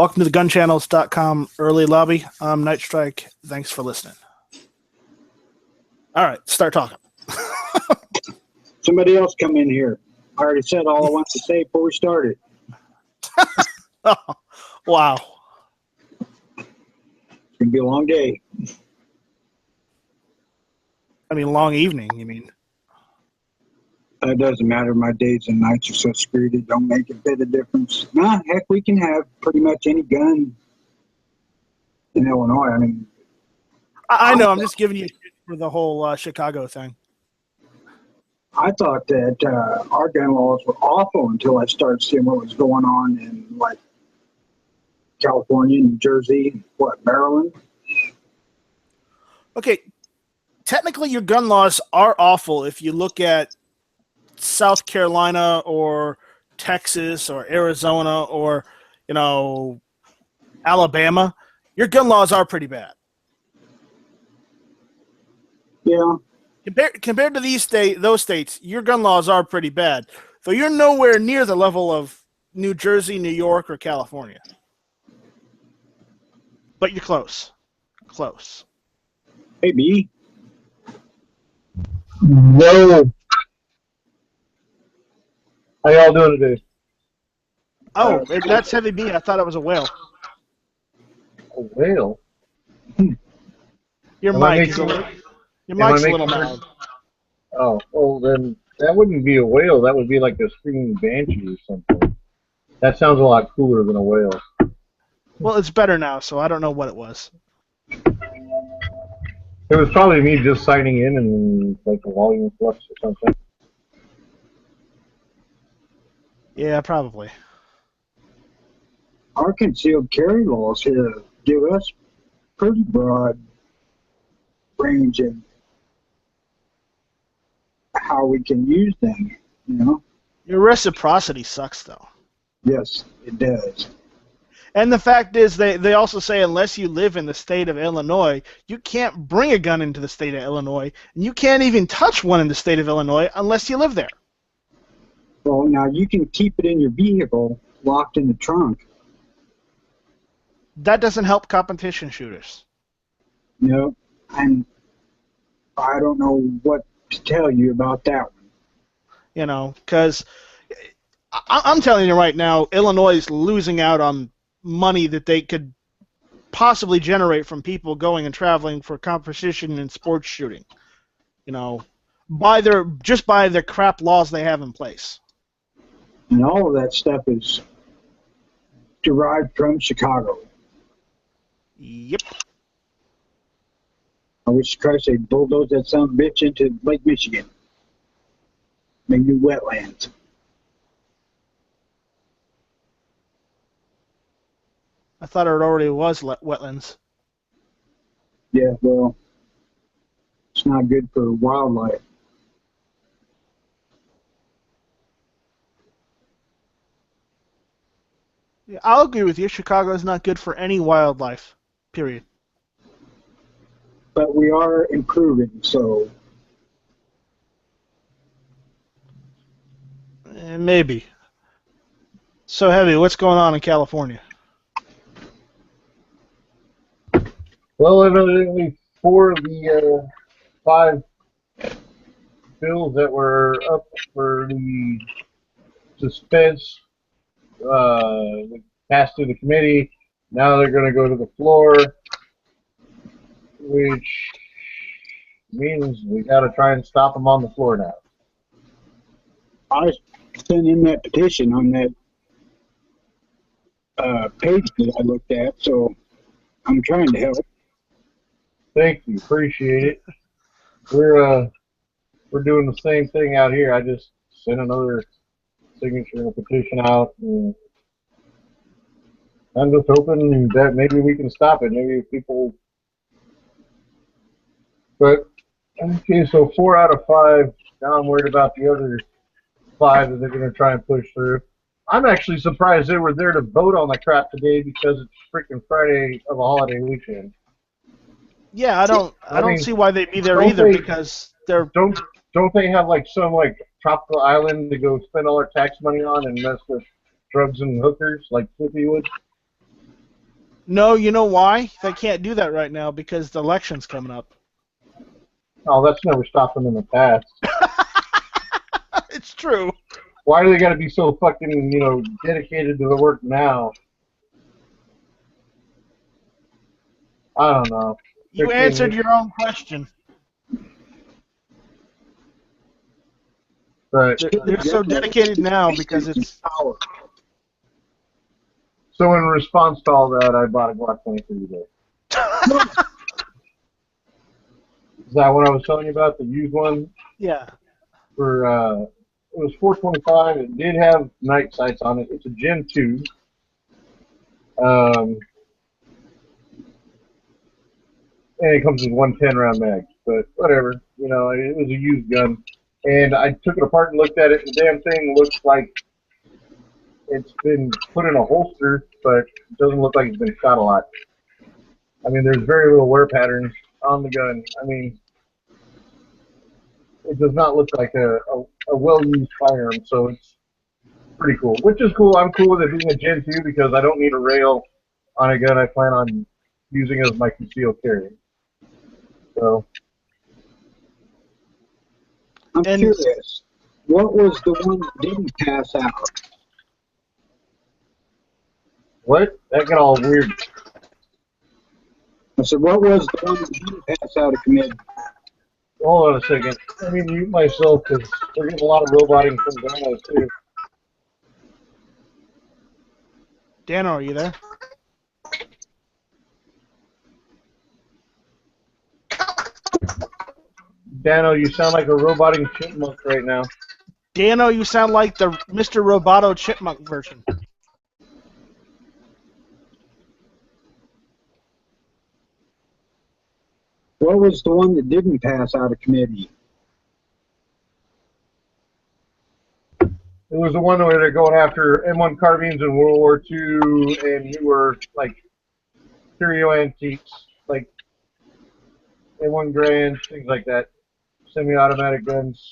Welcome to the GunChannels.com early lobby. I'm Night Strike. Thanks for listening. All right, start talking. Somebody else come in here. I already said all I wanted to say before we started. Oh, wow. It's going to be a long day. I mean, long evening, you mean? It doesn't matter. My days and nights are so screwed. It don't make a bit of difference. Nah, heck, we can have pretty much any gun in Illinois. I mean, I know. I'm just giving you shit for the whole Chicago thing. I thought that our gun laws were awful until I started seeing what was going on in, like, California, New Jersey, Maryland. Okay, technically your gun laws are awful if you look at South Carolina or Texas or Arizona or, Alabama. Your gun laws are pretty bad. Yeah. Compared to those states, your gun laws are pretty bad. So you're nowhere near the level of New Jersey, New York, or California. But you're close. Close. Hey, B. No. How y'all doing today? Oh, that's Heavy B. I thought it was a whale. A whale? Your mic's a little loud. Oh, well then that wouldn't be a whale. That would be like a screaming banshee or something. That sounds a lot cooler than a whale. Well, it's better now, so I don't know what it was. It was probably me just signing in and like a volume flux or something. Yeah, probably. Our concealed carry laws here give us pretty broad range of how we can use them, Your reciprocity sucks, though. Yes, it does. And the fact is, they also say unless you live in the state of Illinois, you can't bring a gun into the state of Illinois, and you can't even touch one in the state of Illinois unless you live there. Well, now you can keep it in your vehicle, locked in the trunk. That doesn't help competition shooters. And I don't know what to tell you about that one. Because I'm telling you right now, Illinois is losing out on money that they could possibly generate from people going and traveling for competition and sports shooting. By the crap laws they have in place. And all of that stuff is derived from Chicago. Yep. I wish Christ they'd bulldoze that son of a bitch into Lake Michigan. Make new wetlands. I thought it already was wetlands. Yeah, well, it's not good for wildlife. Yeah, I'll agree with you. Chicago is not good for any wildlife, period. But we are improving, so... Maybe. So, Heavy, what's going on in California? Well, evidently 4 of the 5 bills that were up for the suspense passed through the committee. Now they're going to go to the floor, which means we got to try and stop them on the floor now. I sent in that petition on that page that I looked at, so I'm trying to help. Thank you, appreciate it. We're doing the same thing out here. I just sent another signature and a petition out. And I'm just hoping that maybe we can stop it. Maybe people. But okay, so 4 out of 5. Now I'm worried about the other 5 that they're going to try and push through. I'm actually surprised they were there to vote on the crap today because it's freaking Friday of a holiday weekend. Yeah, I don't see why they'd be there either because they're don't they have like some like tropical island to go spend all their tax money on and mess with drugs and hookers like Flippy would? No, you know why? They can't do that right now because the election's coming up. Oh, that's never stopped them in the past. It's true. Why do they got to be so fucking, dedicated to the work now? I don't know. You answered your own question. Right. They're so dedicated now because it's power. So in response to all that, I bought a Glock 23 today. Is that what I was telling you about? The used one? Yeah. For it was $425. It did have night sights on it. It's a Gen 2. And it comes with 110 round mag. But whatever, it was a used gun. And I took it apart and looked at it. The damn thing looks like it's been put in a holster, but it doesn't look like it's been shot a lot. I mean, there's very little wear patterns on the gun. I mean, it does not look like a well-used firearm, so it's pretty cool. Which is cool. I'm cool with it being a Gen 2 because I don't need a rail on a gun I plan on using as my concealed carry. So. I'm curious. What was the one that didn't pass out? What? That got all weird. I said, what was the one that didn't pass out of committee? Hold on a second. Let me mute myself because we're getting a lot of roboting from Dano too. Dano, are you there? Dano, you sound like a roboting chipmunk right now. Dano, you sound like the Mr. Roboto Chipmunk version. What was the one that didn't pass out of committee? It was the one where they're going after M1 carbines in World War II and newer, like, curio antiques, like M1 Grand, things like that. Semi-automatic guns.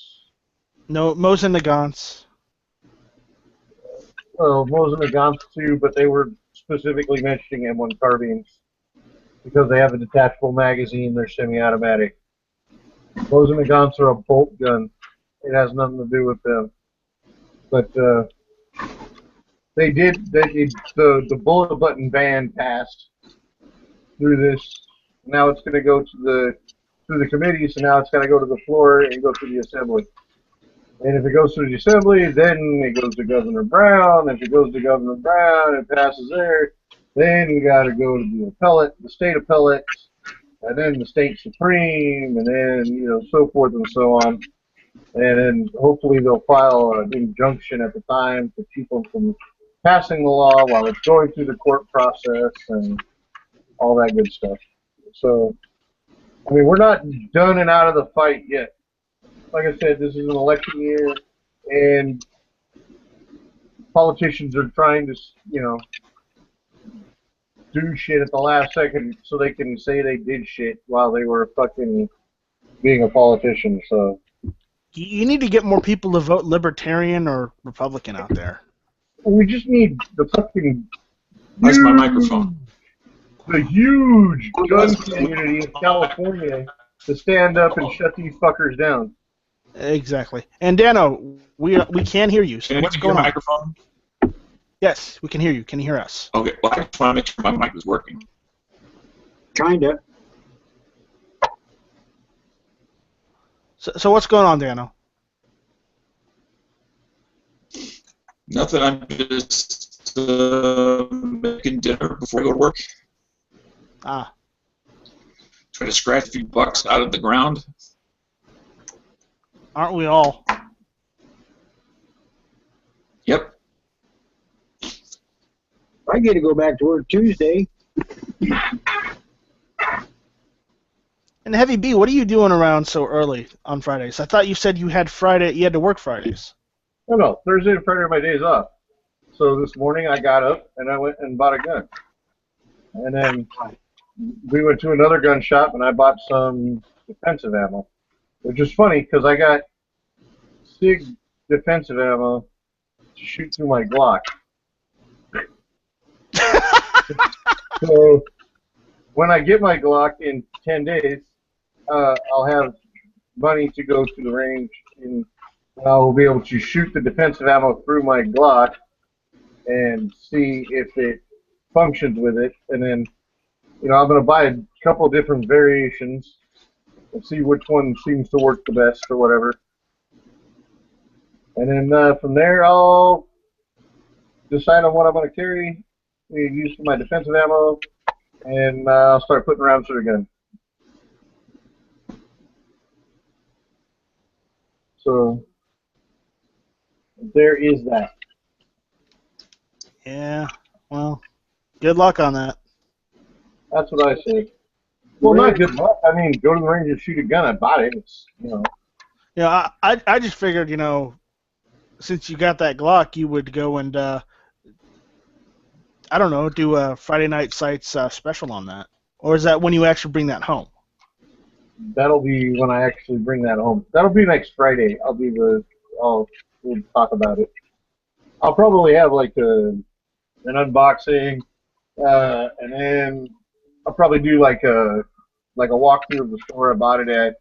No, Mosin Nagants. Well, Mosin Nagants too, but they were specifically mentioning M1 carbines because they have a detachable magazine. They're semi-automatic. Mosin Nagants are a bolt gun. It has nothing to do with them. But the bullet button ban passed through this. Now it's going to go through the committee, so now it's got to go to the floor and go through the assembly. And if it goes through the assembly, then it goes to Governor Brown. If it goes to Governor Brown, it passes there. Then you got to go to the state appellate, and then the state supreme, and then so forth and so on. And then hopefully they'll file an injunction at the time to keep them from passing the law while it's going through the court process and all that good stuff. So, I mean, we're not done and out of the fight yet. Like I said, this is an election year, and politicians are trying to, do shit at the last second so they can say they did shit while they were fucking being a politician. So you need to get more people to vote Libertarian or Republican out there. We just need the fucking. That's my microphone. The huge gun community of California to stand up and shut these fuckers down. Exactly. And Dano, we can hear you. So Can what's you going hear on? my microphone? Yes, we can hear you. Can you hear us? Okay, well, I just want to make sure my mic is working. Kinda. So what's going on, Dano? Nothing, I'm just making dinner before I go to work. Ah. Try to scratch a few bucks out of the ground. Aren't we all? Yep. I get to go back to work Tuesday. And Heavy B, what are you doing around so early on Fridays? I thought you said you had to work Fridays. No, Thursday and Friday are my days off. So this morning I got up and I went and bought a gun. And then we went to another gun shop and I bought some defensive ammo. Which is funny because I got SIG defensive ammo to shoot through my Glock. So when I get my Glock in 10 days, I'll have money to go to the range, and I'll be able to shoot the defensive ammo through my Glock and see if it functions with it. And then, I'm going to buy a couple different variations and see which one seems to work the best or whatever. And then from there, I'll decide on what I'm going to carry, use for my defensive ammo, and I'll start putting rounds through the gun. So there is that. Yeah, well, good luck on that. That's what I say. Well, not good luck. I mean, go to the range and shoot a gun. I bought it. It's, Yeah, I just figured, since you got that Glock, you would go and, I don't know, do a Friday Night Sights special on that. Or is that when you actually bring that home? That'll be when I actually bring that home. That'll be next Friday. We'll talk about it. I'll probably have like an unboxing, and then I'll probably do like a walkthrough of the store I bought it at,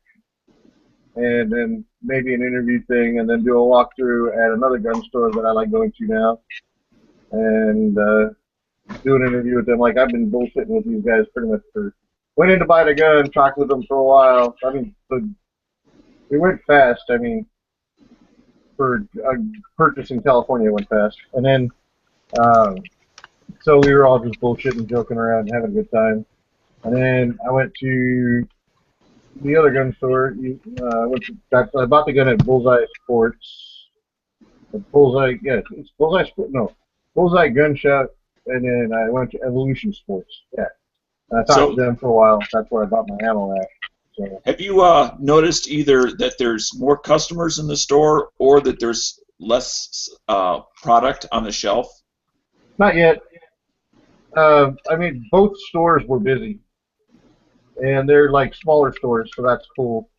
and then maybe an interview thing, and then do a walkthrough at another gun store that I like going to now, and do an interview with them. Like, I've been bullshitting with these guys pretty much went in to buy the gun, talked with them for a while. I mean, it went fast. I mean, for purchase in California, it went fast. And then, so we were all just bullshitting, joking around, having a good time. And then I went to the other gun store. I bought the gun at Bullseye Sports. Bullseye Gun Shop. And then I went to Evolution Sports. Yeah. And I talked to them for a while. That's where I bought my ammo at. So. Have you noticed either that there's more customers in the store or that there's less product on the shelf? Not yet. I mean, both stores were busy. And they're like smaller stores, so that's cool.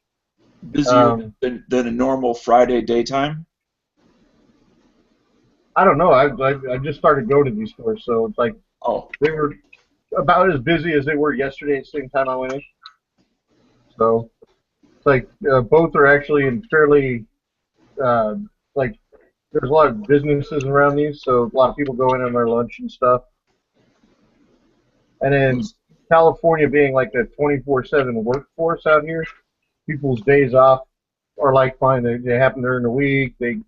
Busier than a normal Friday daytime? I don't know. I just started going to these stores, so it's like they were about as busy as they were yesterday at the same time I went in. So it's like both are actually in fairly like there's a lot of businesses around these, so a lot of people go in on their lunch and stuff. And then California being like a 24/7 workforce out here, people's days off are like fine. They happen during the week. They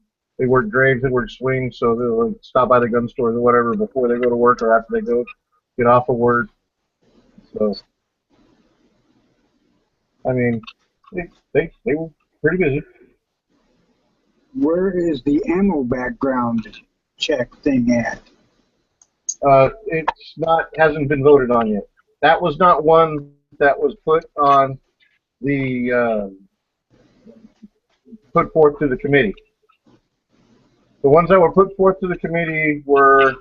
work graves, they work swings, so they'll stop by the gun stores or whatever before they go to work or after they get off of work. So, I mean, they were pretty busy. Where is the ammo background check thing at? Hasn't been voted on yet. That was not one that was put on the put forth to the committee. The ones that were put forth to the committee were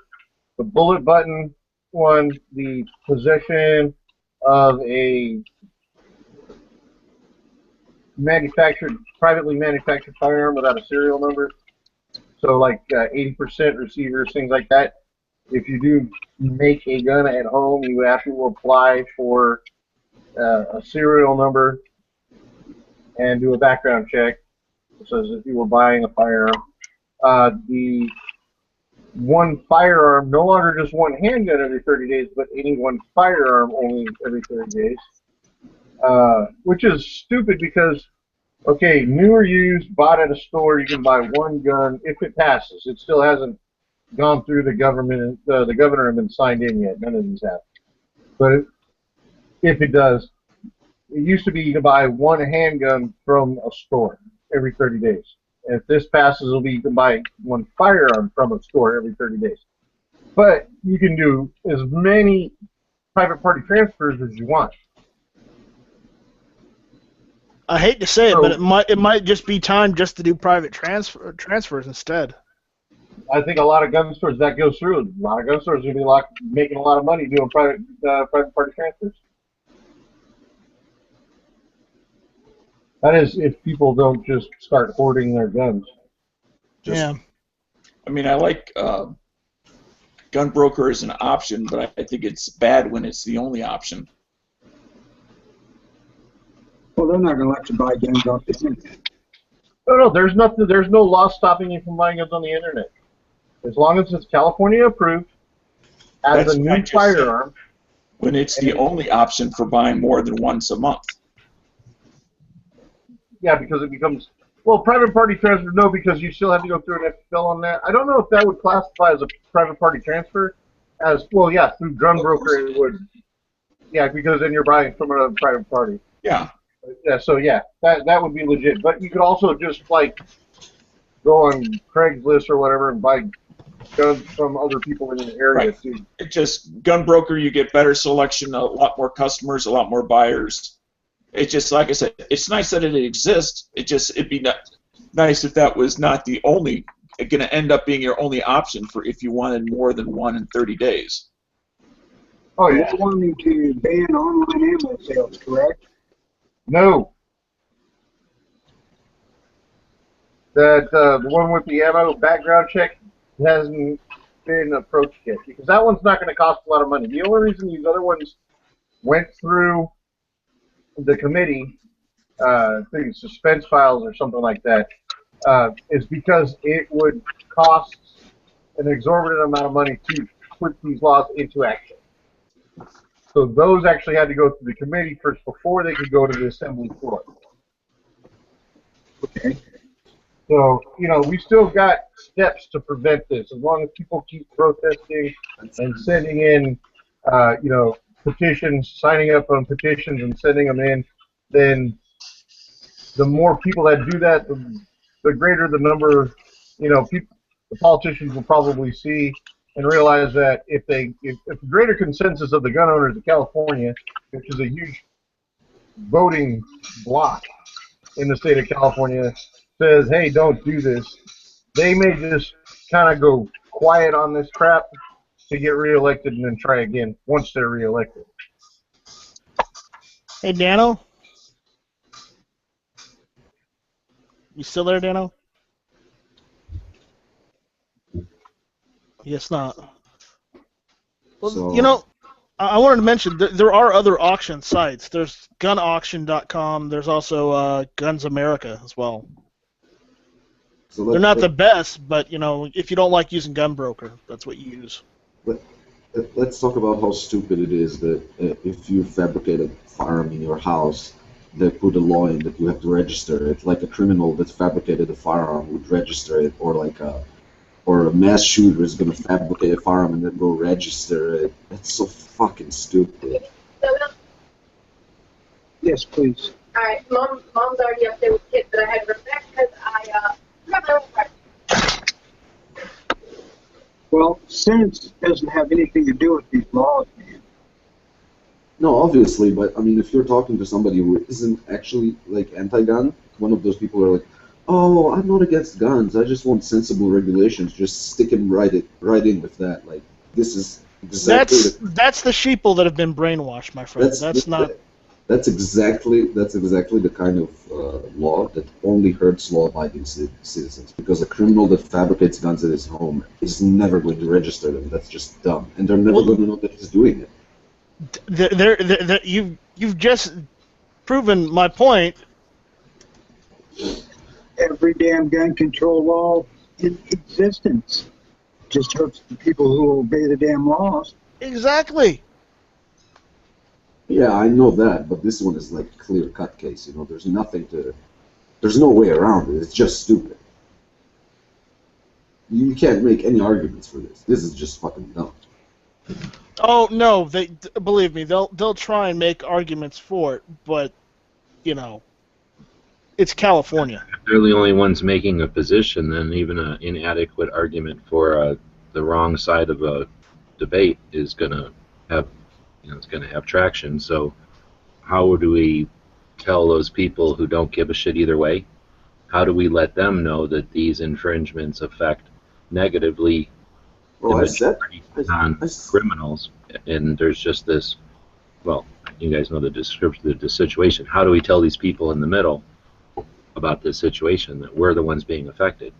the bullet button one, the possession of a privately manufactured firearm without a serial number. So like 80% receivers, things like that. If you do make a gun at home, you have to apply for a serial number and do a background check. So as if you were buying a firearm. The one firearm, no longer just one handgun every 30 days, but any one firearm only every 30 days. Which is stupid because, okay, new or used, bought at a store, you can buy one gun if it passes. It still hasn't gone through the government, the governor hasn't been signed in yet. None of these have. But if it does, it used to be you can buy one handgun from a store every 30 days. If this passes, it'll be you can buy one firearm from a store every 30 days. But you can do as many private party transfers as you want. I hate to say it, but it might just be time just to do private transfers instead. I think a lot of gun stores that goes through. A lot of gun stores are going to be making a lot of money doing private party transfers. That is, if people don't just start hoarding their guns. Yeah. I mean, I like gun broker is an option, but I think it's bad when it's the only option. Well, they're not going to let you buy guns off the internet. No, there's nothing. There's no law stopping you from buying guns on the internet, as long as it's California approved as That's a what I new just firearm. said. When it's the only option for buying more than once a month. Yeah, because it becomes, well, private party transfer, no, because you still have to go through an FFL on that. I don't know if that would classify as a private party transfer. As, well, yeah, through gun broker it would. Yeah, because then you're buying from a private party. Yeah. Yeah, so yeah, that would be legit. But you could also just, like, go on Craigslist or whatever and buy guns from other people in the area, Right. too. It just, gun broker, you get better selection, a lot more customers, a lot more buyers. It's just, like I said, it's nice that it exists. It'd be nice if that was not the only, going to end up being your only option for if you wanted more than one in 30 days. Oh, yeah. They're wanting to ban online ammo sales, correct? No. That the one with the ammo background check hasn't been approached yet, because that one's not going to cost a lot of money. The only reason these other ones went through the committee, I think it's suspense files or something like that, is because it would cost an exorbitant amount of money to put these laws into action. So those actually had to go through the committee first before they could go to the assembly floor. Okay. So, you know, we still got steps to prevent this. As long as people keep protesting and sending in, you know, petitions, signing up on petitions and sending them in, then the more people that do that, the greater the number, you know, people, the politicians will probably see and realize that if the greater consensus of the gun owners of California, which is a huge voting bloc in the state of California, says, hey, don't do this, they may just kind of go quiet on this crap to get reelected and then try again once they're reelected. Hey, Dano? You still there, Dano? Yes, not. Well, So- you know, I wanted to mention there are other auction sites. There's gunauction.com. There's also Guns America as well. So They're not the best, but, you know, if you don't like using Gunbroker, that's what you use. Let's talk about how stupid it is that if you fabricate a firearm in your house, they put a law in that you have to register it. Like a criminal that fabricated a firearm would register it, or a mass shooter is going to fabricate a firearm and then go register it. That's so fucking stupid. Yes, please. Alright, mom's already up there with kids, but I had to run back because I have my own practice. Well, Senate doesn't have anything to do with these laws, man. No, obviously, but I mean, if you're talking to somebody who isn't actually like anti-gun, one of those people are like, "Oh, I'm not against guns. I just want sensible regulations. Just stick him right in with that." Like, this is exactly That's the sheeple that have been brainwashed, my friend. That's not. That's exactly the kind of law that only hurts law-abiding citizens. Because a criminal that fabricates guns at his home is never going to register them. That's just dumb, and they're never going to know that he's doing it. You've just proven my point. Every damn gun control law in existence just hurts the people who obey the damn laws. Exactly. Yeah, I know that, but this one is like a clear-cut case. You know, there's no way around it. It's just stupid. You can't make any arguments for this. This is just fucking dumb. Oh no, believe me, they'll try and make arguments for it, but you know, it's California. If they're the only ones making a position, then even an inadequate argument for the wrong side of a debate is going to have, it's going to have traction. So, how do we tell those people who don't give a shit either way? How do we let them know that these infringements affect negatively Well, on criminals? And there's just this. Well, you guys know the description, the situation. How do we tell these people in the middle about this situation that we're the ones being affected,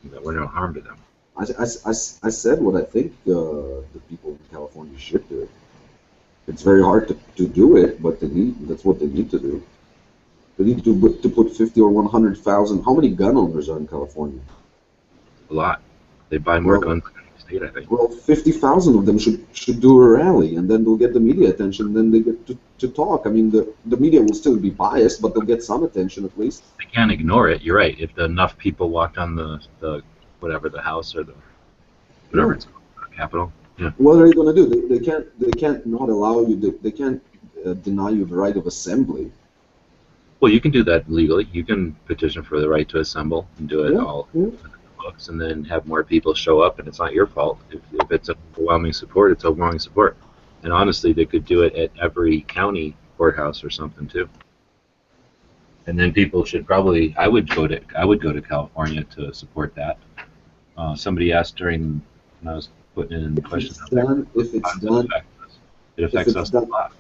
that we're no harm to them? I said what I think the people in California should do. It's very hard to do it, but that's what they need to do. They need to put 50 or 100,000. How many gun owners are in California? A lot. They buy more Well, guns than the state, I think. Well, 50,000 of them should do a rally, and then they'll get the media attention. Then they get to talk. I mean, the media will still be biased, but they'll get some attention at least. They can't ignore it. You're right. If enough people walked on the whatever, the House or the whatever it's called, the Capitol. Yeah. What are you going to do? They can't not allow you. They can't deny you the right of assembly. Well, you can do that legally. You can petition for the right to assemble and do it all Yeah. in the books, and then have more people show up, and it's not your fault. If it's overwhelming support, it's overwhelming support. And honestly, they could do it at every county courthouse or something too. And then people should probably. I would go to California to support that. Somebody asked during when I was putting in the question. If it's done, it affects us a lot.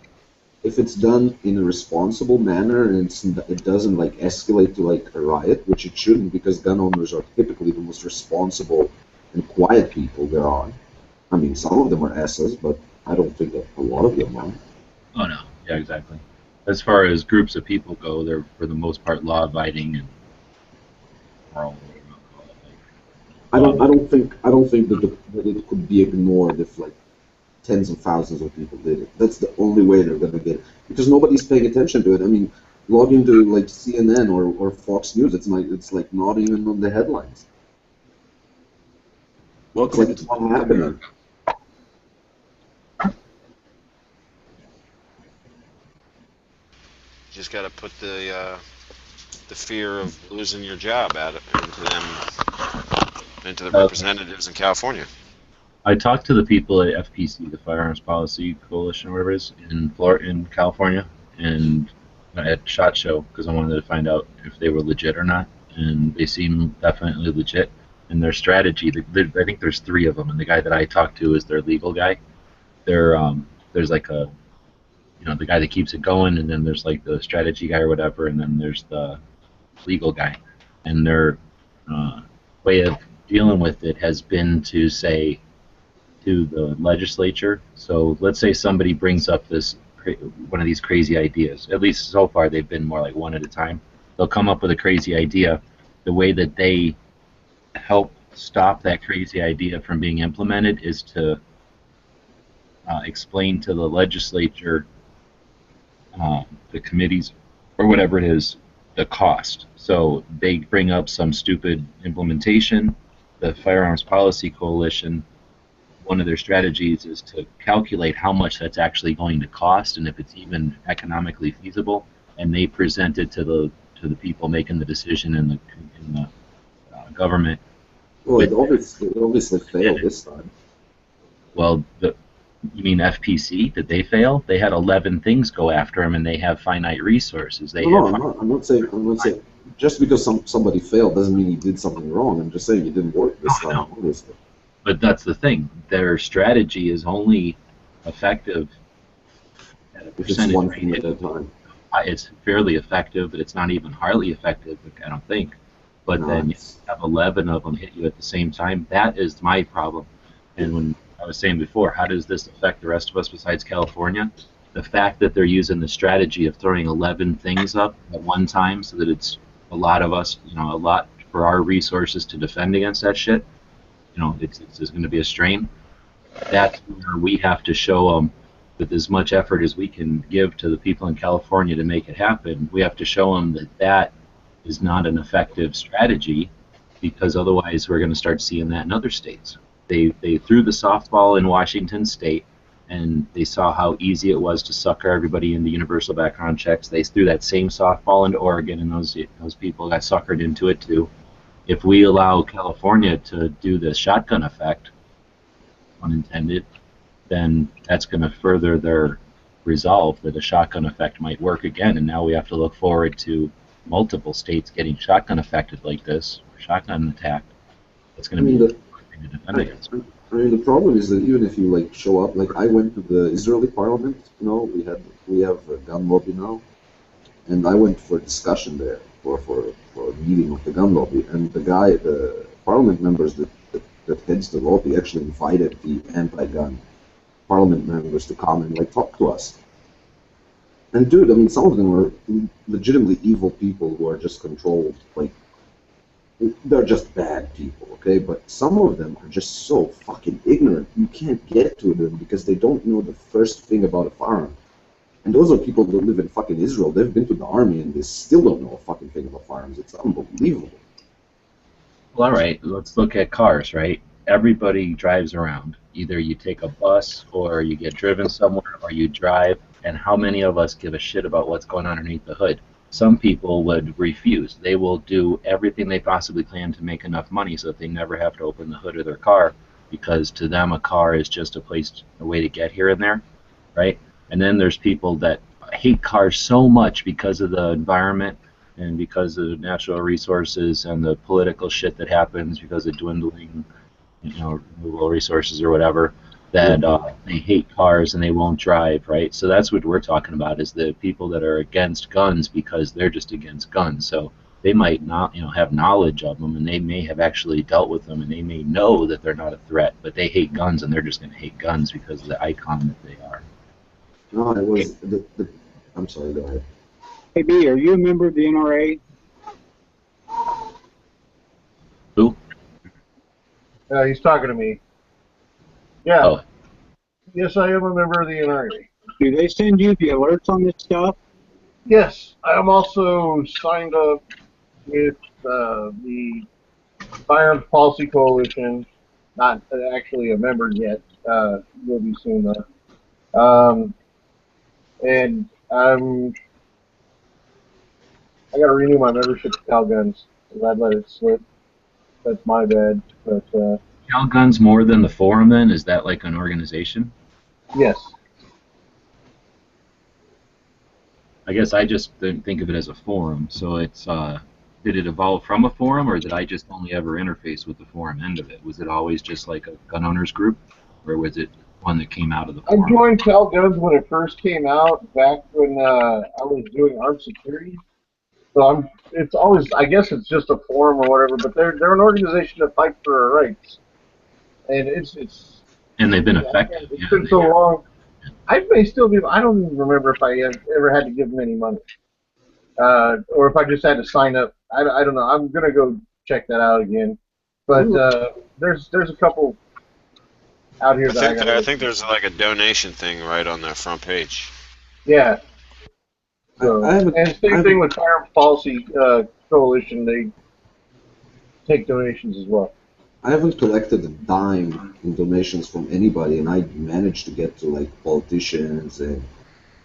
if it's done in a responsible manner and it doesn't like escalate to like a riot, which it shouldn't, because gun owners are typically the most responsible and quiet people there are. I mean, some of them are asses, but I don't think that a lot of them are. Oh no, yeah, exactly. As far as groups of people go, they're for the most part law-abiding and moral. I don't think that it could be ignored if like tens of thousands of people did it. That's the only way they're going to get it, because nobody's paying attention to it. I mean, log into like CNN or Fox News, it's like not even on the headlines. It's like it's not happening. You just got to put the fear of losing your job into the representatives in California. I talked to the people at FPC, the Firearms Policy Coalition, or whatever it is, in California, and at SHOT Show, because I wanted to find out if they were legit or not, and they seem definitely legit. And their strategy, I think there's 3 of them, and the guy that I talked to is their legal guy. There's like a, the guy that keeps it going, and then there's like the strategy guy or whatever, and then there's the legal guy. And their way of dealing with it has been to say to the legislature, so let's say somebody brings up one of these crazy ideas. At least so far they've been more like one at a time. They'll come up with a crazy idea. The way that they help stop that crazy idea from being implemented is to explain to the legislature, the committees, or whatever it is, the cost. So they bring up some stupid implementation. The Firearms Policy Coalition, one of their strategies is to calculate how much that's actually going to cost and if it's even economically feasible, and they present it to the people making the decision in the government. Well, it obviously failed this time. Well, you mean FPC? Did they fail? They had 11 things go after them, and they have finite resources. I'm not saying. Just because somebody failed doesn't mean he did something wrong. I'm just saying it didn't work this time. No. Obviously. But that's the thing. Their strategy is only effective at a If it's percentage one rate. thing at a time. It's fairly effective, but it's not even hardly effective, I don't think. But No, then you it's- have 11 of them hit you at the same time. That is my problem. And when I was saying before, how does this affect the rest of us besides California? The fact that they're using the strategy of throwing 11 things up at one time so that it's a lot of us, a lot for our resources to defend against that shit, it's going to be a strain. That's where we have to show them with as much effort as we can give to the people in California to make it happen. We have to show them that that is not an effective strategy, because otherwise we're going to start seeing that in other states. They threw the softball in Washington State, and they saw how easy it was to sucker everybody into universal background checks. They threw that same softball into Oregon, and those people got suckered into it too. If we allow California to do the shotgun effect, unintended, then that's going to further their resolve that a shotgun effect might work again. And now we have to look forward to multiple states getting shotgun affected like this, or shotgun attacked. It's going to be the thing to defend against. I mean, the problem is that even if you like show up, like I went to the Israeli parliament, we have a gun lobby now, and I went for a discussion there for a meeting of the gun lobby, and the parliament members that that heads the road. He actually invited the anti-gun parliament members to come and like talk to us. And dude, I mean, some of them are legitimately evil people who are just controlled, like, they're just bad people, okay? But some of them are just so fucking ignorant. You can't get to them because they don't know the first thing about a firearm. And those are people that live in fucking Israel. They've been to the army and they still don't know a fucking thing about firearms. It's unbelievable. Well, all right, let's look at cars, right? Everybody drives around. Either you take a bus or you get driven somewhere or you drive. And how many of us give a shit about what's going on underneath the hood? Some people would refuse. They will do everything they possibly can to make enough money so that they never have to open the hood of their car, because to them a car is just a way to get here and there, right? And then there's people that hate cars so much because of the environment and because of natural resources and the political shit that happens because of dwindling, renewable resources or whatever, that they hate cars and they won't drive, right? So that's what we're talking about, is the people that are against guns because they're just against guns. So they might not, have knowledge of them, and they may have actually dealt with them, and they may know that they're not a threat, but they hate guns, and they're just going to hate guns because of the icon that they are. No, it was I'm sorry, go ahead. Hey, B, are you a member of the NRA? Who? He's talking to me. Yeah. Oh. Yes, I am a member of the NRA. Do they send you the alerts on this stuff? Yes, I am also signed up with the Firearms Policy Coalition. Not actually a member yet. Will be soon though. And I got to renew my membership to Cal Guns because I'd let it slip. That's my bad. But Cal Guns more than the forum then? Is that like an organization? yes. I guess I just didn't think of it as a forum. So it's did it evolve from a forum, or did I just only ever interface with the forum end of it? Was it always just like a gun owners group, or was it one that came out of the forum? I joined Cal Guns when it first came out, back when I was doing armed security. So it's always, I guess it's just a forum or whatever, but they're an organization that fights for our rights. And it's and they've been effective. It's been so long. I may still be, I don't even remember if I ever had to give them any money. Or if I just had to sign up. I don't know. I'm going to go check that out again. But there's a couple out here that I think there's like a donation thing right on the front page. Yeah. So, and same thing with Firearms Policy Coalition. They take donations as well. I haven't collected a dime in donations from anybody, and I managed to get to like politicians and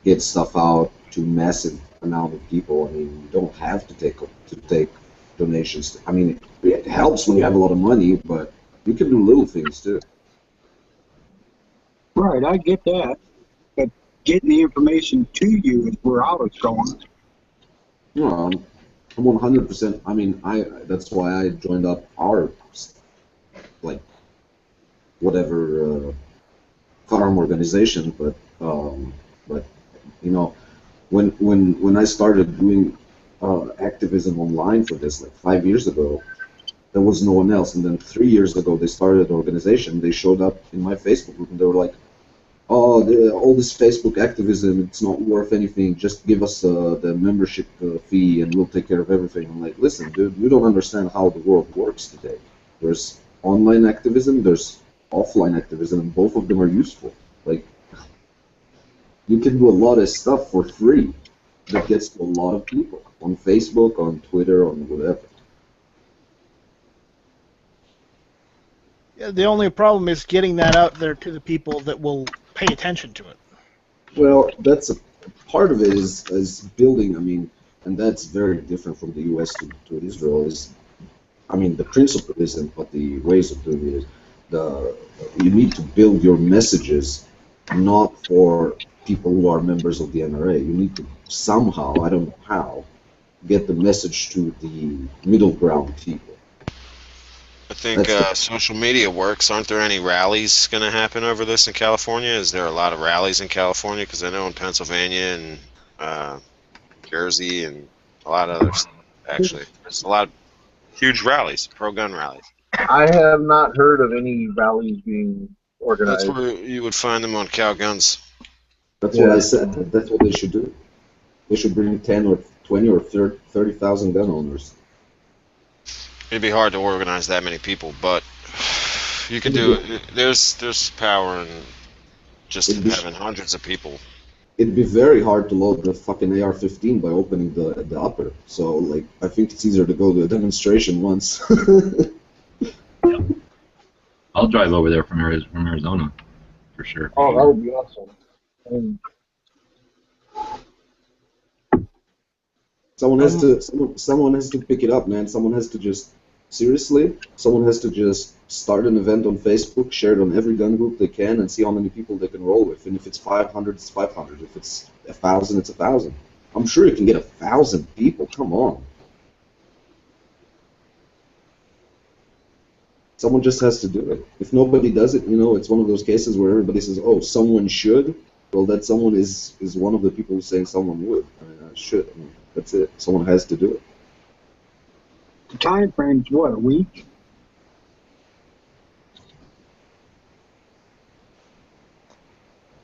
get stuff out to massive amount of people. I mean, you don't have to take donations. I mean, it helps when you have a lot of money, but you can do little things too. Right, I get that. But getting the information to you is where I was going. No, I'm 100%. I mean, that's why I joined up our like whatever farm organization. But you know, when I started doing activism online for this like 5 years ago, there was no one else. And then 3 years ago, they started an organization. They showed up in my Facebook group and they were like, "Oh, all this Facebook activism, it's not worth anything. Just give us the membership fee and we'll take care of everything." I'm like, "Listen, dude, you don't understand how the world works today. There's online activism, there's offline activism, and both of them are useful. Like, you can do a lot of stuff for free that gets to a lot of people on Facebook, on Twitter, on whatever." Yeah, the only problem is getting that out there to the people that will pay attention to it. Well, that's a part of it is building. I mean, and that's very different from the U.S. to Israel. I mean, the principle isn't, but the ways of doing it is. You need to build your messages not for people who are members of the NRA. You need to somehow, I don't know how, get the message to the middle ground people. I think social media works. Aren't there any rallies going to happen over this in California? Is there a lot of rallies in California? Because I know in Pennsylvania and Jersey and a lot of others, actually, there's a lot of huge rallies, pro-gun rallies. I have not heard of any rallies being organized. That's where you would find them on Cow Guns. That's Yeah. what I said. That's what they should do. They should bring 10 or 20 or 30,000 gun owners. It'd be hard to organize that many people, but you could do it. There's power in just having hundreds of people. It'd be very hard to load the fucking AR-15 by opening the upper. So, like, I think it's easier to go to a demonstration once. I'll drive over there from Arizona, for sure. Oh, that would be awesome. Someone has to pick it up, man. Someone has to just start an event on Facebook, share it on every gun group they can, and see how many people they can roll with. And if it's 500, it's 500. If it's 1,000, it's 1,000. I'm sure you can get 1,000 people. Come on. Someone just has to do it. If nobody does it, it's one of those cases where everybody says, "Oh, someone should." Well, that someone is one of the people saying someone would. I mean, should. I mean, that's it. Someone has to do it. The time frame's what, a week?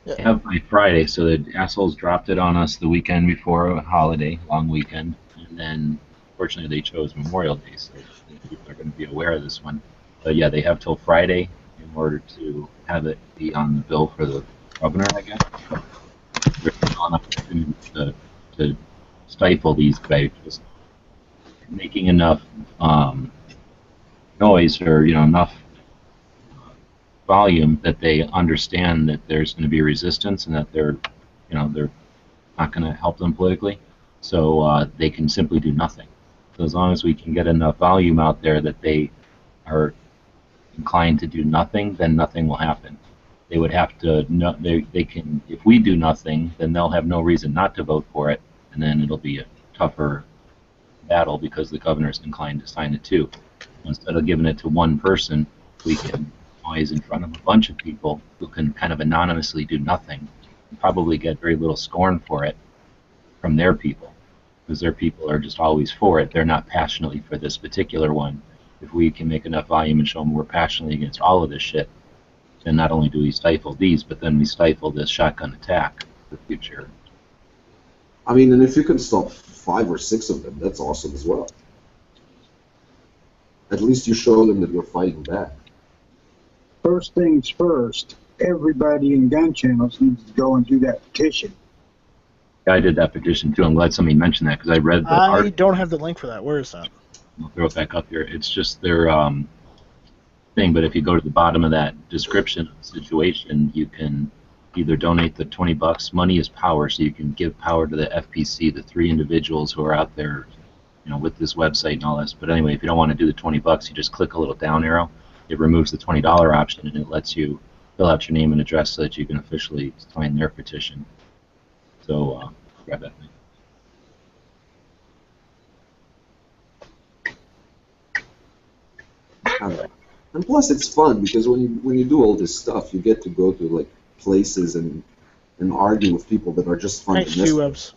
They have by Friday, so the assholes dropped it on us the weekend before a holiday, long weekend, and then fortunately they chose Memorial Day, so people are going to be aware of this one. But yeah, they have till Friday in order to have it be on the bill for the governor, I guess. There's not enough opportunity to stifle these by just making enough noise or enough volume that they understand that there's going to be resistance and that they're not going to help them politically, so they can simply do nothing. So as long as we can get enough volume out there that they are inclined to do nothing, then nothing will happen. They would have to they can, if we do nothing, then they'll have no reason not to vote for it, and then it'll be a tougher battle because the governor's inclined to sign it too. Instead of giving it to one person, we can noise in front of a bunch of people who can kind of anonymously do nothing and probably get very little scorn for it from their people, because their people are just always for it. They're not passionately for this particular one. If we can make enough volume and show them we're passionately against all of this shit, then not only do we stifle these, but then we stifle this shotgun attack for the future. I mean, and if you can stop 5 or 6 of them, that's awesome as well. At least you show them that you're fighting back. First things first, everybody in gun channels needs to go and do that petition. Yeah, I did that petition too. I'm glad somebody mentioned that because I read the I article. don't have the link for that. Where is that? I'll throw it back up here. It's just their thing, but if you go to the bottom of that description of the situation, you can either donate the $20. Money is power, so you can give power to the FPC, the 3 individuals who are out there, with this website and all this. But anyway, if you don't want to do the $20, you just click a little down arrow. It removes the $20 option, and it lets you fill out your name and address so that you can officially sign their petition. So grab that thing. And plus, it's fun because when you do all this stuff, you get to go to like places and argue with people that are just fun Thanks, to mess with. Webs.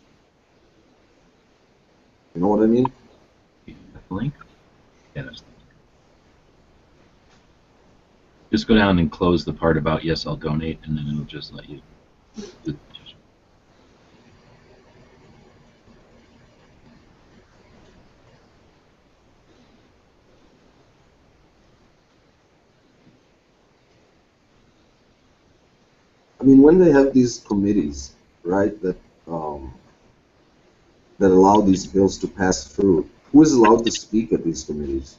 You know what I mean? Link? Yeah, that's the link. Just go down and close the part about yes, I'll donate, and then it'll just let you do the petition. I mean, when they have these committees, right, that allow these bills to pass through, who is allowed to speak at these committees?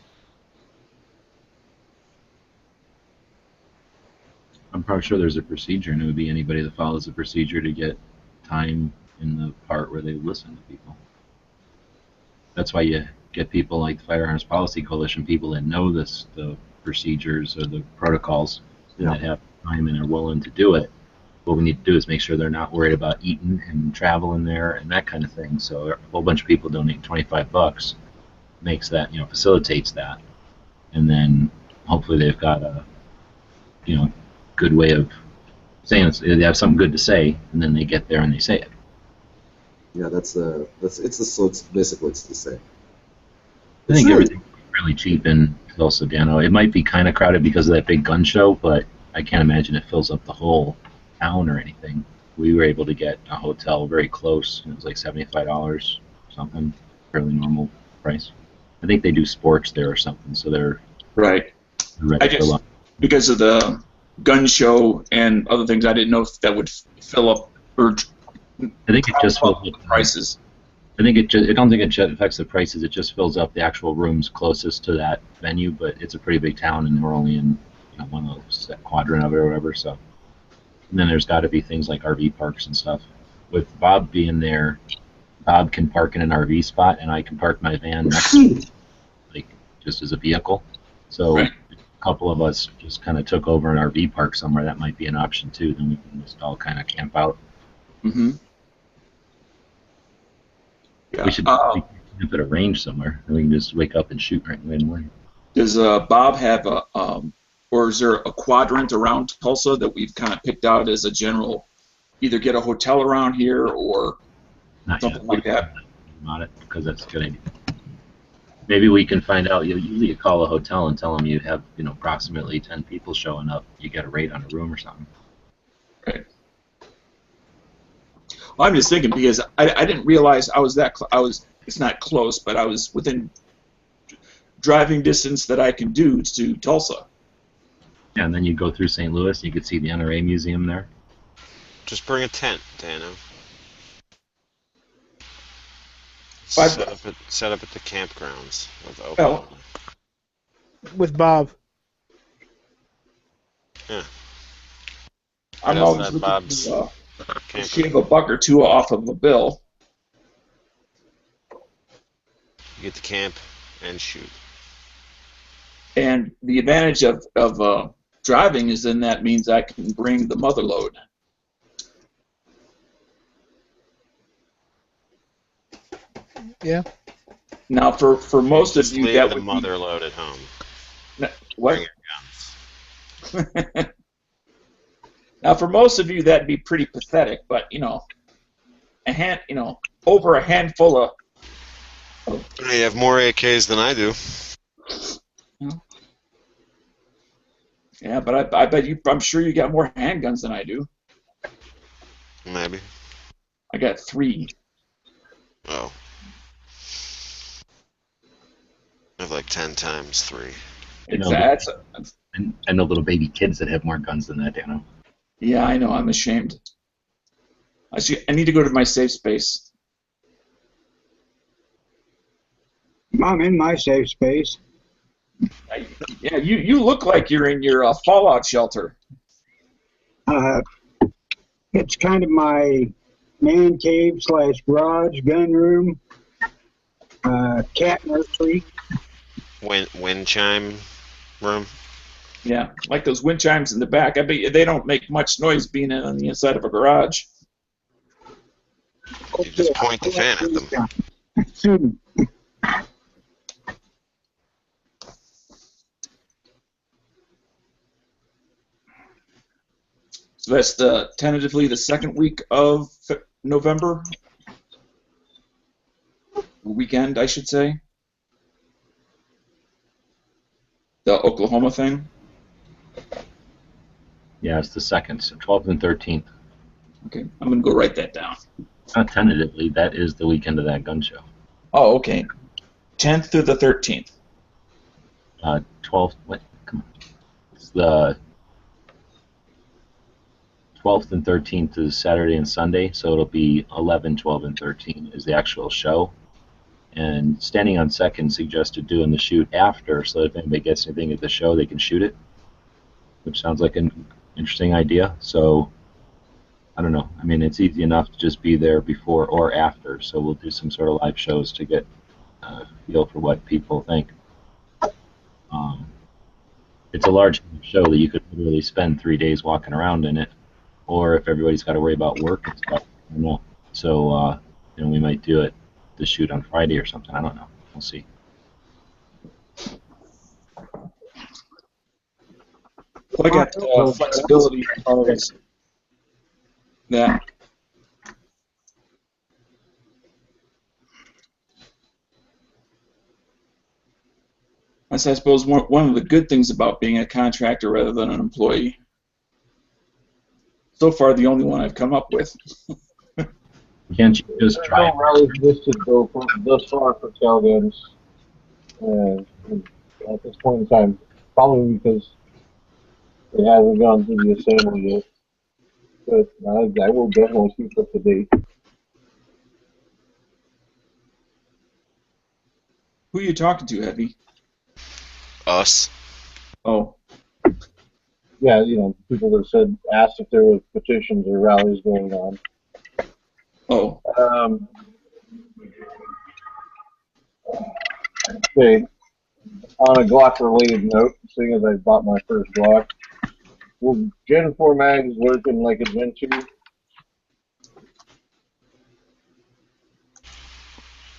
I'm probably sure there's a procedure, and it would be anybody that follows the procedure to get time in the part where they listen to people. That's why you get people like the Firearms Policy Coalition, people that know the procedures or the protocols, and that have time and are willing to do it. What we need to do is make sure they're not worried about eating and traveling there and that kind of thing. So a whole bunch of people donating $25 makes that, facilitates that, and then hopefully they've got a, good way of saying it. They have something good to say, and then they get there and they say it. Yeah, so it's basically it's the same. I think everything's really cheap, and Tulsa, Dano. It might be kind of crowded because of that big gun show, but I can't imagine it fills up the whole town or anything. We were able to get a hotel very close. It was like $75 something, fairly normal price. I think they do sports there or something, so they're Right. ready for lunch. Because of the gun show and other things, I didn't know if that would fill up or I think it just fills up the prices. I don't think it affects the prices. It just fills up the actual rooms closest to that venue, but it's a pretty big town, and we're only in one of those quadrant of it or whatever. So, and then there's got to be things like RV parks and stuff. With Bob being there, Bob can park in an RV spot, and I can park my van next to it, like just as a vehicle. So, Right. a couple of us just kind of took over an RV park somewhere. That might be an option too. Then we can just all kind of camp out. Mm-hmm. Yeah. We should camp at a range somewhere, and we can just wake up and shoot right away in the morning. Does Bob have or is there a quadrant around Tulsa that we've kind of picked out as a general, either get a hotel around here or Not something yet. like that? About it, because that's a good idea. Maybe we can find out. You call a hotel and tell them you have approximately 10 people showing up. You get a rate on a room or something. Right. Well, I'm just thinking because I didn't realize I was it's not close, but I was within driving distance that I can do to Tulsa. Yeah, and then you go through St. Louis, and you could see the NRA museum there. Just bring a tent, Dano. Five- Set up at the campgrounds with Well, Oklahoma. With Bob. Yeah. I'm What else always that looking Bob's to campground? shave a buck or two off of a bill. You get to camp and shoot. And the advantage of driving is then that means I can bring the mother load. Yeah. Now, for most of Just you, leave that the would mother load at home. be, what? Bring your guns. Now, for most of you, that'd be pretty pathetic. But over a handful of. You have more AKs than I do. Yeah, but I bet you. I'm sure you got more handguns than I do. Maybe. I got 3. Oh. I have like 10 times 3. I know little baby kids that have more guns than that, Dano. Yeah, I know. I'm ashamed. I need to go to my safe space. I'm in my safe space. Yeah, you look like you're in your fallout shelter. It's kind of my man cave / garage, gun room, cat nursery. Wind chime room. Yeah, like those wind chimes in the back. I bet they don't make much noise being on the inside of a garage. You just point the fan at them. So that's tentatively the second week of November. Weekend, I should say. The Oklahoma thing. Yeah, it's the second, so 12th and 13th. Okay, I'm gonna go write that down. Not tentatively, that is the weekend of that gun show. Oh, okay. 10th through the 13th. 12th. What? Come on. It's the 12th and 13th is Saturday and Sunday, so it'll be 11, 12, and 13 is the actual show. And Standing on Second suggested doing the shoot after, so that if anybody gets anything at the show, they can shoot it, which sounds like an interesting idea. So, I don't know. I mean, it's easy enough to just be there before or after, so we'll do some sort of live shows to get a feel for what people think. It's a large show that you could literally spend 3 days walking around in it, or if everybody's got to worry about work and stuff, I don't know. So, we might do it, the shoot on Friday or something. I don't know. We'll see. Well, I got flexibility as far as that. That's, I suppose, one of the good things about being a contractor rather than an employee. So far, the only one I've come up with. Can't you just There's try? no rallies listed though thus far for Calguns at this point in time. Probably because it hasn't gone through the assembly yet. But I will definitely keep up to date. Who are you talking to, Heavy? Us. Oh, Yeah, people that asked if there was petitions or rallies going on. oh. Okay, on a Glock-related note, seeing as I bought my first Glock, will Gen 4 mags work in like a Gen 2?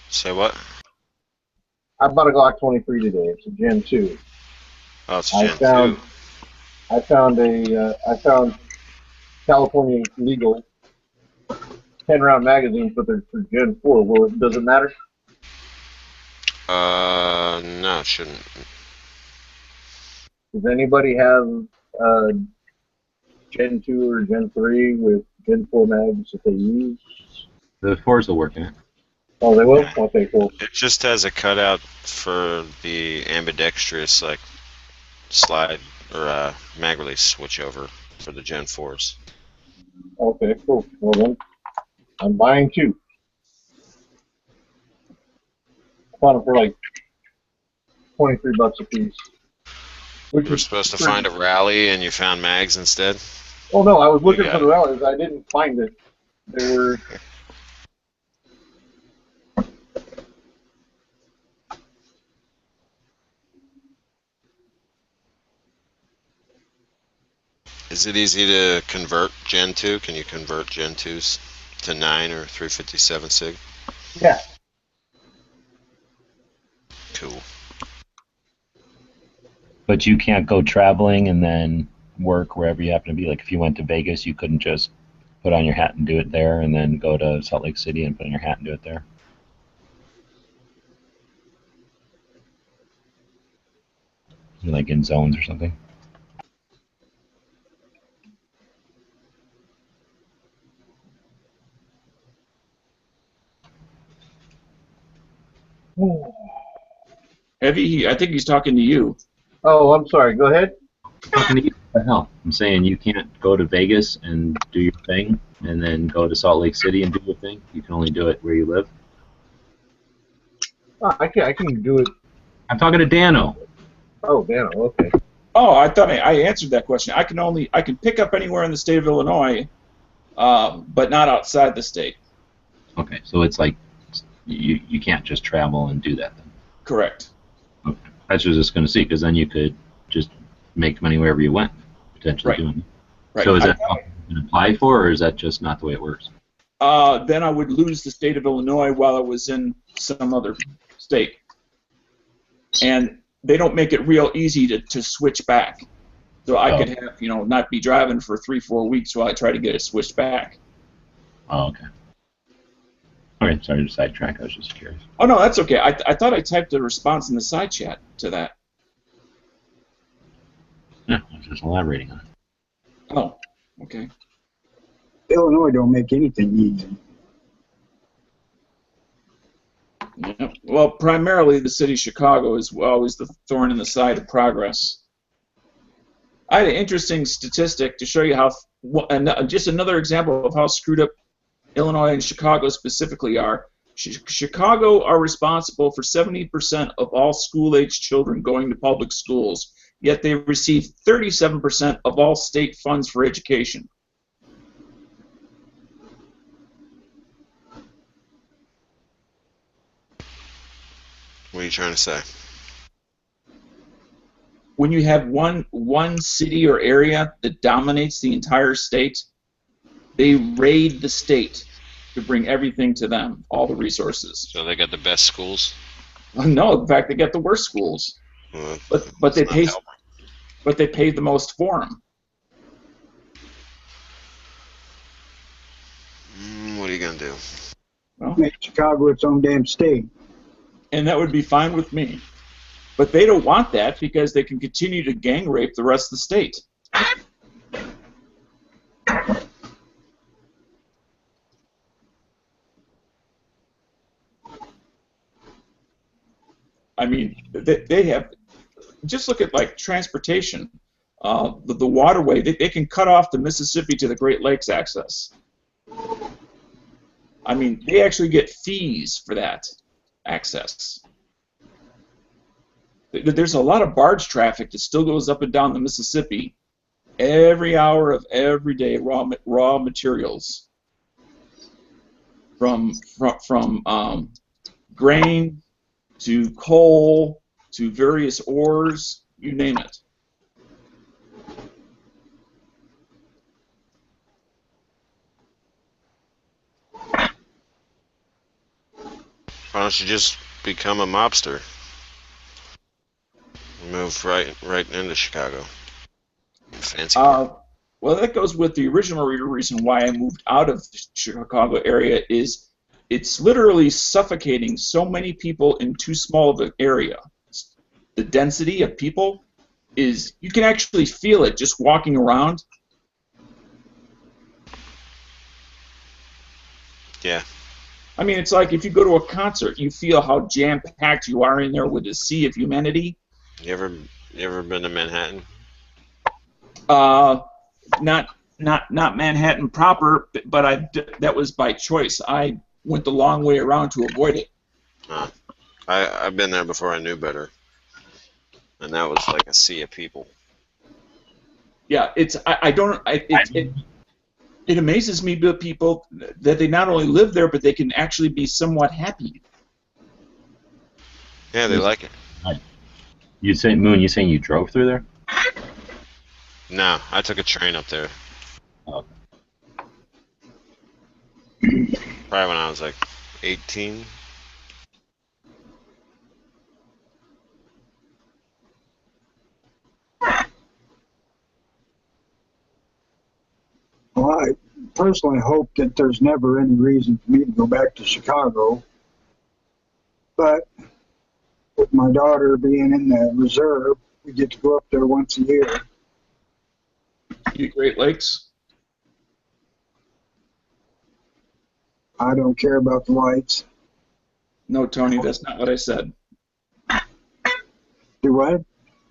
Say what? I bought a Glock 23 today. It's a Gen 2. Oh, it's I Gen found 2. I found California legal 10-round magazines, but they're for Gen 4. Well, does it matter? No, it shouldn't. Does anybody have Gen 2 or Gen 3 with Gen 4 mags that they use? The fours will work in it. Oh, they will? Okay, cool. It just has a cutout for the ambidextrous, like, slide or mag release switch over for the Gen 4s. Okay, cool. Well then, I'm buying 2. I found them for like $23 a piece. Which You were is supposed to pretty- find a rally and you found mags instead? Oh no, I was looking Yeah. for the rallies. I didn't find it. They were. Is it easy to convert Gen 2? Can you convert Gen 2s to 9 or 357 SIG? Yeah. Cool. But you can't go traveling and then work wherever you happen to be. Like if you went to Vegas, you couldn't just put on your hat and do it there, and then go to Salt Lake City and put on your hat and do it there. You're like in zones or something. Heavy, I think he's talking to you. Oh, I'm sorry. Go ahead. Talking to you. What the hell? I'm saying you can't go to Vegas and do your thing, and then go to Salt Lake City and do your thing. You can only do it where you live. Oh, I can do it. I'm talking to Dano. Oh, damn. Okay. Oh, I thought I answered that question. I can pick up anywhere in the state of Illinois, but not outside the state. Okay, so it's like you can't just travel and do that then. Correct. Okay. I was just going to see, because then you could just make money wherever you went, potentially Right. doing it. Right. So is that something you can apply for, or is that just not the way it works? Then I would lose the state of Illinois while I was in some other state. And they don't make it real easy to switch back. So I could have, not be driving for 3-4 weeks while I try to get it switched back. Oh, okay. Okay, sorry to sidetrack. I was just curious. Oh, no, that's okay. I thought I typed a response in the side chat to that. Yeah, I was just elaborating on it. Oh, okay. Illinois don't make anything easy. Yeah. Well, primarily the city of Chicago is always the thorn in the side of progress. I had an interesting statistic to show you how, just another example of how screwed up Illinois and Chicago specifically are. Chicago are responsible for 70% of all school-age children going to public schools, yet they receive 37% of all state funds for education. What are you trying to say? When you have one city or area that dominates the entire state, they raid the state to bring everything to them, all the resources. So they got the best schools? No, in fact, they get the worst schools, Well, but they that's pay, not helping. but they pay the most for them. What are you gonna do? Well, Make Chicago its own damn state. and that would be fine with me. But they don't want that because they can continue to gang rape the rest of the state. I mean, they have, just look at like transportation, the waterway, they can cut off the Mississippi to the Great Lakes access. I mean, they actually get fees for that access. There's a lot of barge traffic that still goes up and down the Mississippi every hour of every day, raw materials from grain to coal to various ores, you name it. Why don't you just become a mobster? Move right into Chicago. Fancy. Well, that goes with the original reason why I moved out of the Chicago area is it's literally suffocating so many people in too small of an area. The density of people is, you can actually feel it just walking around. Yeah. I mean, it's like if you go to a concert, you feel how jam-packed you are in there with a sea of humanity. You ever been to Manhattan? Not Manhattan proper, but that was by choice. I went the long way around to avoid it. I've been there before I knew better, and that was like a sea of people. Yeah, it amazes me that people that they not only live there, but they can actually be somewhat happy. Yeah, they like it. You say, Moon, you saying you drove through there? No, I took a train up there. Oh. Probably when I was like 18. Well, I personally hope that there's never any reason for me to go back to Chicago. But with my daughter being in the reserve, we get to go up there once a year. You Great Lakes? I don't care about the lights. No, Tony, that's not what I said. Do what?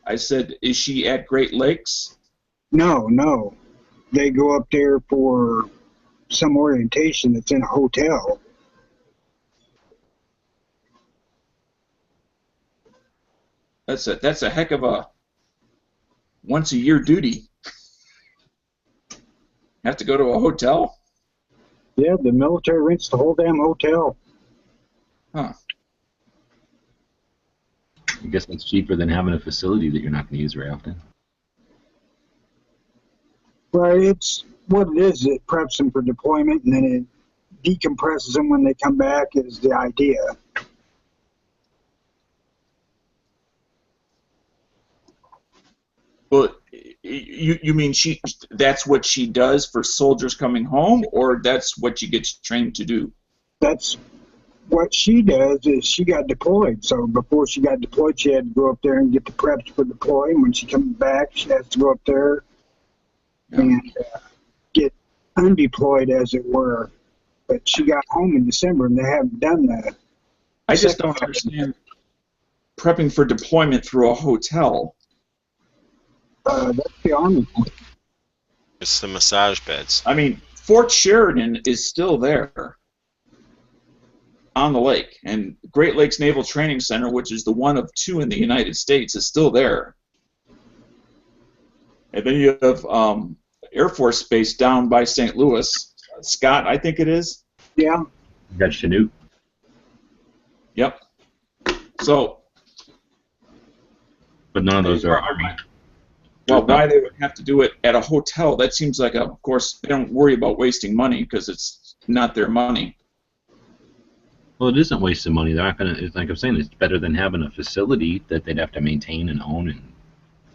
I said, is she at Great Lakes? No. They go up there for some orientation that's in a hotel. That's a heck of a once-a-year duty. Have to go to a hotel? Yeah, the military rents the whole damn hotel. Huh. I guess that's cheaper than having a facility that you're not going to use very often. Well, it's what it is. It preps them for deployment, and then it decompresses them when they come back is the idea. Well, you mean that's what she does for soldiers coming home, or that's what she gets trained to do? That's what she does is she got deployed. So before she got deployed, she had to go up there and get the preps for deploying. When she comes back, she has to go up there and get undeployed, as it were. But she got home in December, and they haven't done that. I just don't understand prepping for deployment through a hotel. That's the Army. It's the massage beds. I mean, Fort Sheridan is still there on the lake, and Great Lakes Naval Training Center, which is the one of two in the United States, is still there. And then you have Air Force Base down by St. Louis, Scott, I think it is. Yeah. You got Chinook. Yep. So. But none of those are Army. Well, why they would have to do it at a hotel, that seems like, of course, they don't worry about wasting money because it's not their money. Well, it isn't wasting money. They're not going to, like I'm saying, it's better than having a facility that they'd have to maintain and own and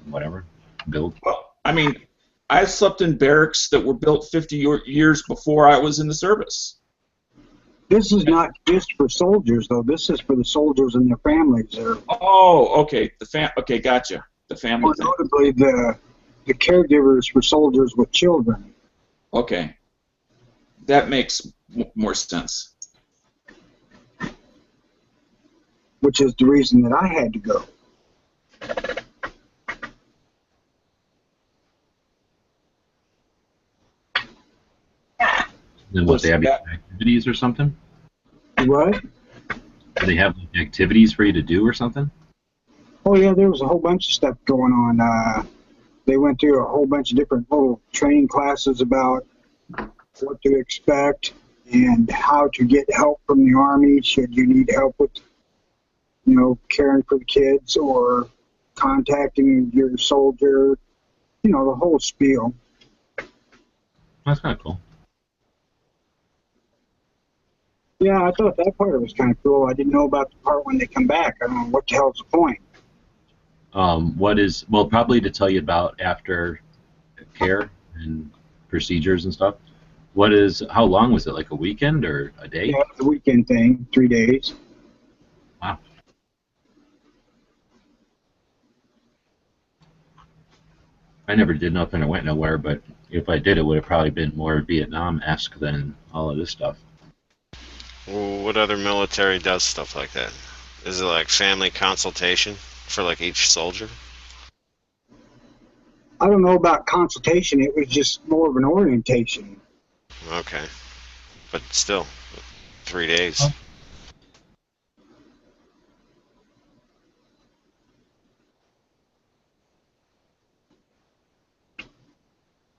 whatever, build. Well, I mean, I slept in barracks that were built 50 years before I was in the service. This is not just for soldiers, though. This is for the soldiers and their families. Oh, okay. Okay, gotcha. The family More thing. notably, the caregivers for soldiers with children. Okay. That makes more sense. Which is the reason that I had to go. Then what, they have activities or something? What? Do they have like, activities for you to do or something? Oh yeah, there was a whole bunch of stuff going on. They went through a whole bunch of different little training classes about what to expect and how to get help from the Army should you need help with, caring for the kids or contacting your soldier, the whole spiel. That's kind of cool. Yeah, I thought that part was kind of cool. I didn't know about the part when they come back. I don't know what the hell's the point. Probably to tell you about after care and procedures and stuff. How long was it? Like a weekend or a day? Yeah, the weekend thing, 3 days. Wow. I never did nothing or went nowhere, but if I did, it would have probably been more Vietnam-esque than all of this stuff. Well, what other military does stuff like that? Is it like family consultation for like each soldier? I don't know about consultation. It was just more of an orientation. Okay. But still, 3 days. Huh?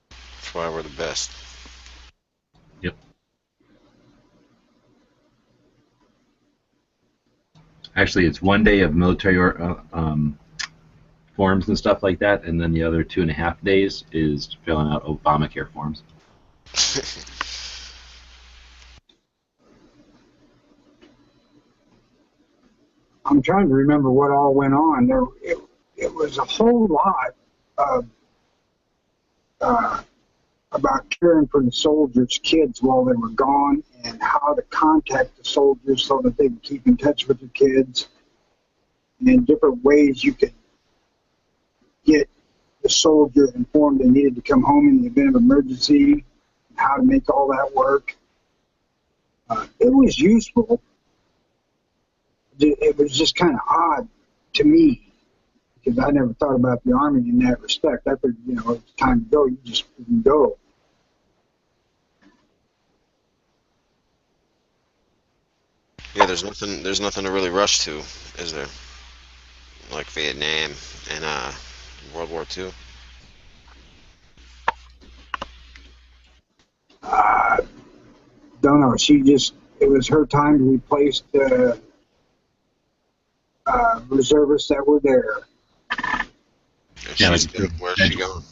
That's why we're the best. Yep. Actually, it's 1 day of military forms and stuff like that, and then the other 2.5 days is filling out Obamacare forms. I'm trying to remember what all went on. It was a whole lot of about caring for the soldiers' kids while they were gone and how to contact the soldiers so that they could keep in touch with the kids and different ways you could get the soldier informed they needed to come home in the event of emergency, how to make all that work. It was useful. It was just kind of odd to me because I never thought about the Army in that respect. I figured, it's time to go. You just go. Yeah, there's nothing to really rush to, is there? Like Vietnam and World War II. Don't know. It was her time to replace the reservists that were there. And where's she going?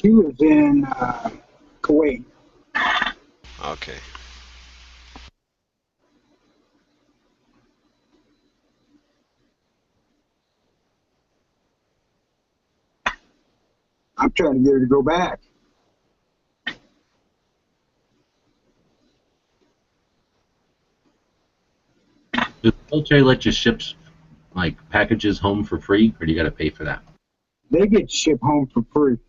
She was in Kuwait. Okay. I'm trying to get her to go back. Does the military let you ship like packages home for free, or do you got to pay for that? They get shipped home for free.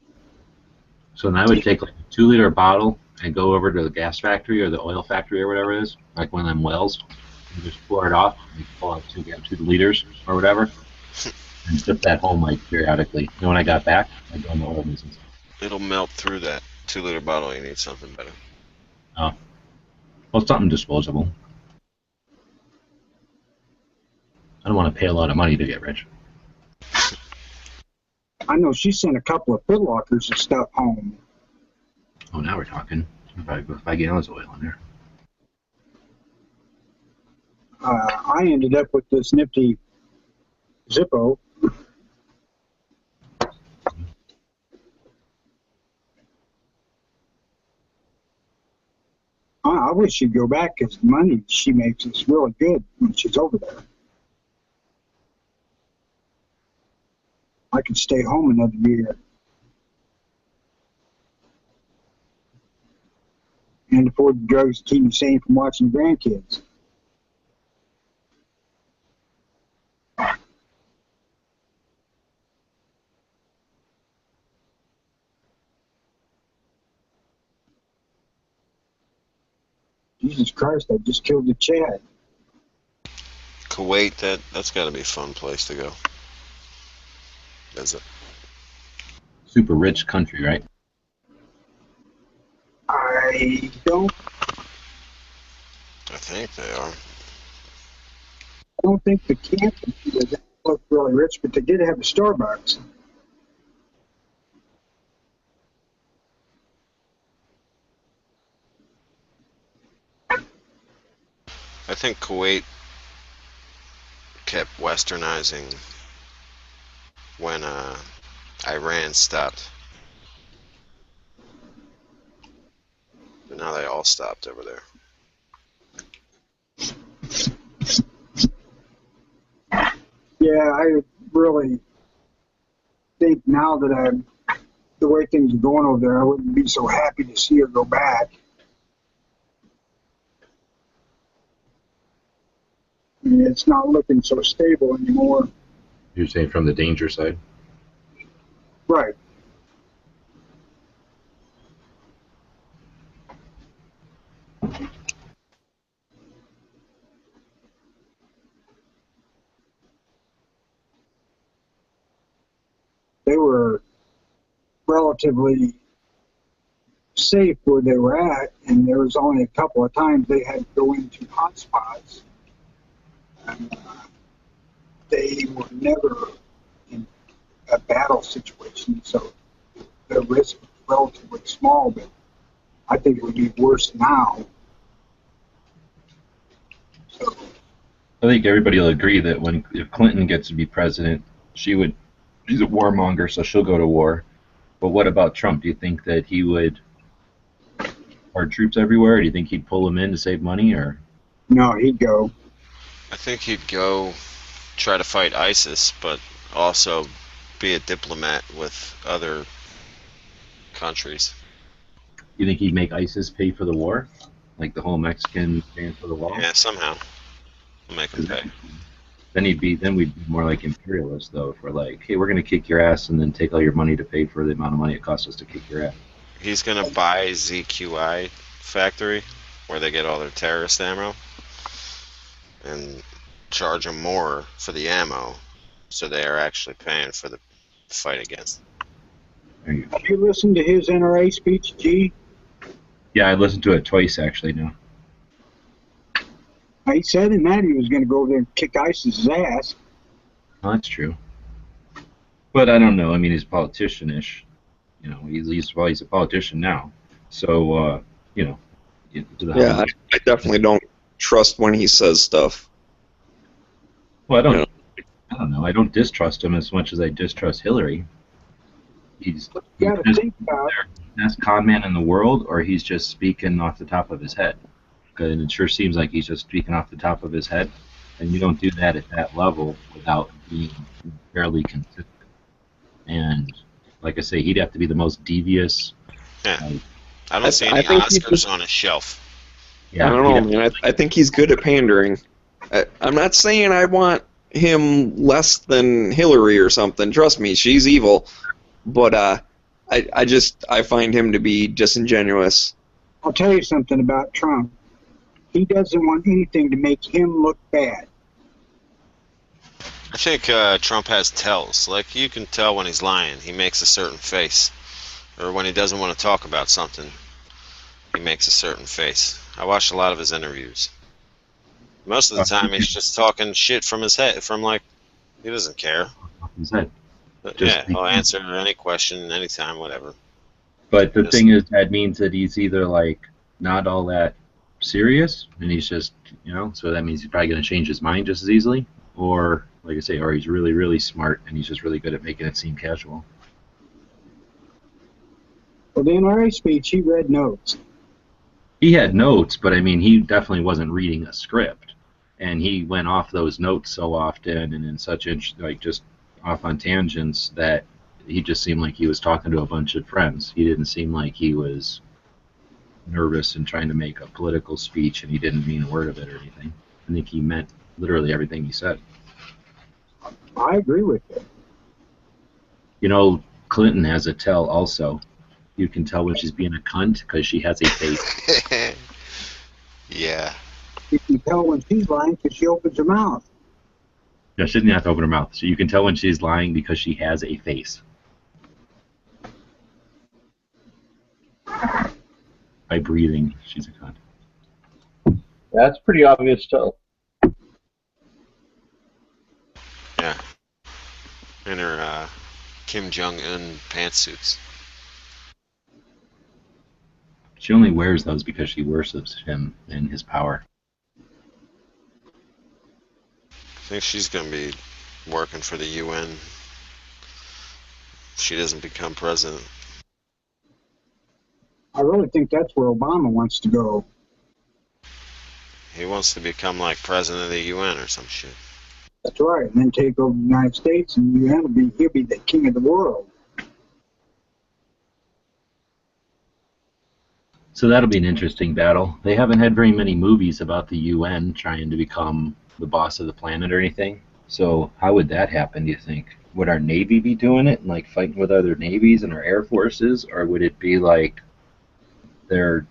So then I would take like a 2-liter bottle and go over to the gas factory or the oil factory or whatever it is, like one of them wells, and just pour it off and pull out 2 liters or whatever, and ship that home like periodically. And when I got back, I'd go in the oil business. It'll melt through that 2-liter bottle. You need something better. Oh, well, something disposable. I don't want to pay a lot of money to get rich. I know she sent a couple of Foot Lockers and stuff home. Oh, now we're talking. About 5 gallons of oil in there. I ended up with this nifty Zippo. I wish she'd go back because the money she makes is really good when she's over there. I could stay home another year. and afford the drugs to keep me sane from watching grandkids. Jesus Christ, I just killed the Chad. Kuwait, that's got to be a fun place to go. Visit. Super rich country, right? I don't I think they are. think the campus looked really rich, but they did have a Starbucks. I think Kuwait kept westernizing when Iran stopped. But now they all stopped over there. Yeah, I really think now that the way things are going over there, I wouldn't be so happy to see her go back. I mean, it's not looking so stable anymore. You're saying from the danger side? Right. They were relatively safe where they were at, and there was only a couple of times they had to go into hotspots. And, they were never in a battle situation, so the risk was relatively small, but I think it would be worse now. So, I think everybody will agree that if Clinton gets to be president, she's a warmonger, so she'll go to war. But what about Trump? Do you think that he would hard troops everywhere? Or do you think he'd pull them in to save money? Or no, he'd go. I think he'd go try to fight ISIS, but also be a diplomat with other countries. you think he'd make ISIS pay for the war, like the whole Mexican stand for the wall? Yeah, somehow. We'll make him pay. Then we'd be more like imperialists, though. If we're like, hey, we're gonna kick your ass and then take all your money to pay for the amount of money it costs us to kick your ass. He's gonna buy ZQI factory, where they get all their terrorist ammo, and charge them more for the ammo, so they are actually paying for the fight against. There you go. Have you listened to his NRA speech, G? Yeah, I listened to it twice actually now. He said in that he was going to go over there and kick ISIS's ass. Well, that's true. But I don't know. I mean, he's politician-ish. You know, he's a politician now. So, you know. Yeah, I definitely don't trust when he says stuff. Well, I don't know. I don't distrust him as much as I distrust Hillary. He's You got to think about the best con man in the world, or he's just speaking off the top of his head. And it sure seems like he's just speaking off the top of his head. And you don't do that at that level without being fairly consistent. And like I say, he'd have to be the most devious. Yeah. I don't see any think Oscars on his shelf. Yeah, I don't know, man. I think he's good at pandering. I'm not saying I want him less than Hillary or something. Trust me, she's evil. But I find him to be disingenuous. I'll tell you something about Trump. He doesn't want anything to make him look bad. I think Trump has tells. Like, you can tell when he's lying. He makes a certain face. Or when he doesn't want to talk about something, he makes a certain face. I watched a lot of his interviews. Most of the time, he's just talking shit from his head. He doesn't care. His head. Yeah, he'll answer any question, anytime, whatever. But the thing is, that means that he's either, like, not all that serious, and he's just, you know, so that means he's probably going to change his mind just as easily, or, like I say, or he's really, really smart, and he's just really good at making it seem casual. Well, the NRA speech, he read notes. He had notes, but, I mean, he definitely wasn't reading a script, and he went off those notes so often, and in such, like, just off on tangents, that he just seemed like he was talking to a bunch of friends. He didn't seem like he was nervous and trying to make a political speech, and he didn't mean a word of it or anything. I think he meant literally everything he said. I agree with you. You know, Clinton has a tell also. You can tell when she's being a cunt because she has a face. Yeah. You can tell when she's lying because she opens her mouth. No, she doesn't have to open her mouth. So you can tell when she's lying because she has a face. By breathing, she's a cunt. That's pretty obvious tell. Yeah. And her Kim Jong-un pantsuits. She only wears those because she worships him and his power. I think she's going to be working for the UN if she doesn't become president. I really think that's where Obama wants to go. He wants to become like president of the UN or some shit. That's right, and then take over the United States, and he'll be the king of the world. So that'll be an interesting battle. They haven't had very many movies about the UN trying to become the boss of the planet or anything. So how would that happen, do you think? Would our Navy be doing it and like fighting with other navies and our air forces, or would it be like their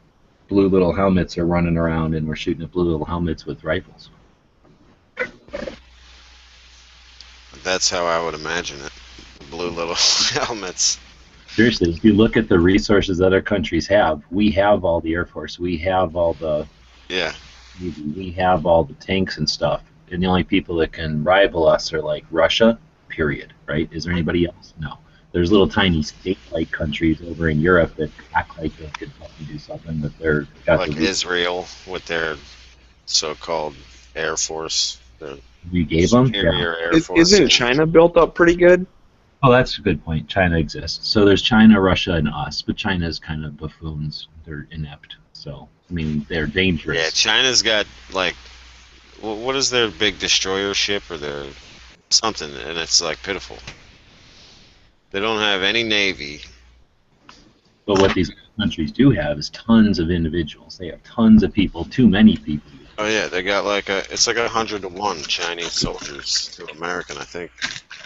blue little helmets are running around and we're shooting at blue little helmets with rifles? That's how I would imagine it. Blue little helmets. Seriously, if you look at the resources other countries have, we have all the Air Force, we have all the Navy, we have all the tanks and stuff, and the only people that can rival us are like Russia, period, right? Is there anybody else? No. There's little tiny state-like countries over in Europe that act like they could fucking do something, but they're got like Israel with their so-called Air Force. We gave them? Superior Air Force. Isn't China built up pretty good? Oh, that's a good point. China exists. So there's China, Russia, and us, but China's kind of buffoons. They're inept. So, I mean, they're dangerous. Yeah, China's got, like, what is their big destroyer ship or their something, and it's, like, pitiful. They don't have any navy. But what these countries do have is tons of individuals. They have tons of people, too many people. Oh, yeah, they got, like, it's like 100 to 1 Chinese soldiers to American, I think.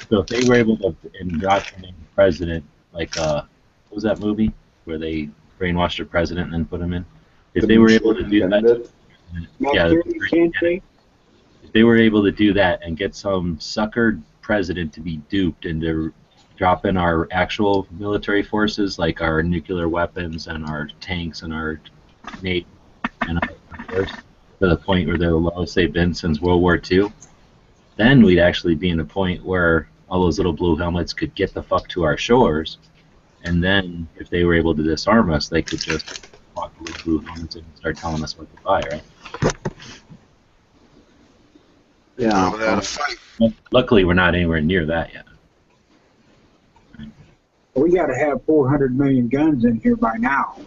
So if they were able to indoctrinate the president, like, what was that movie where they brainwashed a president and then put him in? If they were able to do that, if they were able to do that and get some suckered president to be duped and to drop in our actual military forces, like our nuclear weapons and our tanks and our Navy and our Air Force, to the point where they're the lowest they've been since World War II, then we'd actually be in a point where all those little blue helmets could get the fuck to our shores, and then if they were able to disarm us, they could just walk the little blue helmets and start telling us what to buy, right? Yeah. Without a fight. But luckily, we're not anywhere near that yet. We got to have 400 million guns in here by now.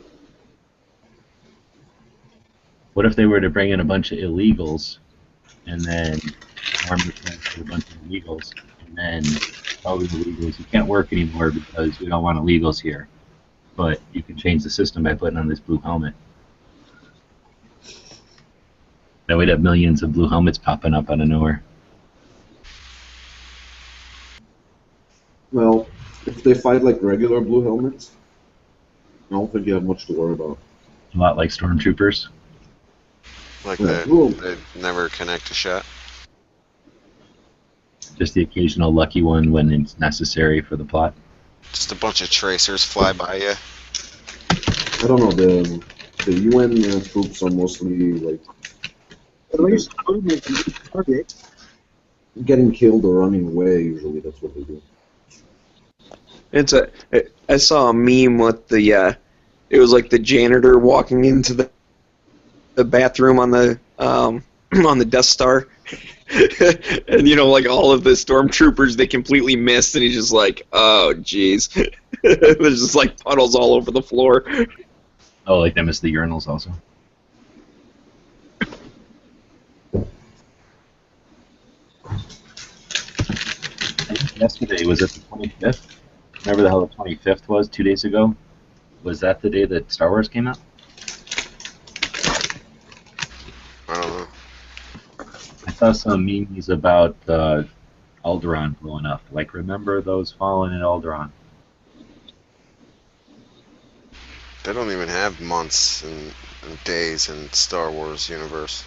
What if they were to bring in a bunch of illegals and then arm the tanks with a bunch of illegals and then tell the illegals you can't work anymore because we don't want illegals here, but you can change the system by putting on this blue helmet? Then we'd have millions of blue helmets popping up out of nowhere. Well, if they fight like regular blue helmets, I don't think you have much to worry about. A lot like stormtroopers. Like Yeah. they never connect a shot. Just the occasional lucky one when it's necessary for the plot. Just a bunch of tracers fly by you. I don't know, the UN troops are mostly like At least movement can be target. getting killed or running away. Usually, that's what they do. I saw a meme with the it was like the janitor walking into the bathroom on the Death Star, and like all of the stormtroopers they completely missed, and he's just like, oh jeez, there's just like puddles all over the floor. Oh, like they missed the urinals also. Yesterday, was it the 25th? Remember the hell the 25th was 2 days ago? Was that the day that Star Wars came out? don't know. I saw some memes about Alderaan blowing up. Like, remember those fallen in Alderaan? They don't even have months and days in Star Wars universe.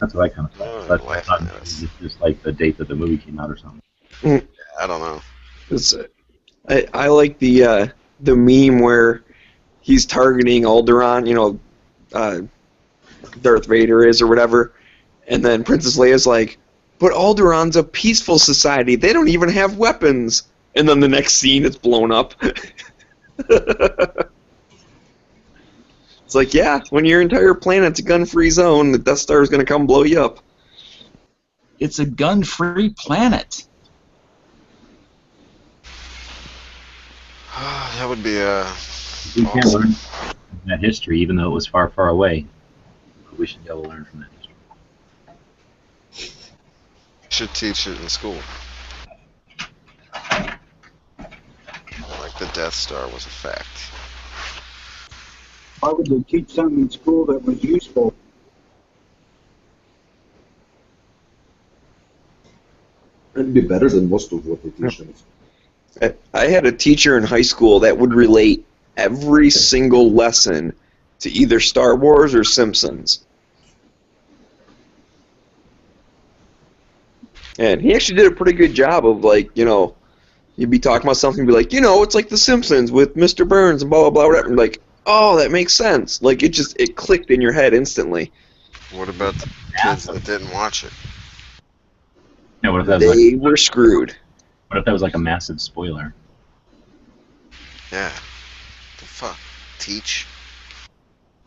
That's what I kind of Oh, thought. That's laughing not at us. it's just like the date that the movie came out or something. I don't know. I like the meme where he's targeting Alderaan, you know, Darth Vader is or whatever, and then Princess Leia's like, but Alderaan's a peaceful society. They don't even have weapons. And then the next scene, it's blown up. It's like, yeah, when your entire planet's a gun-free zone, the Death Star is going to come blow you up. It's a gun-free planet. That would be We can't learn from that history, even though it was far, far away. But we should be able to learn from that history. should teach it in school. Like the Death Star was a fact. Why would they teach something in school that was useful? It'd be better than most of what they teach them. I had a teacher in high school that would relate every single lesson to either Star Wars or Simpsons. And he actually did a pretty good job of, like, you know, you'd be talking about something and be like, you know, it's like The Simpsons with Mr. Burns and blah, blah, blah, whatever. And like, oh, that makes sense. Like, it clicked in your head instantly. What about the kids that didn't watch it? Yeah, what if that was They were screwed. what if that was like a massive spoiler? Yeah. The fuck? Teach?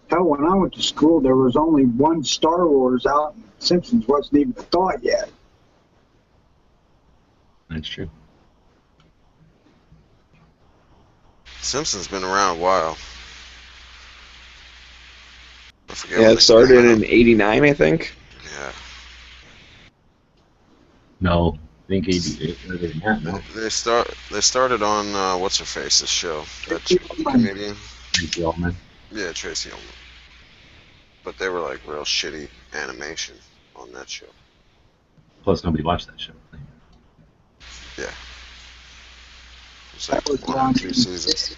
Hell, when I went to school, there was only one Star Wars out, and Simpsons wasn't even a thought yet. That's true. Simpsons been around a while. I forget Yeah, when it they started came in out. '89, I think. Yeah. No, I think earlier than that, no. They started on what's her face's show? That comedian. Tracy Ullman. Yeah, Tracy Ullman. But they were like real shitty animation on that show. Plus, nobody watched that show. Yeah. It was like That was 1 or 2 seasons.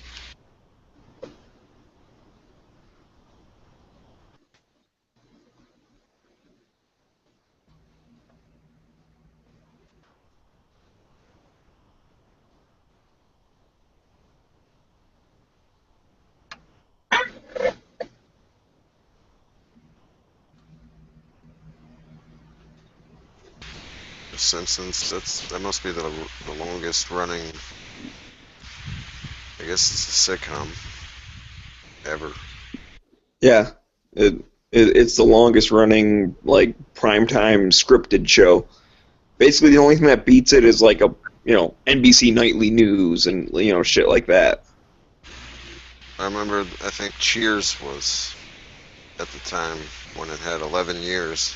The Simpsons. That must be the longest running. I guess it's a sitcom ever. Yeah, it's the longest running, like, primetime scripted show. Basically, the only thing that beats it is like a, you know, NBC Nightly News and, you know, shit like that. I remember. I think Cheers was at the time when it had 11 years.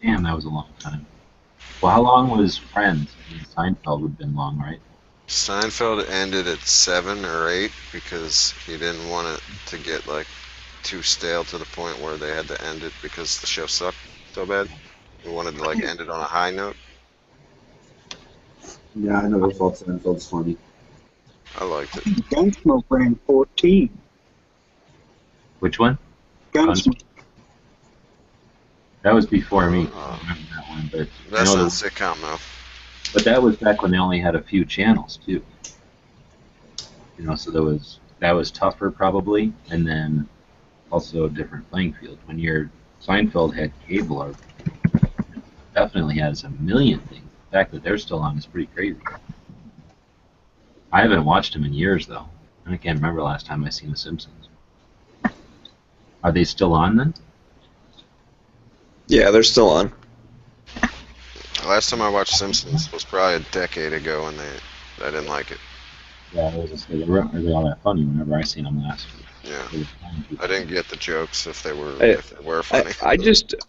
Damn, that was a long time. Well, how long was Friends? I mean, Seinfeld would have been long, right? Seinfeld ended at 7 or 8 because he didn't want it to get like too stale to the point where they had to end it because the show sucked so bad. He wanted to like end it on a high note. Yeah, I never thought Seinfeld's funny. I liked it. Gunsmoke ran 14. Which one? Gunsmoke. That was before me. I remember that one, but That's I know not sitcom though. but that was back when they only had a few channels too. You know, so that was tougher probably, and then also a different playing field. When your Seinfeld had cable, or definitely has a million things. The fact that they're still on is pretty crazy. I haven't watched them in years though. I can't remember last time I seen The Simpsons. Are they still on then? Yeah, they're still on. The last time I watched Simpsons was probably a decade ago, and I didn't like it. Yeah, they weren't really all that funny whenever I seen them last. Yeah, I didn't get the jokes if they were funny.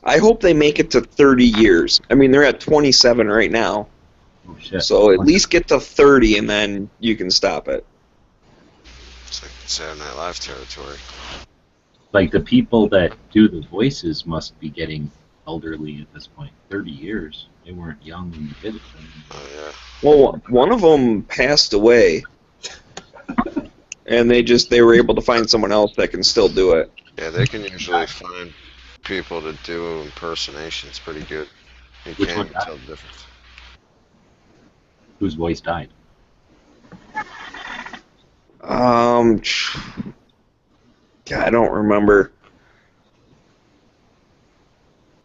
I hope they make it to 30 years. I mean, they're at 27 right now. Oh shit. So at least get to 30 and then you can stop it. It's like Saturday Night Live territory. Like the people that do the voices must be getting elderly at this point. 30 years. They weren't young when they did it. Oh yeah. Well, one of them passed away, and they were able to find someone else that can still do it. Yeah, they can usually find people to do impersonations pretty good. You Which can't one died? tell the difference. Whose voice died? God, I don't remember.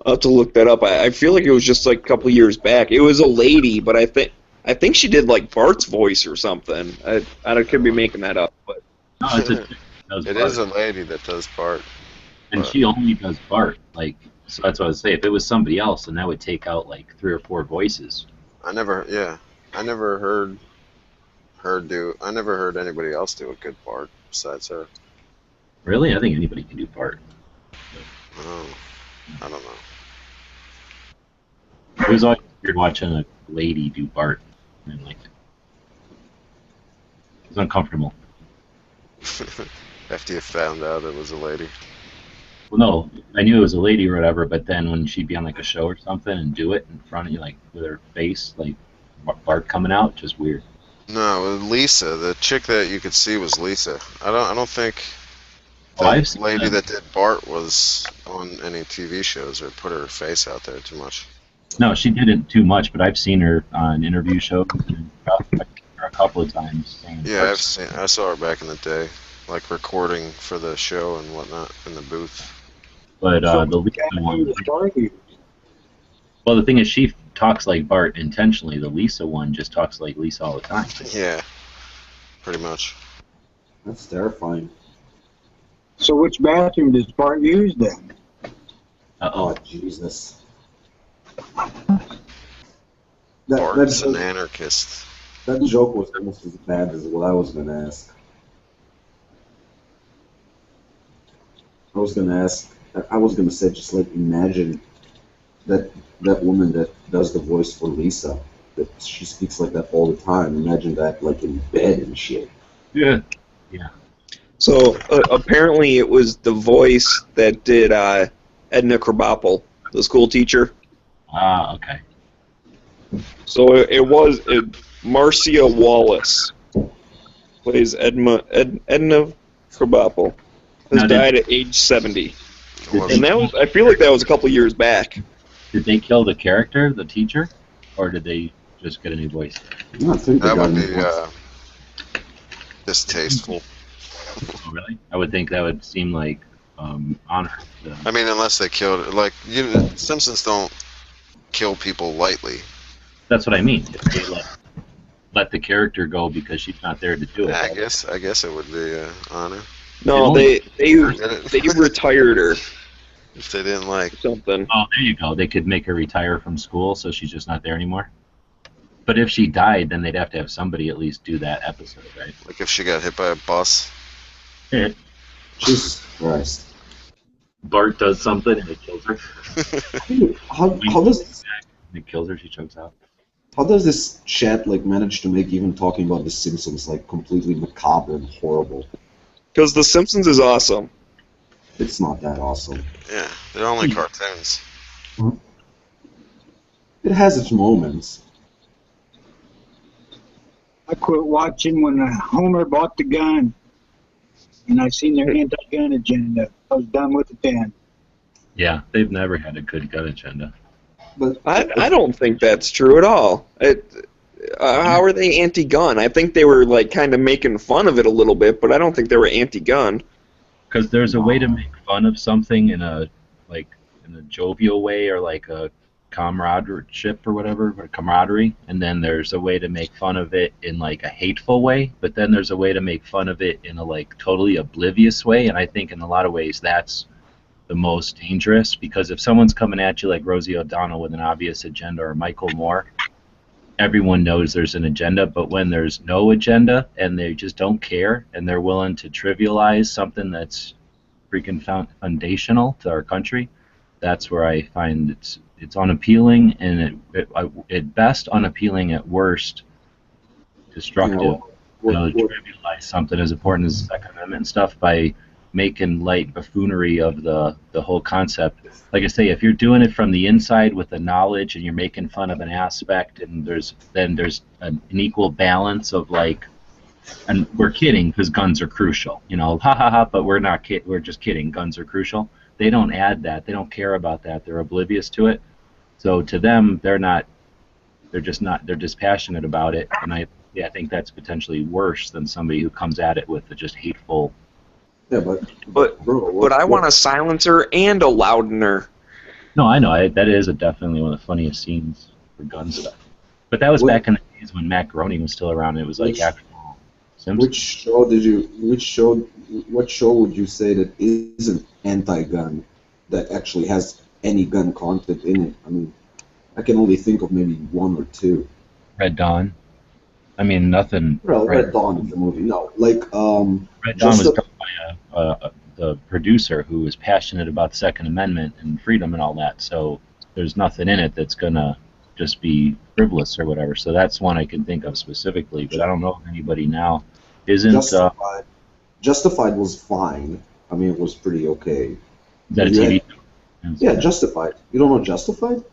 I'll have to look that up. I feel like it was just like a couple years back. It was a lady, but I think she did like Bart's voice or something. I could be making that up, but No, it's a chick that does It Bart. is a lady that does Bart. And she only does Bart. Like, so that's what I would say. If it was somebody else, then that would take out like 3 or 4 voices. I never heard anybody else do a good Bart besides her. Really? I think anybody can do Bart. Oh, I don't know. It was always weird watching a lady do Bart. And like, it was uncomfortable. After you found out it was a lady. Well, no, I knew it was a lady or whatever, but then when she'd be on like a show or something and do it in front of you, like with her face, like Bart coming out, just weird. No, with Lisa, the chick that you could see was Lisa. I don't think Oh, I've the seen lady that. that did Bart was on any TV shows or put her face out there too much. No, she didn't too much, but I've seen her on interview shows and stuff, like, her a couple of times. Saying Yeah, Bart's- I saw her back in the day, like recording for the show and whatnot in the booth. But So the Lisa that one, was Bart used. well, the thing is, she talks like Bart intentionally. The Lisa one just talks like Lisa all the time. Yeah, pretty much. That's terrifying. So which bathroom does Bart use then? Uh-oh. Oh, Jesus. Bart's an anarchist. That joke was almost as bad as what I was going to ask. I was going to say, just like, imagine that woman that does the voice for Lisa, that she speaks like that all the time. Imagine that, like, in bed and shit. Yeah. so apparently it was the voice that did Edna Krabappel, the school teacher. Ah, okay. So it was Marcia Wallace plays Edna Krabappel. Has Now, died at age 70, It was- and I feel like that was a couple years back. Did they kill the character, the teacher, or did they just get a new voice? No, I think they that got would a new be voice. distasteful. Oh, really? I would think that would seem like honor. I mean, unless they killed it. Like, Simpsons don't kill people lightly. That's what I mean. If they let the character go because she's not there to do it. I guess it would be honor No, they retired her if they didn't like. or something. Oh, there you go. They could make her retire from school so she's just not there anymore. But if she died, then they'd have to have somebody at least do that episode, right? Like if she got hit by a bus. Jesus Christ. Bart does something and it kills her. How does It kills her, she chokes out. how does this chat like manage to make even talking about The Simpsons like completely macabre and horrible? Because The Simpsons is awesome. It's not that awesome. Yeah, they're only cartoons. It has its moments. I quit watching when Homer bought the gun, and I seen their anti-gun agenda. I was done with it then. Yeah, they've never had a good gun agenda. But I don't think that's true at all. How are they anti-gun? I think they were like kind of making fun of it a little bit, but I don't think they were anti-gun. Because there's a way to make fun of something in a jovial way, or like a comradeship or whatever, or camaraderie, and then there's a way to make fun of it in like a hateful way, but then there's a way to make fun of it in a like totally oblivious way, and I think in a lot of ways that's the most dangerous, because if someone's coming at you like Rosie O'Donnell with an obvious agenda, or Michael Moore, everyone knows there's an agenda, but when there's no agenda and they just don't care and they're willing to trivialize something that's freaking foundational to our country, that's where I find it's unappealing, and at best unappealing, at worst destructive. You know, Trivialize something as important as the Second Amendment and stuff by making light buffoonery of the whole concept. Like I say, if you're doing it from the inside with the knowledge and you're making fun of an aspect, and there's an equal balance of like, and we're kidding because guns are crucial, you know, ha ha ha, but we're not we're just kidding, guns are crucial. They don't add that. They don't care about that. They're oblivious to it. So to them, they're just passionate about it, and I think that's potentially worse than somebody who comes at it with the just hateful. Yeah, but I want a silencer and a loudener. No, I know. That is definitely one of the funniest scenes for gun stuff. But that was back in the days when Matt Groening was still around. And it was like actual Simpsons. What show would you say that isn't anti-gun, that actually has any gun content in it? I mean, I can only think of maybe one or two. Red Dawn. I mean, nothing. Well, Red Dawn is a movie. No, like Red Dawn was done by the producer who was passionate about the Second Amendment and freedom and all that. So there's nothing in it that's gonna just be frivolous or whatever. So that's one I can think of specifically. But I don't know if anybody now isn't. Justified was fine. I mean, it was pretty okay. Is that a TV show? Yeah, Justified. You don't know Justified?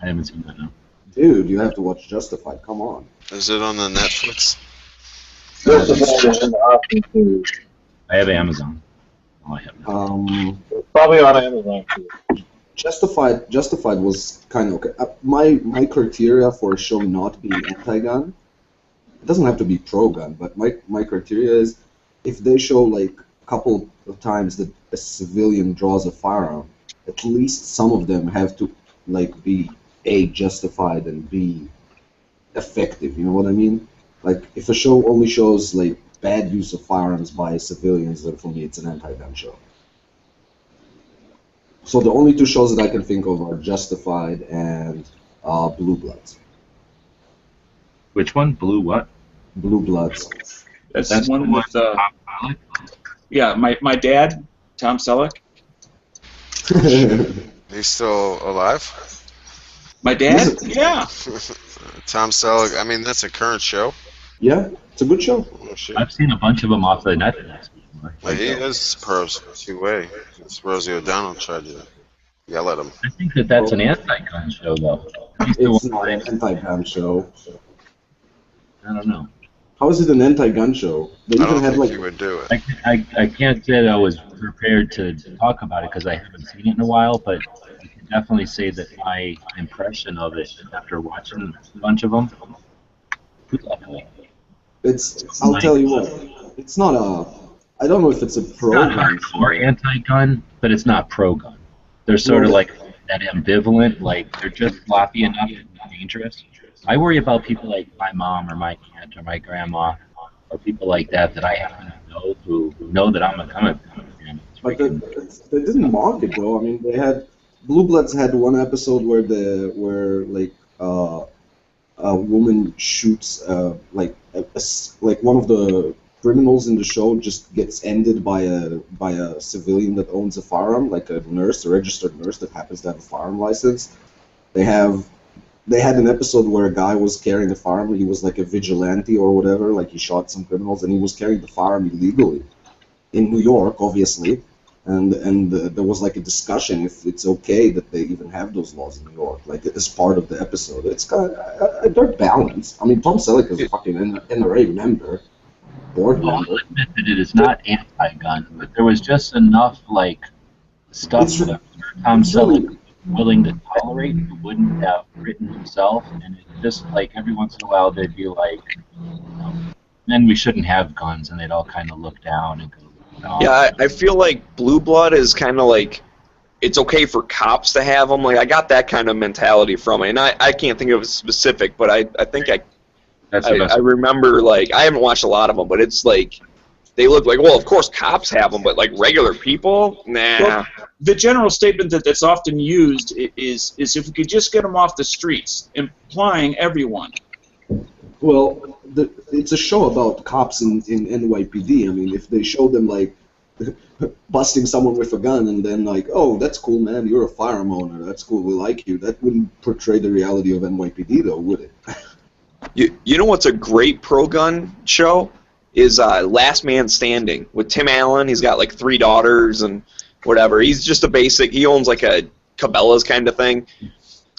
I haven't seen that, no. Dude, you have to watch Justified. Come on. Is it on the Netflix? I have Amazon. Oh, I have probably on Amazon too. Justified was kind of okay. My criteria for a show not being anti-gun, it doesn't have to be pro-gun, but my criteria is if they show like a couple of times that a civilian draws a firearm, at least some of them have to like be A, justified, and B, effective. You know what I mean? Like if a show only shows like bad use of firearms by civilians, then for me it's an anti-gun show. So the only two shows that I can think of are Justified and Blue Bloods. Which one? Blue what? Blue Bloods. That's the one with yeah, my dad, Tom Selleck. He's still alive? My dad? Yeah. Tom Selleck, I mean, that's a current show. Yeah, it's a good show. Oh, shit. I've seen a bunch of them off the Netflix. Well, he is pros two-way. It's Rosie O'Donnell tried to yell at him. I think that's an anti-gun show, though. It's not an anti-gun show. I don't know. How is it an anti-gun show? They I even don't have think like. you would do it. I can't say that I was prepared to talk about it because I haven't seen it in a while, but I can definitely say that my impression of it after watching a bunch of them. I'll tell you what. It's not a. I don't know if it's a pro-gun or anti-gun, but it's not pro-gun. They're sort of like that ambivalent, like they're just sloppy enough to be dangerous. I worry about people like my mom or my aunt or my grandma or people like that I happen to know who know that I'm a fan. But they didn't mock it though. I mean, they had Blue Bloods had one episode where a woman shoots like one of the criminals in the show just gets ended by a civilian that owns a firearm, like a nurse, a registered nurse that happens to have a firearm license. They had an episode where a guy was carrying a firearm. He was like a vigilante or whatever, like he shot some criminals, and he was carrying the firearm illegally in New York, obviously. And there was like a discussion if it's okay that they even have those laws in New York, like as part of the episode. It's kind of they're balanced. I mean, Tom Selleck is a fucking NRA member. Board member. I'll admit that it is not anti-gun, but there was just enough like stuff that Tom Selleck was willing to tolerate who wouldn't have written himself, and it just like every once in a while they'd be like, then we shouldn't have guns, and they'd all kind of look down and go, no. Yeah, I feel like Blue Blood is kind of like it's okay for cops to have them. Like I got that kind of mentality from it, and I can't think of a specific, but I think I remember, like, I haven't watched a lot of them, but it's like, they look like, well, of course cops have them, but like regular people, nah. Well, the general statement that's often used is if we could just get them off the streets, implying everyone. Well, it's a show about cops in NYPD. I mean, if they show them, like, busting someone with a gun and then, like, oh, that's cool, man, you're a firearm owner, that's cool, we like you, that wouldn't portray the reality of NYPD, though, would it? You know what's a great pro-gun show? is Last Man Standing with Tim Allen. He's got like 3 daughters and whatever. He's just a basic. He owns like a Cabela's kind of thing.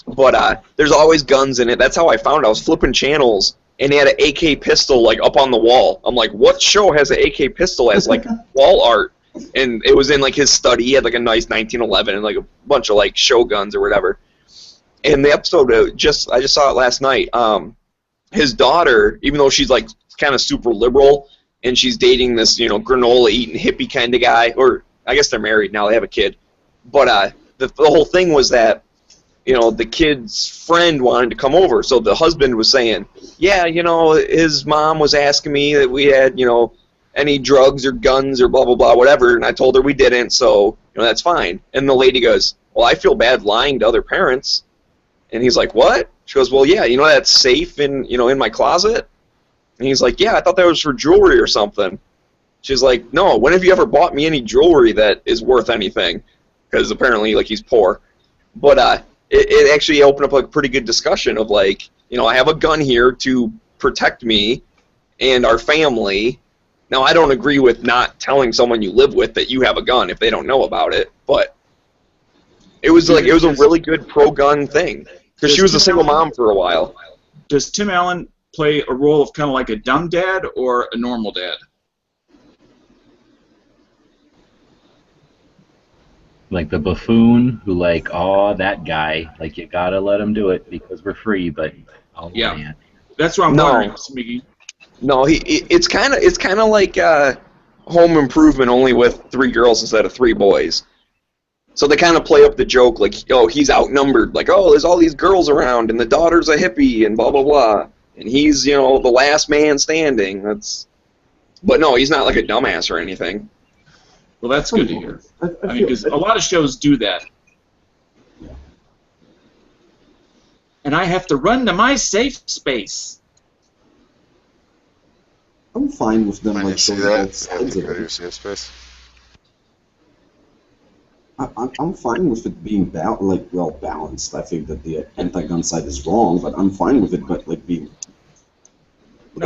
But there's always guns in it. That's how I found it. I was flipping channels, and he had an AK pistol like up on the wall. I'm like, what show has an AK pistol as like wall art? And it was in like his study. He had like a nice 1911 and like a bunch of like show guns or whatever. And the episode I just saw it last night. His daughter, even though she's like kind of super liberal and she's dating this granola eating hippie kind of guy, or I guess they're married now. They have a kid. But the whole thing was that the kid's friend wanted to come over, so the husband was saying, yeah, his mom was asking me that we had any drugs or guns or blah, blah, blah, whatever, and I told her we didn't, so, that's fine. And the lady goes, well, I feel bad lying to other parents. And he's like, what? She goes, well, yeah, that safe in my closet? And he's like, yeah, I thought that was for jewelry or something. She's like, no, when have you ever bought me any jewelry that is worth anything? Because apparently, he's poor. But it actually opened up a pretty good discussion of, I have a gun here to protect me and our family. Now, I don't agree with not telling someone you live with that you have a gun if they don't know about it, but it was a really good pro-gun thing because she was a single mom for a while. Does Tim Allen play a role of kind of like a dumb dad or a normal dad? Like the buffoon who that guy, you gotta let him do it because we're free, but yeah, that's what I'm wondering, Smiggy. No, it's kind of like Home Improvement, only with 3 girls instead of 3 boys. So they kind of play up the joke, he's outnumbered, there's all these girls around, and the daughter's a hippie, and blah blah blah, and he's the last man standing. But no, he's not like a dumbass or anything. Well, that's good to hear. I mean, because a lot of shows do that. And I have to run to my safe space. I'm fine with them showing both sides of it. Safe space. I'm fine with it being balanced. I think that the anti-gun side is wrong, but I'm fine with it. But being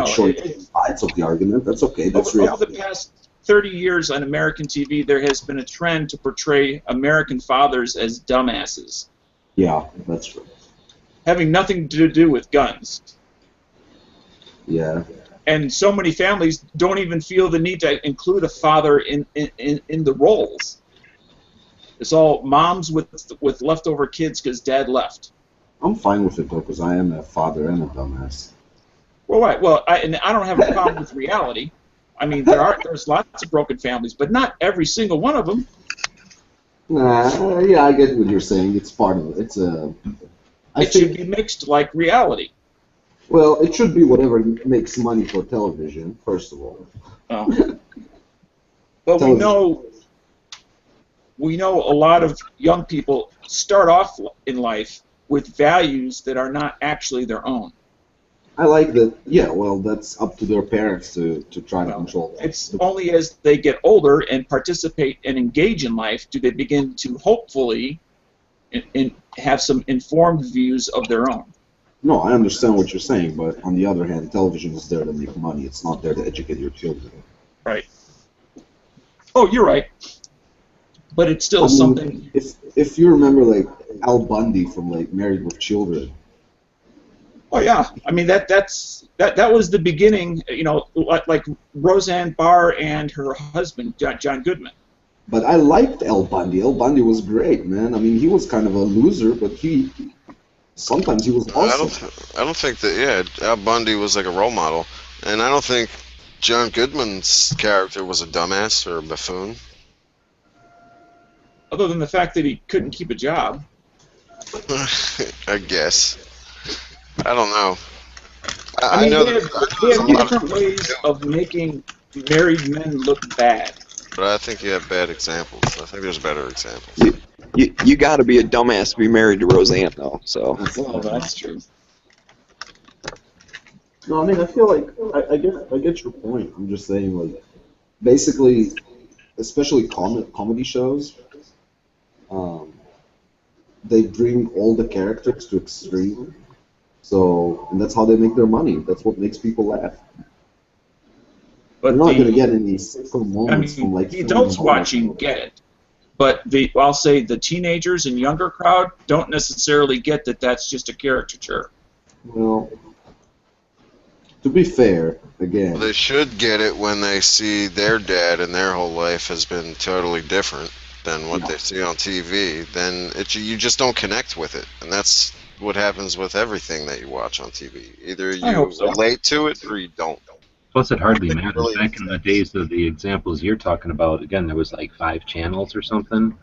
showing sides of the argument, that's okay. That's reality. Over the past 30 years on American TV, there has been a trend to portray American fathers as dumbasses. Yeah, that's true. Having nothing to do with guns. Yeah. And so many families don't even feel the need to include a father in the roles. It's all moms with leftover kids because dad left. I'm fine with it though, because I am a father and a dumbass. Well, right. Well, I don't have a problem with reality. I mean, there's lots of broken families, but not every single one of them. Nah, yeah, I get what you're saying. It's part of it. It should be mixed like reality. Well, it should be whatever makes money for television, first of all. Oh. But we know a lot of young people start off in life with values that are not actually their own. I like that. Yeah, well, that's up to their parents to try to control that. It's only as they get older and participate and engage in life do they begin to hopefully have some informed views of their own. No, I understand what you're saying, but on the other hand, television is there to make money. It's not there to educate your children. Right. Oh, you're right. But it's still something. If you remember, Al Bundy from Married with Children. Oh yeah, I mean that was the beginning, like Roseanne Barr and her husband John Goodman. But I liked Al Bundy. Al Bundy was great, man. I mean, he was kind of a loser, but sometimes he was awesome. I don't think that Al Bundy was like a role model, and I don't think John Goodman's character was a dumbass or a buffoon. Other than the fact that he couldn't keep a job. I guess. I don't know. I mean, they have different ways of making married men look bad. But I think you have bad examples. I think there's better examples. You got to be a dumbass to be married to Roseanne, though. So. Well, that's true. No, I mean, I feel like I get your point. I'm just saying, basically, especially comedy shows, they bring all the characters to extreme. So, and that's how they make their money. That's what makes people laugh. You're But not going to get any sitcom I moments from mean, like the Phil adults and Homer. watching get it, but I'll say the teenagers and younger crowd don't necessarily get that that's just a caricature. Well, to be fair, again, They should get it when they see their dad and their whole life has been totally different than what they see on TV. Then you just don't connect with it, and that's what happens with everything that you watch on TV. Either I you hope so. relate to it or you don't. Plus, it hardly matters. Really Back in the days of the examples you're talking about, again, there was like 5 channels or something,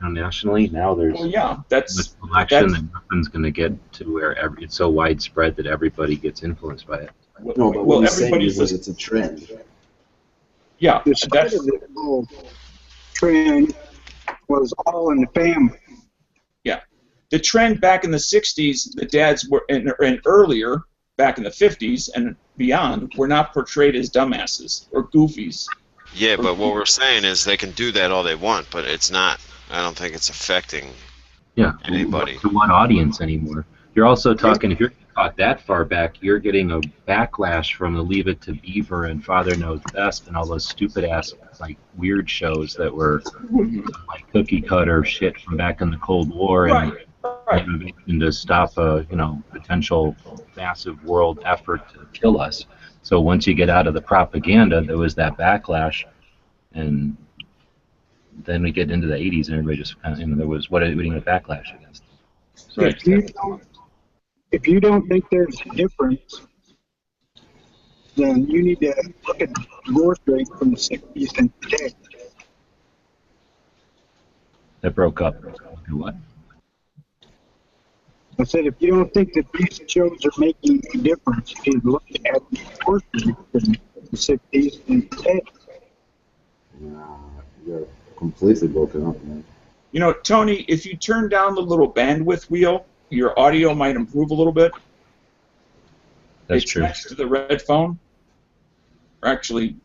nationally. Now there's Well, yeah, much that's selection that nothing's going to get to where it's so widespread that everybody gets influenced by it. no, but well, what he's saying everybody's is that it's a trend. yeah, The start that's of the whole trend was All in the Family. the trend back in the 60s. The dads were and earlier back in the 50s and beyond were not portrayed as dumbasses or goofies. Yeah, but what we're saying is they can do that all they want, but it's not. I don't think it's affecting Yeah. anybody. To what audience anymore? You're also talking, if you're caught that far back, you're getting a backlash from the Leave It to Beaver and Father Knows Best and all those stupid ass like weird shows that were like cookie cutter shit from back in the Cold War and Right. motivation to stop a potential massive world effort to kill us. So once you get out of the propaganda, there was that backlash, and then we get into the 80s and everybody just kind of there was what are we doing a backlash against? So If you don't think there's a difference, then you need to look at divorce rate from the 60s and today. that broke up. What? I said, if you don't think that these shows are making a difference, you can look at the divorce rate from the 60s and today. Nah, you're completely broken up, man. You know, Tony, if you turn down the little bandwidth wheel, your audio might improve a little bit. That's It's true. next to the red phone. Or actually,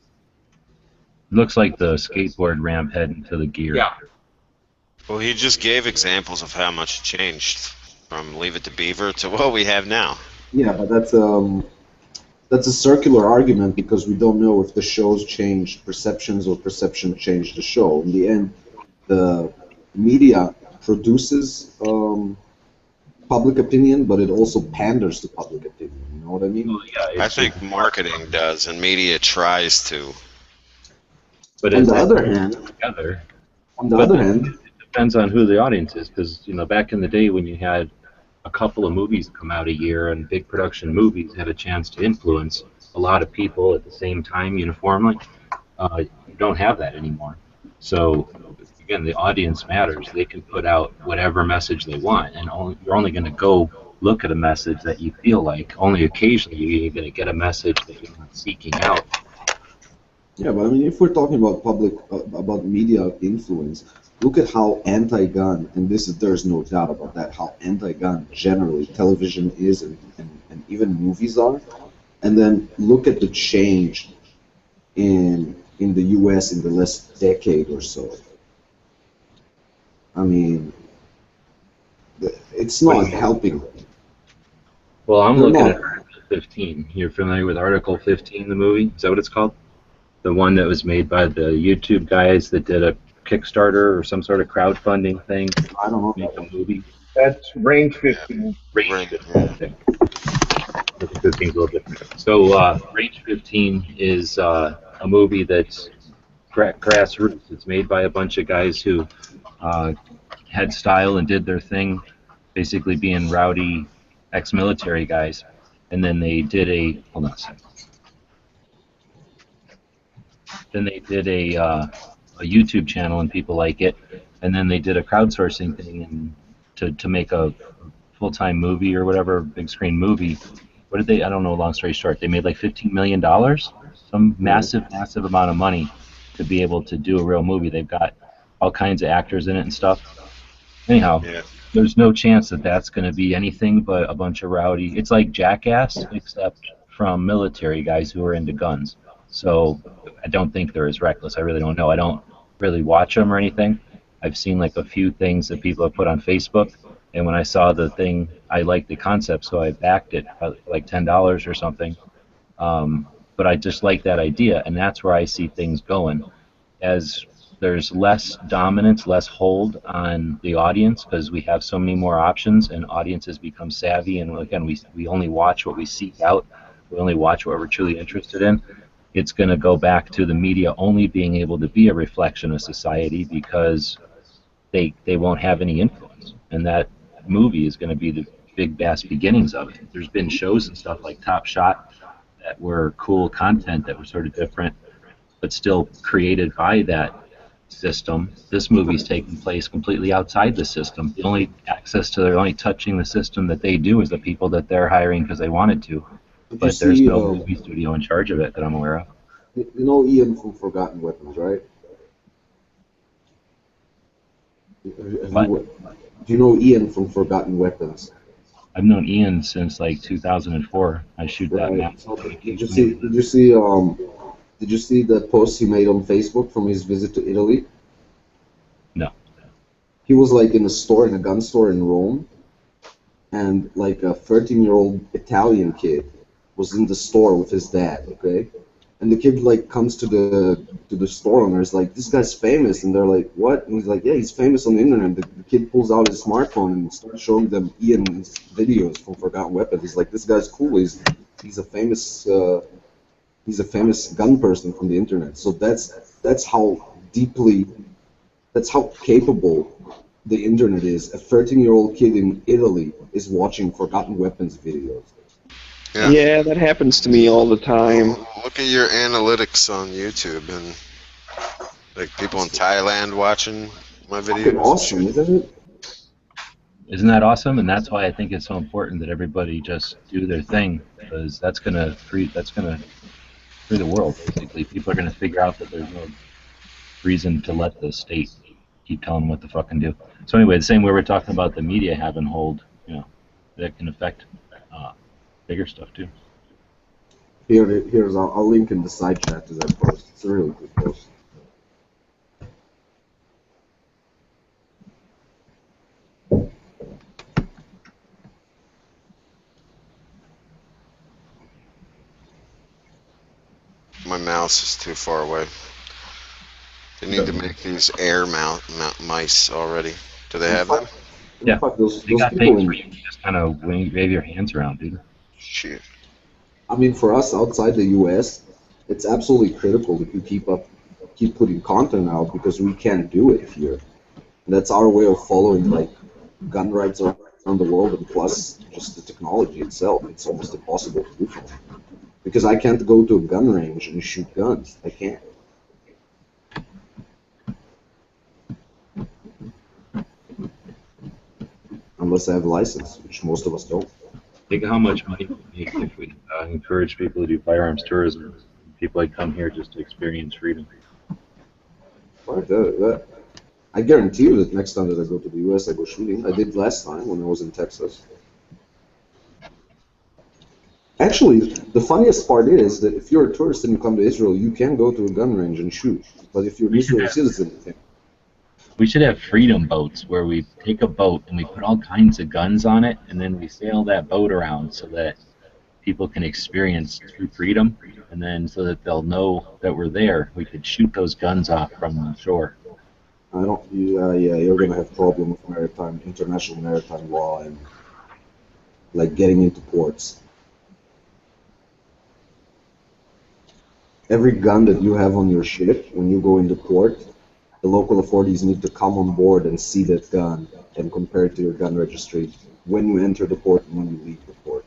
Looks like the skateboard ramp heading to the gear. yeah. Well, he just gave examples of how much it changed from Leave It to Beaver to what we have now. Yeah, but that's a circular argument because we don't know if the shows changed perceptions or perception changed the show. In the end, the media produces public opinion, but it also panders to public opinion. You know what I mean? Well, yeah, I think marketing does, and media tries to. But On it's the other hand, together. on the But other hand, it depends on who the audience is, because back in the day when you had a couple of movies come out a year and big production movies had a chance to influence a lot of people at the same time uniformly, you don't have that anymore. So again, the audience matters. They can put out whatever message they want, and you're only going to go look at a message that you feel like. Only occasionally you're going to get a message that you're not seeking out. yeah, but I mean, if we're talking about about media influence, look at how anti-gun, and there's no doubt about that, how anti-gun generally television is and even movies are, and then look at the change in the U.S. in the last decade or so. I mean, it's not helping. Well, I'm They're looking not. at Article 15. You're familiar with Article 15, the movie? Is that what it's called? The one that was made by the YouTube guys that did a Kickstarter or some sort of crowdfunding thing to I don't know. make a movie. That's range 15. Range 15. Article 15 is a little different. So, Range 15 is a movie that's grassroots. It's made by a bunch of guys who had style and did their thing, basically being rowdy ex-military guys. And then they did a hold on a second. Then they did a YouTube channel and people like it, and then they did a crowdsourcing thing and to make a full-time movie or whatever, big screen movie. What did they? I don't know. Long story short, they made like $15 million, some massive amount of money to be able to do a real movie. They've got all kinds of actors in it and stuff. Anyhow, Yeah. there's no chance that that's going to be anything but a bunch of rowdy. It's like Jackass, except from military guys who are into guns. So I don't think they're as reckless. I really don't know. I don't really watch them or anything. I've seen like a few things that people have put on Facebook, and when I saw the thing, I liked the concept, so I backed it for like $10 or something. But I just like that idea, and that's where I see things going. As there's less dominance, less hold on the audience because we have so many more options, and audiences become savvy. And again, we only watch what we seek out. We only watch what we're truly interested in. It's going to go back to the media only being able to be a reflection of society because they won't have any influence. And that movie is going to be the big bass beginnings of it. There's been shows and stuff like Top Shot that were cool content that were sort of different, but still created by that system. This movie's taking place completely outside the system. The only access to, they're only touching the system that they do is the people that they're hiring because they wanted to. But there's no movie studio in charge of it that I'm aware of. You know Ian from Forgotten Weapons, right? Do you know Ian from Forgotten Weapons? I've known Ian since like 2004. I shoot that now. Did you see the post he made on Facebook from his visit to Italy? No. He was like in a gun store in Rome, and like a 13-year-old Italian kid was in the store with his dad, okay? And the kid like comes to the store owner, is like, this guy's famous, and they're like, what? And he's like, yeah, he's famous on the internet. The kid pulls out his smartphone and starts showing them Ian's videos from Forgotten Weapons. He's like, this guy's cool. He's a famous gun person from the internet. So that's how capable the internet is. A 13-year-old kid in Italy is watching Forgotten Weapons videos. Yeah, that happens to me all the time. Look at your analytics on YouTube and like people in Thailand watching my videos. Awesome, isn't it? Isn't that awesome? And that's why I think it's so important that everybody just do their thing, because that's gonna free the world. Basically, people are gonna figure out that there's no reason to let the state keep telling them what to fucking do. So anyway, the same way we're talking about the media having hold, that can affect bigger stuff too. Here's I'll link in the side chat to that post. It's a really good post. My mouse is too far away. They need to make these air mice already. Do they have them? Yeah, those they got people things where you can just kind of wave your hands around, dude. Shit. I mean, for us outside the U.S., it's absolutely critical that we keep putting content out because we can't do it here. And that's our way of following like gun rights around the world, and plus just the technology itself. It's almost impossible to do for me. Because I can't go to a gun range and shoot guns. I can't. Unless I have a license, which most of us don't. Think of how much money we make if we encourage people to do firearms tourism. People like come here just to experience freedom. Right, I guarantee you that next time that I go to the U.S., I go shooting. I did last time when I was in Texas. Actually, the funniest part is that if you're a tourist and you come to Israel, you can go to a gun range and shoot. But if you're an Israeli citizen, we should have freedom boats where we take a boat and we put all kinds of guns on it, and then we sail that boat around so that people can experience true freedom, and then so that they'll know that we're there, we could shoot those guns off from the shore. You're gonna have problem with international maritime law and like getting into ports. Every gun that you have on your ship, when you go into port, the local authorities need to come on board and see that gun and compare it to your gun registry when you enter the port and when you leave the port.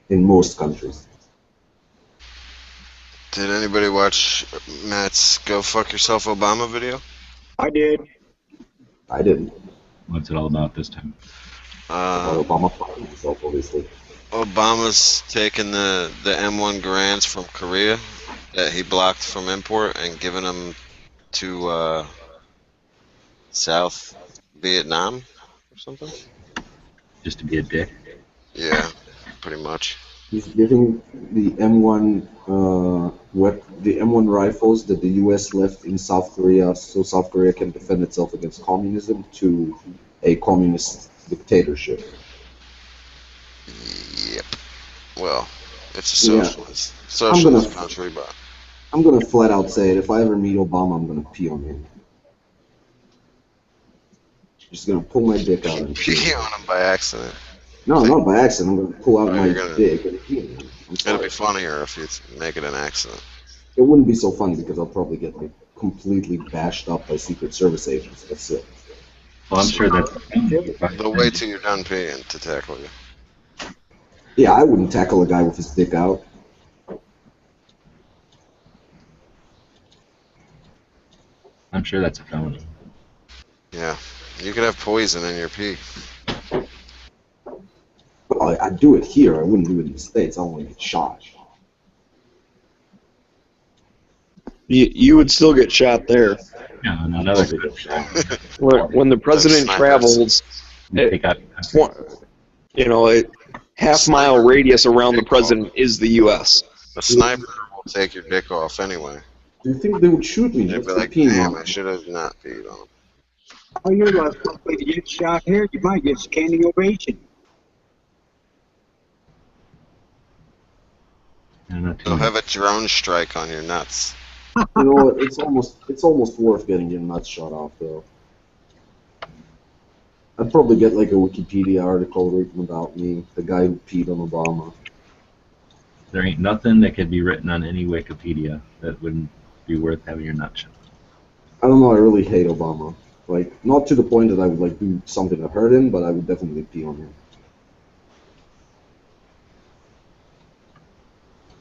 In most countries. Did anybody watch Matt's Go Fuck Yourself Obama video? I did. I didn't. What's it all about this time? Obama fucking himself, obviously. Obama's taking the M1 Garands from Korea that he blocked from import and giving them to South Vietnam or something. Just to be a dick. Yeah, pretty much. He's giving the M1 the M1 rifles that the U.S. left in South Korea, so South Korea can defend itself against communism, to a communist dictatorship. Yep. Well, it's a Yeah. socialist country, but I'm gonna flat out say it. If I ever meet Obama, I'm gonna pee on him. Just gonna pull my dick out and pee. pee on him by accident. No, not by accident. I'm gonna pull out my you're gonna- dick and pee on him. I'm It'd sorry. be funnier if you make it an accident. It wouldn't be so funny because I'll probably get like completely bashed up by Secret Service agents. That's it. Well, I'm sure that's They'll wait till you're done peeing to tackle you. Yeah, I wouldn't tackle a guy with his dick out. I'm sure that's a felony. Yeah, you could have poison in your pee. But I'd do it here. I wouldn't do it in the States. I don't want to get shot. You would still get shot there. Yeah, and another When the president Snipers. travels, They got a half-mile radius around the president is the U.S. A sniper will take your dick off anyway. Do you think they would shoot me They'd just be for like, peeing damn, on I them? should have not peed on him. Oh, you're less likely to get shot here. You might get standing ovation. They'll have a drone strike on your nuts. You know what? It's almost worth getting your nuts shot off, though. I'd probably get like a Wikipedia article written about me, the guy who peed on Obama. There ain't nothing that could be written on any Wikipedia that wouldn't be worth having your nut shot. I don't know. I really hate Obama. Like, not to the point that I would like do something to hurt him, but I would definitely pee on him.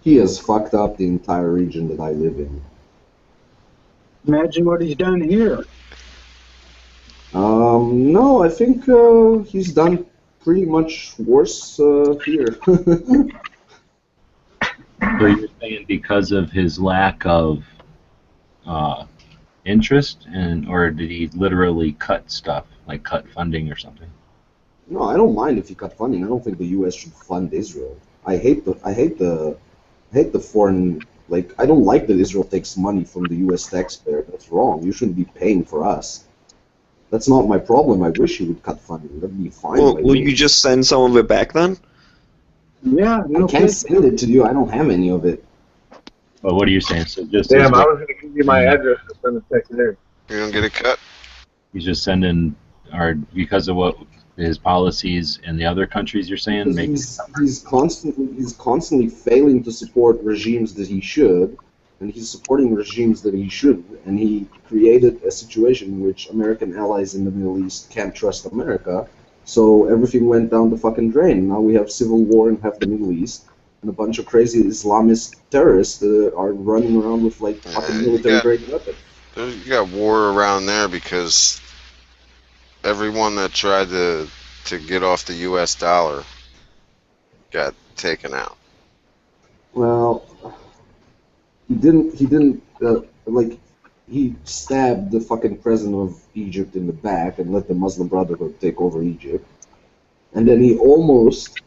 He has fucked up the entire region that I live in. Imagine what he's done here. No, I think he's done pretty much worse here. So you're saying because of his lack of interest, or did he literally cut stuff, like cut funding or something? No, I don't mind if he cut funding. I don't think the U.S. should fund Israel. I hate the foreign. Like, I don't like that Israel takes money from the U.S. taxpayer. That's wrong. You shouldn't be paying for us. That's not my problem. I wish he would cut funding. That'd be fine. Well, by will me. you just send some of it back then? Yeah, I can't send it to you. I don't have any of it. Well, what are you saying? So just Damn, I was going to give you my address to send a text there. You don't get a cut? he's just sending, or because of what his policies in the other countries, you're saying, Because he's constantly failing to support regimes that he should, and he's supporting regimes that he shouldn't, and he created a situation in which American allies in the Middle East can't trust America, so everything went down the fucking drain. Now we have civil war in half the Middle East, and a bunch of crazy Islamist terrorists are running around with like fucking military-grade weapons. You got war around there because everyone that tried to get off the U.S. dollar got taken out. Well, he didn't like, he stabbed the fucking president of Egypt in the back and let the Muslim Brotherhood take over Egypt. And then he almost,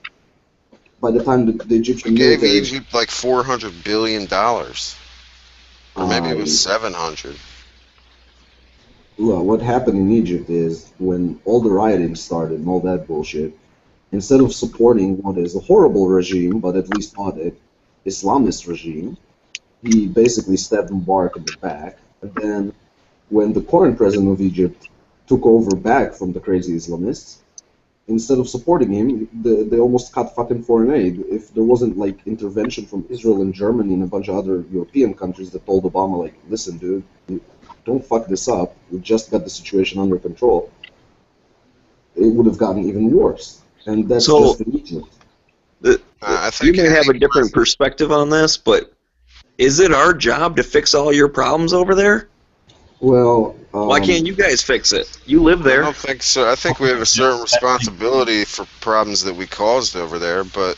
by the time the Egyptian He gave military... Egypt like $400 billion. Or maybe it was 700. Well, what happened in Egypt is when all the rioting started and all that bullshit, instead of supporting what is a horrible regime, but at least not an Islamist regime, he basically stabbed Mubarak in the back. And then when the current president of Egypt took over back from the crazy Islamists, instead of supporting him, they almost cut fucking foreign aid. If there wasn't like intervention from Israel and Germany and a bunch of other European countries that told Obama, like, listen, dude, don't fuck this up. We just got the situation under control. It would have gotten even worse. And that's So- just in Egypt. I You think may have a different perspective on this, but is it our job to fix all your problems over there? Well, Why can't you guys fix it? You live I there. don't think so. I think we have a certain responsibility for problems that we caused over there, but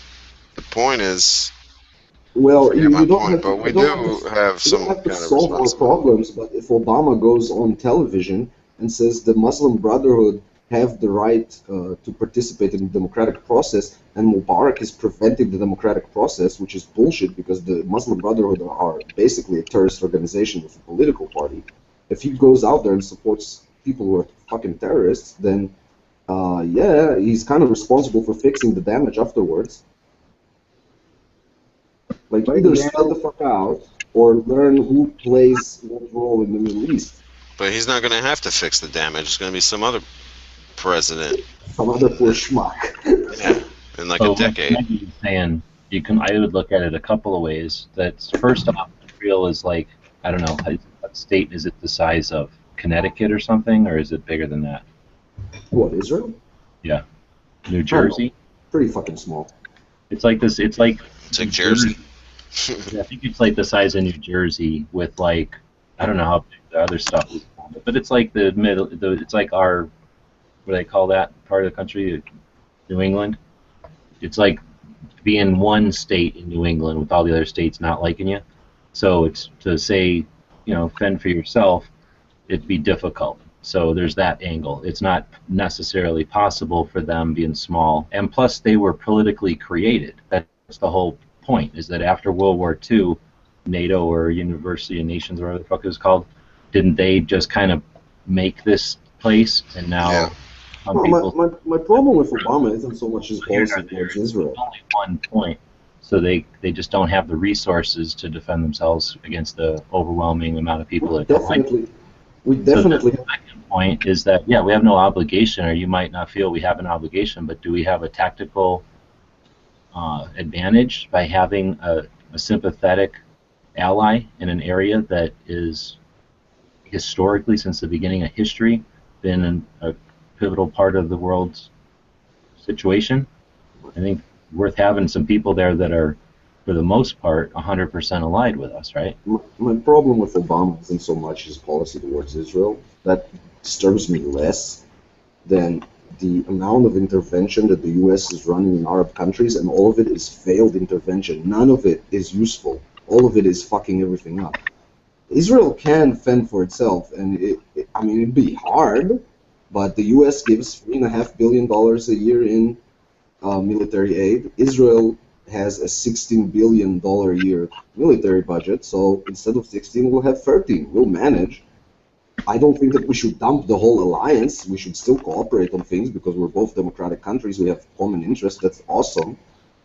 the point is, Well, forget you my don't point, have but to, we you don't do have you some don't have to kind of solve our responsibility. problems, but if Obama goes on television and says the Muslim Brotherhood have the right to participate in the democratic process, and Mubarak is preventing the democratic process, which is bullshit because the Muslim Brotherhood are basically a terrorist organization with a political party. If he goes out there and supports people who are fucking terrorists, then yeah, he's kind of responsible for fixing the damage afterwards. Like, But either yeah. sell the fuck out or learn who plays what role in the Middle East. But he's not going to have to fix the damage. It's going to be some other president. Some other poor schmuck. Yeah, in like So a what decade. Maggie's saying, I would look at it a couple of ways. That's first off, Israel is like, I don't know, what state is it the size of? Connecticut or something, or is it bigger than that? What, Israel? Yeah, New Jersey. Pretty fucking small. It's like this. It's like Jersey. Yeah, I think it's like the size of New Jersey with like, I don't know how big the other stuff is, but it's like the middle. It's like our, what do they call that part of the country? New England. It's like being one state in New England with all the other states not liking you. So it's to say, fend for yourself, it'd be difficult. So there's that angle. It's not necessarily possible for them being small. And plus, they were politically created. That's the whole point, is that after World War II, NATO or University of Nations, or whatever the fuck it was called, didn't they just kind of make this place? And now some people... My problem with Obama isn't so much his policy towards Israel. Only one point. So they just don't have the resources to defend themselves against the overwhelming amount of people that don't like them. We definitely. So the second point is that, yeah, we have no obligation, or you might not feel we have an obligation, but do we have a tactical advantage by having a sympathetic ally in an area that is historically, since the beginning of history, been a pivotal part of the world's situation? I think worth having some people there that are, for the most part, 100% allied with us, right? My problem with Obama isn't so much his policy towards Israel. That disturbs me less than the amount of intervention that the U.S. is running in Arab countries, and all of it is failed intervention. None of it is useful. All of it is fucking everything up. Israel can fend for itself, and it'd be hard, but the U.S. gives $3.5 billion a year in military aid. Israel has a $16 billion a year military budget, so instead of 16, we'll have 13. We'll manage. I don't think that we should dump the whole alliance. We should still cooperate on things because we're both democratic countries. We have common interests. That's awesome.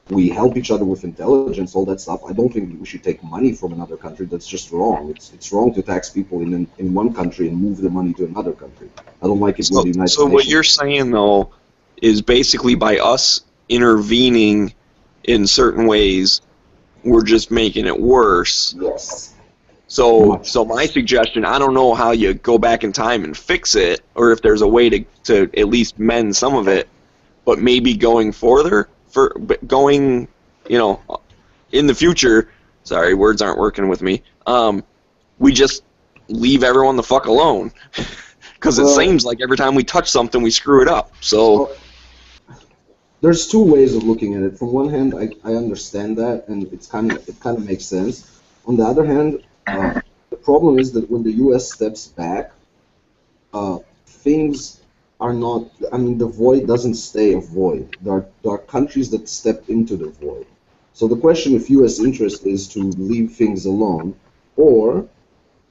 We help each other with intelligence, all that stuff. I don't think we should take money from another country. That's just wrong. It's wrong to tax people in one country and move the money to another country. I don't like it with the United Nations. So what you're saying, though, is basically by us intervening in certain ways, we're just making it worse. Yes. So my suggestion, I don't know how you go back in time and fix it, or if there's a way to at least mend some of it, but maybe going going, in the future, sorry, words aren't working with me, we just leave everyone the fuck alone. Because it seems like every time we touch something, we screw it up. So... There's two ways of looking at it. From one hand, I understand that, and it kind of makes sense. On the other hand, the problem is that when the U.S. steps back, things are not. The void doesn't stay a void. There are countries that step into the void. So the question of U.S. interest is to leave things alone, or,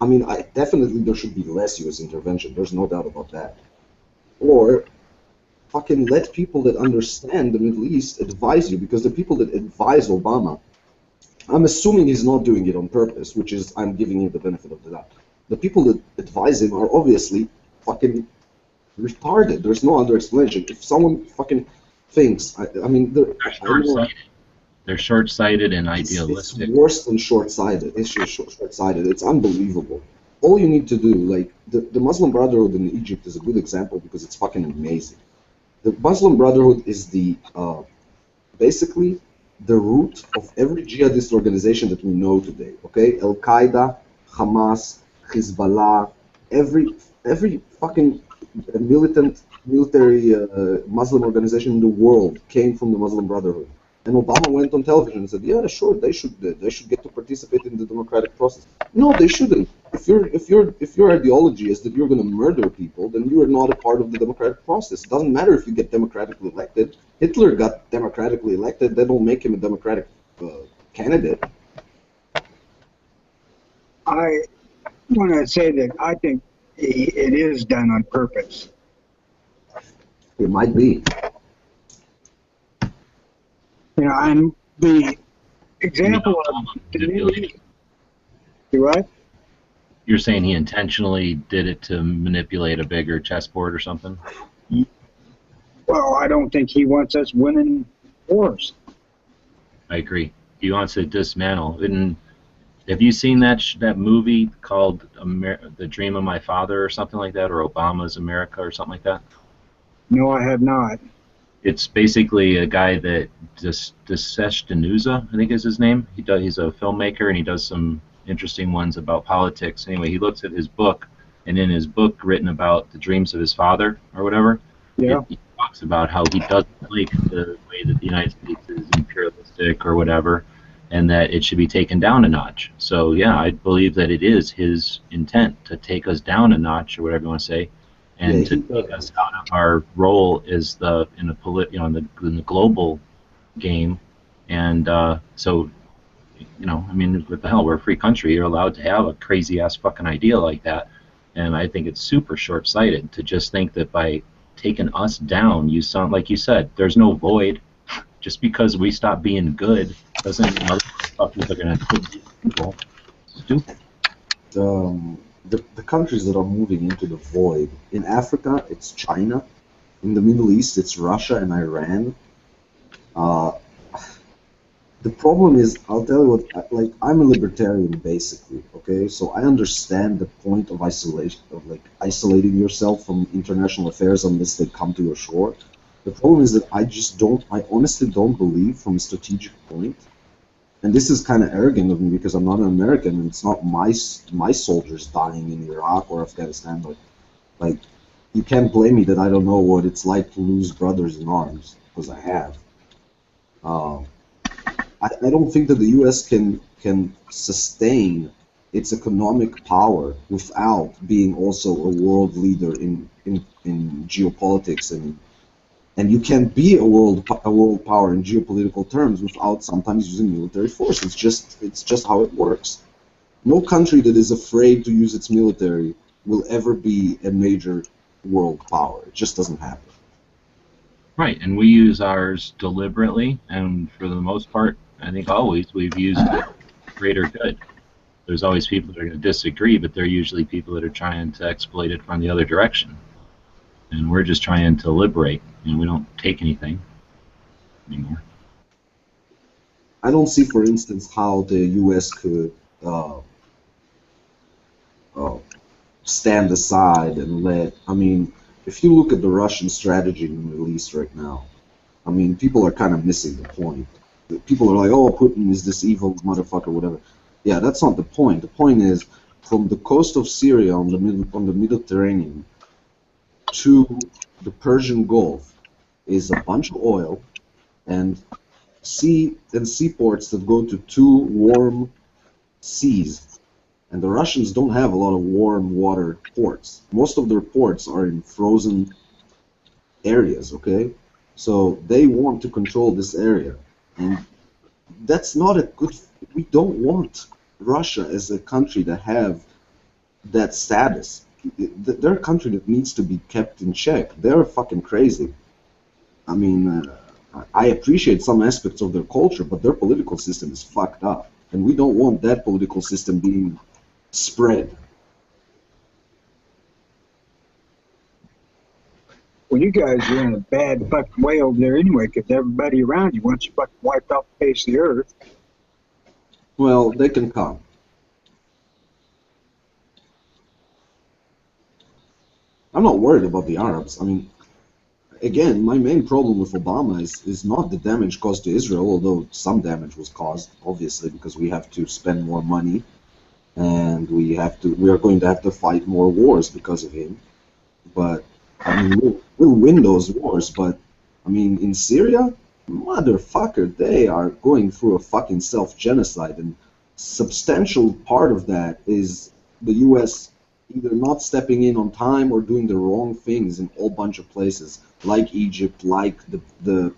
definitely there should be less U.S. intervention. There's no doubt about that. Or fucking let people that understand the Middle East advise you, because the people that advise Obama, I'm assuming he's not doing it on purpose, which is, I'm giving him the benefit of the doubt. The people that advise him are obviously fucking retarded. There's no other explanation. If someone fucking thinks, they're short-sighted. They're short-sighted and idealistic. It's worse than short-sighted. It's just short-sighted. It's unbelievable. All you need to do, like, the Muslim Brotherhood in Egypt is a good example because it's fucking amazing. The Muslim Brotherhood is basically the root of every jihadist organization that we know today. Okay, Al Qaeda, Hamas, Hezbollah, every fucking military Muslim organization in the world came from the Muslim Brotherhood. And Obama went on television and said, "Yeah, sure, they should get to participate in the democratic process." No, they shouldn't. If your ideology is that you're going to murder people, then you are not a part of the democratic process. It doesn't matter if you get democratically elected. Hitler got democratically elected. That don't make him a democratic candidate. I want to say that I think it is done on purpose. It might be. And example of the Middle East. You what? You're saying he intentionally did it to manipulate a bigger chessboard or something? Well, I don't think he wants us winning wars. I agree. He wants to dismantle. And have you seen that that movie called The Dream of My Father or something like that, or Obama's America or something like that? No, I have not. It's basically a guy that Dinesh D'Souza, I think is his name. He's a filmmaker and he does some interesting ones about politics. Anyway, he looks at his book, and in his book written about the dreams of his father or whatever, Yeah. he talks about how he doesn't like the way that the United States is imperialistic or whatever, and that it should be taken down a notch. So yeah, I believe that it is his intent to take us down a notch, or whatever you want to say, and to take us out of our role as in the global game. And so, I mean, what the hell? We're a free country. You're allowed to have a crazy ass fucking idea like that. And I think it's super short-sighted to just think that by taking us down, you sound like you said, there's no void. Just because we stop being good doesn't mean other motherfuckers are going to kill people. Stupid. The countries that are moving into the void, in Africa, it's China. In the Middle East, it's Russia and Iran. The problem is, I'll tell you what, like, I'm a libertarian basically, okay? So I understand the point of isolation, of like isolating yourself from international affairs unless they come to your shore. The problem is that I honestly don't believe from a strategic point, and this is kind of arrogant of me because I'm not an American and it's not my soldiers dying in Iraq or Afghanistan, but like, you can't blame me that I don't know what it's like to lose brothers in arms, because I have. I don't think that the U.S. can sustain its economic power without being also a world leader in geopolitics, and you can't be a world power in geopolitical terms without sometimes using military force. It's just how it works. No country that is afraid to use its military will ever be a major world power. It just doesn't happen. Right, and we use ours deliberately, and for the most part, I think always we've used it for greater good. There's always people that are going to disagree, but they're usually people that are trying to exploit it from the other direction. And we're just trying to liberate, and we don't take anything anymore. I don't see, for instance, how the U.S. could stand aside and let, I mean, if you look at the Russian strategy in the Middle East right now, I mean, people are kind of missing the point. People are like, oh, Putin is this evil motherfucker, whatever. Yeah, that's not the point. The point is, from the coast of Syria on the Mediterranean to the Persian Gulf is a bunch of oil and seaports that go to two warm seas. And the Russians don't have a lot of warm water ports. Most of their ports are in frozen areas, okay? So they want to control this area. And that's not a good... We don't want Russia as a country to have that status. They're a country that needs to be kept in check. They're fucking crazy. I mean, I appreciate some aspects of their culture, but their political system is fucked up. And we don't want that political system being spread. Well, you guys are in a bad fucking way over there anyway, because everybody around you wants you fucking wiped off the face of the earth. Well, they can come. I'm not worried about the Arabs. I mean, again, my main problem with Obama is not the damage caused to Israel, although some damage was caused, obviously, because we have to spend more money, and we are going to have to fight more wars because of him. But I mean, we'll win those wars, but I mean, in Syria, motherfucker, they are going through a fucking self-genocide, and substantial part of that is the U.S. either not stepping in on time or doing the wrong things in a whole bunch of places, like Egypt, like the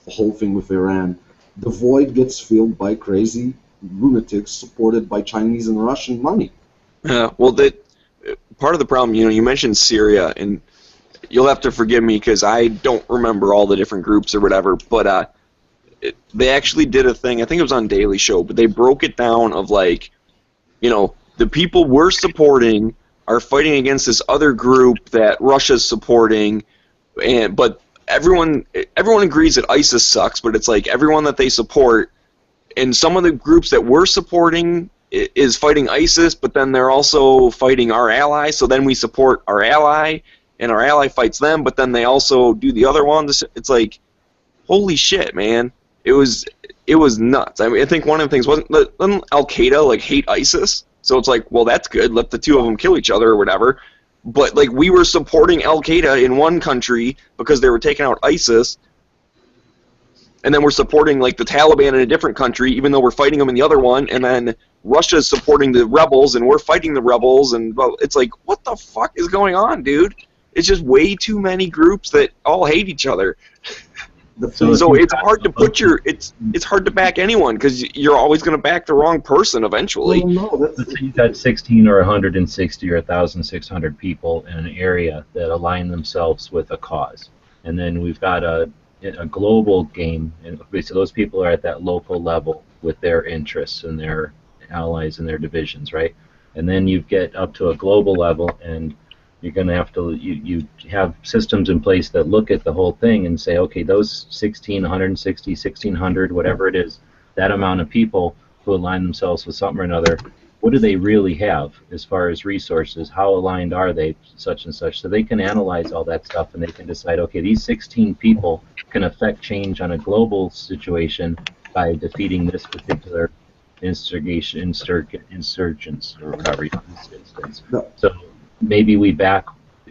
whole thing with Iran. The void gets filled by crazy lunatics supported by Chinese and Russian money. Well, part of the problem, you mentioned Syria, and you'll have to forgive me because I don't remember all the different groups or whatever, but they actually did a thing. I think it was on Daily Show, but they broke it down of like, you know, the people we're supporting are fighting against this other group that Russia's supporting, but everyone agrees that ISIS sucks, but it's like everyone that they support, and some of the groups that we're supporting is fighting ISIS, but then they're also fighting our ally, so then we support our ally, and our ally fights them, but then they also do the other one. It's like, holy shit, man. It was nuts. I mean, I think one of the things wasn't Al-Qaeda like hate ISIS, so it's like, well, that's good. Let the two of them kill each other or whatever. But like we were supporting Al-Qaeda in one country because they were taking out ISIS, and then we're supporting like the Taliban in a different country, even though we're fighting them in the other one, and then Russia's supporting the rebels, and we're fighting the rebels, and well, it's like, what the fuck is going on, dude? It's just way too many groups that all hate each other. So it's hard to put it's hard to back anyone because you're always going to back the wrong person eventually. Well, no, let's say you've got 16 or 160 or 1,600 people in an area that align themselves with a cause, and then we've got a global game, and so those people are at that local level with their interests and their allies and their divisions, right? And then you get up to a global level, and you're going to have to you have systems in place that look at the whole thing and say, okay, those 16, 160, 1,600, whatever it is, that amount of people who align themselves with something or another, what do they really have as far as resources? How aligned are they, such and such? So they can analyze all that stuff, and they can decide, okay, these 16 people can affect change on a global situation by defeating this particular insurgents or whatever you instance. So maybe we back,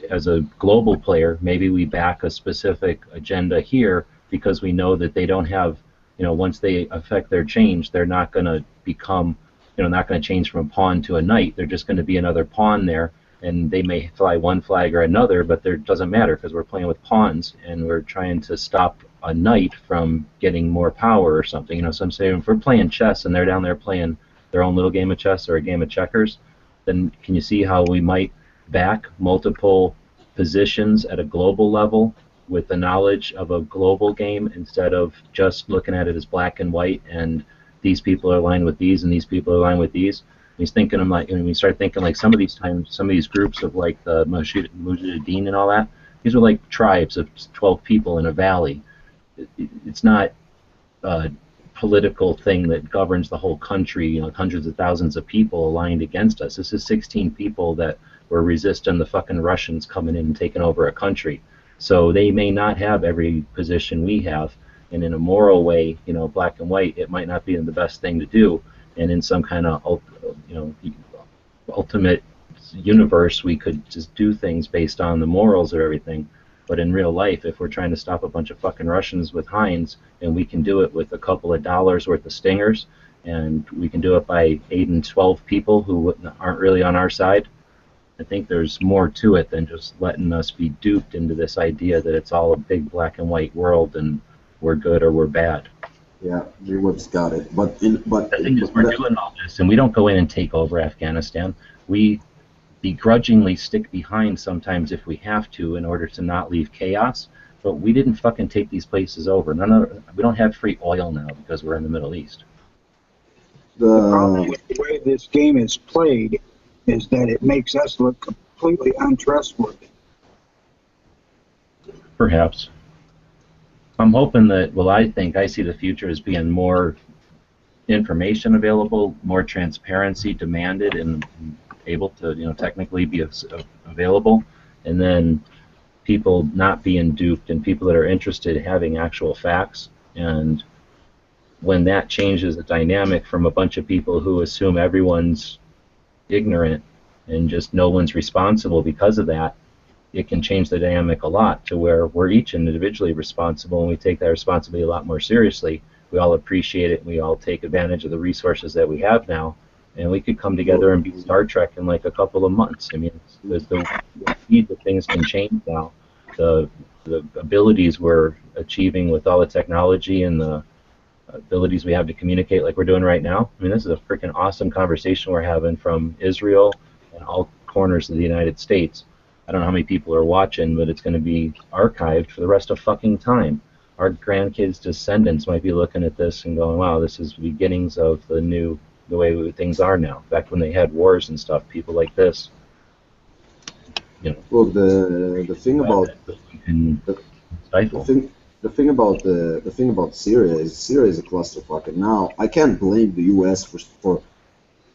as a global player, maybe we back a specific agenda here because we know that they don't have, once they affect their change, they're not going to become, not going to change from a pawn to a knight. They're just going to be another pawn there, and they may fly one flag or another, but it doesn't matter because we're playing with pawns and we're trying to stop a knight from getting more power or something. So I'm saying if we're playing chess and they're down there playing their own little game of chess or a game of checkers, then can you see how we might back multiple positions at a global level with the knowledge of a global game instead of just looking at it as black and white and these people are aligned with these and these people are aligned with these. And he's thinking of like, when we start thinking like some of these groups of like the Mujahideen and all that, these are like tribes of 12 people in a valley. It's not a political thing that governs the whole country, hundreds of thousands of people aligned against us. This is 16 people that were resisting the fucking Russians coming in and taking over a country. So they may not have every position we have, and in a moral way, black and white, it might not be the best thing to do. And in some kind of, ultimate universe, we could just do things based on the morals of everything. But in real life, if we're trying to stop a bunch of fucking Russians with Heinz, and we can do it with a couple of dollars worth of stingers, and we can do it by 8 and 12 people who aren't really on our side, I think there's more to it than just letting us be duped into this idea that it's all a big black and white world and we're good or we're bad. Yeah, Rewards got it. But the thing is, we're doing all this, and we don't go in and take over Afghanistan. We begrudgingly stick behind sometimes if we have to in order to not leave chaos. But we didn't fucking take these places over. We don't have free oil now because we're in the Middle East. The problem with the way this game is played is that it makes us look completely untrustworthy. Perhaps. I'm hoping that, I see the future as being more information available, more transparency demanded and able to, technically be available, and then people not being duped and people that are interested in having actual facts. And when that changes the dynamic from a bunch of people who assume everyone's ignorant and just no one's responsible because of that, it can change the dynamic a lot to where we're each individually responsible, and we take that responsibility a lot more seriously. We all appreciate it, and we all take advantage of the resources that we have now, and we could come together and be Star Trek in like a couple of months. I mean, there's the speed that things can change now, the abilities we're achieving with all the technology and the abilities we have to communicate like we're doing right now. I mean, this is a freaking awesome conversation we're having from Israel and all corners of the United States. I don't know how many people are watching, but it's going to be archived for the rest of fucking time. our grandkids' descendants might be looking at this and going, "Wow, this is the beginnings of the way things are now." Back when they had wars and stuff, people like this, you know. Look, the thing about And stifle. the thing about Syria is a clusterfuck, and now I can't blame the U.S. for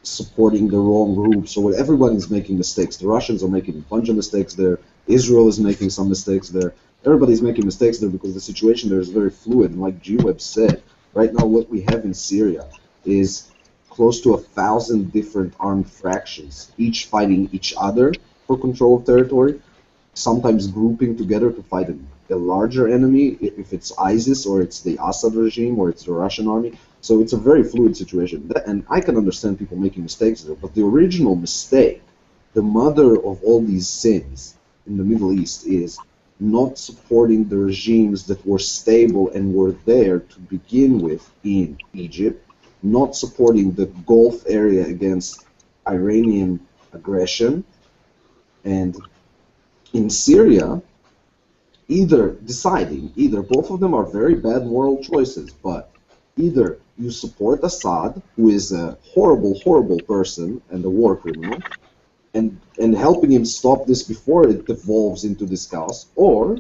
supporting the wrong groups. So everybody's making mistakes. The Russians are making a bunch of mistakes there. Israel is making some mistakes there. Everybody's making mistakes there because the situation there is very fluid. And like G-Web said, right now what we have in Syria is close to 1,000 different armed fractions, each fighting each other for control of territory, sometimes grouping together to fight a larger enemy, if it's ISIS or it's the Assad regime or it's the Russian army. So it's a very fluid situation. And I can understand people making mistakes there, but the original mistake, the mother of all these sins in the Middle East, is not supporting the regimes that were stable and were there to begin with in Egypt, not supporting the Gulf area against Iranian aggression, and in Syria, either both of them are very bad moral choices, but either you support Assad, who is a horrible, horrible person and a war criminal, and helping him stop this before it devolves into this chaos, or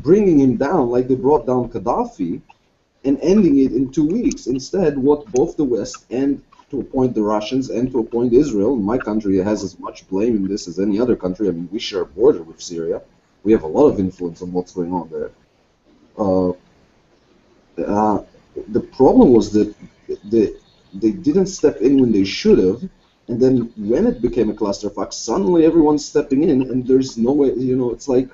bringing him down like they brought down Gaddafi and ending it in 2 weeks. Instead, what both the West and to a point the Russians and to a point Israel, my country has as much blame in this as any other country. I mean, we share a border with Syria. We have a lot of influence on what's going on there. The problem was that they didn't step in when they should have, and then when it became a clusterfuck, suddenly everyone's stepping in, and there's no way, it's like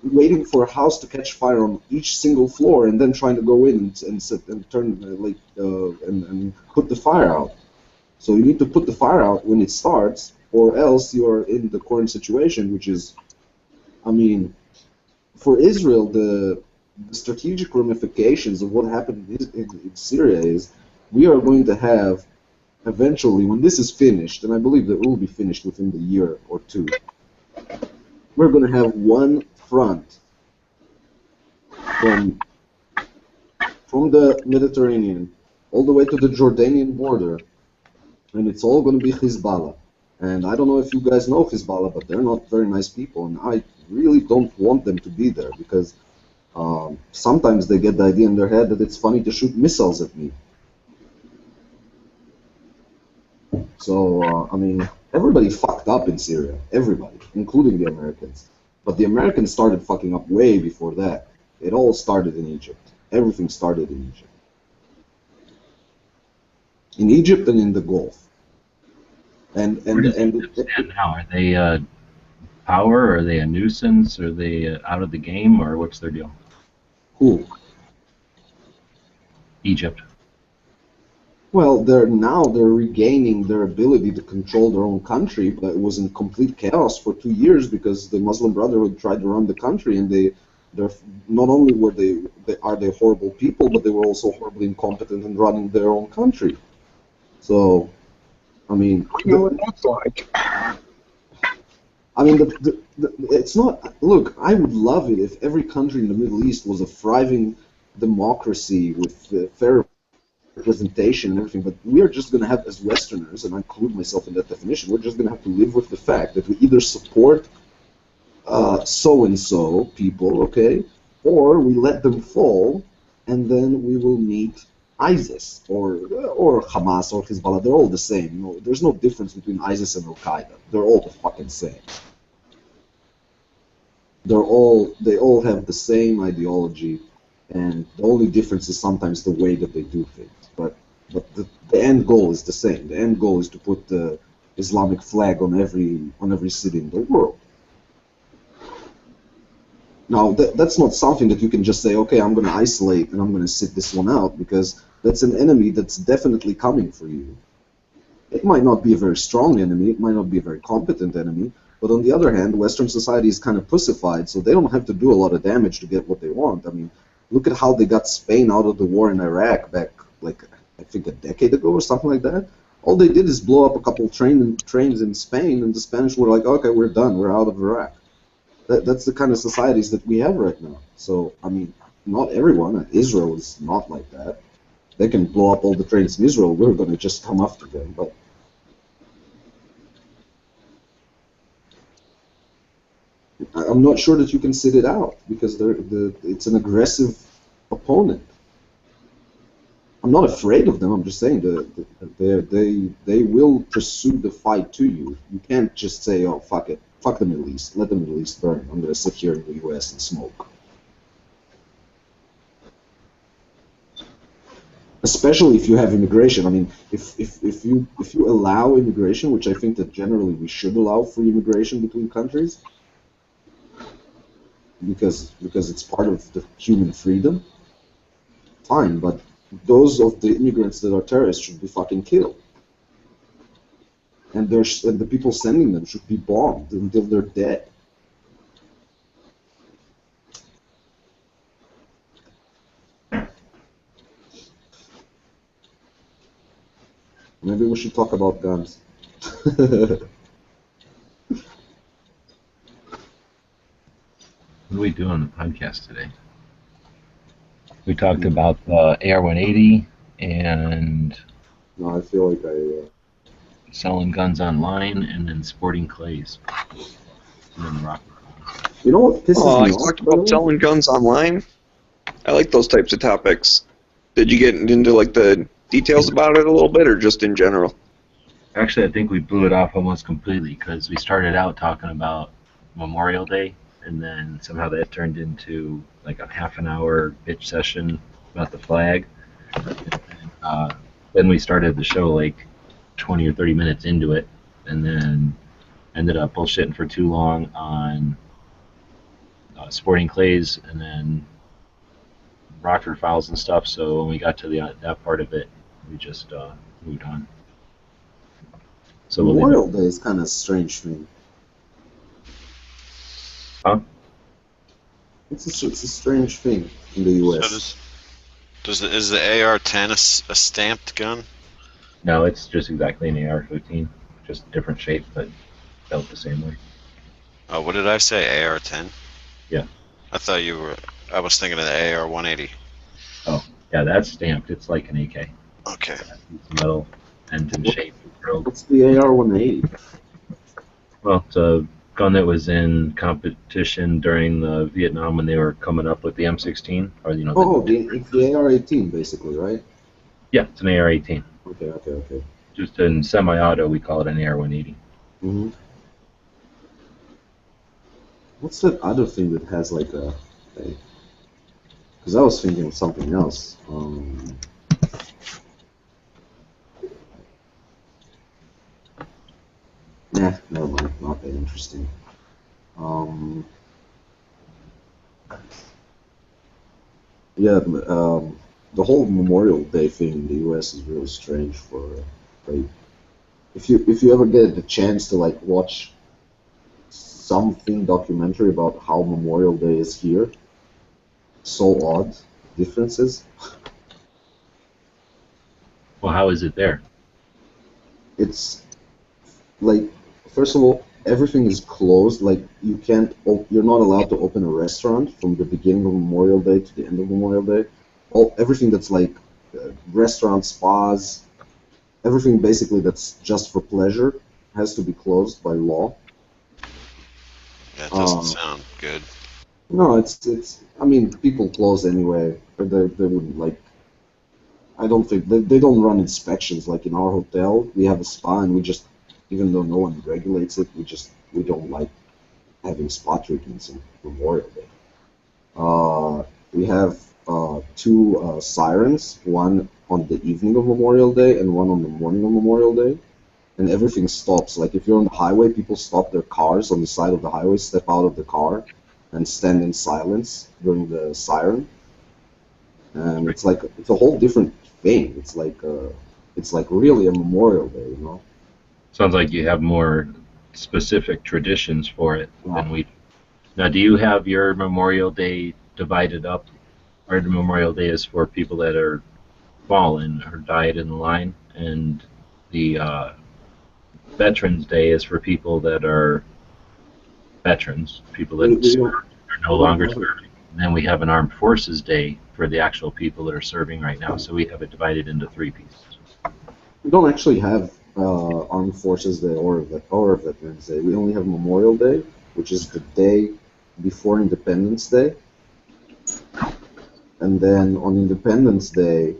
waiting for a house to catch fire on each single floor and then trying to go in and sit and turn and put the fire out. So you need to put the fire out when it starts, or else you're in the current situation, which is, I mean, for Israel, the strategic ramifications of what happened in Syria is we are going to have, eventually, when this is finished, and I believe that it will be finished within the year or two, we're going to have one front from the Mediterranean all the way to the Jordanian border, and it's all going to be Hezbollah. And I don't know if you guys know Hezbollah, but they're not very nice people, and I really don't want them to be there because sometimes they get the idea in their head that it's funny to shoot missiles at me. So, I mean, everybody fucked up in Syria, everybody, including the Americans. But the Americans started fucking up way before that. It all started in Egypt. Everything started in Egypt. In Egypt and in the Gulf. And now, are they power? Are they a nuisance? Are they out of the game, or what's their deal? Who? Egypt. Well, they're regaining their ability to control their own country, but it was in complete chaos for 2 years because the Muslim Brotherhood tried to run the country, and they're not only are they horrible people, but they were also horribly incompetent in running their own country. So, I mean, you know what that's like. I mean, it's not. Look, I would love it if every country in the Middle East was a thriving democracy with fair representation and everything, but we are just going to have, as Westerners, and I include myself in that definition, we're just going to have to live with the fact that we either support so-and-so people, okay, or we let them fall, and then we will meet ISIS, or Hamas, or Hezbollah. They're all the same. There's no difference between ISIS and Al-Qaeda. They're all the fucking same. They all have the same ideology, and the only difference is sometimes the way that they do things. But the end goal is the same. The end goal is to put the Islamic flag on every city in the world. Now, that's not something that you can just say, okay, I'm going to isolate and I'm going to sit this one out, because that's an enemy that's definitely coming for you. It might not be a very strong enemy, it might not be a very competent enemy, but on the other hand, Western society is kind of pussified, so they don't have to do a lot of damage to get what they want. I mean, look at how they got Spain out of the war in Iraq back, like, I think a decade ago or something like that. All they did is blow up a couple trains in Spain, and the Spanish were like, okay, we're done, we're out of Iraq. That's the kind of societies that we have right now. So, I mean, not everyone. Israel is not like that. They can blow up all the trains in Israel. We're going to just come after them. But I'm not sure that you can sit it out because it's an aggressive opponent. I'm not afraid of them. I'm just saying they will pursue the fight to you. You can't just say, "Oh, fuck it, fuck the Middle East, let the Middle East burn. I'm gonna sit here in the U.S. and smoke." Especially if you have immigration. I mean, if you allow immigration, which I think that generally we should allow free immigration between countries, because it's part of the human freedom. Fine, but those of the immigrants that are terrorists should be fucking killed, and the people sending them should be bombed until they're dead. Maybe we should talk about guns. What do we do on the podcast today? We talked about the AR-180 and No, I feel like selling guns online, and then sporting clays. And then rock. You know what pisses Oh, me you off? talked by the about way? selling guns online. I like those types of topics. Did you get into like the details about it a little bit, or just in general? Actually, I think we blew it off almost completely because we started out talking about Memorial Day, and then somehow that turned into like a half an hour bitch session about the flag. And, then we started the show like 20 or 30 minutes into it, and then ended up bullshitting for too long on sporting clays and then Rockford Files and stuff. So when we got to that part of it, we just moved on. So Memorial Day is kind of a strange thing. Huh? It's a strange thing in the U.S. So is the AR-10 a stamped gun? No, it's just exactly an AR-15, just different shape, but built the same way. Oh, what did I say? AR-10? Yeah. I thought you were. I was thinking of the AR-180. Oh, yeah, that's stamped. It's like an AK. Okay. It's metal, end and shape. What's the AR-180? Well, it's a gun that was in competition during the Vietnam when they were coming up with the M16, or you know. It's the AR-18 basically, right? Yeah, it's an AR-18. Okay. Just in semi-auto, we call it an AR-180. Mm-hmm. What's that other thing that has like a? Because I was thinking of something else. Nah, never mind. Not that interesting. Yeah, the whole Memorial Day thing in the U.S. is really strange. Like, if you ever get the chance to like watch something documentary about how Memorial Day is here, so odd differences. Well, how is it there? It's like, first of all, everything is closed. Like you're not allowed to open a restaurant from the beginning of Memorial Day to the end of Memorial Day. Everything that's like restaurants, spas, everything basically that's just for pleasure has to be closed by law. That doesn't sound good. No, it's. I mean, people close anyway, but they wouldn't like. I don't think they don't run inspections like in our hotel. We have a spa, and we just, even though no one regulates it, we don't like having spa treatments on Memorial Day. We have two sirens, one on the evening of Memorial Day and one on the morning of Memorial Day, and everything stops. Like if you're on the highway, people stop their cars on the side of the highway, step out of the car, and stand in silence during the siren. And it's a whole different thing. It's like really a Memorial Day, you know. Sounds like you have more specific traditions for it than we. Now, do you have your Memorial Day divided up? Or the Memorial Day is for people that are fallen or died in the line, and the Veterans Day is for people that are veterans, people that are no longer serving. And then we have an Armed Forces Day for the actual people that are serving right now. So we have it divided into 3 pieces. We don't actually have Armed Forces Day or Veterans Day. We only have Memorial Day, which is the day before Independence Day. And then on Independence Day,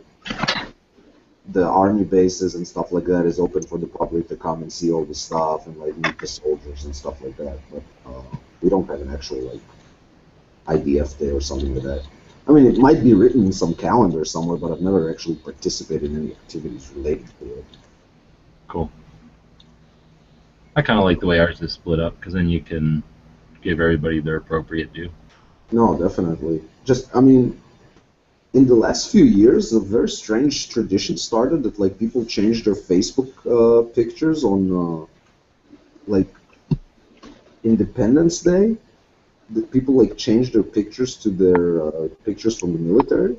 the army bases and stuff like that is open for the public to come and see all the stuff and like meet the soldiers and stuff like that. But we don't have an actual like IDF Day or something like that. I mean, it might be written in some calendar somewhere, but I've never actually participated in any activities related to it. Cool. I kind of like the way ours is split up, because then you can give everybody their appropriate due. No, definitely. Just, I mean, in the last few years, a very strange tradition started that, like, people changed their Facebook pictures on, like, Independence Day. That people, like, changed their pictures to their pictures from the military.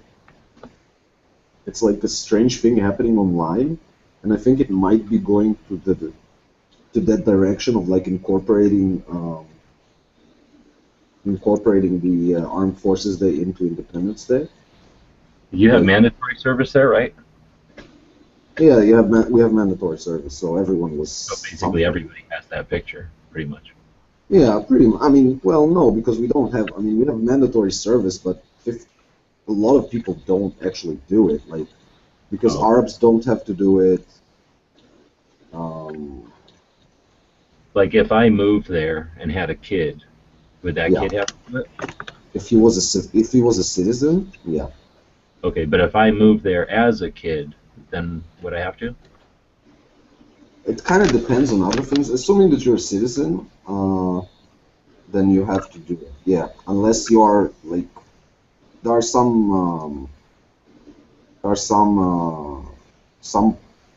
It's like a strange thing happening online, and I think it might be going to that direction of, like, incorporating the Armed Forces Day into Independence Day. You have mandatory service there, right? Yeah, we have mandatory service, so everyone was. So basically, everybody has that picture, pretty much. Yeah, pretty much. I mean, well, no, because we don't have. I mean, we have mandatory service, but a lot of people don't actually do it, like, because Arabs don't have to do it. Like, if I moved there and had a kid, would that kid have to do it? If he was a citizen, yeah. Okay, but if I moved there as a kid, then would I have to? It kind of depends on other things. Assuming that you're a citizen, then you have to do it. Yeah, unless you are like, there are some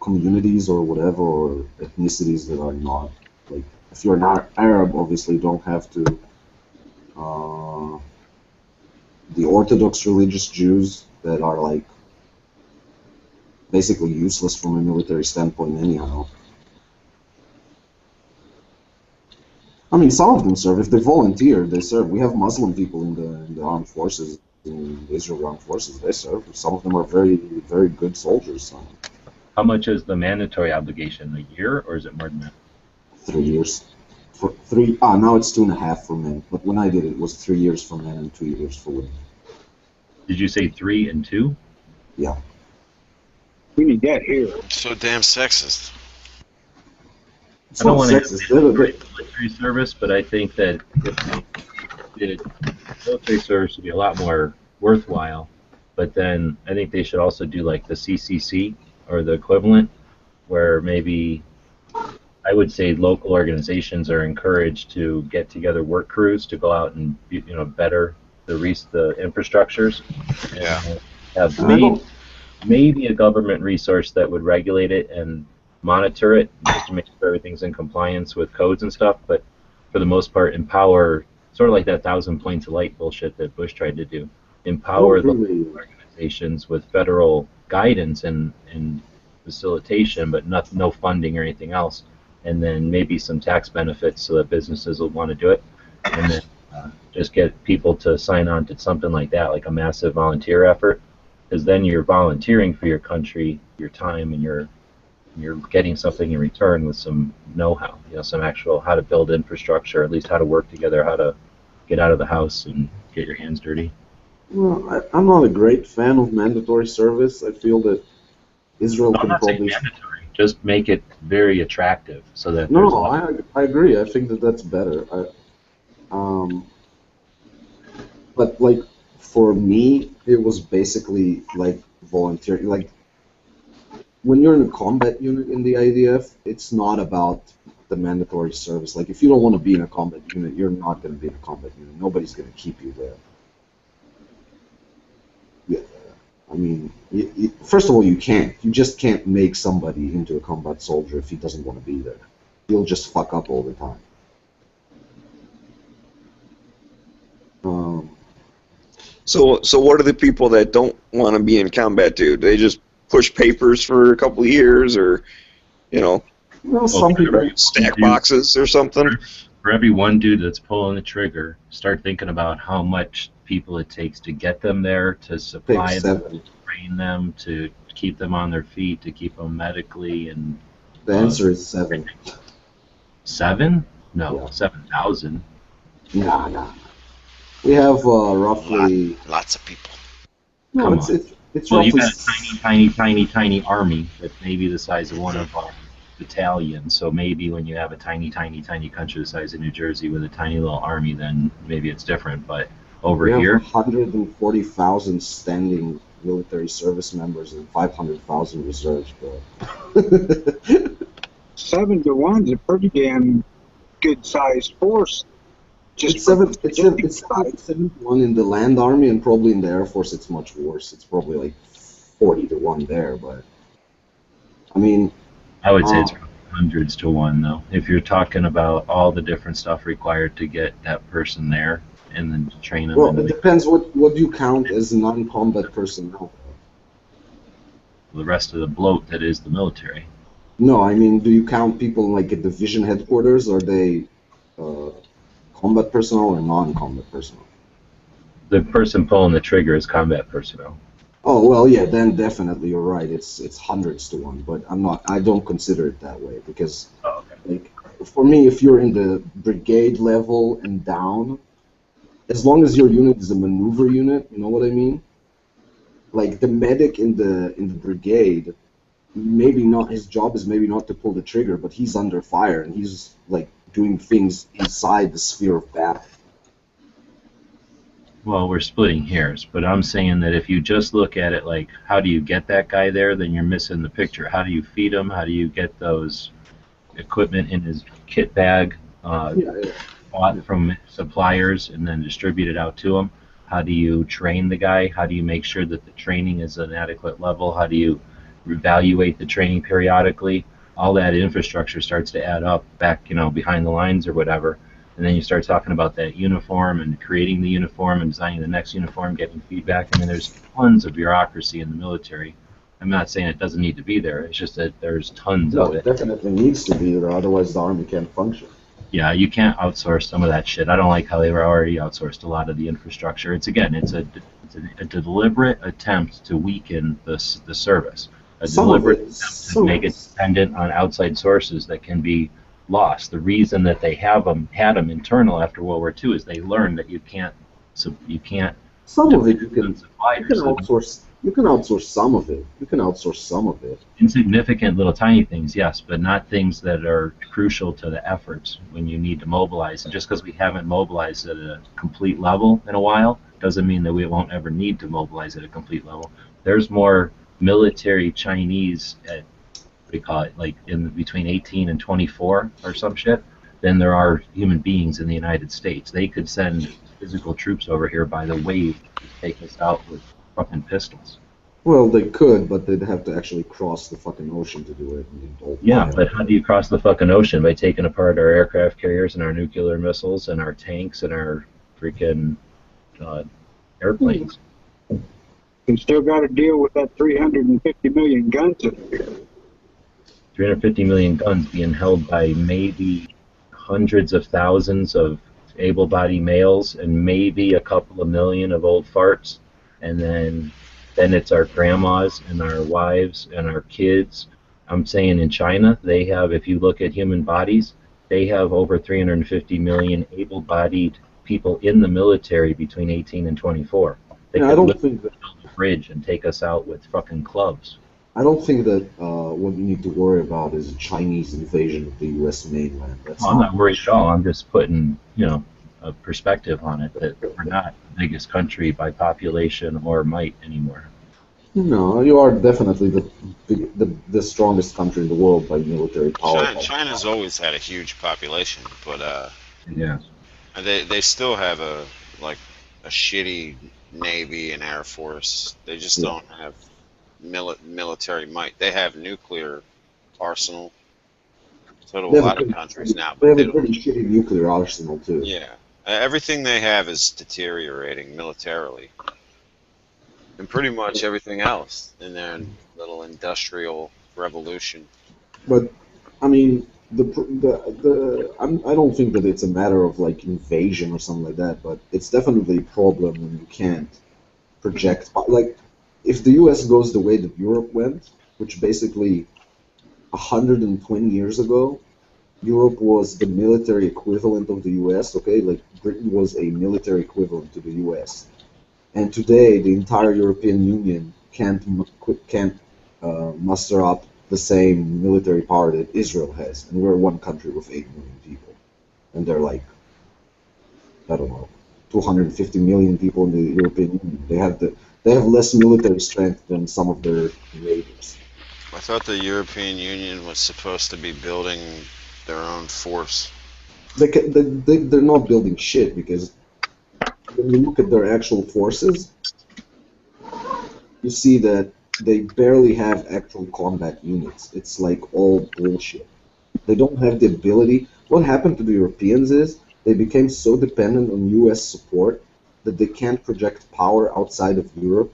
communities or whatever, or ethnicities that are not, like, if you're not Arab, obviously you don't have to. The Orthodox religious Jews that are like basically useless from a military standpoint anyhow. I mean, some of them serve. If they volunteer, they serve. We have Muslim people in the armed forces, in the Israeli armed forces. They serve. Some of them are very, very good soldiers. So. How much is the mandatory obligation? A year, or is it more than that? 3 years. For 3. Now it's 2.5 for men. But when I did it, it was 3 years for men and 2 years for women. Did you say 3 and 2? Yeah. We need that here. So damn sexist. It's I don't not want to sexist. have military service, but I think that if they did military service would be a lot more worthwhile. But then I think they should also do like the CCC or the equivalent, where maybe I would say local organizations are encouraged to get together work crews to go out and better the infrastructures. Yeah. And have maybe a government resource that would regulate it and monitor it just to make sure everything's in compliance with codes and stuff, but for the most part empower, sort of like that 1,000 points of light bullshit that Bush tried to do, empower the local organizations with federal guidance and facilitation, but no funding or anything else, and then maybe some tax benefits so that businesses will want to do it, and then just get people to sign on to something like that, like a massive volunteer effort, because then you're volunteering for your country, your time, and you're getting something in return with some know-how, some actual how to build infrastructure, at least how to work together, how to get out of the house and get your hands dirty. Well, I'm not a great fan of mandatory service. I feel that Israel I'm not saying mandatory. Just make it very attractive so that. No, I agree. I think that's better. But like for me, it was basically like volunteer. Like when you're in a combat unit in the IDF, it's not about the mandatory service. Like if you don't want to be in a combat unit, you're not going to be in a combat unit. Nobody's going to keep you there. Yeah, I mean, first of all, you can't. You just can't make somebody into a combat soldier if he doesn't want to be there. He'll just fuck up all the time. So what are the people that don't want to be in combat do? They just push papers for a couple of years, or well, some people stack boxes or something. For every one dude that's pulling the trigger, start thinking about how much people it takes to get them there, to supply Takes them, 7. to train them, to keep them on their feet, to keep them medically, and The answer is 7. 7? No, Yeah. 7,000. Nah. We have roughly. Lots of people. No, Come it's on. it's it's Well, you roughly. got a tiny army that's maybe the size of one of our battalions. So maybe when you have a tiny country the size of New Jersey with a tiny little army, then maybe it's different. But over We have here, 140,000 standing military service members and 500,000 reserves, bro. 7 to 1's a pretty damn good sized force. It's 7-1 in the land army, and probably in the air force it's much worse. It's probably like 40 to 1 there, but I mean, I would say it's hundreds to 1, though. If you're talking about all the different stuff required to get that person there and then to train them. well, it depends what you count as non-combat personnel. The rest of the bloat that is the military. No, I mean, do you count people like at division headquarters? Are they combat personnel or non-combat personnel? The person pulling the trigger is combat personnel. Oh well, yeah, then definitely you're right. It's hundreds to 1, but I don't consider it that way because, like, for me, if you're in the brigade level and down, as long as your unit is a maneuver unit, you know what I mean? Like the medic in the brigade, maybe not. His job is maybe not to pull the trigger, but he's under fire and he's like doing things inside the sphere of battle. Well, we're splitting hairs, but I'm saying that if you just look at it like, how do you get that guy there, then you're missing the picture. How do you feed him? How do you get those equipment in his kit bag, bought from suppliers, and then distributed out to him? How do you train the guy? How do you make sure that the training is an adequate level? How do you evaluate the training periodically? All that infrastructure starts to add up back, behind the lines or whatever. And then you start talking about that uniform and creating the uniform and designing the next uniform, getting feedback. I mean, there's tons of bureaucracy in the military. I'm not saying it doesn't need to be there. It's just that there's tons of it. It definitely needs to be there, otherwise the army can't function. Yeah, you can't outsource some of that shit. I don't like how they were already outsourced a lot of the infrastructure. It's a deliberate attempt to weaken the service. A deliberate attempt to make it dependent on outside sources that can be lost. The reason that they had them internal after World War II is they learned that you can't. Some of it you can outsource. You can outsource some of it. Insignificant little tiny things, yes, but not things that are crucial to the efforts when you need to mobilize. And just because we haven't mobilized at a complete level in a while doesn't mean that we won't ever need to mobilize at a complete level. There's more military Chinese at, what do you call it, like in between 18 and 24 or some shit, than there are human beings in the United States. They could send physical troops over here by the wave to take us out with fucking pistols. Well, they could, but they'd have to actually cross the fucking ocean to do it. Yeah, but how do you cross the fucking ocean? By taking apart our aircraft carriers and our nuclear missiles and our tanks and our freaking airplanes. You still got to deal with that 350 million guns in here. 350 million guns being held by maybe hundreds of thousands of able-bodied males and maybe a couple of million of old farts, and then it's our grandmas and our wives and our kids. I'm saying in China, they have, if you look at human bodies, they have over 350 million able-bodied people in the military between 18 and 24. They I could don't think that build a bridge and take us out with fucking clubs. I don't think that what you need to worry about is a Chinese invasion of the U.S. mainland. I'm not worried at all. I'm just putting, a perspective on it that we're not the biggest country by population or might anymore. No, you are definitely the strongest country in the world by military power. China's always had a huge population, but yeah, they still have a shitty navy and air force. They just don't have military might. They have nuclear arsenal. So do a lot of countries now. They have a pretty shitty nuclear arsenal too. Yeah, everything they have is deteriorating militarily, and pretty much everything else in their little industrial revolution. But I mean, I don't think that it's a matter of like invasion or something like that, but it's definitely a problem when you can't project. Like, if the U.S. goes the way that Europe went, which basically 120 years ago, Europe was the military equivalent of the U.S. Okay, like Britain was a military equivalent to the U.S. And today, the entire European Union can't muster up the same military power that Israel has, and we're one country with 8 million people, and they're like, I don't know, 250 million people in the European Union. They have less military strength than some of their neighbors. I thought the European Union was supposed to be building their own force. They're not building shit, because when you look at their actual forces, you see that they barely have actual combat units. It's like all bullshit. They don't have the ability. What happened to the Europeans is they became so dependent on US support that they can't project power outside of Europe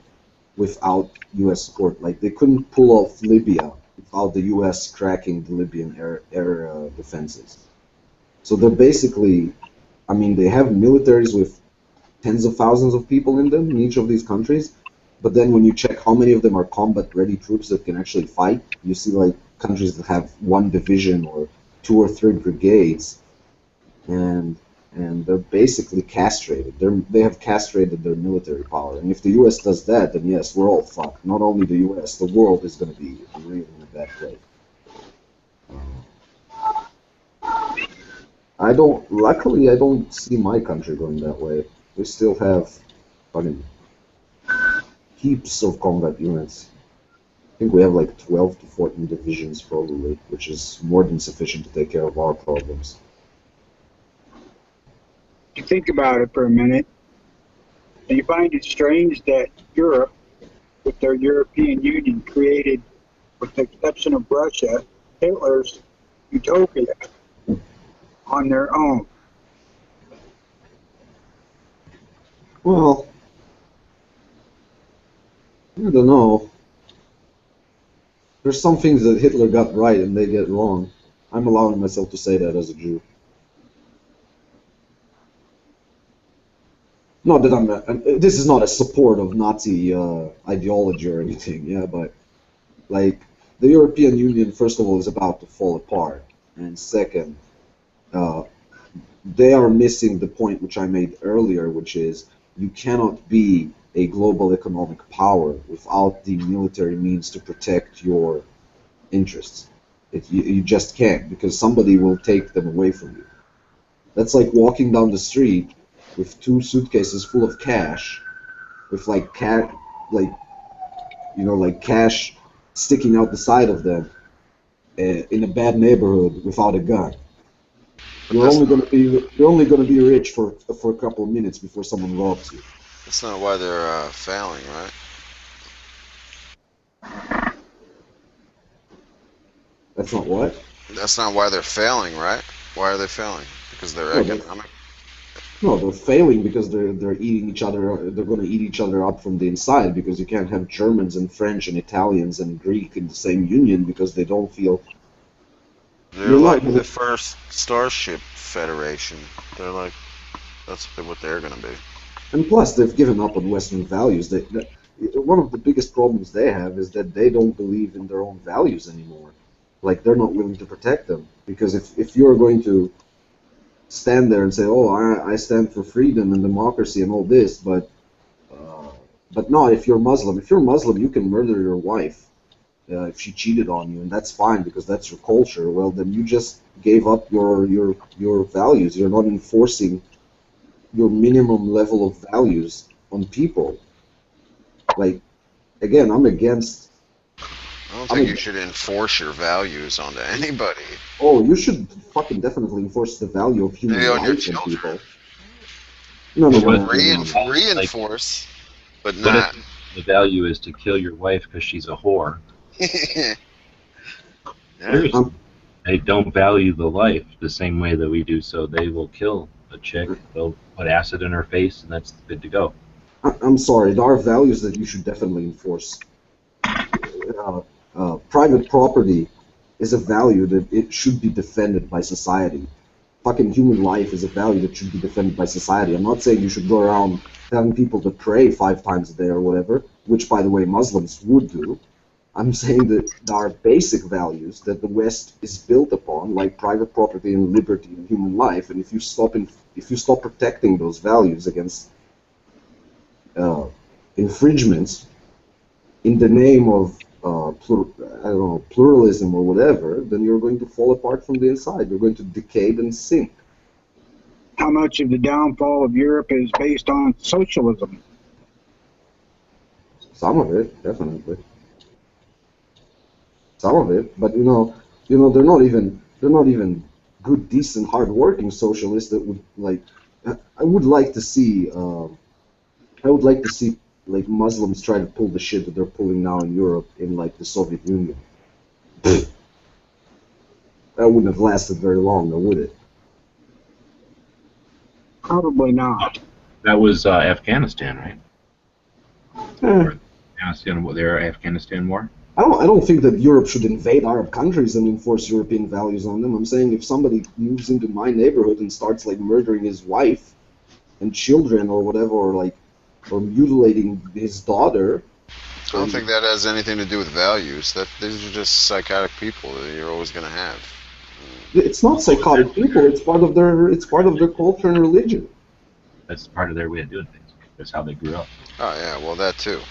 without US support. Like, they couldn't pull off Libya without the US cracking the Libyan air defenses. So they're basically, I mean, they have militaries with tens of thousands of people in them in each of these countries, but then when you check how many of them are combat-ready troops that can actually fight, you see like countries that have 1 division or 2 or 3 brigades, and they're basically castrated. They have castrated their military power, and if the U.S. does that, then yes, we're all fucked. Not only the U.S., the world is going to be really in a bad place. Luckily, I don't see my country going that way. We still have fucking heaps of combat units. I think we have like 12 to 14 divisions probably, which is more than sufficient to take care of our problems. If you think about it for a minute, and you find it strange that Europe, with their European Union, created, with the exception of Russia, Hitler's utopia on their own. Well, I don't know. There's some things that Hitler got right and they get wrong. I'm allowing myself to say that as a Jew. Not that this is not a support of Nazi ideology or anything, yeah, but like, the European Union, first of all, is about to fall apart, and second, they are missing the point which I made earlier, which is you cannot be a global economic power without the military means to protect your interests. You just can't, because somebody will take them away from you. That's like walking down the street with 2 suitcases full of cash, with like cash sticking out the side of them, in a bad neighborhood without a gun. You're only going to be rich for a couple of minutes before someone robs you. That's not why they're failing, right? That's not what? That's not why they're failing, right? Why are they failing? Because they're economic? No, they're failing because they're eating each other. They're going to eat each other up from the inside, because you can't have Germans and French and Italians and Greek in the same union because they don't feel. They're like the first Starship Federation. They're like, that's what they're going to be. And plus, they've given up on Western values. One of the biggest problems they have is that they don't believe in their own values anymore. Like, they're not willing to protect them. Because if you're going to stand there and say, oh, I stand for freedom and democracy and all this, but not if you're Muslim. If you're Muslim, you can murder your wife if she cheated on you, and that's fine because that's your culture. Well, then you just gave up your values. You're not enforcing your minimum level of values on people. Like, again, I'm against. I don't think you should enforce your values onto anybody. Oh, you should fucking definitely enforce the value of human life on people. No. Reinforce, but not. The value is to kill your wife because she's a whore. They don't value the life the same way that we do, so they will kill a chick, they'll put acid in her face, and that's good to go. I'm sorry, there are values that you should definitely enforce. Private property is a value that it should be defended by society. Fucking human life is a value that should be defended by society. I'm not saying you should go around telling people to pray 5 times a day or whatever, which, by the way, Muslims would do. I'm saying that there are basic values that the West is built upon, like private property and liberty and human life, and if you stop protecting those values against infringements in the name of pluralism or whatever, then you're going to fall apart from the inside. You're going to decay and sink. How much of the downfall of Europe is based on socialism? Some of it, definitely. Some of it, but you know, they're not even good, decent, hard-working socialists that would like. I would like to see like Muslims try to pull the shit that they're pulling now in Europe in like the Soviet Union. That wouldn't have lasted very long, though, would it? Probably not. That was Afghanistan, right? Their Afghanistan war. I don't think that Europe should invade Arab countries and enforce European values on them. I'm saying if somebody moves into my neighborhood and starts like murdering his wife and children or whatever, or mutilating his daughter. I don't think that has anything to do with values. These are just psychotic people that you're always going to have. It's not psychotic people. It's part of their culture and religion. That's part of their way of doing things. That's how they grew up. Oh yeah, well that too.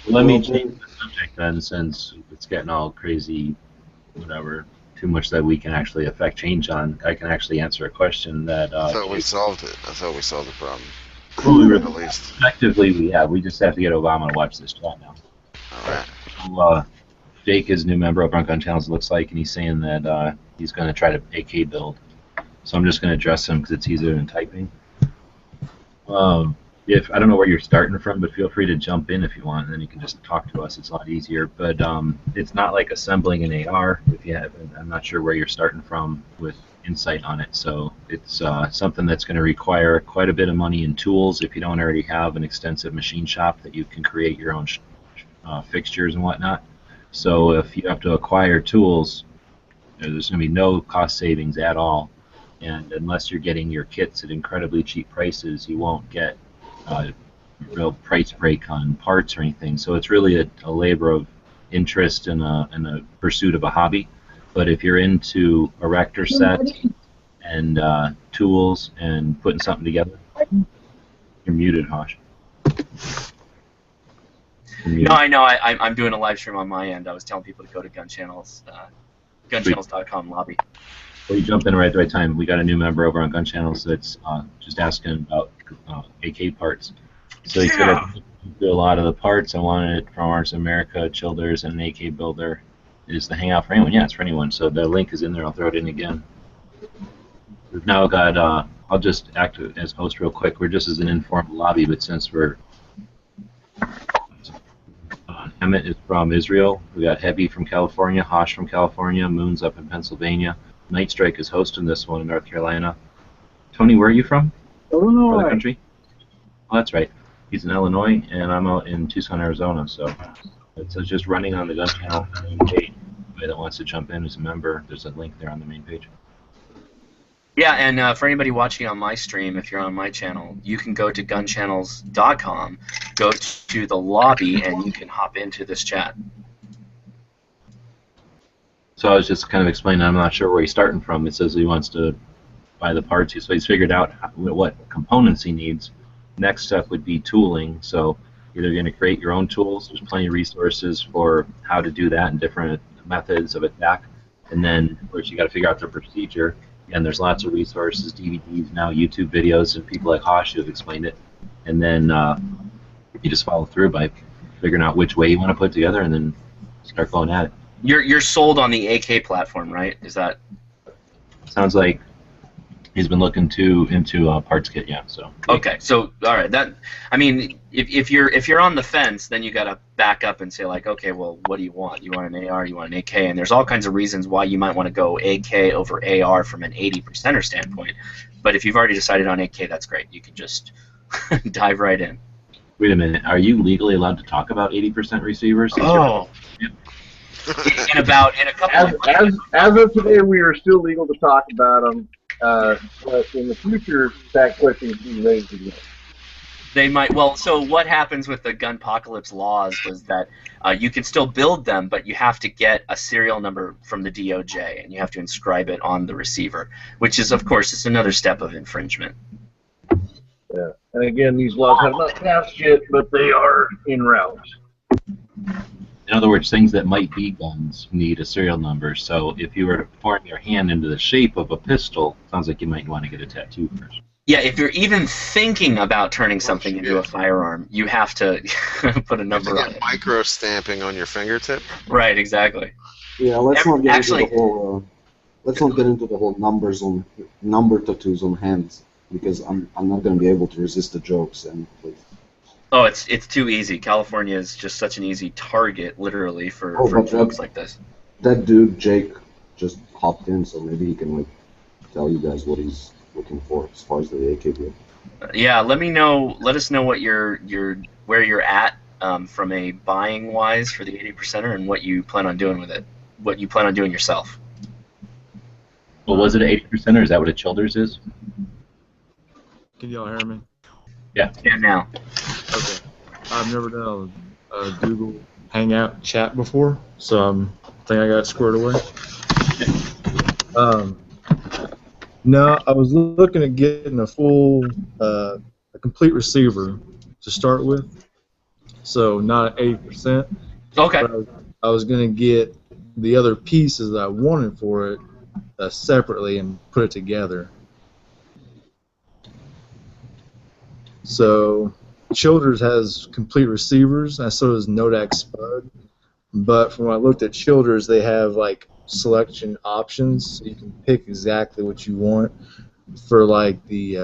Let me change the subject then, since it's getting all crazy, whatever, too much that we can actually affect change on. I can actually answer a question that... I thought we solved it. I thought we solved the problem. Well, we were, at least. Effectively, we just have to get Obama to watch this chat now. Alright. So, Jake is a new member over on Gun Channels, it looks like, and he's saying that he's going to try to AK build. So I'm just going to address him because it's easier than typing. If I don't know where you're starting from, but feel free to jump in if you want, and then you can just talk to us. It's a lot easier. But it's not like assembling an AR. If you have, I'm not sure where you're starting from with insight on it. So it's something that's going to require quite a bit of money and tools if you don't already have an extensive machine shop that you can create your own fixtures and whatnot. So if you have to acquire tools, there's going to be no cost savings at all. And unless you're getting your kits at incredibly cheap prices, you won't get a real price break on parts or anything. So it's really a labor of interest and a pursuit of a hobby. But if you're into erector sets and tools and putting something together, you're muted, Hosh. No, I know. I'm doing a live stream on my end. I was telling people to go to Gun Channels, gunchannels.com lobby. Well, you jumped in right at the right time. We got a new member over on Gun Channels that's just asking about AK parts. So he said, I do a lot of the parts. I wanted it from Arms America, Childers, and an AK builder. Is the hangout for anyone? Yeah, it's for anyone. So the link is in there. I'll throw it in again. We've now got, I'll just act as host real quick. We're just as an informal lobby, but since we're, Emmett is from Israel. We got Heavy from California, Hosh from California, Moon's up in Pennsylvania. Night Strike is hosting this one in North Carolina. Tony, where are you from? Illinois. Where the country? Oh, that's right. He's in Illinois, and I'm out in Tucson, Arizona. So it's just running on the Gun Channel main page. Anybody that wants to jump in as a member, there's a link there on the main page. Yeah, and for anybody watching on my stream, if you're on my channel, you can go to gunchannels.com, go to the lobby, and you can hop into this chat. So I was just kind of explaining, I'm not sure where he's starting from. It says he wants to buy the parts, so he's figured out what components he needs. Next step would be tooling, so either you're going to create your own tools, there's plenty of resources for how to do that and different methods of attack, and then of course you got to figure out the procedure, and there's lots of resources, DVDs now, YouTube videos, and people like Hosh who have explained it, and then you just follow through by figuring out which way you want to put it together and then start going at it. You're sold on the AK platform, right? Is that? Sounds like he's been looking into parts kit, yeah. So. Okay, so all right, that I mean, if you're on the fence, then you gotta back up and say like, okay, well, what do you want? You want an AR? You want an AK? And there's all kinds of reasons why you might want to go AK over AR from an 80%er standpoint. But if you've already decided on AK, that's great. You can just dive right in. Wait a minute, are you legally allowed to talk about 80% receivers? Oh. in a couple of months. As of today, we are still legal to talk about them. But in the future, that question can be raised again. They might. Well, so what happens with the Gunpocalypse laws was that you can still build them, but you have to get a serial number from the DOJ, and you have to inscribe it on the receiver, which is, of course, it's another step of infringement. Yeah. And again, these laws have not passed yet, but they are en route. In other words, things that might be guns need a serial number. So if you were to form your hand into the shape of a pistol, sounds like you might want to get a tattoo first. Yeah, if you're even thinking about turning something into a firearm, you have to put a number on it. Micro stamping on your fingertip. Right, exactly. Yeah, let's not get Actually- into the whole. Let's not get into the whole number tattoos on hands, because I'm not going to be able to resist the jokes and. Oh, it's too easy. California is just such an easy target, literally, for but jokes like this. That dude Jake just hopped in, so maybe he can tell you guys what he's looking for as far as the AK goes. Yeah, let us know what where you're at from a buying wise for the 80%er and what you plan on doing with it, what you plan on doing yourself. Well, was it an 80%, or is that what a Childers is? Can y'all hear me? Yeah. Yeah, now. Okay. I've never done a Google Hangout chat before, so I think I got it squared away. No, I was looking at getting a full, a complete receiver to start with, so not 80%. Okay. But I was going to get the other pieces that I wanted for it separately and put it together. So Childers has complete receivers, and so does Nodak Spud. But from when I looked at Childers, they have like selection options, so you can pick exactly what you want for like the.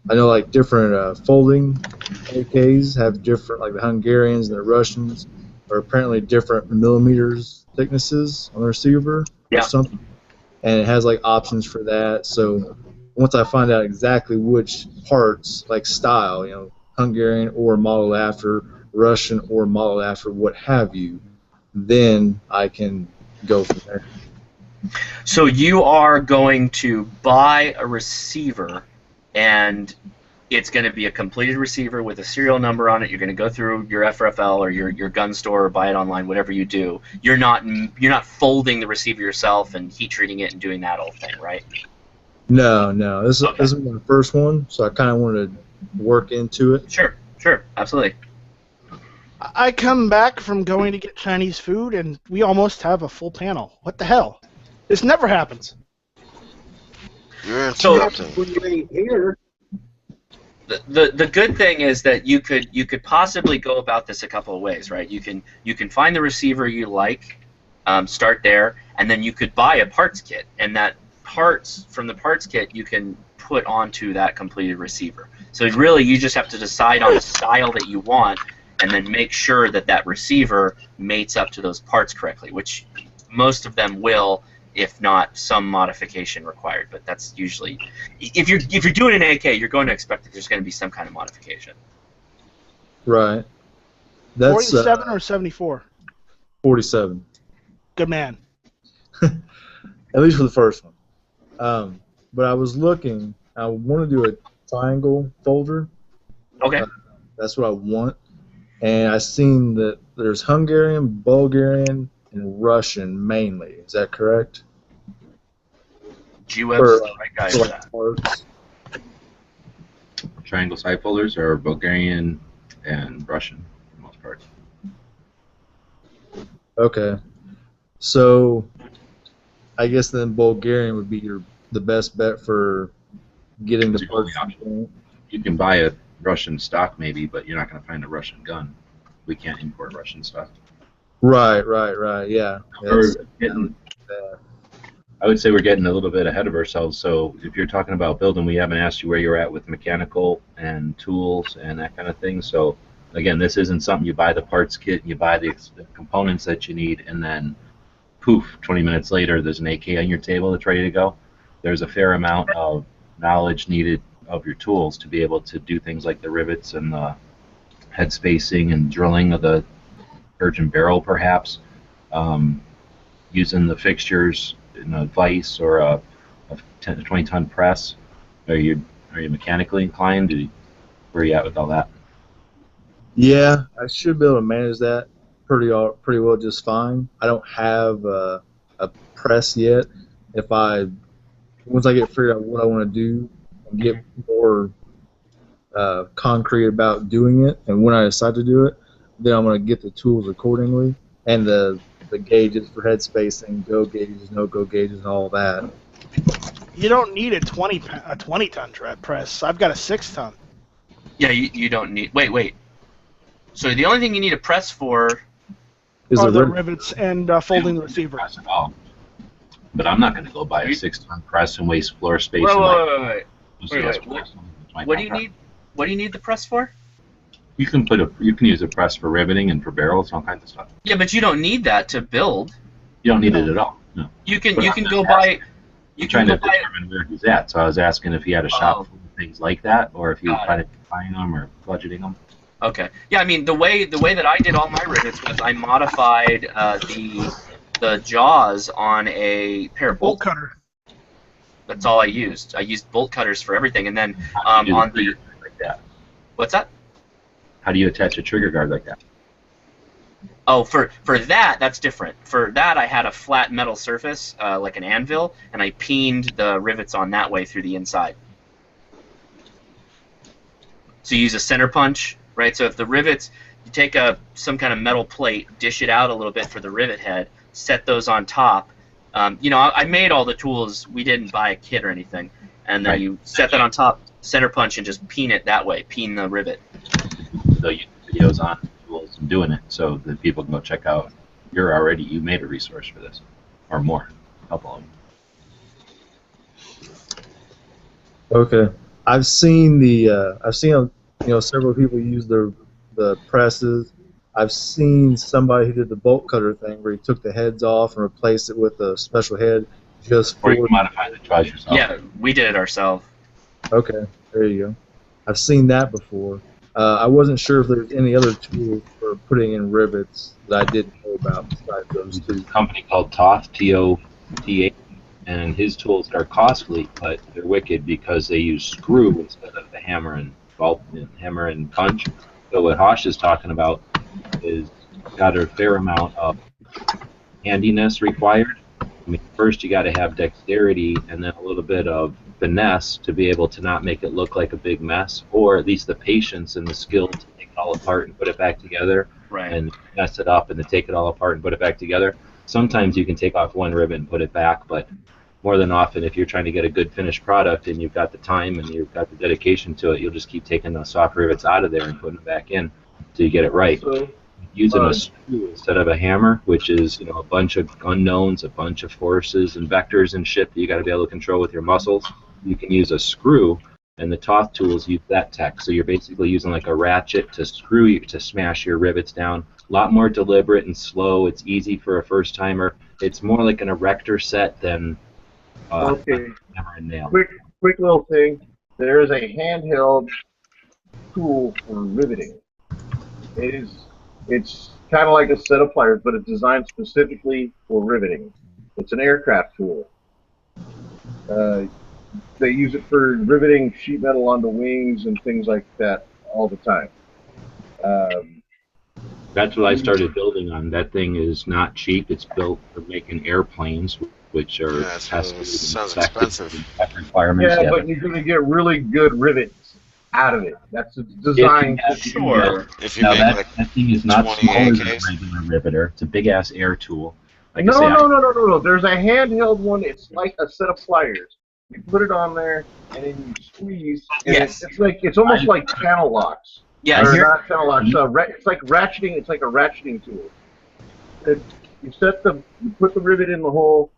I know like different folding AKs have different, like the Hungarians and the Russians are apparently different millimeters thicknesses on the receiver or something, and it has like options for that. So once I find out exactly which parts, like style, Hungarian or modeled after, Russian or modeled after, what have you, then I can go from there. So you are going to buy a receiver, and it's going to be a completed receiver with a serial number on it. You're going to go through your FRFL or your gun store or buy it online, whatever you do. You're not folding the receiver yourself and heat treating it and doing that whole thing, right? No. This is my first one, so I kind of wanted to work into it. Sure, absolutely. I come back from going to get Chinese food, and we almost have a full panel. What the hell? This never happens. You're When you ain't here. The good thing is that you could possibly go about this a couple of ways, right? You can find the receiver you like, start there, and then you could buy a parts kit, and that parts from the parts kit you can put onto that completed receiver. So really, you just have to decide on the style that you want, and then make sure that that receiver mates up to those parts correctly, which most of them will, if not some modification required. But that's usually, if you're doing an AK, you're going to expect that there's going to be some kind of modification. Right. That's 47 or 74? 47. Good man. At least for the first one. But I was looking. I want to do a triangle folder. Okay. That's what I want. And I seen that there's Hungarian, Bulgarian, and Russian mainly. Is that correct? G-Web's the right guy for that. Parts. Triangle side folders are Bulgarian and Russian for the most part. Okay. So I guess then Bulgarian would be the best bet for getting the parts. You can buy a Russian stock maybe, but you're not going to find a Russian gun. We can't import Russian stuff. Right, yeah. I would say we're getting a little bit ahead of ourselves. So if you're talking about building, we haven't asked you where you're at with mechanical and tools and that kind of thing. So again, this isn't something you buy the parts kit, you buy the components that you need, and then poof, 20 minutes later there's an AK on your table that's ready to go. There's a fair amount of knowledge needed of your tools to be able to do things like the rivets and the head spacing and drilling of the virgin barrel perhaps. using the fixtures in a vise or a 10 to 20 ton press? Are you mechanically inclined? Where are you at with all that? Yeah, I should be able to manage that pretty well just fine. I don't have a press yet. Once I get figured out what I want to do and get more concrete about doing it, and when I decide to do it, then I'm going to get the tools accordingly and the gauges for head spacing, go gauges, no go gauges, and all that. You don't need a 20 ton press. I've got a 6 ton. Yeah, you don't need. Wait. So the only thing you need a press for is the rivets and folding the receiver. But I'm not going to go buy a 6-ton press and waste floor space. Wait. What do you need? What do you need the press for? You can use a press for riveting and for barrels, all kinds of stuff. Yeah, but you don't need that to build. You don't need it at all. No. You can go buy. I'm trying to determine where he's at, so I was asking if he had a shop full of things like that, or if he was planning to buying them or budgeting them. Okay. Yeah, I mean the way that I did all my rivets was I modified the jaws on a pair of bolt cutter. That's all I used. I used bolt cutters for everything, and then on the like that. What's that? How do you attach a trigger guard like that? Oh, for that, that's different. For that, I had a flat metal surface, like an anvil, and I peened the rivets on that way through the inside. So you use a center punch, right? So if the rivets, you take some kind of metal plate, dish it out a little bit for the rivet head, set those on top. I made all the tools. We didn't buy a kit or anything. And then you set that on top, center punch, and just peen it that way, peen the rivet. So you videos on tools and doing it so that people can go check out. You made a resource for this, or more, a couple of them. Okay, I've seen several people use the presses. I've seen somebody who did the bolt cutter thing where he took the heads off and replaced it with a special head just for. Or you can modify the jaws yourself. Yeah, we did it ourselves. Okay, there you go. I've seen that before. I wasn't sure if there's any other tools for putting in rivets that I didn't know about besides those two. There's a company called Toth, T-O-T-H, and his tools are costly, but they're wicked because they use screw instead of the hammer and punch. So what Hosh is talking about is got a fair amount of handiness required. I mean, first you got to have dexterity and then a little bit of finesse to be able to not make it look like a big mess, or at least the patience and the skill to take it all apart and put it back together, and mess it up and then take it all apart and put it back together. Sometimes you can take off one rivet and put it back, but more than often, if you're trying to get a good finished product and you've got the time and you've got the dedication to it, you'll just keep taking the soft rivets out of there and putting them back in until you get it right. So, using a screw instead of a hammer, which is a bunch of unknowns, a bunch of forces and vectors and shit that you got to be able to control with your muscles. You can use a screw, and the Toth tools use that tech. So you're basically using like a ratchet to to smash your rivets down. A lot more deliberate and slow. It's easy for a first timer. It's more like an erector set than hammer and nail. Quick little thing. There is a handheld tool for riveting. It's kind of like a set of pliers, but it's designed specifically for riveting. It's an aircraft tool. They use it for riveting sheet metal onto wings and things like that all the time. That's what I started building on. That thing is not cheap. It's built for making airplanes, which are tested sounds expensive. Requirements. Yeah, but you're going to get really good rivets out of it. That's designed. Sure. If you make that thing is not 20 smaller than a AKs. regular riveter. It's a big ass air tool. Like No. There's a handheld one. It's like a set of pliers. You put it on there, and then you squeeze. And it's almost like channel locks. Yeah, or not channel locks. It's like ratcheting. It's like a ratcheting tool. You put the rivet in the hole.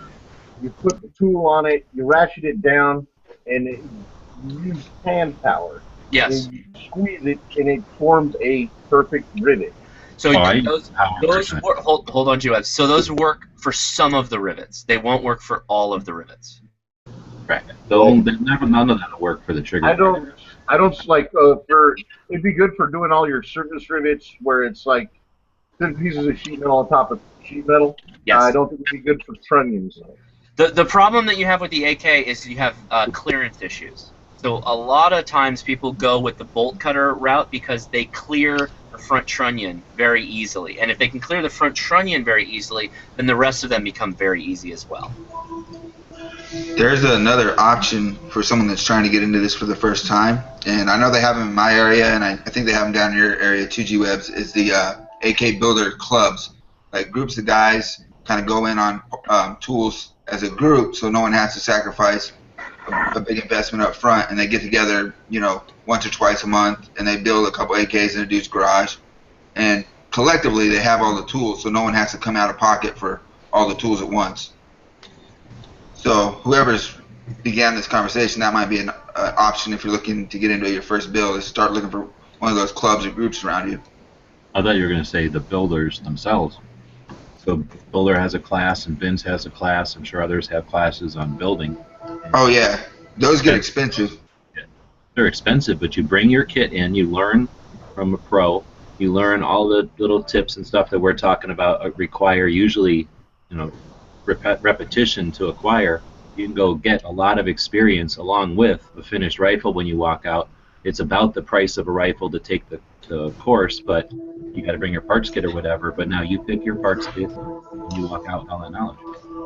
You put the tool on it. You ratchet it down, and you use hand power. Yes. And you squeeze it, and it forms a perfect rivet. So those work, hold on, Joe. So those work for some of the rivets. They won't work for all of the rivets. Right. None of that will work for the trigger. I don't like it'd be good for doing all your surface rivets where it's like thin pieces of sheet metal on top of sheet metal. Yes. I don't think it'd be good for trunnions. The problem that you have with the AK is you have clearance issues. So a lot of times people go with the bolt cutter route because they clear the front trunnion very easily. And if they can clear the front trunnion very easily, then the rest of them become very easy as well. There's another option for someone that's trying to get into this for the first time, and I know they have them in my area, and I think they have them down in your area too, G-Webs, is the AK Builder clubs. Like groups of guys kind of go in on tools as a group, so no one has to sacrifice a big investment up front, and they get together, you know, once or twice a month, and they build a couple AKs in a dude's garage, and collectively they have all the tools, so no one has to come out of pocket for all the tools at once. So whoever's began this conversation, that might be an option if you're looking to get into your first build, is start looking for one of those clubs or groups around you. I thought you were going to say the builders themselves. So Builder has a class and Vince has a class. I'm sure others have classes on building. Oh yeah, those get expensive. They're expensive, but you bring your kit in, you learn from a pro, you learn all the little tips and stuff that we're talking about require usually, you know, repetition to acquire. You can go get a lot of experience along with a finished rifle when you walk out. It's about the price of a rifle to take the course, but you got to bring your parts kit or whatever. But now you pick your parts kit and you walk out with all that knowledge.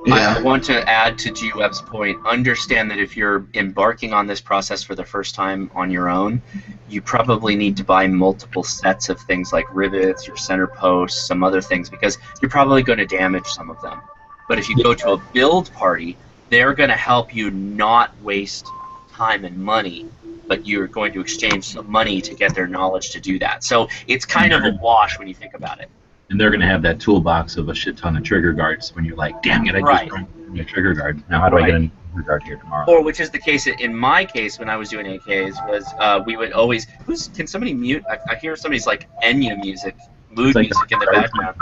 Yeah. I want to add to G-Web's point, understand that if you're embarking on this process for the first time on your own, you probably need to buy multiple sets of things like rivets, your center posts, some other things, because you're probably going to damage some of them. But if you go to a build party, they're going to help you not waste time and money, but you're going to exchange some money to get their knowledge to do that. So it's kind of a wash when you think about it. And they're going to have that toolbox of a shit ton of trigger guards when you're like, damn it, I just brought a trigger guard. Now how do I get a new trigger guard here tomorrow? Or which is the case in my case when I was doing AKs was we would always, can somebody mute? I hear somebody's like Enya music, mood like music in the background.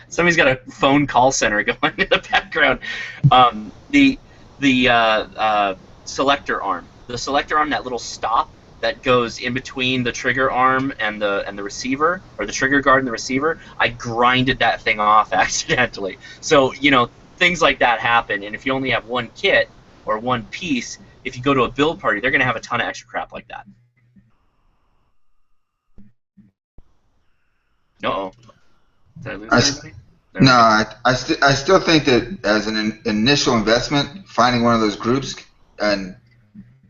Somebody's got a phone call center going in the background. The selector arm. The selector arm, that little stop that goes in between the trigger arm and the receiver, or the trigger guard and the receiver, I grinded that thing off accidentally. So, you know, things like that happen, and if you only have one kit or one piece, if you go to a build party, they're going to have a ton of extra crap like that. Uh-oh. Did I lose anybody? No, I still think that as an initial investment, finding one of those groups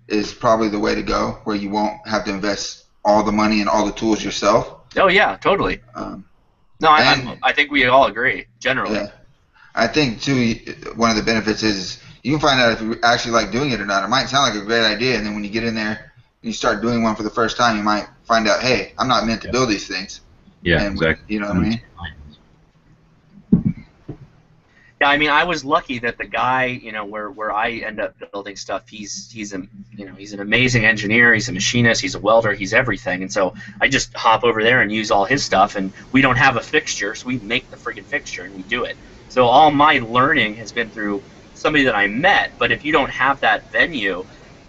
is probably the way to go, where you won't have to invest all the money and all the tools yourself. Oh yeah, totally. I think we all agree generally. Yeah, I think too. One of the benefits is you can find out if you actually like doing it or not. It might sound like a great idea, and then when you get in there and you start doing one for the first time, you might find out, hey, I'm not meant to build these things. Yeah, and, exactly. You know what I mean? Yeah, I mean, I was lucky that the guy, you know, where I end up building stuff, he's an amazing engineer, he's a machinist, he's a welder, he's everything, and so I just hop over there and use all his stuff, and we don't have a fixture, so we make the friggin' fixture and we do it. So all my learning has been through somebody that I met, but if you don't have that venue,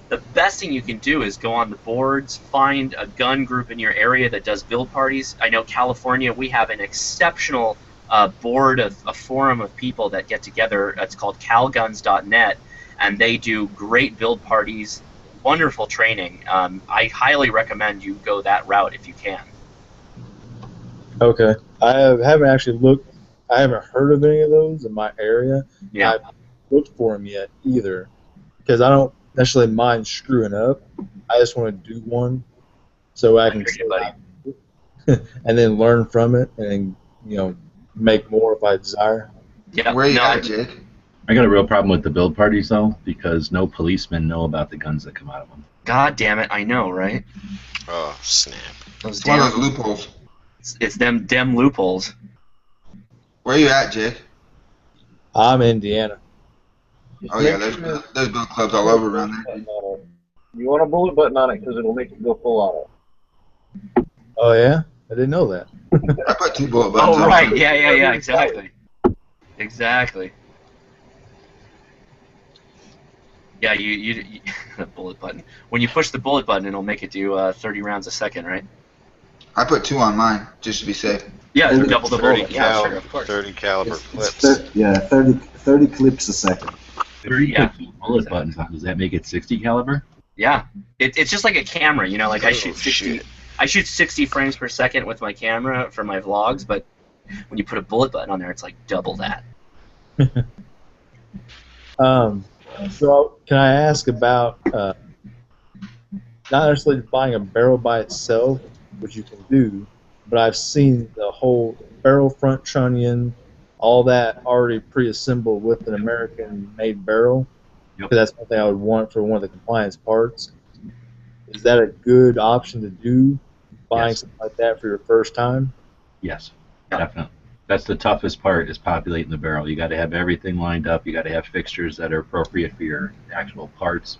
the best thing you can do is go on the boards, find a gun group in your area that does build parties. I know California, we have an exceptional board of a forum of people that get together. It's called calguns.net, and they do great build parties, wonderful training. I highly recommend you go that route if you can. Okay, I haven't actually looked. I haven't heard of any of those in my area. Yeah, I haven't looked for them yet either, because I don't necessarily mind screwing up. I just want to do one so I can and then learn from it, and you know, make more if I desire. Yeah. Where you at, Jake? I got a real problem with the build parties though, because no policemen know about the guns that come out of them. God damn it, I know, right? Oh, snap. Those It's one of those loopholes. It's them loopholes. Where you at, Jake? I'm in Indiana. Oh yeah, there's build clubs all over around there. You want a bullet button on it because it'll make it go full auto. Oh yeah, I didn't know that. I put 2 bullet buttons on. Oh right, yeah, exactly. Exactly. Yeah, you the bullet button. When you push the bullet button, it'll make it do 30 rounds a second, right? I put 2 on mine just to be safe. Yeah, Thirty- double the 30 bullet. Yeah, cal, sure, of course. 30 caliber It's clips. 30 clips a second. If you Yeah. put bullet buttons on, does that make it 60 caliber? Yeah, it's just like a camera, you know. Like I Oh, shoot 60, shit. I shoot 60 frames per second with my camera for my vlogs, but when you put a bullet button on there, it's like double that. So can I ask about not necessarily buying a barrel by itself, which you can do, but I've seen the whole barrel front trunnion, all that already pre-assembled with an American-made barrel. Yep. Because that's one thing I would want for one of the compliance parts. Is that a good option to do, buying Yes. something like that for your first time? Yes, definitely. That's the toughest part, is populating the barrel. You got to have everything lined up. You got to have fixtures that are appropriate for your actual parts.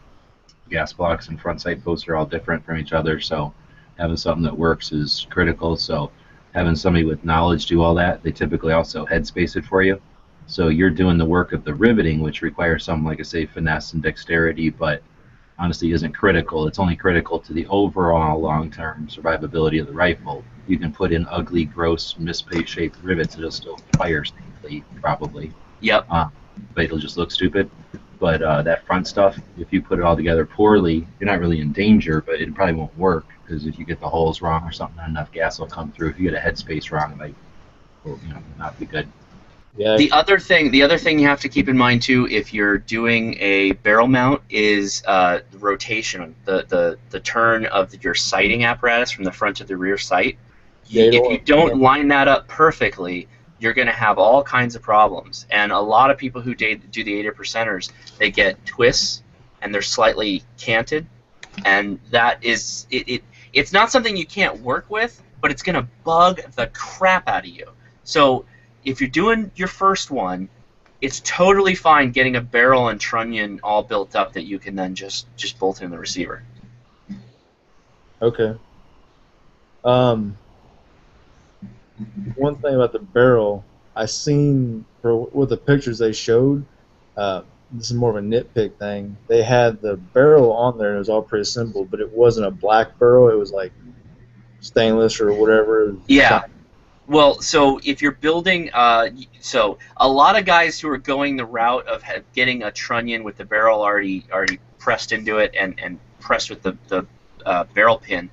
Gas blocks and front sight posts are all different from each other, so having something that works is critical. So having somebody with knowledge do all that, they typically also headspace it for you. So you're doing the work of the riveting, which requires something like, I say, finesse and dexterity, but honestly isn't critical. It's only critical to the overall long-term survivability of the rifle. You can put in ugly, gross, misshaped rivets, it'll still fire safely, probably. Yep. But it'll just look stupid. But that front stuff, if you put it all together poorly, you're not really in danger, but it probably won't work, because if you get the holes wrong or something, not enough gas will come through. If you get a headspace wrong, it might, not be good. Yeah. The other thing you have to keep in mind too, if you're doing a barrel mount, is the rotation, the turn of your sighting apparatus from the front to the rear sight. Yeah, If you don't line that up perfectly, you're going to have all kinds of problems. And a lot of people who do the 80%ers, they get twists and they're slightly canted, and that is it's not something you can't work with, but it's going to bug the crap out of you. So if you're doing your first one, it's totally fine getting a barrel and trunnion all built up that you can then just bolt in the receiver. Okay. One thing about the barrel, I seen with the pictures they showed, this is more of a nitpick thing. They had the barrel on there and it was all pre-assembled, but it wasn't a black barrel. It was like stainless or whatever. Yeah. Well, so if you're building, so a lot of guys who are going the route of getting a trunnion with the barrel already pressed into it and pressed with the barrel pin,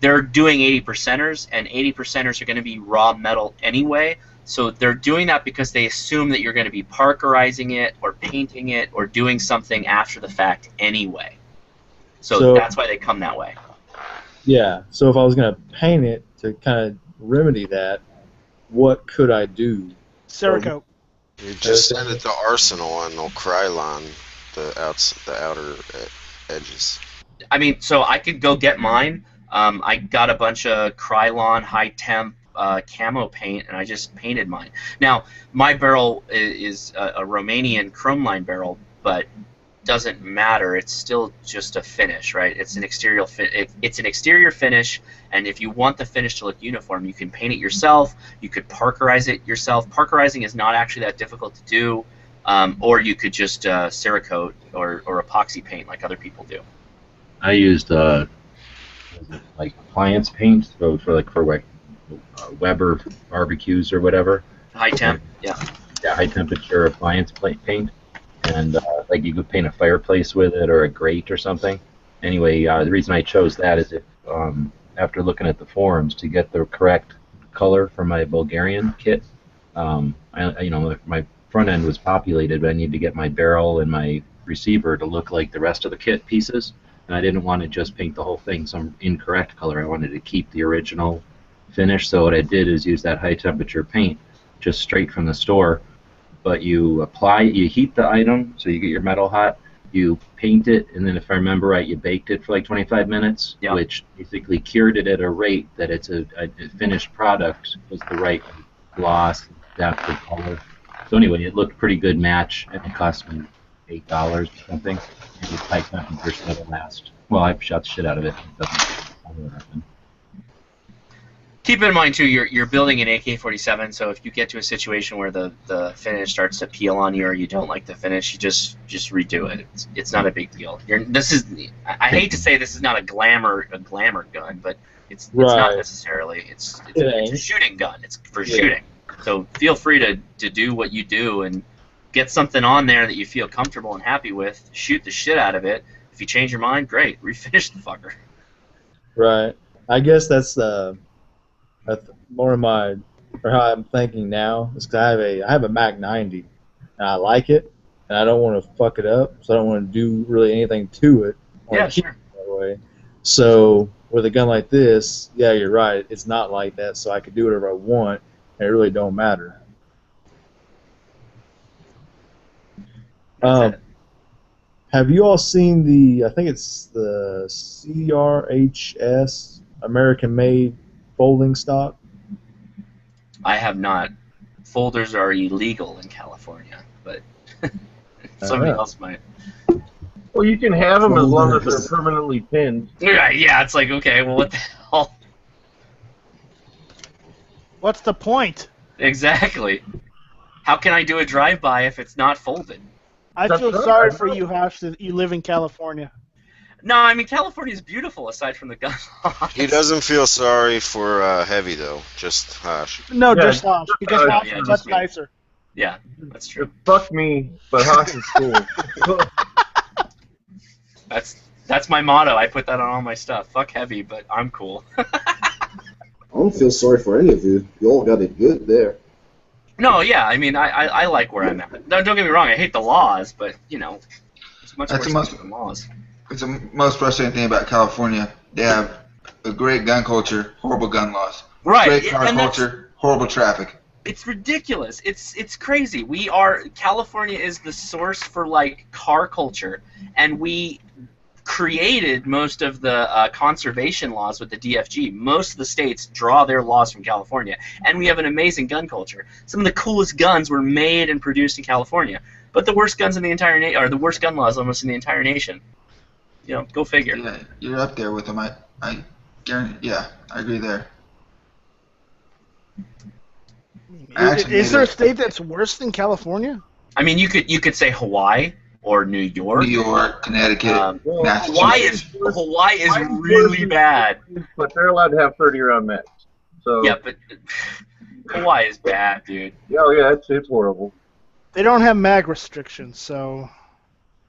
they're doing 80%ers, and 80%ers are going to be raw metal anyway. So they're doing that because they assume that you're going to be parkerizing it or painting it or doing something after the fact anyway. So that's why they come that way. Yeah. So if I was going to paint it to kind of remedy that, what could I do? Cerakote. You just send it to Arsenal and they'll Krylon the outer edges. I mean, so I could go get mine. I got a bunch of Krylon high temp camo paint, and I just painted mine. Now, my barrel is a Romanian chrome line barrel, but doesn't matter. It's still just a finish, right? It's an exterior it's an exterior finish, and if you want the finish to look uniform, you can paint it yourself. You could parkerize it yourself. Parkerizing is not actually that difficult to do, or you could just Cerakote or epoxy paint like other people do. I used like appliance paint, so for Weber barbecues or whatever. High temp, yeah. Yeah, high temperature appliance paint, and like you could paint a fireplace with it or a grate or something. Anyway, the reason I chose that is if after looking at the forums to get the correct color for my Bulgarian kit, my front end was populated, but I needed to get my barrel and my receiver to look like the rest of the kit pieces. And I didn't want to just paint the whole thing some incorrect color. I wanted to keep the original finish. So what I did is use that high temperature paint just straight from the store. But you heat the item so you get your metal hot. You paint it, and then if I remember right, you baked it for like 25 minutes, which basically cured it at a rate that it's a finished product with the right gloss, depth of color. So anyway, it looked pretty good match, and it cost me $8 or something. And it's high temperature, so it'll last. Well, I shot the shit out of it. It doesn't happen. Keep in mind too, you're building an AK-47, so if you get to a situation where the finish starts to peel on you or you don't like the finish, you just redo it. It's not a big deal. I hate to say this is not a glamour gun, but it's not necessarily. It's a shooting gun. It's for shooting. So feel free to do what you do and get something on there that you feel comfortable and happy with. Shoot the shit out of it. If you change your mind, great. Refinish the fucker. Right. I guess that's more of my, or how I'm thinking now, is because I have a Mac 90, and I like it, and I don't want to fuck it up, so I don't want to do really anything to it. Yeah, sure. That way. So with a gun like this, yeah, you're right. It's not like that, so I can do whatever I want, and it really don't matter. Have you all seen I think it's the CRHS American-made folding stock? I have not. Folders are illegal in California, but somebody else might. Well, you can have them as long as they're permanently pinned. Yeah, it's like, okay, well, what the hell? What's the point? Exactly. How can I do a drive-by if it's not folded? I feel sorry for you, Hash, that you live in California. No, I mean, California is beautiful aside from the gun laws. He doesn't feel sorry for Heavy, though. Just Hash. No, just Hash, because Hash is much nicer. Yeah, that's true. Fuck me, but Hash is cool. That's my motto. I put that on all my stuff. Fuck Heavy, but I'm cool. I don't feel sorry for any of you. You all got it good there. No, yeah, I mean, I like where I'm at. Don't get me wrong, I hate the laws, but, you know, it's much worse than the laws. It's the most frustrating thing about California. They have a great gun culture, horrible gun laws. Right. Great car culture, horrible traffic. It's ridiculous. It's crazy. California is the source for, like, car culture, and we created most of the conservation laws with the DFG. Most of the states draw their laws from California, and we have an amazing gun culture. Some of the coolest guns were made and produced in California, but the worst guns in the entire nation, or the worst gun laws almost in the entire nation. You know, go figure. Yeah, you're up there with them. I guarantee. Yeah, I agree there. Is there a state that's worse than California? I mean, you could say Hawaii. Or New York. New York, Connecticut, Hawaii is really bad. But they're allowed to have 30-round mags. So. Yeah, but Hawaii is bad, dude. Oh yeah, it's horrible. They don't have mag restrictions, so.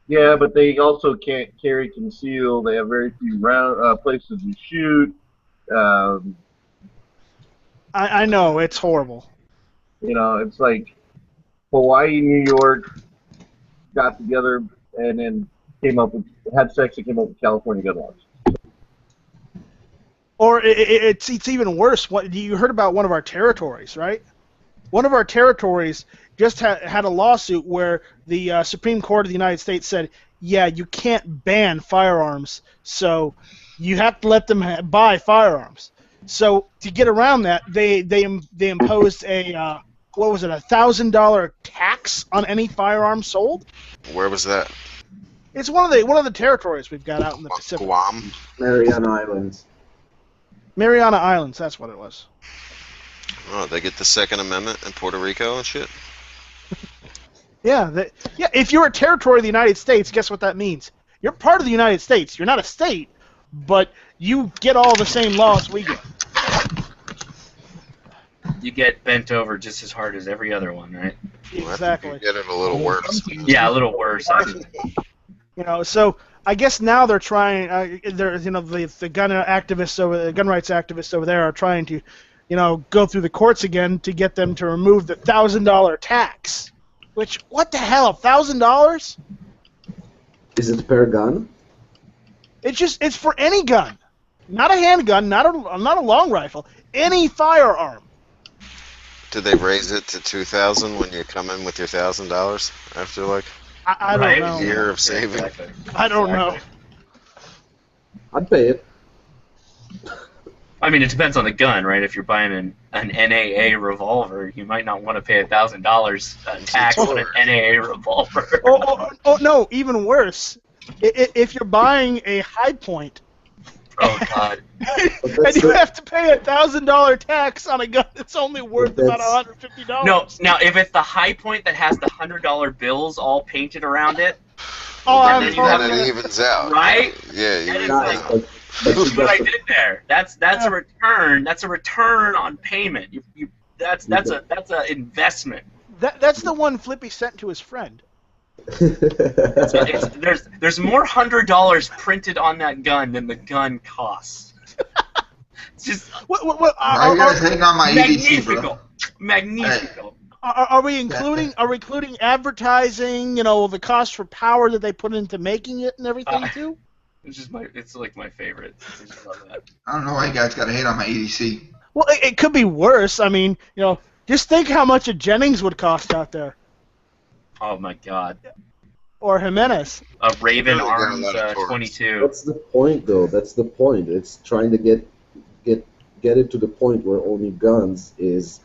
Yeah, but they also can't carry conceal. They have very few places to shoot. I know, it's horrible. You know, it's like Hawaii, New York got together and then had sex and came up with California gun laws. Or it's even worse. You heard about one of our territories, right? One of our territories just had a lawsuit where the Supreme Court of the United States said, yeah, you can't ban firearms, so you have to let them buy firearms. So to get around that, they imposed a what was it, $1,000 tax on any firearm sold? Where was that? It's one of the territories we've got out in the Pacific. Guam? Mariana Islands. Mariana Islands, that's what it was. Oh, they get the Second Amendment in Puerto Rico and shit? Yeah, if you're a territory of the United States, guess what that means? You're part of the United States. You're not a state, but you get all the same laws we get. You get bent over just as hard as every other one, right? Exactly. You get it a little worse. Yeah, a little worse, actually. You know, so I guess now they're trying. The gun activists the gun rights activists over there are trying to, go through the courts again to get them to remove the $1,000 tax. Which, what the hell, $1,000? Is it per gun? It's for any gun, not a handgun, not a long rifle, any firearm. Did they raise it to $2,000 when you come in with your $1,000? I feel like I don't know. A year of saving. Exactly. I don't know. I'd pay it. I mean, it depends on the gun, right? If you're buying an NAA revolver, you might not want to pay $1,000 tax on an NAA revolver. Oh, no, even worse. If you're buying a High Point, Oh God. And you have to pay $1,000 tax on a gun that's only worth about $150. No, now if it's the high point that has the $100 bills all painted around it, oh, then it evens out. Right? Yeah, And you it's like, look what I did there. That's a return. That's a return on payment. That's a investment. That's the one Flippy sent to his friend. There's more $100 printed on that gun than the gun costs. It's just Why you guys hating on my EDC, bro? Magnifico. Are we including advertising? You know, the cost for power that they put into making it and everything too. It's like my favorite. I just love that. I don't know why you guys got to hate on my EDC. Well, it could be worse. I mean, you know, just think how much a Jennings would cost out there. Oh my God. Or Jimenez. A Raven Arms 22. That's the point, though. That's the point. It's trying to get it to the point where owning guns is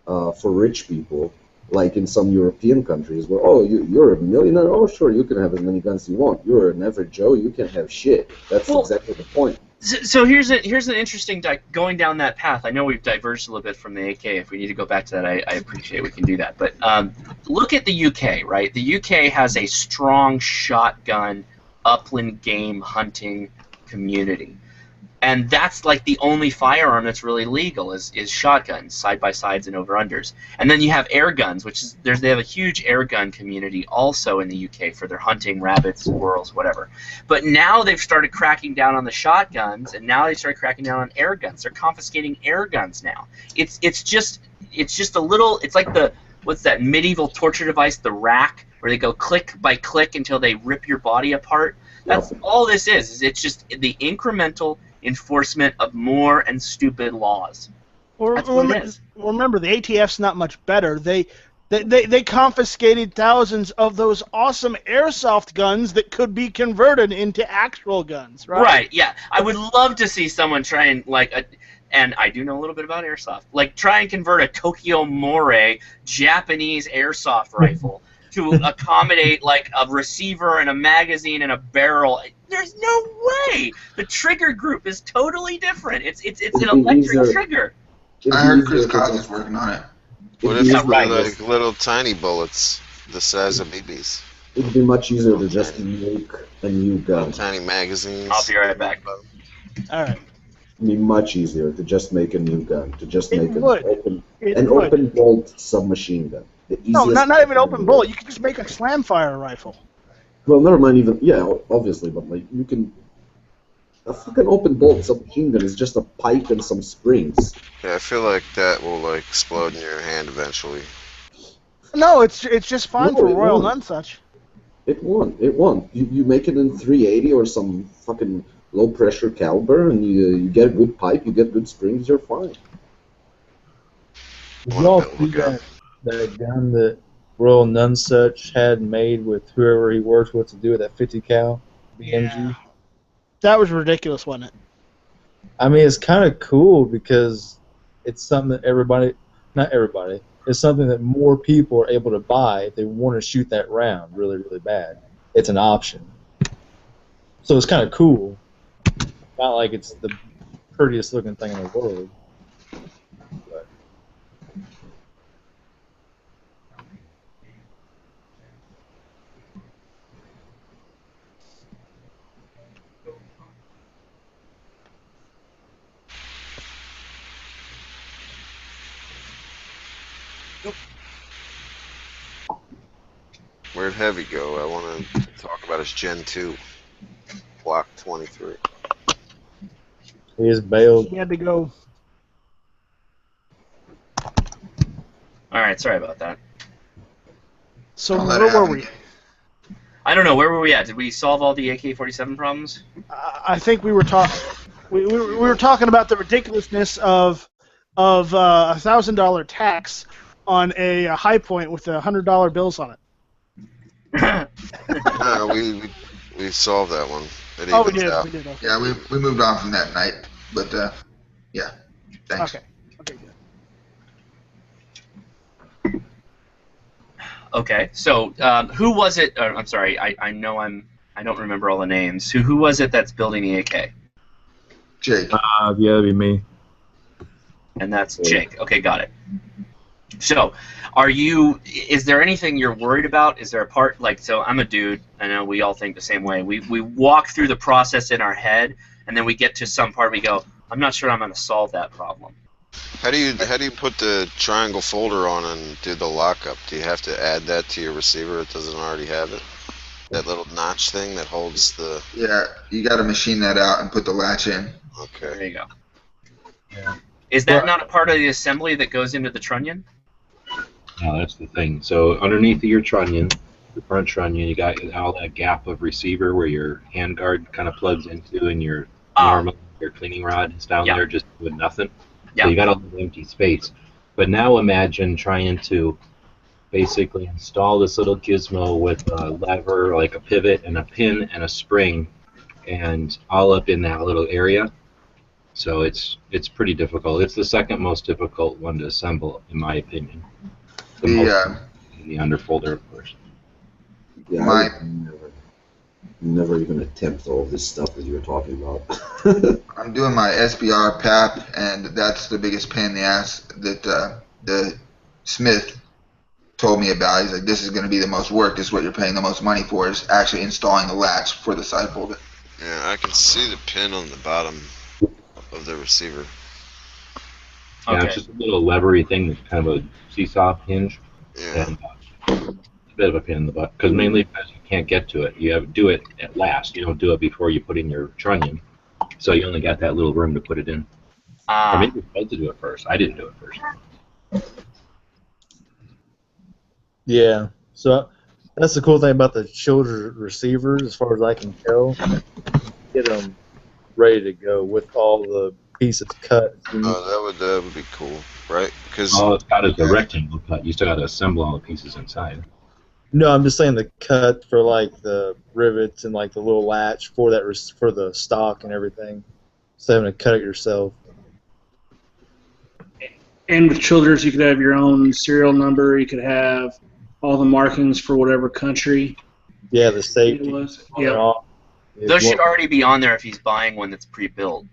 for rich people, like in some European countries, where you're a millionaire. Oh, sure, you can have as many guns as you want. You're an average Joe. You can have shit. That's exactly the point. So here's an interesting going down that path. I know we've diverged a little bit from the AK. If we need to go back to that, I appreciate we can do that. But look at the UK, right? The UK has a strong shotgun upland game hunting community. And that's like the only firearm that's really legal is shotguns, side-by-sides and over-unders. And then you have air guns, which is they have a huge air gun community also in the UK for their hunting, rabbits, squirrels, whatever. But now they've started cracking down on the shotguns, and now they started cracking down on air guns. They're confiscating air guns now. It's just a little. It's like what's that medieval torture device, the rack, where they go click by click until they rip your body apart. That's all this is. It's just the incremental enforcement of more and stupid laws. That's what it is. Remember, the ATF's not much better. They confiscated thousands of those awesome airsoft guns that could be converted into actual guns, right? Right, yeah. I would love to see someone try and, and I do know a little bit about airsoft, try and convert a Tokyo Moray Japanese airsoft rifle to accommodate, a receiver and a magazine and a barrel. There's no way. The trigger group is totally different. It's an electric trigger. I heard Chris Cox is working on it. What if it's like little tiny bullets the size of BBs? It'd be much easier to just make a new gun. Little tiny magazines. I'll be right back. All right. It'd be much easier to just make a new gun, to just make an open bolt submachine gun. No, not even open bullet. You can just make a slam fire rifle. Well, never mind even. Yeah, obviously, but you can. A fucking open bolt submachine gun is just a pipe and some springs. Yeah, I feel like that will explode in your hand eventually. No, it's just fine for Royal Nunsuch. It won't. It won't. You make it in 380 or some fucking low pressure caliber, and you get a good pipe, you get good springs, you're fine. Did y'all see that gun that Royal Nunsuch had made with whoever he worked with to do with that 50 cal BMG? Yeah. That was ridiculous, wasn't it? I mean, it's kind of cool because it's something that not everybody, it's something that more people are able to buy if they want to shoot that round really, really bad. It's an option. So it's kind of cool. Not like it's the prettiest looking thing in the world. But. Where'd Heavy go? I want to talk about his Gen 2. Block 23. He is bailed. He had to go. Alright, sorry about that. So where were we? I don't know, where were we at? Did we solve all the AK-47 problems? I think we were talking. We were talking about the ridiculousness of $1,000 tax on a high point with $100 bills on it. No, we solved that one. It Oh, we evens did. out. We did. Okay. Yeah, we moved on from that night, but yeah, thanks. Okay. Okay. Good. Okay, so who was it? I'm sorry, I know I don't remember all the names. Who was it that's building the AK? Jake. Yeah, that'd be me. And that's Jake. Okay, got it. So, is there anything you're worried about? Is there a part, like, so I'm a dude, I know we all think the same way. We walk through the process in our head, and then we get to some part we go, I'm not sure I'm going to solve that problem. How do you put the triangle folder on and do the lockup? Do you have to add that to your receiver? It doesn't already have it. That little notch thing that holds the. Yeah, you got to machine that out and put the latch in. Okay. There you go. Yeah. Is that not a part of the assembly that goes into the trunnion? No, that's the thing. So underneath your trunnion, the front trunnion, you got all that gap of receiver where your handguard kind of plugs into, and your normal your cleaning rod is down there just with nothing. Yeah. So you got all the empty space. But now imagine trying to basically install this little gizmo with a lever, like a pivot and a pin and a spring, and all up in that little area. So it's pretty difficult. It's the second most difficult one to assemble, in my opinion. The underfolder, of course. Yeah, I would never even attempt all this stuff that you're talking about. I'm doing my SBR PAP, and that's the biggest pain in the ass that the Smith told me about. He's like, this is going to be the most work. This is what you're paying the most money for, is actually installing the latch for the side folder. Yeah, I can see the pin on the bottom of the receiver. Yeah, it's just a little levery thing that's kind of a seesaw hinge. Yeah. And a bit of a pain in the butt, because mainly because you can't get to it. You have to do it at last. You don't do it before you put in your trunnion. So you only got that little room to put it in. Or maybe you're supposed to do it first. I didn't do it first. Yeah. So that's the cool thing about the shoulder receivers, as far as I can tell. Get them ready to go with all the pieces cut. Oh, that would be cool, right? Because all it's got is the rectangle cut. You still got to assemble all the pieces inside. No, I'm just saying the cut for like the rivets and like the little latch for that for the stock and everything. So having to cut it yourself. And with Childers, you could have your own serial number. You could have all the markings for whatever country. Yeah, the safety. It was. Yeah. Those should already be on there if he's buying one that's pre-built.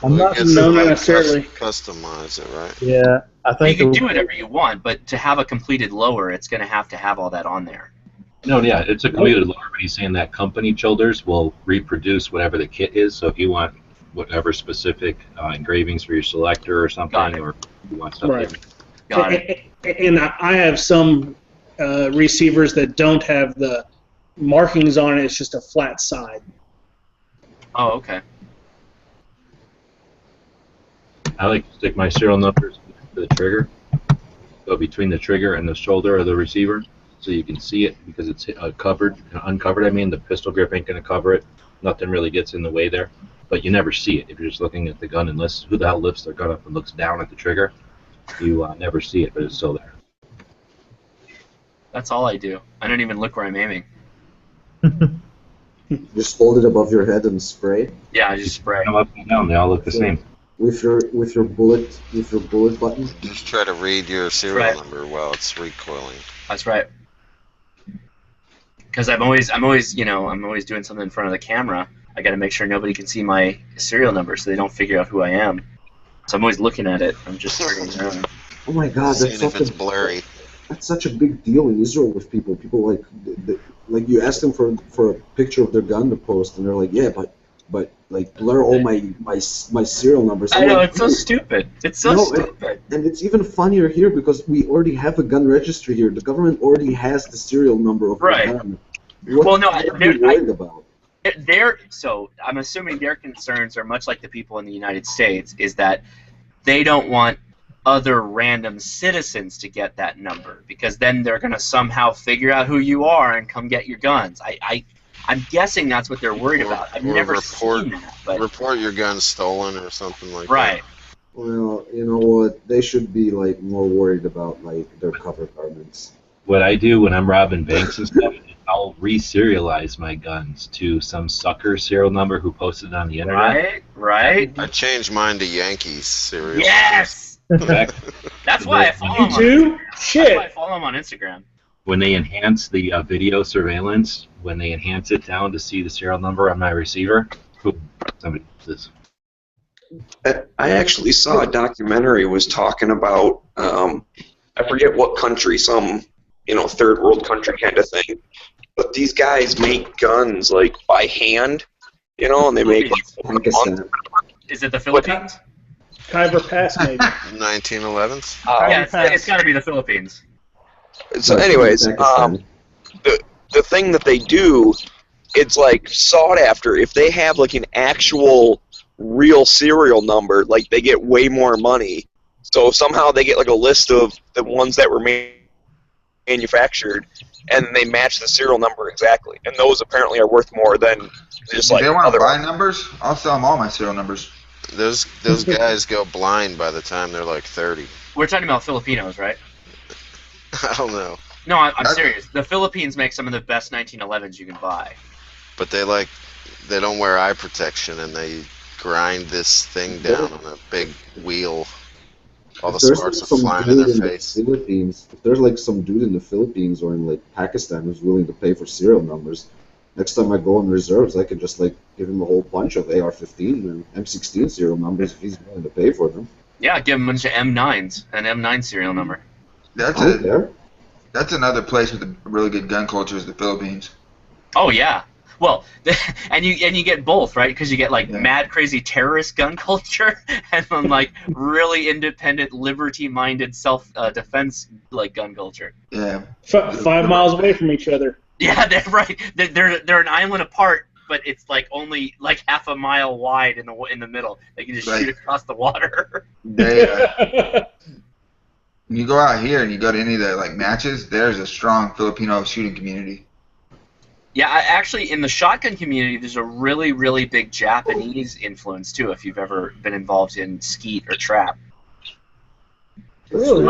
I'm not. No, not necessarily. Customize it, right? Yeah, I think you can do whatever you want, but to have a completed lower, it's going to have all that on there. No, yeah, it's a completed lower, but he's saying that company Childers will reproduce whatever the kit is. So if you want whatever specific engravings for your selector or something, or you want stuff right. Got it. And I have some receivers that don't have the markings on it. It's just a flat side. Oh, okay. I like to stick my serial numbers to the trigger, so between the trigger and the shoulder of the receiver, so you can see it because it's uncovered. I mean, the pistol grip ain't going to cover it. Nothing really gets in the way there, but you never see it if you're just looking at the gun. Unless who the hell lifts their gun up and looks down at the trigger, you never see it, but it's still there. That's all I do. I don't even look where I'm aiming. Just hold it above your head and spray. Yeah, I just spray. Up and down, they all look the same. With your bullet button. Just try to read your serial number while it's recoiling. That's right. Because I'm always doing something in front of the camera. I got to make sure nobody can see my serial number, so they don't figure out who I am. So I'm always looking at it. I'm just turning around. Oh my God, Seeing if it's blurry. That's such a big deal in Israel with people. People like you ask them for a picture of their gun to post, and they're like, yeah, but like blur all my serial numbers. I know, it's so stupid. It's so stupid. And it's even funnier here because we already have a gun registry here. The government already has the serial number of the gun. What are you worried about? So I'm assuming their concerns are much like the people in the United States, is that they don't want other random citizens to get that number, because then they're going to somehow figure out who you are and come get your guns. I'm guessing that's what they're worried about. I've never seen that. But report your gun stolen or something like that. Right. Well, you know what? They should be like more worried about like their cover garments. What I do when I'm robbing banks and stuff, I'll re-serialize my guns to some sucker serial number who posted it on the internet. Right. I changed mine to Yankees serial. Yes. That's why I follow him. You do? Shit. That's why I follow him on Instagram. When they enhance the video surveillance, when they enhance it down to see the serial number on my receiver, Somebody this. I actually saw a documentary was talking about I forget what country, some third world country kind of thing, but these guys make guns like by hand, and they make like Pakistan. Is it the Philippines? Khyber Pass, maybe. 1911th. Yeah, it's got to be the Philippines. So, anyways, the thing that they do, it's like sought after. If they have like an actual real serial number, like they get way more money. So somehow they get like a list of the ones that were manufactured, and they match the serial number exactly. And those apparently are worth more than just like they want other to buy numbers? I'll sell them all my serial numbers. Those guys go blind by the time they're like 30. We're talking about Filipinos, right? I don't know. No, I'm serious. The Philippines make some of the best 1911s you can buy. But they don't wear eye protection, and they grind this thing down on a big wheel. All the sparks are flying in their face. If there's like some dude in the Philippines or in like Pakistan who's willing to pay for serial numbers, next time I go on reserves, I could just like give him a whole bunch of AR-15 and M16 serial numbers if he's willing to pay for them. Yeah, give them a bunch of M9s, an M9 serial number. That's another place with a really good gun culture is the Philippines. Oh yeah. Well, and you get both, right? Because you get like mad, crazy terrorist gun culture, and then like really independent, liberty-minded self-defense like gun culture. Yeah. 5 miles away from each other. Yeah, they're right. They're an island apart, but it's like only like half a mile wide in the middle. They can just shoot across the water. When you go out here and you go to any of the like matches, there's a strong Filipino shooting community. Yeah, actually, in the shotgun community, there's a really, really big Japanese influence too. If you've ever been involved in skeet or trap. Really?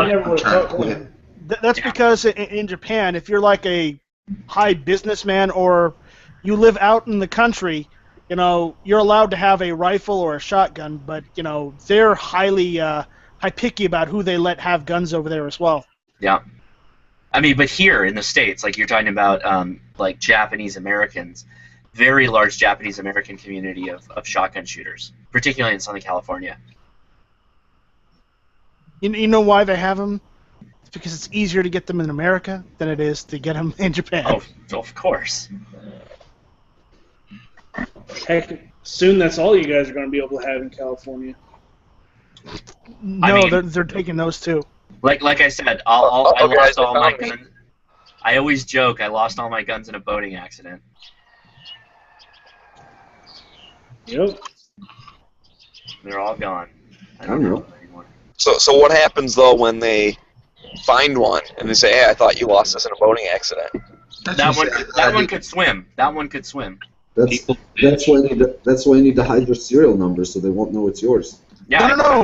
That's because in Japan, if you're like a high businessman or you live out in the country, you're allowed to have a rifle or a shotgun, but they're highly picky about who they let have guns over there as well. Yeah. I mean, but here in the States, like you're talking about, like Japanese Americans, very large Japanese American community of shotgun shooters, particularly in Southern California. You know why they have them? It's because it's easier to get them in America than it is to get them in Japan. Oh, of course. Heck, soon that's all you guys are going to be able to have in California. No, they're taking those too. Like I said, I lost all my guns. I always joke I lost all my guns in a boating accident. Yep. They're all gone. I don't know. So what happens though when they find one and they say, "Hey, I thought you lost this in a boating accident"? That one could swim. That one could swim. That's why you need to hide your serial number so they won't know it's yours. Yeah. No.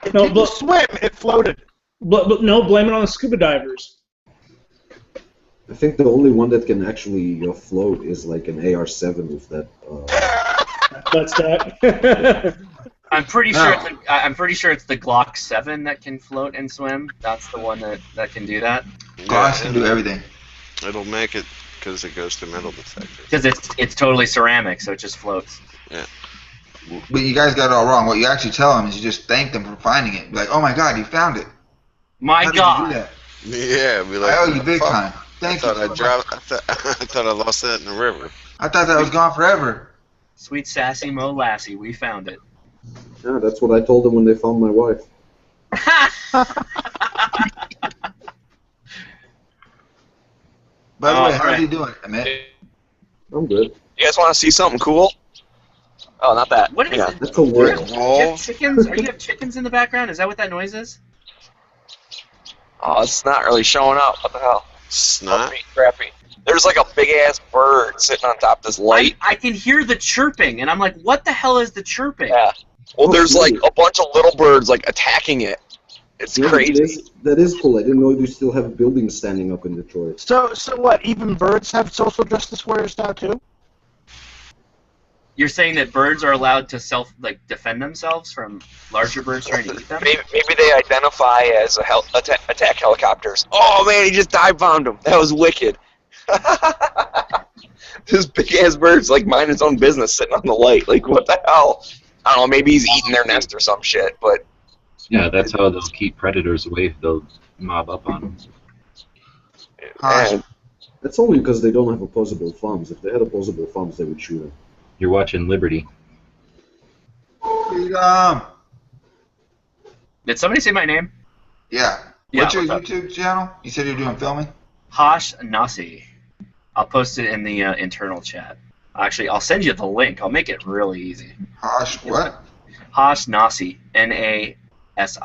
It didn't swim. It floated. But no, blame it on the scuba divers. I think the only one that can actually float is like an AR-7 with that. That's that. I'm pretty sure it's the Glock 7 that can float and swim. That's the one that can do that. Glocks can do everything. It'll make it because it goes through metal detector. Because it's totally ceramic, so it just floats. Yeah. But you guys got it all wrong. What you actually tell them is you just thank them for finding it. Be like, "Oh my God, you found it." My God. Yeah, be like, I owe you big time. I thought I lost that in the river. I thought that was gone forever. Sweet sassy Mo Lassie, we found it. Yeah, that's what I told them when they found my wife. By the way, how are you doing, Emmett? I'm good. You guys want to see something cool? Oh, not that. What is it? That's a word. Do you have chickens? Are you have chickens in the background? Is that what that noise is? Oh, it's not really showing up. What the hell? Snot? Crappy. There's like a big ass bird sitting on top of this light. I can hear the chirping, and I'm like, what the hell is the chirping? Yeah. Well, there's like a bunch of little birds like attacking it. It's crazy. That is cool. I didn't know you still have buildings standing up in Detroit. So what? Even birds have social justice warriors now too? You're saying that birds are allowed to defend themselves from larger birds trying to eat them? Maybe they identify as attack helicopters. Oh man, he just dive bombed him. That was wicked. This big ass bird's like minding its own business, sitting on the light. Like, what the hell? I don't know. Maybe he's eating their nest or some shit. But Yeah, that's how they'll keep predators away. They'll mob up on them. man, That's only because they don't have opposable thumbs. If they had opposable thumbs, they would shoot him. You're watching Liberty. Freedom. Did somebody say my name? Yeah. Yeah, What's your what's up? YouTube channel? You said you're doing filming? Hosh Nasi. I'll post it in the internal chat. Actually, I'll send you the link. I'll make it really easy. Hosh what? Hosh Nasi. Nasi.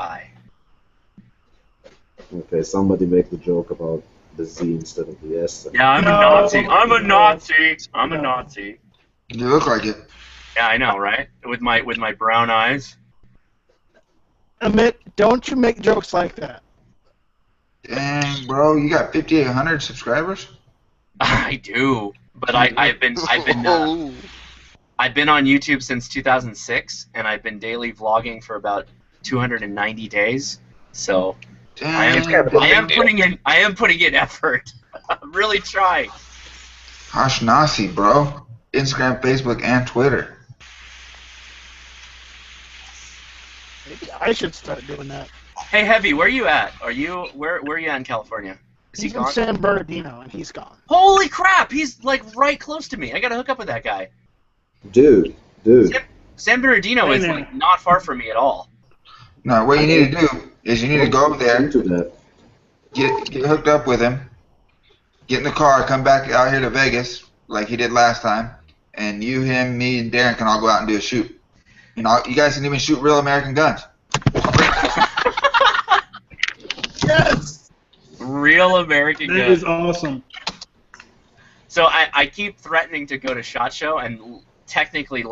Okay, somebody make the joke about the Z instead of the S. Yeah, I'm a Nazi. I'm a Nazi. I'm a Nazi. You look like it. Yeah, I know, right? With my brown eyes. Amit, don't you make jokes like that. Dang, bro, you got 5,800 subscribers? I do, but I've been on YouTube since 2006, and I've been daily vlogging for about 290 days. So I am putting in effort. I'm really trying. Hosh Nasi, bro. Instagram, Facebook, and Twitter. Maybe I should start doing that. Hey, Heavy, where you at? Where are you at in California? Is he He's in gone? San Bernardino, and he's gone. Holy crap! He's like right close to me. I gotta hook up with that guy. Dude. San Bernardino is like not far from me at all. No, what you need to do is you need to go over there, get hooked up with him, get in the car, come back out here to Vegas like he did last time, and you, him, me, and Darren can all go out and do a shoot. You know, you guys can even shoot real American guns. Yes! Real American That gun. is awesome. So I keep threatening to go to SHOT Show, and technically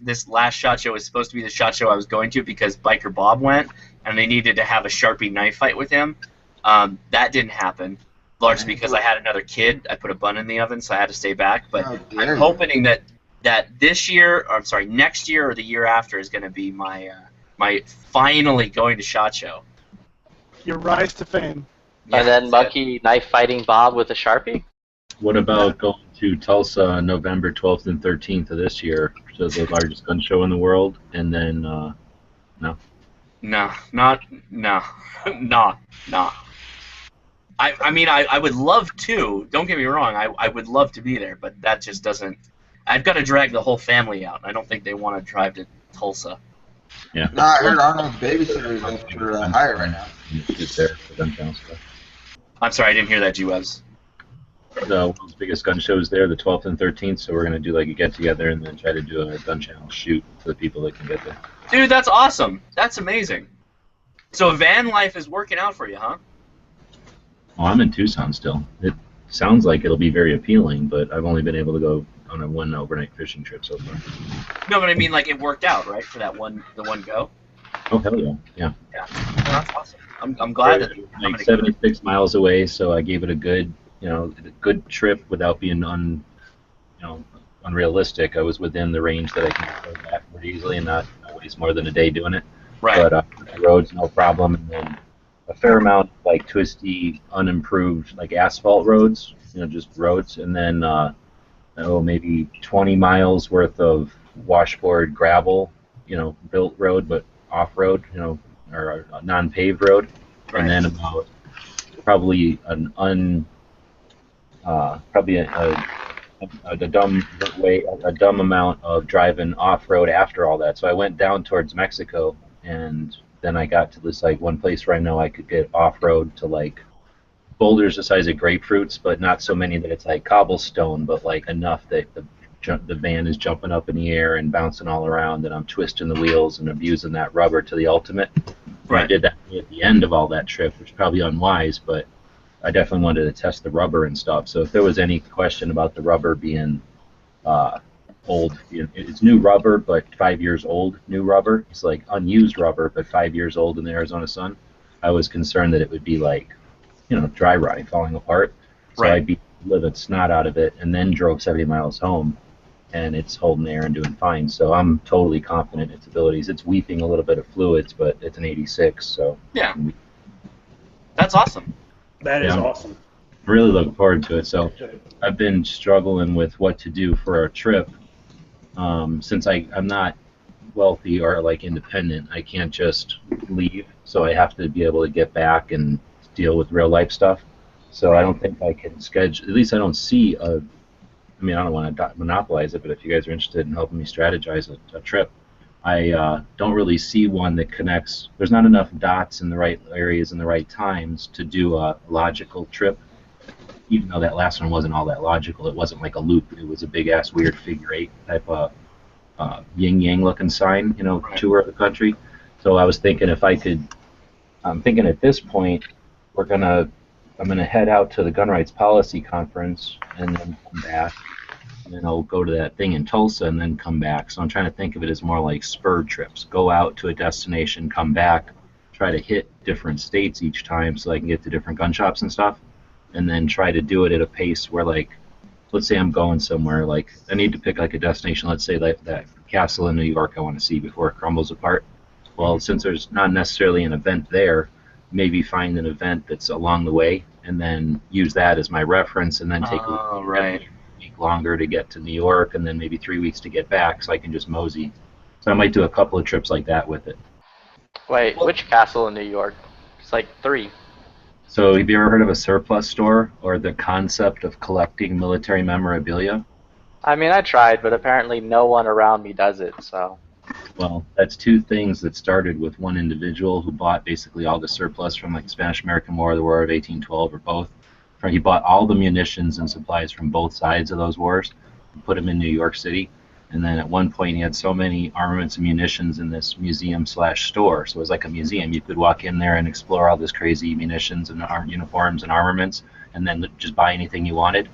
this last SHOT Show was supposed to be the SHOT Show I was going to because Biker Bob went, and they needed to have a Sharpie knife fight with him. That didn't happen, largely because I had another kid. I put a bun in the oven, so I had to stay back. But I'm hoping that this year, or I'm sorry, next year or the year after is going to be my finally going to SHOT Show. Your rise to fame. And then Monkey knife fighting Bob with a Sharpie? What about going to Tulsa on November 12th and 13th of this year, so the largest gun show in the world, and then, no? No. I mean, I would love to. Don't get me wrong. I would love to be there, but that just doesn't. I've got to drag the whole family out. I don't think they want to drive to Tulsa. Yeah. No, I heard Arnold's babysitter is up for hire right now. Just there for gun channel stuff. I'm sorry, I didn't hear that, G-Webs. The world's biggest gun show is there, the 12th and 13th, so we're going to do like a get-together and then try to do a gun channel shoot to the people that can get there. Dude, that's awesome. That's amazing. So van life is working out for you, huh? Well, I'm in Tucson still. It sounds like it'll be very appealing, but I've only been able to go on one overnight fishing trip so far. No, but I mean, like, it worked out, right, for the one go? Oh, hell yeah. Yeah. Yeah. Well, that's awesome. I'm glad that We're like 76 miles away, so I gave it a good trip without being unrealistic. I was within the range that I can go backward easily and not waste more than a day doing it. Right. But the roads, no problem, and then a fair amount like twisty, unimproved like asphalt roads, just roads, and then maybe 20 miles worth of washboard gravel, built road but off-road, or a non-paved road, and then about probably a dumb amount of driving off-road after all that. So I went down towards Mexico, and then I got to this like one place where I know I could get off-road to like boulders the size of grapefruits, but not so many that it's like cobblestone, but like enough that the van is jumping up in the air and bouncing all around, and I'm twisting the wheels and abusing that rubber to the ultimate. Right. I did that at the end of all that trip, which is probably unwise, but I definitely wanted to test the rubber and stuff. So if there was any question about the rubber being old, it's new rubber, but 5 years old new rubber. It's like unused rubber, but 5 years old in the Arizona sun. I was concerned that it would be like, dry rotting, falling apart. So I beat the living snot out of it and then drove 70 miles home, and it's holding air and doing fine. So I'm totally confident in its abilities. It's weeping a little bit of fluids, but it's an 86, so. Yeah. That's awesome. That is awesome. really looking forward to it. So I've been struggling with what to do for a trip. Since I'm not wealthy or like independent, I can't just leave. So I have to be able to get back and deal with real life stuff. So I don't think I can schedule. At least I don't see a. I mean, I don't want to monopolize it, but if you guys are interested in helping me strategize a trip, I don't really see one that connects. There's not enough dots in the right areas and the right times to do a logical trip. Even though that last one wasn't all that logical, it wasn't like a loop. It was a big ass weird figure 8 type of yin yang looking sign, tour of the country. So I was thinking if I could. I'm thinking at this point I'm gonna head out to the Gun Rights Policy Conference and then come back. And then I'll go to that thing in Tulsa and then come back. So I'm trying to think of it as more like spurred trips. Go out to a destination, come back, try to hit different states each time so I can get to different gun shops and stuff. And then try to do it at a pace where, like, let's say I'm going somewhere. Like, I need to pick like a destination. Let's say that castle in New York I want to see before it crumbles apart. Well, since there's not necessarily an event there, maybe find an event that's along the way and then use that as my reference and then take a week longer to get to New York and then maybe 3 weeks to get back so I can just mosey. So I might do a couple of trips like that with it. Wait, which castle in New York? It's like 3. So have you ever heard of a surplus store or the concept of collecting military memorabilia? I mean, I tried, but apparently no one around me does it, so. Well, that's two things that started with one individual who bought basically all the surplus from like the Spanish-American War or the War of 1812 or both. He bought all the munitions and supplies from both sides of those wars and put them in New York City. And then at one point he had so many armaments and munitions in this museum/store. So it was like a museum. You could walk in there and explore all this crazy munitions and uniforms and armaments and then just buy anything you wanted.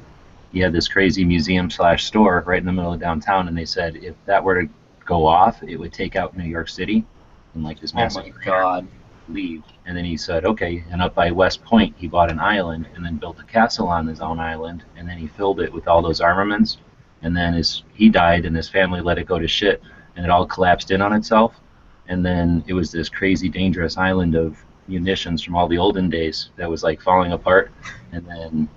He had this crazy museum/store right in the middle of downtown, and they said if that were to go off, it would take out New York City and like this massive leave. And then he said, okay, and up by West Point he bought an island and then built a castle on his own island, and then he filled it with all those armaments, and then he died and his family let it go to shit and it all collapsed in on itself, and then it was this crazy dangerous island of munitions from all the olden days that was like falling apart, and then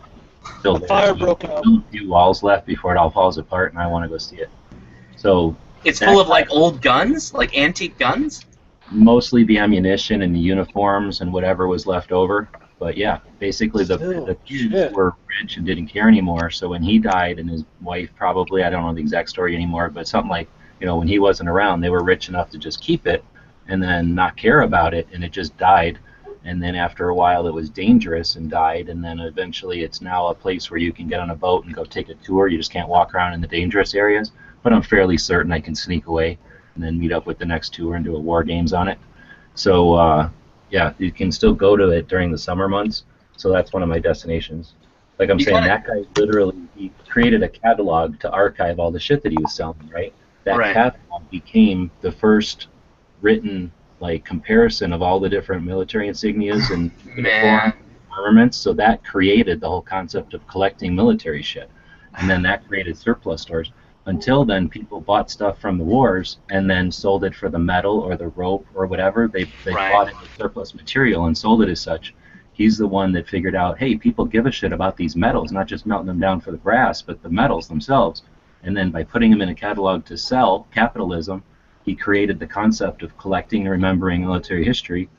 still fire broke out. A few walls left before it all falls apart, and I want to go see it. So it's full of like old guns, like antique guns? Mostly the ammunition and the uniforms and whatever was left over. But yeah, basically the kids were rich and didn't care anymore. So when he died, and his wife probably, I don't know the exact story anymore, but something like, when he wasn't around, they were rich enough to just keep it and then not care about it, and it just died. And then after a while it was dangerous and died, and then eventually it's now a place where you can get on a boat and go take a tour. You just can't walk around in the dangerous areas, but I'm fairly certain I can sneak away and then meet up with the next tour and do a war games on it. So yeah, you can still go to it during the summer months. So that's one of my destinations. Like I'm saying, that guy literally, he created a catalog to archive all the shit that he was selling, right? That catalog became the first written like comparison of all the different military insignias and uniform armaments. So that created the whole concept of collecting military shit. And then that created surplus stores. Until then, people bought stuff from the wars and then sold it for the metal or the rope or whatever. They bought it with surplus material and sold it as such. He's the one that figured out, hey, people give a shit about these metals, not just melting them down for the brass, but the metals themselves. And then by putting them in a catalog to sell, capitalism, he created the concept of collecting and remembering military history,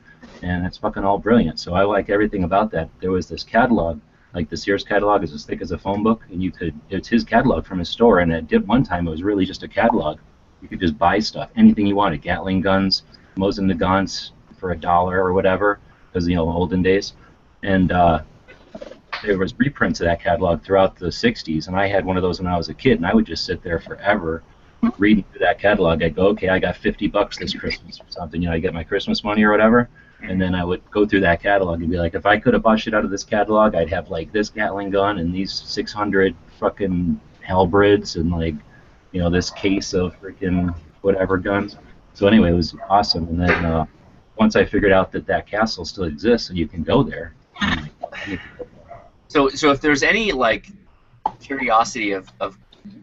and it's fucking all brilliant. So I like everything about that. There was this catalog. Like the Sears catalog is as thick as a phone book, and it's his catalog from his store, and at one time it was really just a catalog. You could just buy stuff, anything you wanted, Gatling guns, Mosin Nagants for $1 or whatever, because olden days. And there was reprints of that catalog throughout the 60s, and I had one of those when I was a kid, and I would just sit there forever reading through that catalog. I'd go, okay, I got $50 this Christmas or something, I get my Christmas money or whatever. And then I would go through that catalog and be like, if I could have bought shit out of this catalog, I'd have like this Gatling gun and these 600 fucking Halbrids and like, this case of freaking whatever guns. So anyway, it was awesome. And then once I figured out that castle still exists and you can go there. So if there's any like curiosity of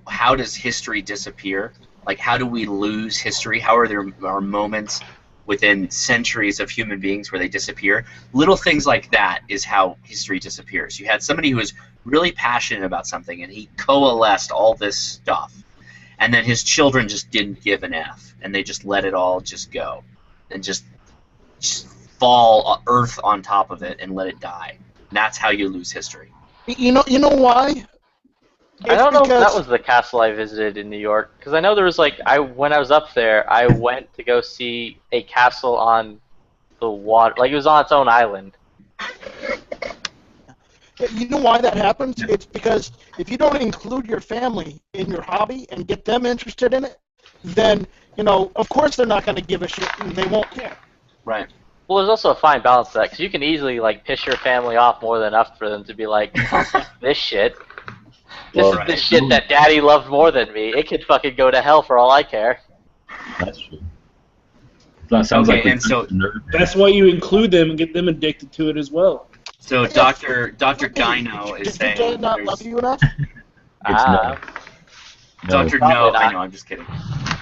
how does history disappear? Like how do we lose history? How are there moments within centuries of human beings where they disappear. Little things like that is how history disappears. You had somebody who was really passionate about something, and he coalesced all this stuff, and then his children just didn't give an F, and they just let it all just go, and just fall earth on top of it and let it die. And that's how you lose history. You know why? I don't know if that was the castle I visited in New York, because I know there was when I was up there, I went to go see a castle on the water, like it was on its own island. You know why that happens? It's because if you don't include your family in your hobby and get them interested in it, then, of course they're not going to give a shit and they won't care. Right. Well, there's also a fine balance to that, because you can easily, piss your family off more than enough for them to be like, this shit. This is the shit that Daddy loved more than me. It could fucking go to hell for all I care. That's true. That sounds like and so that's why you include them and get them addicted to it as well. So Dr. Gyno is saying Did not love you enough? Dr. No, I know, I'm just kidding.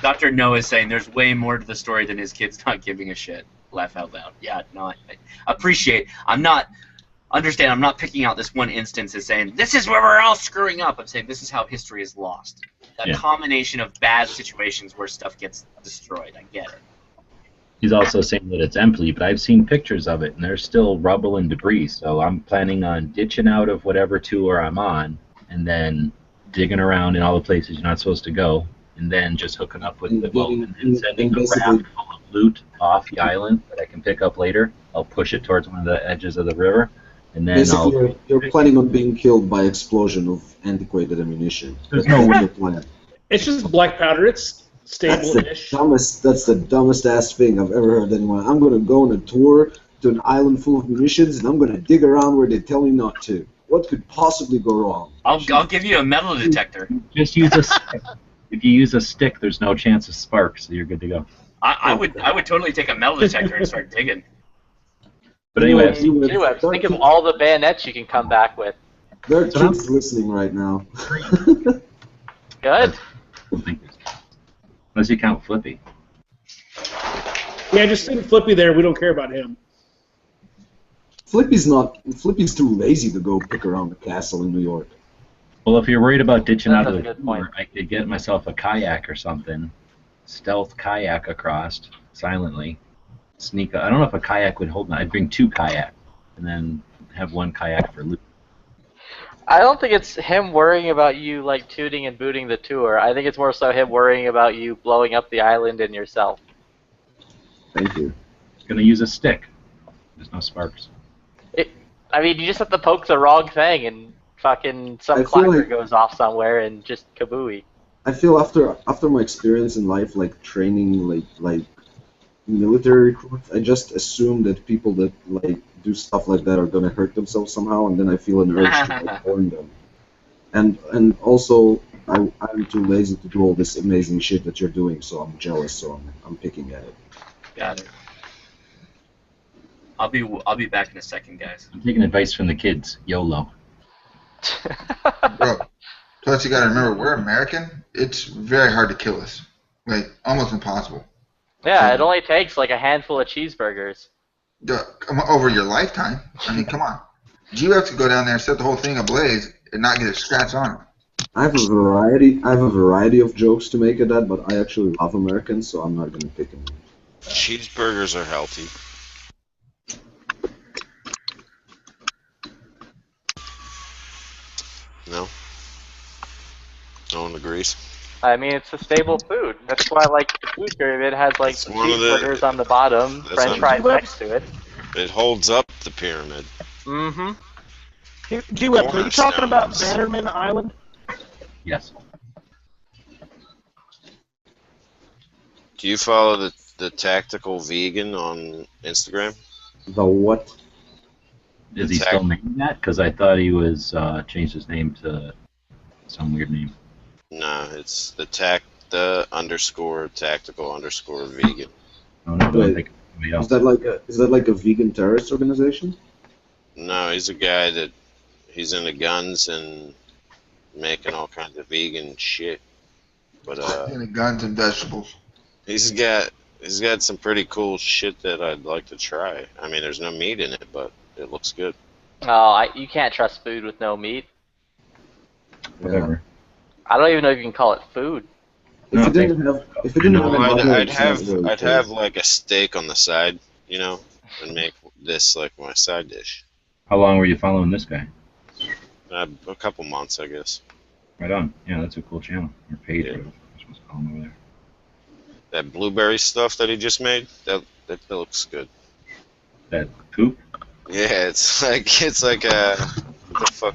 Dr. No is saying there's way more to the story than his kids not giving a shit. Laugh out loud. Yeah, no, I appreciate. I'm not picking out this one instance as saying this is where we're all screwing up. I'm saying this is how history is lost. A combination of bad situations where stuff gets destroyed. I get it. He's also saying that it's empty, but I've seen pictures of it, and there's still rubble and debris. So I'm planning on ditching out of whatever tour I'm on, and then digging around in all the places you're not supposed to go, and then just hooking up with the boat and sending a raft full of loot off the island that I can pick up later. I'll push it towards one of the edges of the river, and then you're planning on being killed by explosion of antiquated ammunition. There's no way. It's just black powder. It's stable-ish. That's the dumbest ass thing I've ever heard anyone. I'm gonna go on a tour to an island full of munitions, and I'm gonna dig around where they tell me not to. What could possibly go wrong? I'll give you a metal detector. Just use a stick. If you use a stick, there's no chance of sparks, so you're good to go. I would totally take a metal detector and start digging. But anyway, think of all the bayonets you can come back with. There are kids listening right now. Good. Unless you count Flippy. Yeah, just send Flippy there. We don't care about him. Flippy's too lazy to go pick around the castle in New York. Well, if you're worried about ditching out of the tour, I could get myself a kayak or something. Stealth kayak across, silently. Sneak. I don't know if a kayak would hold me. I'd bring 2 kayaks, and then have 1 kayak for loot. I don't think it's him worrying about you tooting and booting the tour. I think it's more so him worrying about you blowing up the island and yourself. Thank you. Gonna use a stick. There's no sparks. You just have to poke the wrong thing and fucking some clapper goes off somewhere and just kabooey. I feel after my experience in life, training, military recruits, I just assume that people that do stuff like that are gonna hurt themselves somehow, and then I feel an urge to warn them. And also, I'm too lazy to do all this amazing shit that you're doing, so I'm jealous. So I'm picking at it. Got it. I'll be back in a second, guys. I'm taking advice from the kids. YOLO. Bro, plus you gotta remember, we're American. It's very hard to kill us. Almost impossible. Yeah, it only takes a handful of cheeseburgers. Over your lifetime. I mean, come on. You have to go down there and set the whole thing ablaze and not get a scratch on it. I have a variety of jokes to make at that, but I actually love Americans, so I'm not gonna pick them. Cheeseburgers are healthy. No? No one agrees? It's a stable food. That's why, the food pyramid has, cheeseburgers on the bottom, french fries next to it. It holds up the pyramid. Mm-hmm. G-Web, are you talking about Bannerman Island? Yes. Do you follow the Tactical Vegan on Instagram? The what? Is he still named that? Because I thought he was changed his name to some weird name. No, it's the _tactical_vegan. Oh, no, Wait, is that like a vegan terrorist organization? No, he's a guy that he's into guns and making all kinds of vegan shit. But into guns and vegetables. He's got He's got some pretty cool shit that I'd like to try. I mean, there's no meat in it, but it looks good. Oh, you can't trust food with no meat. Whatever. I don't even know if you can call it food. If you didn't have, I'd have like a steak on the side, you know, and make this like my side dish. How long were you following this guy? A couple months, I guess. Right on. Yeah, that's a cool channel. Or page, whatever you're supposed to call him over there. That blueberry stuff that he just made, that looks good. That poop? Yeah, it's like what the fuck,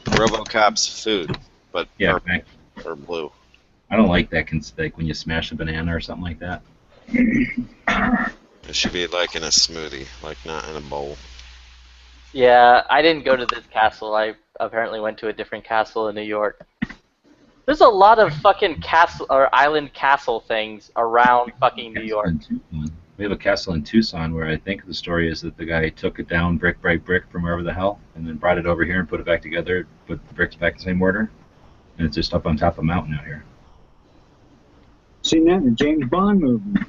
RoboCop's food, but yeah, purple or blue. I don't like that. Like when you smash a banana or something like that. It should be like in a smoothie, like not in a bowl. Yeah, I didn't go to this castle. I apparently went to a different castle in New York. There's a lot of fucking castle or island castle things around fucking New York. We have a castle in Tucson where I think the story is that the guy took it down brick by brick from wherever the hell, and then brought it over here and put it back together, put the bricks back in the same order, and it's just up on top of a mountain out here. Seen that in the James Bond movie.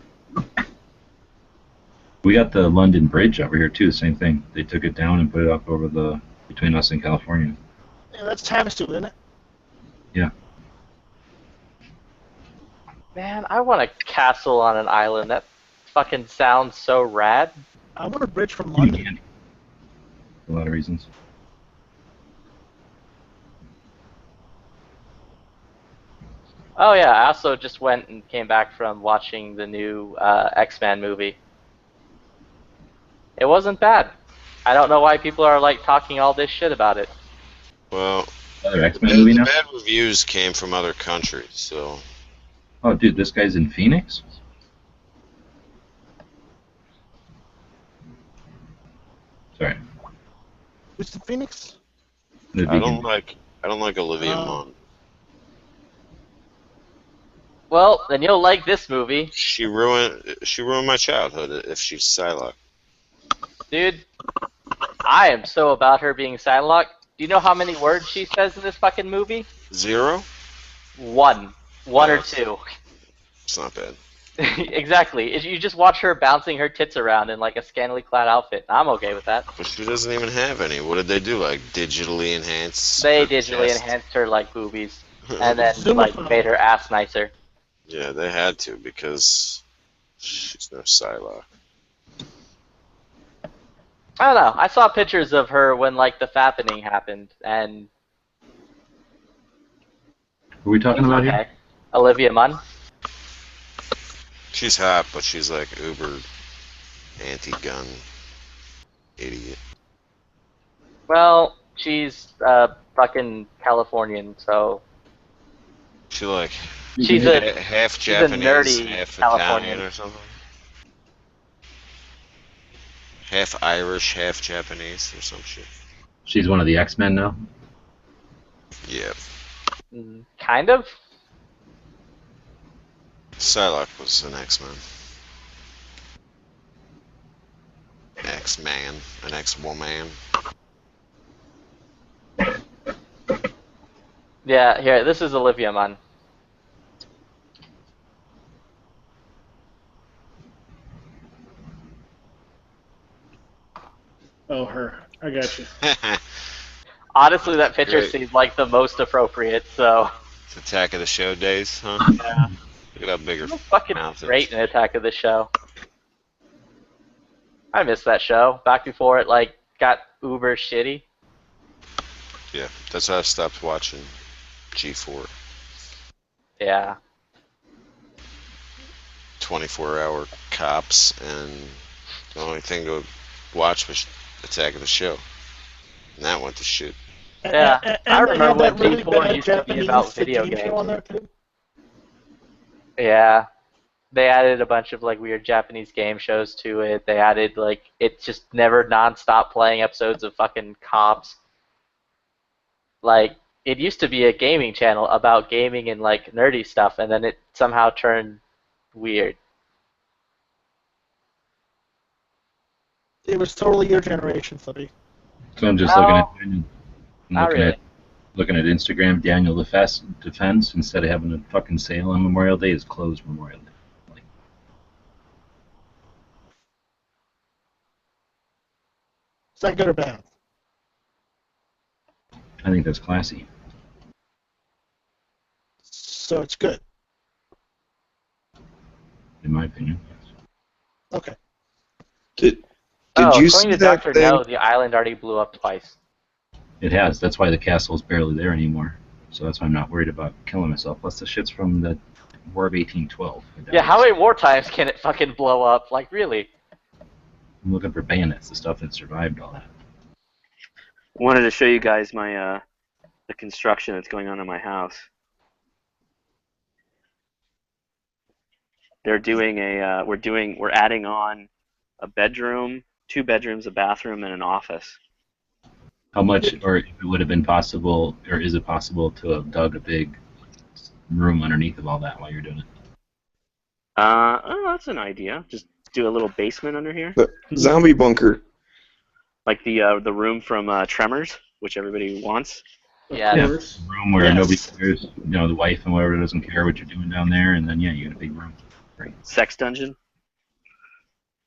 We got the London Bridge over here too. Same thing. They took it down and put it up over the between us and California. Yeah, that's Havasu, isn't it? Yeah. Man, I want a castle on an island. That fucking sounds so rad. I want a bridge from London. For a lot of reasons. Oh yeah, I also just went and came back from watching the new X-Men movie. It wasn't bad. I don't know why people are like talking all this shit about it. Well, Another X-Men movie the now? bad reviews came from other countries, so. Oh, dude, this guy's in Phoenix? Sorry. Who's the Phoenix? I don't like Olivia Munn. Well, then you'll like this movie. She ruined my childhood if she's Psylocke. Dude, I am so about her being Psylocke. Do you know how many words she says in this fucking movie? 0? One or two. It's not bad. Exactly. If you just watch her bouncing her tits around in like a scantily clad outfit, I'm okay with that. But she doesn't even have any. What did they do? Like digitally enhance? They her digitally chest? enhanced her like boobies, and then like made her ass nicer. Yeah, they had to because she's no Psylocke. I don't know. I saw pictures of her when like the fappening happened, and Who are we talking about here? okay. Olivia Munn. She's hot, but she's like uber anti-gun idiot. Well, she's fucking Californian, so She like she's half she's a Japanese, nerdy half Californian. Italian or something. Half Irish, half Japanese or some shit. She's one of the X-Men now? Yeah. Kind of. Psylocke was an X-Men. X-Man, an X-woman. Yeah, here, this is Olivia Munn. Oh, her. I got you. Honestly, that picture Great. seems like the most appropriate, so. It's Attack of the Show days, huh? Yeah. Look at how big her Fucking mouth is. great in Attack of the Show. I missed that show back before it like got uber shitty. Yeah, that's how I stopped watching G4. Yeah. 24-hour cops, and the only thing to watch was Attack of the Show. And that went to shit. Yeah. I And they remember had when that really G4 bad used to be Japanese about video TV show on games. there too. Yeah. They added a bunch of like weird Japanese game shows to it. They added like it's just never nonstop playing episodes of fucking cops. Like it used to be a gaming channel about gaming and like nerdy stuff, and then it somehow turned weird. It was totally your generation, Flippy. So I'm just No, looking at Daniel. I'm not looking really. at looking at Instagram. Daniel Defense, instead of having a fucking sale on Memorial Day, is closed Memorial Day. Is that good or bad? I think that's classy. So it's good. In my opinion. Okay. Did Oh, you according see to that Dr. thing? No, the island already blew up twice. It has. That's why the castle's barely there anymore. So that's why I'm not worried about killing myself. Plus the shit's from the War of 1812. Yeah, how many more times can it fucking blow up? Like, really? I'm looking for bayonets, the stuff that survived all that. Wanted to show you guys my the construction that's going on in my house. They're doing a we're adding on a bedroom, 2 bedrooms, a bathroom, and an office. How much, or if it would have been possible, or is it possible to have dug a big room underneath of all that while you're doing it? Oh, that's an idea. Just do a little basement under here. The zombie bunker. Like the room from Tremors, which everybody wants. Yeah. A room where nobody cares, you know, the wife and whatever doesn't care what you're doing down there, and then yeah, you got a big room. Great. Sex dungeon.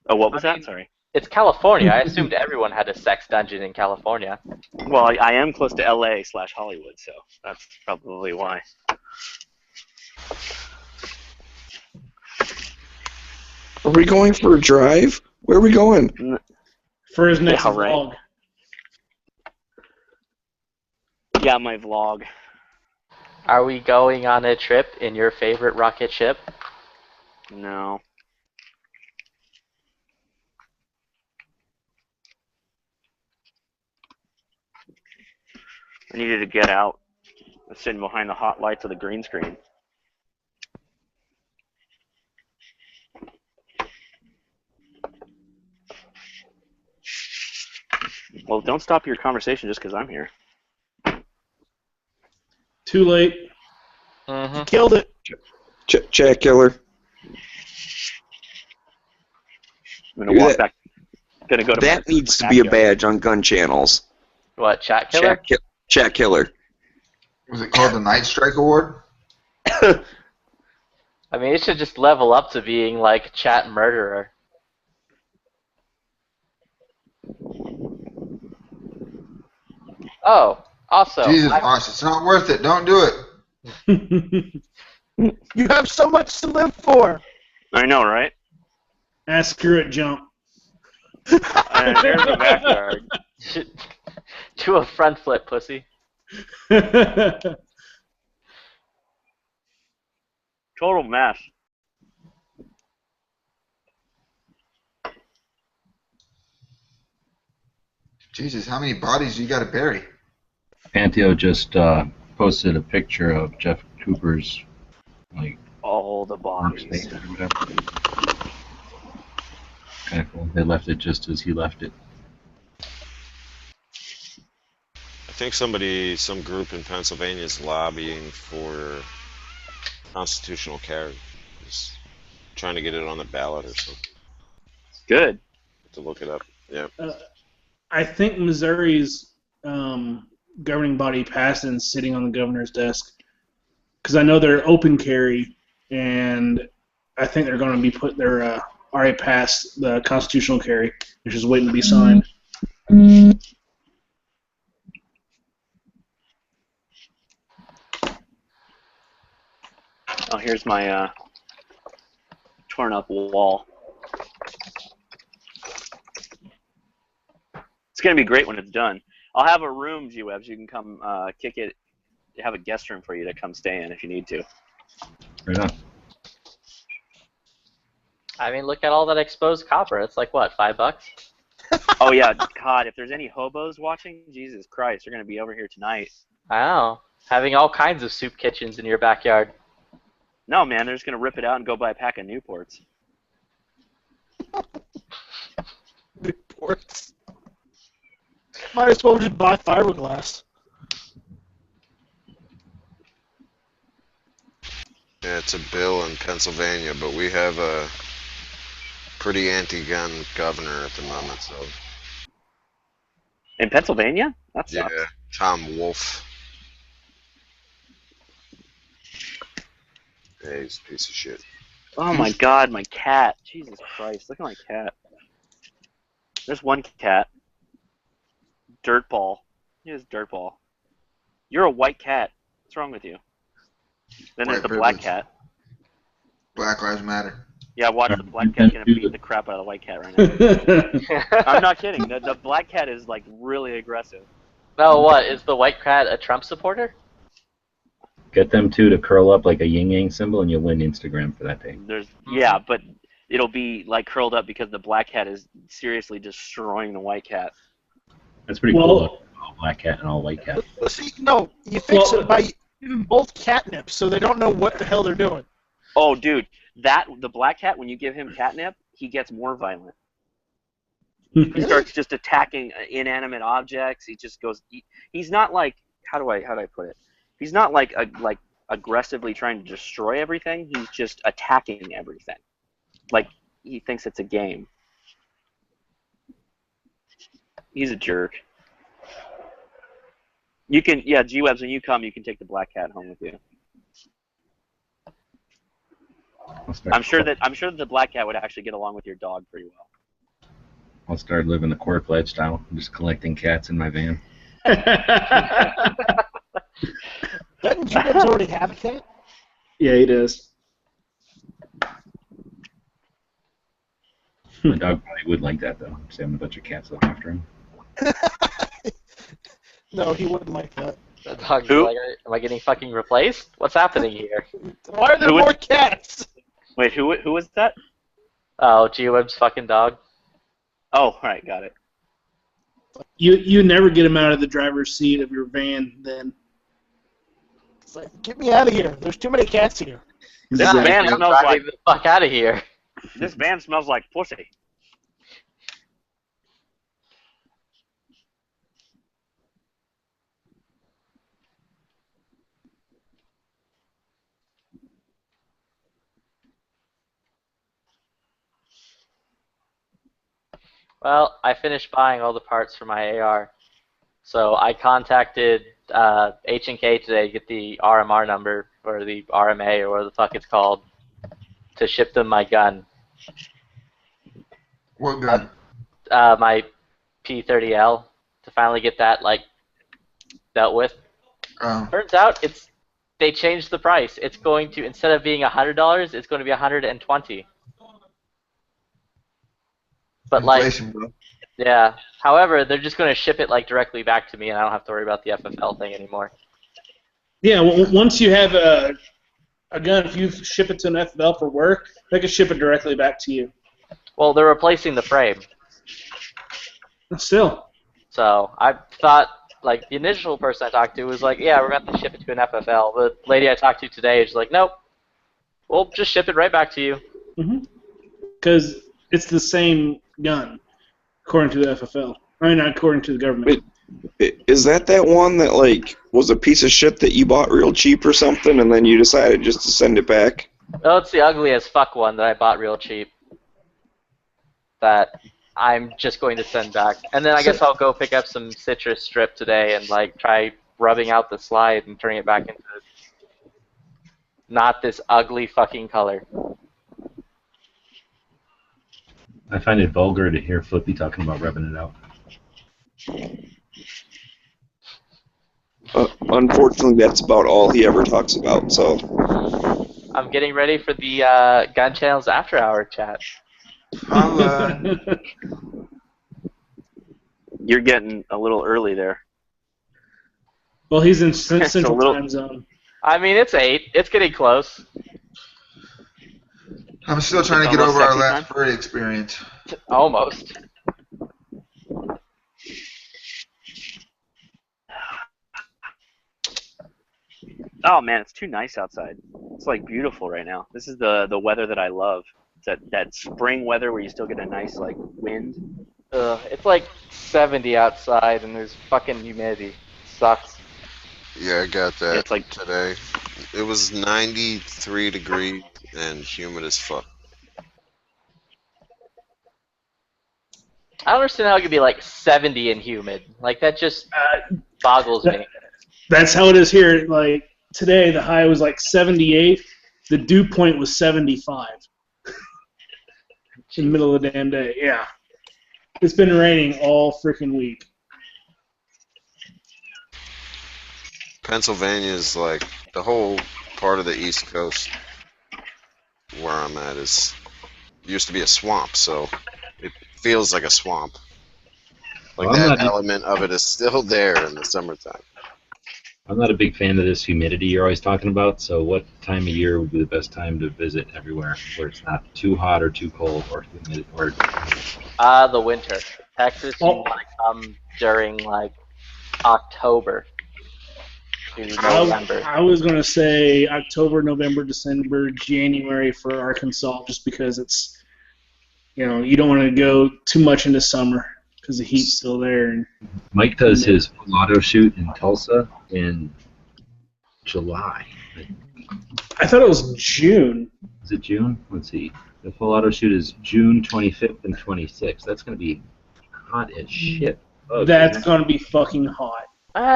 Oh, what was that? Sorry. It's California. I assumed everyone had a sex dungeon in California. Well, I am close to LA/Hollywood, so that's probably why. Are we going for a drive? Where are we going? For his next Yeah, right. vlog. Yeah, my vlog. Are we going on a trip in your favorite rocket ship? No. I needed to get out. I was sitting behind the hot lights of the green screen. Well, don't stop your conversation just because I'm here. Too late. Mm-hmm. Killed it. Chat killer. I'm gonna walk back. Gonna go to That my needs to be a backyard. badge on gun channels. What, chat killer? Chat killer. Was it called the Night Strike Award? I mean, it should just level up to being like chat murderer. Oh, also, Jesus Christ, it's not worth it. Don't do it. You have so much to live for. I know, right? Screw it, jump. And there's the backyard. Do a front flip, pussy. Total mess. Jesus, how many bodies do you got to bury? Panteo just posted a picture of Jeff Cooper's like All the bodies. workstation or whatever. Kind of cool. They left it just as he left it. I think some group in Pennsylvania is lobbying for constitutional carry. Just trying to get it on the ballot or something. Good. To look it up. Yeah. I think Missouri's governing body passed and sitting on the governor's desk. Because I know they're open carry, and I think they're going to be put their already passed the constitutional carry, which is waiting to be signed. Oh, here's my torn up wall. It's gonna be great when it's done. I'll have a room, G-Webs. You can come kick it. Have a guest room for you to come stay in if you need to. Right on. I mean, look at all that exposed copper. It's like, what, $5? Oh yeah, God, if there's any hobos watching, Jesus Christ, they're gonna be over here tonight. I know. Having all kinds of soup kitchens in your backyard. No, man, they're just gonna rip it out and go buy a pack of Newports. Newports. Might as well just buy fiberglass. Yeah, it's a bill in Pennsylvania, but we have a pretty anti-gun governor at the moment, so. In Pennsylvania? That Yeah, sucks. Tom Wolf. Yeah, he's a piece of shit. Oh my God, my cat. Jesus Christ, look at my cat. There's one cat. Dirtball. He is Dirtball. You're a white cat. What's wrong with you? Then there's White the black privilege. cat. Black Lives Matter. Yeah, watch the black cat gonna beat the crap out of the white cat right now. I'm not kidding. The black cat is like really aggressive. No, what? Is the white cat a Trump supporter? Get them two to curl up like a yin yang symbol, and you'll win Instagram for that day. Yeah, but it'll be like curled up because the black cat is seriously destroying the white cat. That's pretty cool. All black cat and all white cat. See, no, you fix it by giving both catnip so they don't know what the hell they're doing. Oh, dude, the black cat, when you give him catnip, he gets more violent. He starts just attacking inanimate objects. He just goes. He's not like how do I put it? He's not like aggressively trying to destroy everything. He's just attacking everything. Like he thinks it's a game. He's a jerk. You can, G-Webs, when you come, you can take the black cat home with you. I'm sure that the black cat would actually get along with your dog pretty well. I'll start living the Quirk lifestyle. I'm just collecting cats in my van. Doesn't G-Webs already have a cat? Yeah, he does. My dog probably would like that, though. Just having a bunch of cats look after him. No, he wouldn't like that. The dog's like, am I getting fucking replaced? What's happening here? Why are there more cats? Wait, who was that? Oh, G-Web's fucking dog. Oh, right, got it. You never get him out of the driver's seat of your van, then. It's like, get me out of here. There's too many cats here. This van smells like the fuck out of here. This van smells like pussy. Well, I finished buying all the parts for my AR. So I contacted H&K today to get the RMR number, or the RMA, or whatever the fuck it's called, to ship them my gun. What gun? My P30L, to finally get that, like, dealt with. Turns out they changed the price. It's going to, instead of being $100, it's going to be $120. But inflation, bro. Yeah. However, they're just going to ship it like directly back to me, and I don't have to worry about the FFL thing anymore. Yeah. Once you have a gun, if you ship it to an FFL for work, they can ship it directly back to you. Well, they're replacing the frame. Still. So I thought, like, the initial person I talked to was like, yeah, we're going to have to ship it to an FFL. The lady I talked to today is like, nope, we'll just ship it right back to you. Because it's the same gun, according to the FFL. I mean, not according to the government. Is that one that, like, was a piece of shit that you bought real cheap or something, and then you decided just to send it back? Oh, it's the ugly as fuck one that I bought real cheap. That I'm just going to send back. And then I guess I'll go pick up some citrus strip today and, like, try rubbing out the slide and turning it back into not this ugly fucking color. I find it vulgar to hear Flippy talking about rubbing it out. Unfortunately, that's about all he ever talks about, so... I'm getting ready for the Gun Channel's after-hour chat. You're getting a little early there. Well, he's in Central Time Zone. I mean, it's 8. It's getting close. I'm still trying to get over our last furry experience. Almost. Oh man, it's too nice outside. It's like beautiful right now. This is the weather that I love. It's that spring weather where you still get a nice like wind. It's like 70 outside and there's fucking humidity. Sucks. Yeah, I got that it's like today. It was 93 degrees and humid as fuck. I don't understand how it could be like 70 and humid. Like that just boggles me. That's how it is here. Like today, the high was like 78. The dew point was 75. In the middle of the damn day. Yeah. It's been raining all freaking week. Pennsylvania is like the whole part of the East Coast where I'm at used to be a swamp, so it feels like a swamp. Like Well, that element of it is still there in the summertime. I'm not a big fan of this humidity you're always talking about, so what time of year would be the best time to visit everywhere where it's not too hot or too cold or humid or The winter. Texas, you want to come during like October to November. I was gonna say October, November, December, January for Arkansas, just because it's, you don't want to go too much into summer because the heat's still there. And Mike does his full auto shoot in Tulsa in July. I thought it was June. Is it June? Let's see. The full auto shoot is June 25th and 26th. That's going to be hot as shit. Oh, That's gonna be fucking hot.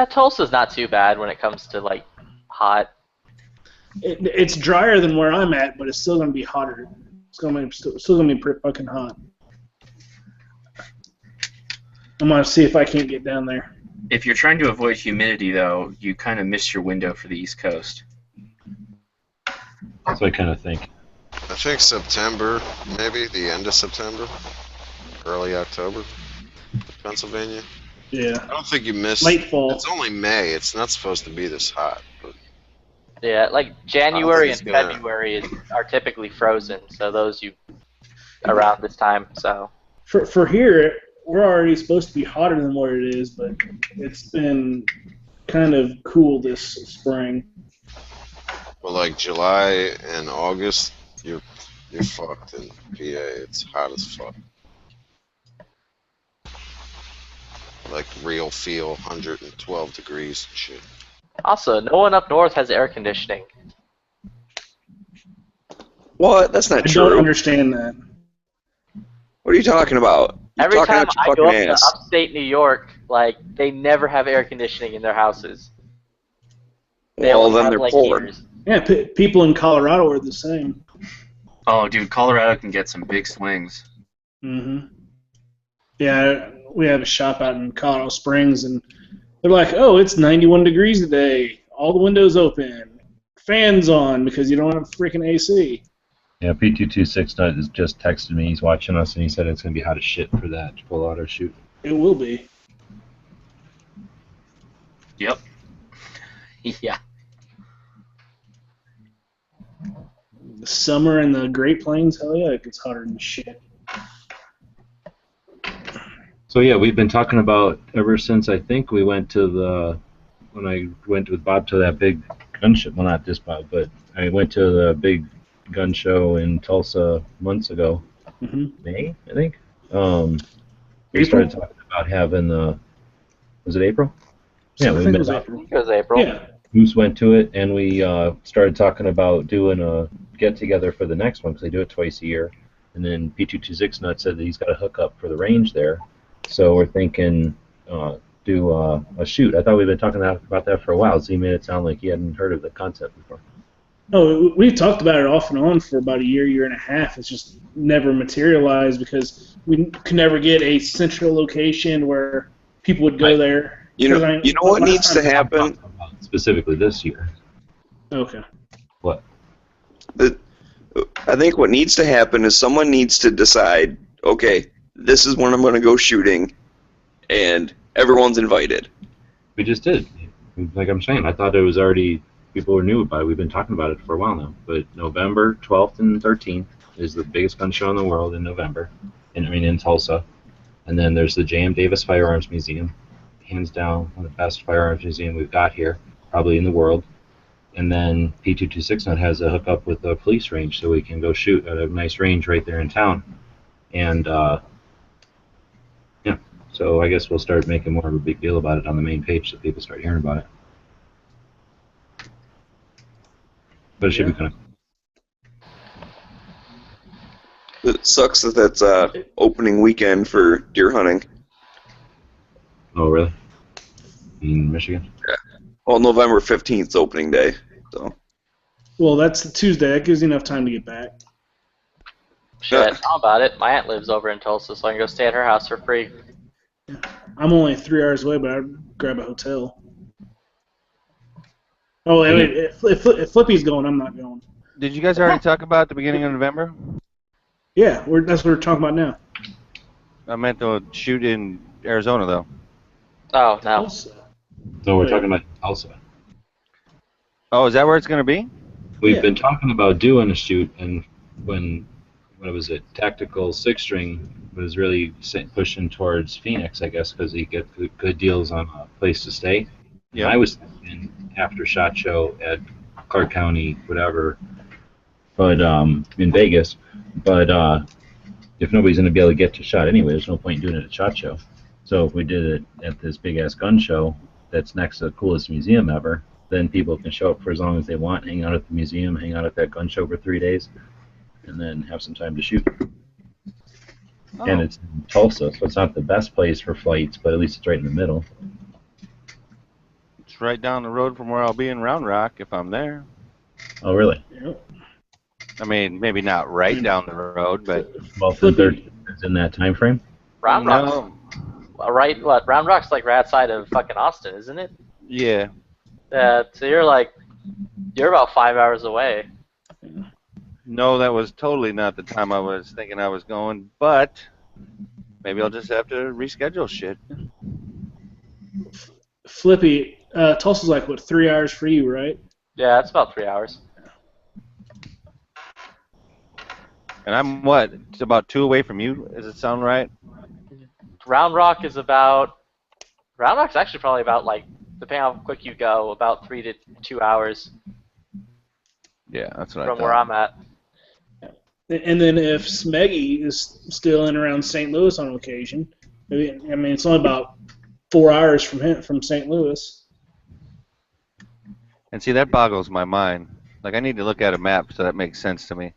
Tulsa's not too bad when it comes to like hot. It's drier than where I'm at, but it's still gonna be hotter. It's still gonna be pretty fucking hot. I'm gonna see if I can't get down there. If you're trying to avoid humidity, though, you kind of missed your window for the East Coast. That's what I kind of think. I think September, maybe the end of September, early October, Pennsylvania. Yeah. I don't think you missed. Late fall. It's only May. It's not supposed to be this hot. But Yeah, like January and it's gonna- February are typically frozen, so those around this time. So For here, we're already supposed to be hotter than what it is, but it's been kind of cool this spring. But like July and August, you're fucked in PA. It's hot as fuck. Like real feel 112 degrees and shit. also, no one up north has air conditioning. What? That's not I true. don't understand that. What are you talking about? You're Every talking time out your I go up fucking to ass. upstate New York, like they never have air conditioning in their houses. They Well, only then have, they're like, poor. heaters. Yeah, people in Colorado are the same. Oh, dude, Colorado can get some big swings. Mm-hmm. Yeah, we have a shop out in Colorado Springs, and they're like, "Oh, it's 91 degrees today. All the windows open, fans on because you don't have freaking AC." Yeah, P226 has just texted me. He's watching us, and he said it's going to be hot as shit for that full auto shoot. It will be. Yep. Yeah. The summer in the Great Plains, hell yeah, it gets hotter than shit. So yeah, we've been talking about ever since I think we went to when I went with Bob to that big gun show. Well, not this Bob, but I went to the big gun show in Tulsa months ago. Mm-hmm. May, I think. We started talking about having was it April? Yeah, we met up. I think it was April. Yeah. Moose went to it, and we started talking about doing a get-together for the next one, because they do it twice a year. And then P226 Nut said that he's got a hookup for the range there. So we're thinking do a shoot. I thought we'd been talking about that for a while, so he made it sound like he hadn't heard of the concept before. No, we've talked about it off and on for about a year and a half. It's just never materialized because we could never get a central location where people would go there. You know what needs to happen? Specifically this year. Okay. What? I think what needs to happen is someone needs to decide, okay, this is when I'm going to go shooting, and everyone's invited. We just did. Like I'm saying, I thought it was already, people knew about it. We've been talking about it for a while now. But November 12th and 13th is the biggest gun show in the world in November, in Tulsa. And then there's the J.M. Davis Firearms Museum. Hands down, one of the best firearms museum we've got here, probably in the world. And then P226 Nut has a hookup with a police range, so we can go shoot at a nice range right there in town. And yeah, so I guess we'll start making more of a big deal about it on the main page, so people start hearing about it. But it should be kind of. It sucks that that's opening weekend for deer hunting. Oh, really? In Michigan? Yeah. Well, November 15th is opening day. So. Well, that's the Tuesday. That gives you enough time to get back. Shit, how about it? My aunt lives over in Tulsa, so I can go stay at her house for free. I'm only 3 hours away, but I'd grab a hotel. Oh, wait, if Flippy's going, I'm not going. Did you guys already talk about the beginning of November? Yeah, that's what we're talking about now. I meant to shoot in Arizona, though. Oh, no. So we're talking about Tulsa. Oh, is that where it's going to be? We've been talking about doing a shoot, and when it was a tactical six-string, was really pushing towards Phoenix, I guess, because he get good deals on a place to stay. Yeah. I was thinking after SHOT Show at Clark County, whatever, but in Vegas. But if nobody's going to be able to get to SHOT anyway, there's no point in doing it at SHOT Show. So if we did it at this big-ass gun show that's next to the coolest museum ever, then people can show up for as long as they want, hang out at the museum, hang out at that gun show for 3 days, and then have some time to shoot. Oh. And it's in Tulsa, so it's not the best place for flights, but at least it's right in the middle. It's right down the road from where I'll be in Round Rock if I'm there. Oh, really? Yep. I mean, maybe not right down the road, but... Well, the 13th is in that time frame? Round Rock's right. What? Round Rock's like right outside of fucking Austin, isn't it? Yeah. So you're about 5 hours away. No, that was totally not the time I was thinking I was going, but maybe I'll just have to reschedule shit. Flippy, Tulsa's like, what, 3 hours for you, right? Yeah, it's about 3 hours. And I'm what? It's about 2 away from you? Does it sound right? Round Rock's actually probably about, like, depending on how quick you go, about 3 to 2 hours. Yeah, that's what from where I'm at. And then if Smeggy is still in around St. Louis on occasion, maybe, I mean, it's only about 4 hours from St. Louis. And see, that boggles my mind. Like, I need to look at a map so that makes sense to me.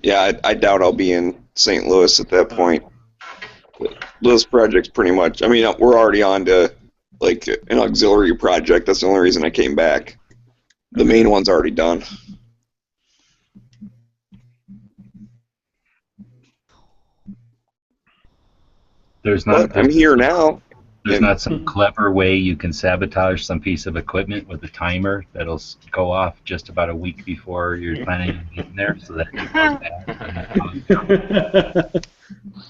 Yeah, I doubt I'll be in St. Louis at that point. This project's pretty much, I mean, we're already on to, like, an auxiliary project. That's the only reason I came back. The main one's already done. There's not. But I'm here now. There's not some clever way you can sabotage some piece of equipment with a timer that'll go off just about a week before you're planning on getting there, so that it goes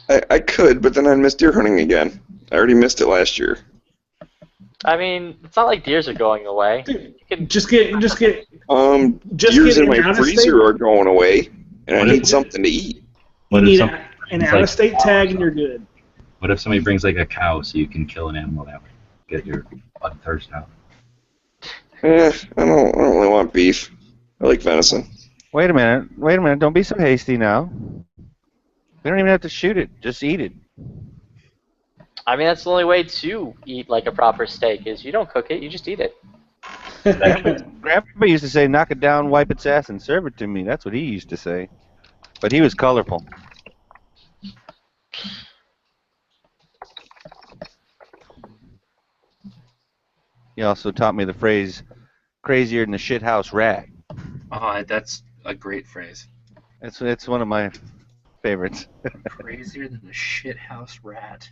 bad. I could, but then I'd miss deer hunting again. I already missed it last year. I mean, it's not like deers are going away. Just get Deers get in my an freezer are going away, and I need something to eat. You need an out-of-state tag, and you're good. What if somebody brings like a cow so you can kill an animal that way? Get your blood thirst out. I don't really want beef. I like venison. Wait a minute. Don't be so hasty now. We don't even have to shoot it. Just eat it. I mean, that's the only way to eat like a proper steak is you don't cook it, you just eat it. Grandpa used to say, knock it down, wipe its ass, and serve it to me. That's what he used to say. But he was colorful. He also taught me the phrase, crazier than a shithouse rat. Oh, that's a great phrase. It's one of my favorites. Crazier than a shithouse rat.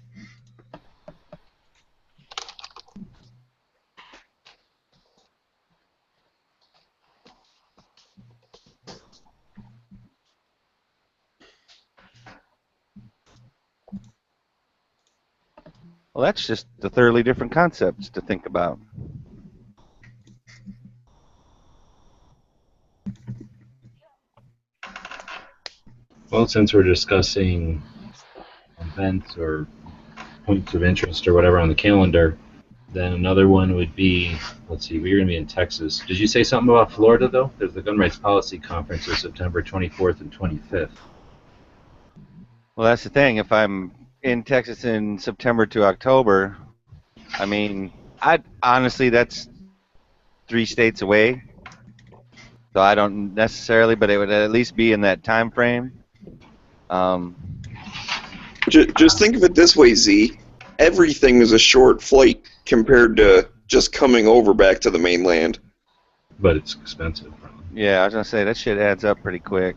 Well, that's just a thoroughly different concepts to think about. Well, since we're discussing events or points of interest or whatever on the calendar, then another one would be, let's see, we're going to be in Texas. Did you say something about Florida, though? There's the Gun Rights Policy Conference is September 24th and 25th. Well, that's the thing. If I'm in Texas in September to October, I mean, honestly, that's 3 states away. So I don't necessarily, but it would at least be in that time frame. Just think of it this way, Z. Everything is a short flight compared to just coming over back to the mainland. But it's expensive. Yeah, I was going to say, that shit adds up pretty quick.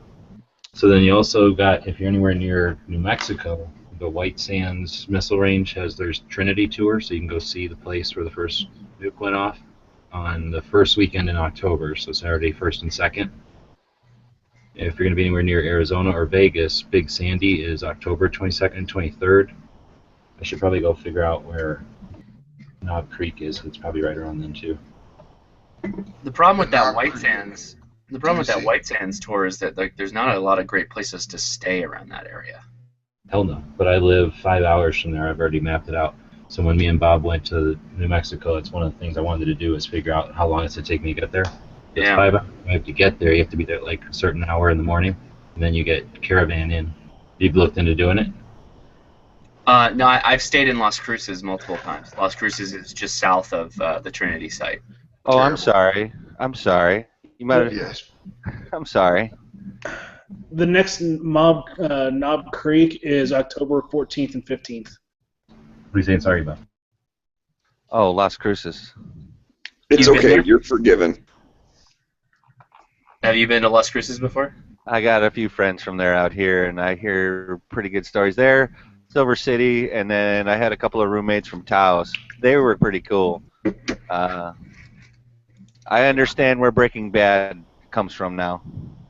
So then you also got, if you're anywhere near New Mexico, the White Sands Missile Range has their Trinity tour, so you can go see the place where the first nuke went off. on the first weekend in October, so Saturday 1st and 2nd. If you're going to be anywhere near Arizona or Vegas, Big Sandy is October 22nd and 23rd. I should probably go figure out where Knob Creek is. It's probably right around then too. The problem with that White Sands, tour is that like there's not a lot of great places to stay around that area. Hell no. But I live 5 hours from there. I've already mapped it out. So when me and Bob went to New Mexico, it's one of the things I wanted to do is figure out how long it's going to take me to get there. It's 5 hours. I have to get there. You have to be there like a certain hour in the morning, and then you get caravan in. You've looked into doing it? No, I've stayed in Las Cruces multiple times. Las Cruces is just south of the Trinity site. Oh, I'm sorry. I'm sorry. You might have. Yes. I'm sorry. The next Knob Creek is October 14th and 15th. What are you saying sorry about? Oh, Las Cruces. It's You've been okay. there? You're forgiven. Have you been to Las Cruces before? I got a few friends from there out here, and I hear pretty good stories there. Silver City, and then I had a couple of roommates from Taos. They were pretty cool. I understand where Breaking Bad comes from now.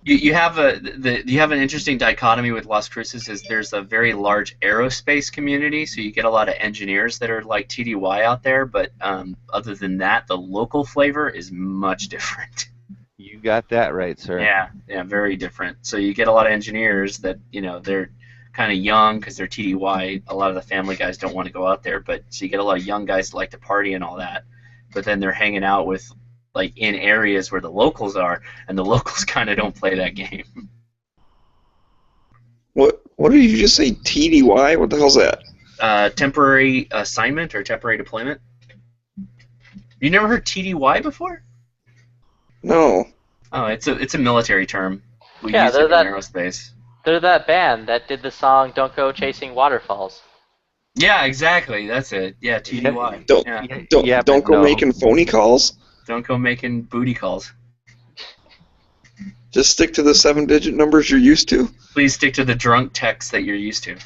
You have an interesting dichotomy with Las Cruces is there's a very large aerospace community, so you get a lot of engineers that are like TDY out there, but other than that, the local flavor is much different. You got that right, sir. Yeah, very different. So you get a lot of engineers that, they're kind of young because they're TDY. A lot of the family guys don't want to go out there, but so you get a lot of young guys that like to party and all that, but then they're hanging out with like in areas where the locals are, and the locals kind of don't play that game. What did you just say? TDY? What the hell's that? Temporary assignment or temporary deployment. You never heard TDY before? No. Oh, it's a military term. We Yeah, use it in aerospace. They're that band that did the song "Don't Go Chasing Waterfalls." Yeah, exactly. That's it. Yeah, TDY. Don't go making phony calls. Don't go making booty calls. Just stick to the 7-digit numbers you're used to. Please stick to the drunk texts that you're used to.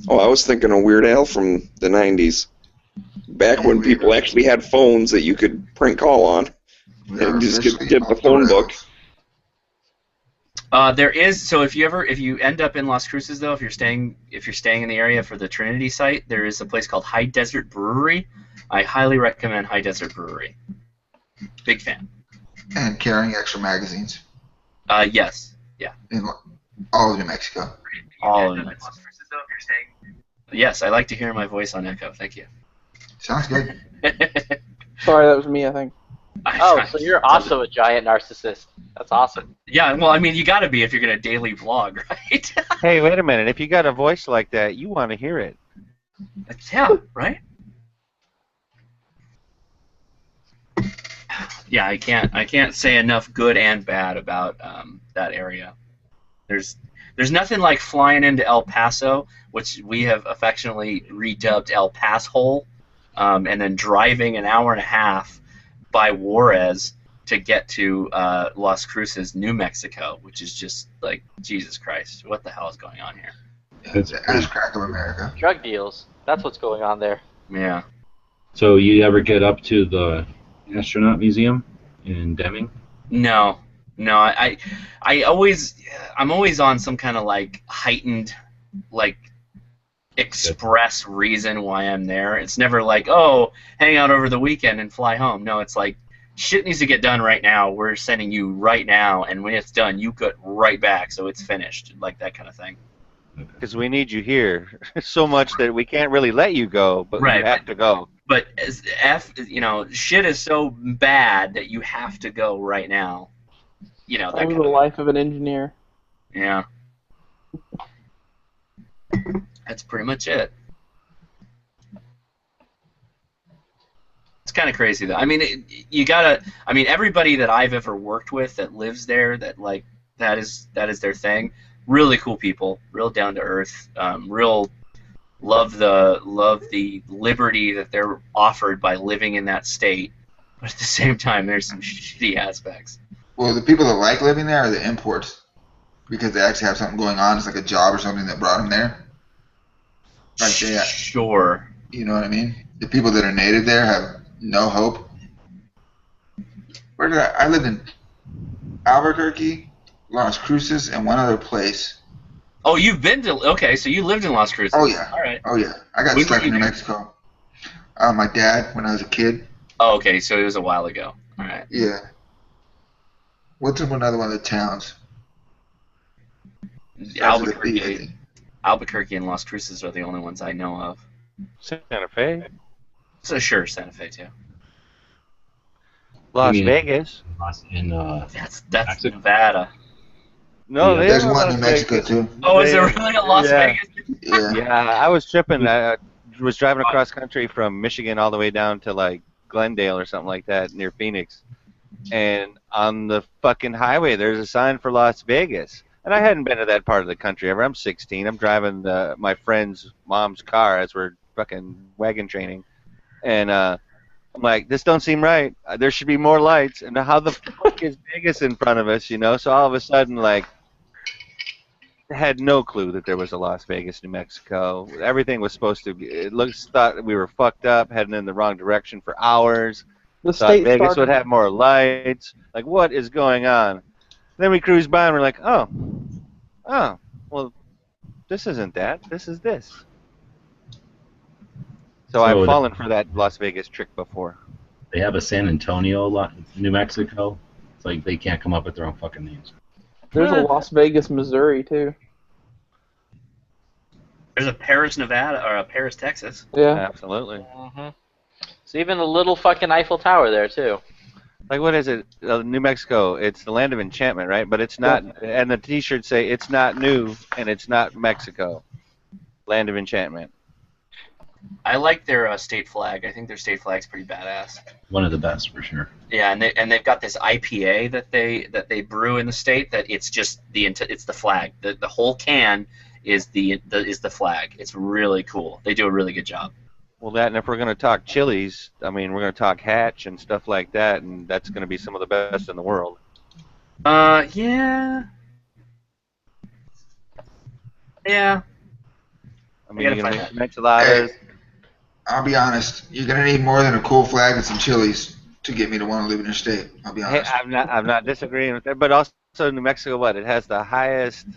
Oh, I was thinking of Weird Al from the 90s. Back when people actually had phones that you could prank call on. And just get the phone book. There is, so if you end up in Las Cruces though, if you're staying in the area for the Trinity site, there is a place called High Desert Brewery. I highly recommend High Desert Brewery. Big fan. And carrying extra magazines. Yes. Yeah. In all of New Mexico. All of New Mexico. Yes, I like to hear my voice on Echo. Thank you. Sounds good. Sorry, that was me, I think. Oh, so you're also a giant narcissist. That's awesome. Yeah, well, I mean, you got to be if you're going to daily vlog, right? Hey, wait a minute. If you got a voice like that, you want to hear it. Yeah, right? Yeah, I can't say enough good and bad about that area. There's nothing like flying into El Paso, which we have affectionately redubbed El Passhole, and then driving an hour and a half by Juarez to get to Las Cruces, New Mexico, which is just like, Jesus Christ, what the hell is going on here? It's the ass crack of America. Drug deals. That's what's going on there. Yeah. So you ever get up to the Astronaut Museum in Deming? No, I'm always on some kind of like heightened, like express reason why I'm there. It's never like, oh, hang out over the weekend and fly home. No, it's like, shit needs to get done right now. We're sending you right now, and when it's done, you get right back, so it's finished, like that kind of thing. Because we need you here so much that we can't really let you go, but Right, you have to go. But as shit is so bad that you have to go right now. That Over kind the of, life of an engineer. yeah. That's pretty much it. It's kind of crazy though. I mean, everybody that I've ever worked with that lives there, that is their thing. Really cool people, real down to earth, real love the liberty that they're offered by living in that state. But at the same time, there's some shitty aspects. Well, the people that like living there are the imports. Because they actually have something going on. It's like a job or something that brought them there. Like Sure. You know what I mean? The people that are native there have no hope. Where did I lived in Albuquerque, Las Cruces, and one other place. Oh, you've been to... Okay, so you lived in Las Cruces. Oh, yeah. All right. Oh, yeah. I got When stuck were you in New there? Mexico. My dad, when I was a kid. Oh, okay, so it was a while ago. All right. Yeah. What's another one of the towns? Albuquerque and Las Cruces are the only ones I know of. Santa Fe, So sure, Santa Fe too. Las You mean- Vegas. In That's Nevada. No, Yeah, they There's have one in Las New Mexico, Vegas. too. Oh, is They- there really a Las yeah. Vegas? Yeah. Yeah, I was tripping. I was driving across country from Michigan all the way down to like Glendale or something like that near Phoenix. And on the fucking highway, there's a sign for Las Vegas. And I hadn't been to that part of the country ever. I'm 16. I'm driving my friend's mom's car as we're fucking wagon training. And I'm like, this don't seem right. There should be more lights. And how the fuck is Vegas in front of us, you know? So all of a sudden, like, had no clue that there was a Las Vegas, New Mexico. Everything was supposed to be, thought we were fucked up, heading in the wrong direction for hours. The Thought state Vegas started- would have more lights. Like, what is going on? Then we cruised by and we're like, oh, well, this isn't that. This is this. So I've fallen for that Las Vegas trick before. They have a San Antonio, New Mexico. It's like they can't come up with their own fucking names. There's a Las Vegas, Missouri too. There's a Paris, Nevada, or a Paris, Texas. Yeah. Absolutely. Mm-hmm. So even a little fucking Eiffel Tower there too. Like, what is it? New Mexico. It's the land of enchantment, right? But it's not. And the T-shirts say it's not new and it's not Mexico. Land of enchantment. I like their state flag. I think their state flag's pretty badass. One of the best for sure. Yeah, and they've got this IPA that they brew in the state that it's just it's the flag. The whole can is the flag. It's really cool. They do a really good job. Well, that, and if we're going to talk chilies, I mean, we're going to talk Hatch and stuff like that, and that's going to be some of the best in the world. Yeah. Yeah. I mean, you're going to make some enchiladas. Hey, I'll be honest. You're gonna need more than a cool flag and some chilies to get me to want to live in your state. I'll be Hey, honest. I'm not disagreeing with that, but also New Mexico, what? It has the highest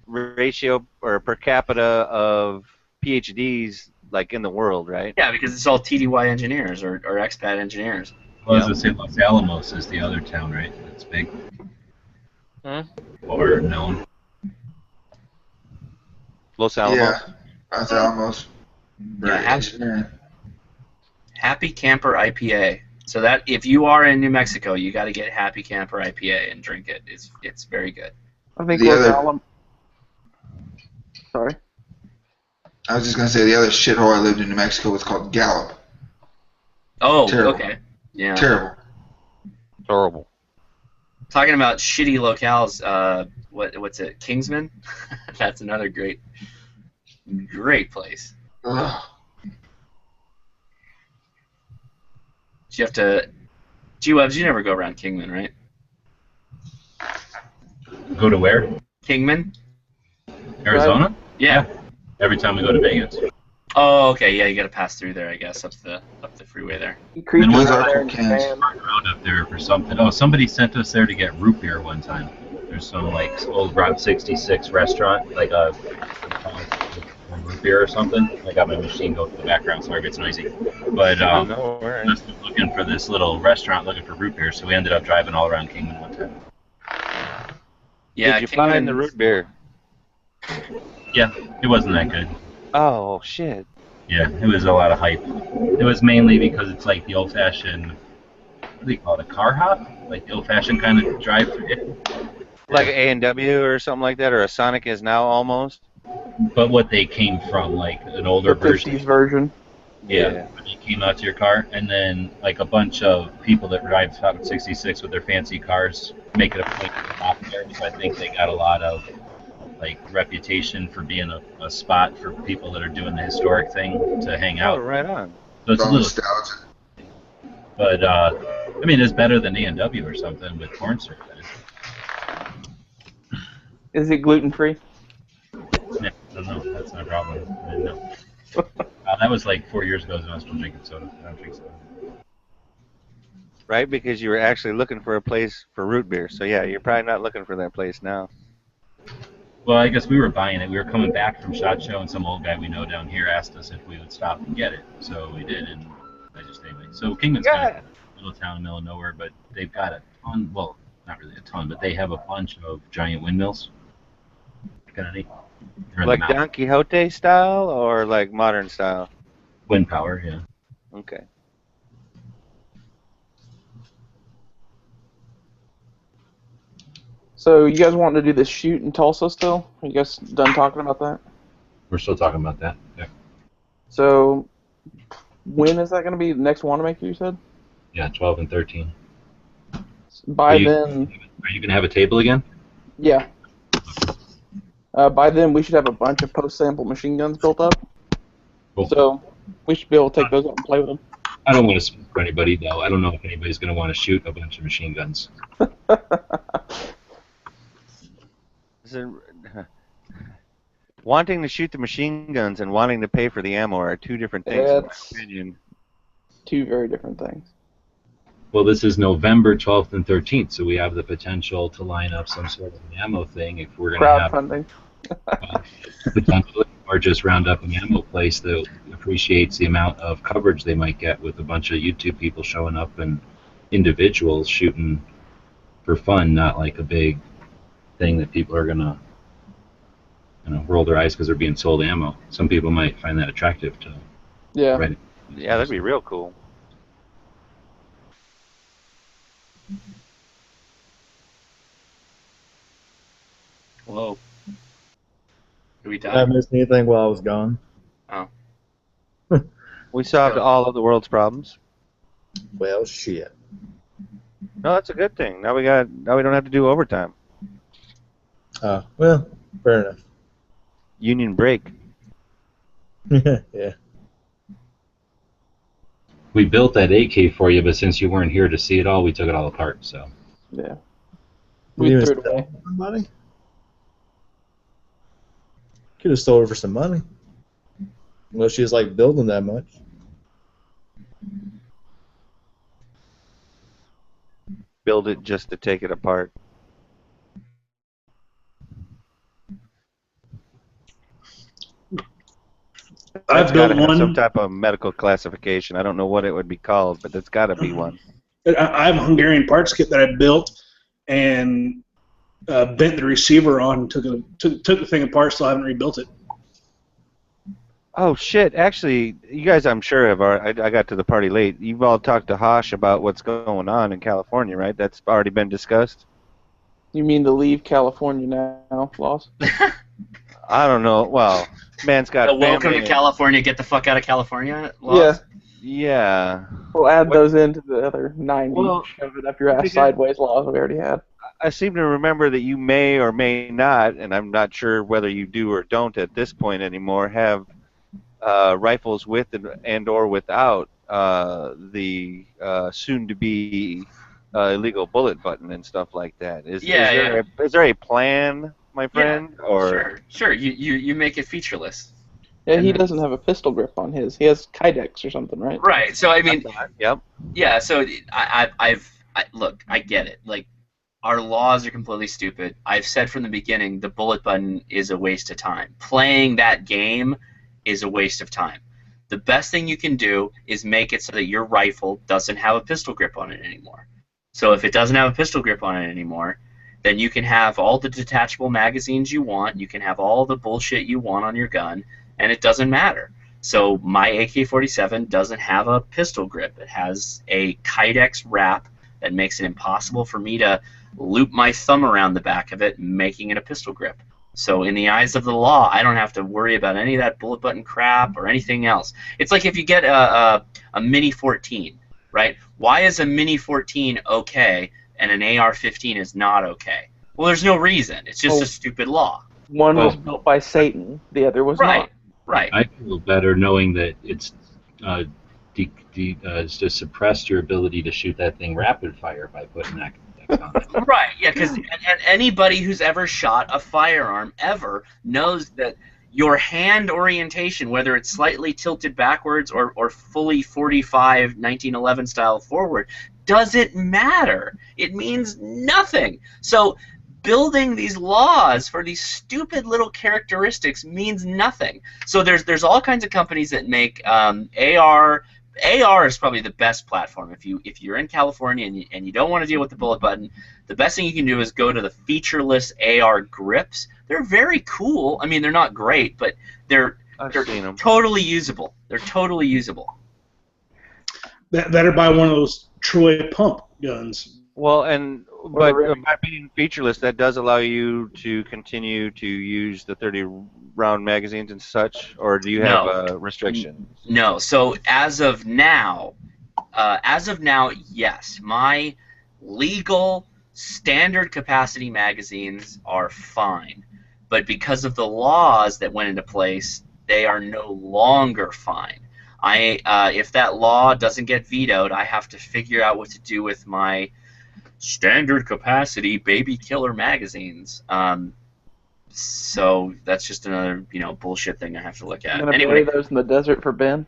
ratio or per capita of PhDs like in the world, right? Yeah, because it's all TDY engineers or expat engineers. Well, I was going to say Los Alamos is the other town, right? That's big. Or known. Los Alamos. Yeah, Los Alamos. Yeah, Happy Camper IPA. So that if you are in New Mexico, you got to get Happy Camper IPA and drink it. It's very good. I think The Los other- Alamos. Sorry. I was just gonna say the other shithole I lived in New Mexico was called Gallup. Oh, Terrible. okay. Yeah. Terrible. Horrible. Talking about shitty locales, what's it? Kingsman? That's another great place. Ugh. You have to. G-Webs, you never go around Kingman, right? Go to where? Kingman? Arizona? Yeah. Every time we go to Vegas. Oh, okay. Yeah, you got to pass through there, I guess, up the freeway there. And Those one are time cool cans. around up there for something. Oh, somebody sent us there to get root beer one time. There's some like old Route 66 restaurant, like a root beer or something. I got my machine going in the background. Sorry if it's noisy. But No worries. just looking for this little restaurant, looking for root beer. So we ended up driving all around Kingman one time. Yeah. Did you find the root beer? Yeah, it wasn't that good. Oh shit. Yeah, it was a lot of hype. It was mainly because it's like the old-fashioned, what do they call it, a car hop? Like the old-fashioned kind of drive-through. Like an A&W or something like that, or a Sonic is now almost. But what they came from, like an older The version. 50s version. Yeah, when it came out to your car, and then like a bunch of people that drive Route 66 with their fancy cars make it a point to stop there. So I think they got a lot of like reputation for being a spot for people that are doing the historic thing to hang out. Oh, right on. So it's a All little, nostalgia. but I mean, it's better than A&W or something with corn syrup in it. Is it gluten free? Yeah, I don't know. That's no problem. I didn't know. that was like 4 years ago when I was still drinking soda. I don't drink soda. Right, because you were actually looking for a place for root beer. So yeah, you're probably not looking for that place now. Well, I guess we were buying it. We were coming back from SHOT Show, and some old guy we know down here asked us if we would stop and get it. So we did, and I just anyway. So Kingman's kind of a little town in the middle of nowhere, but they've got a ton. Well, not really a ton, but they have a bunch of giant windmills. Kind of neat. Like Don Quixote style or like modern style? Wind power, yeah. Okay. So you guys want to do this shoot in Tulsa still? Are you guys done talking about that? We're still talking about that. Yeah. So when is that going to be? The next Wanamaker, you said? Yeah, 12 and 13. By then. Are you going to have a table again? Yeah. By then, we should have a bunch of post-sample machine guns built up. Cool. So we should be able to take those up and play with them. I don't want to speak for anybody, though. I don't know if anybody's going to want to shoot a bunch of machine guns. Wanting to shoot the machine guns and wanting to pay for the ammo are two different things, in my opinion. Two very different things. Well, this is November 12th and 13th, so we have the potential to line up some sort of an ammo thing if we're going to have crowdfunding. Potentially, or just round up an ammo place that appreciates the amount of coverage they might get with a bunch of YouTube people showing up and individuals shooting for fun, not like a big thing that people are going to roll their eyes because they're being sold ammo. Some people might find that attractive to. Yeah. Right. Yeah, that'd be real cool. Hello. Are we Did I done? miss anything while I was gone? Oh. We solved all of the world's problems. Well, shit. No, that's a good thing. Now we don't have to do overtime. Well, fair enough. Union break. Yeah. We built that AK for you, but since you weren't here to see it all, we took it all apart. So. Yeah. We We threw threw it it away. Money? Could have stole it for some money. Unless she was like building that much. Build it just to take it apart. I've That's gotta built have one. some type of medical classification. I don't know what it would be called, but that's got to be one. I have a Hungarian parts kit that I built and bent the receiver on, took the thing apart, still haven't rebuilt it. Oh shit! Actually, you guys, I'm sure have. I got to the party late. You've all talked to Hosh about what's going on in California, right? That's already been discussed. You mean to leave California now, Loss? I don't know. Well, man's got Welcome family to and- California. Get the fuck out of California. Yeah. Lost? Yeah. We'll add those into the other 90. Well, Shove it up your ass because- sideways laws we already had. I seem to remember that you may or may not, and I'm not sure whether you do or don't at this point anymore, have rifles with and or without the soon-to-be illegal bullet button and stuff like that. Is there a plan, my friend? Yeah, or sure. You make it featureless. Yeah, he doesn't have a pistol grip on his. He has Kydex or something, right? Right. So I mean, yep. Yeah. So look, I get it. Like, our laws are completely stupid. I've said from the beginning, the bullet button is a waste of time. Playing that game is a waste of time. The best thing you can do is make it so that your rifle doesn't have a pistol grip on it anymore. So if it doesn't have a pistol grip on it anymore, then you can have all the detachable magazines you want, you can have all the bullshit you want on your gun, and it doesn't matter. So my AK-47 doesn't have a pistol grip. It has a Kydex wrap that makes it impossible for me to loop my thumb around the back of it, making it a pistol grip. So in the eyes of the law, I don't have to worry about any of that bullet button crap or anything else. It's like if you get a Mini 14, right? Why is a Mini 14 okay and an AR-15 is not okay? Well, there's no reason. It's just a stupid law. One was built by Satan, the other was not. Right. I feel better knowing that it's just suppressed your ability to shoot that thing rapid fire by putting that on it. Right, yeah, because and anybody who's ever shot a firearm ever knows that your hand orientation, whether it's slightly tilted backwards or fully 45 1911 style forward, doesn't matter. It means nothing. So building these laws for these stupid little characteristics means nothing. So there's all kinds of companies that make AR. AR is probably the best platform. If you're in California and you don't want to deal with the bullet button, the best thing you can do is go to the featureless AR grips. They're very cool. I mean, they're not great, but they're totally usable. They're totally usable. Better buy one of those Troy pump guns. Well, but by being featureless, that does allow you to continue to use the 30-round magazines and such, or do you have a restriction? No. So as of now, yes, my legal standard capacity magazines are fine, but because of the laws that went into place, they are no longer fine. If that law doesn't get vetoed, I have to figure out what to do with my standard capacity baby killer magazines. So that's just another bullshit thing I have to look at. I'm gonna Anyway, bury those in the desert for Ben.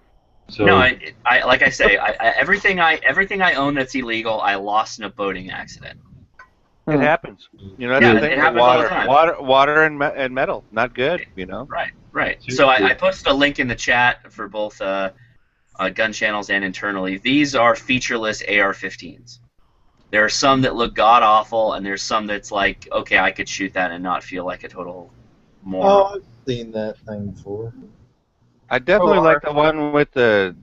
So, no, I like I say, everything I own that's illegal, I lost in a boating accident. It happens. That's the thing. It happens all the time. Water and metal, not good. Right. So I posted a link in the chat for both gun channels and internally. These are featureless AR-15s. There are some that look god awful, and there's some that's like, okay, I could shoot that and not feel like a total moron. Oh, I've seen that thing before. I definitely like the one with the,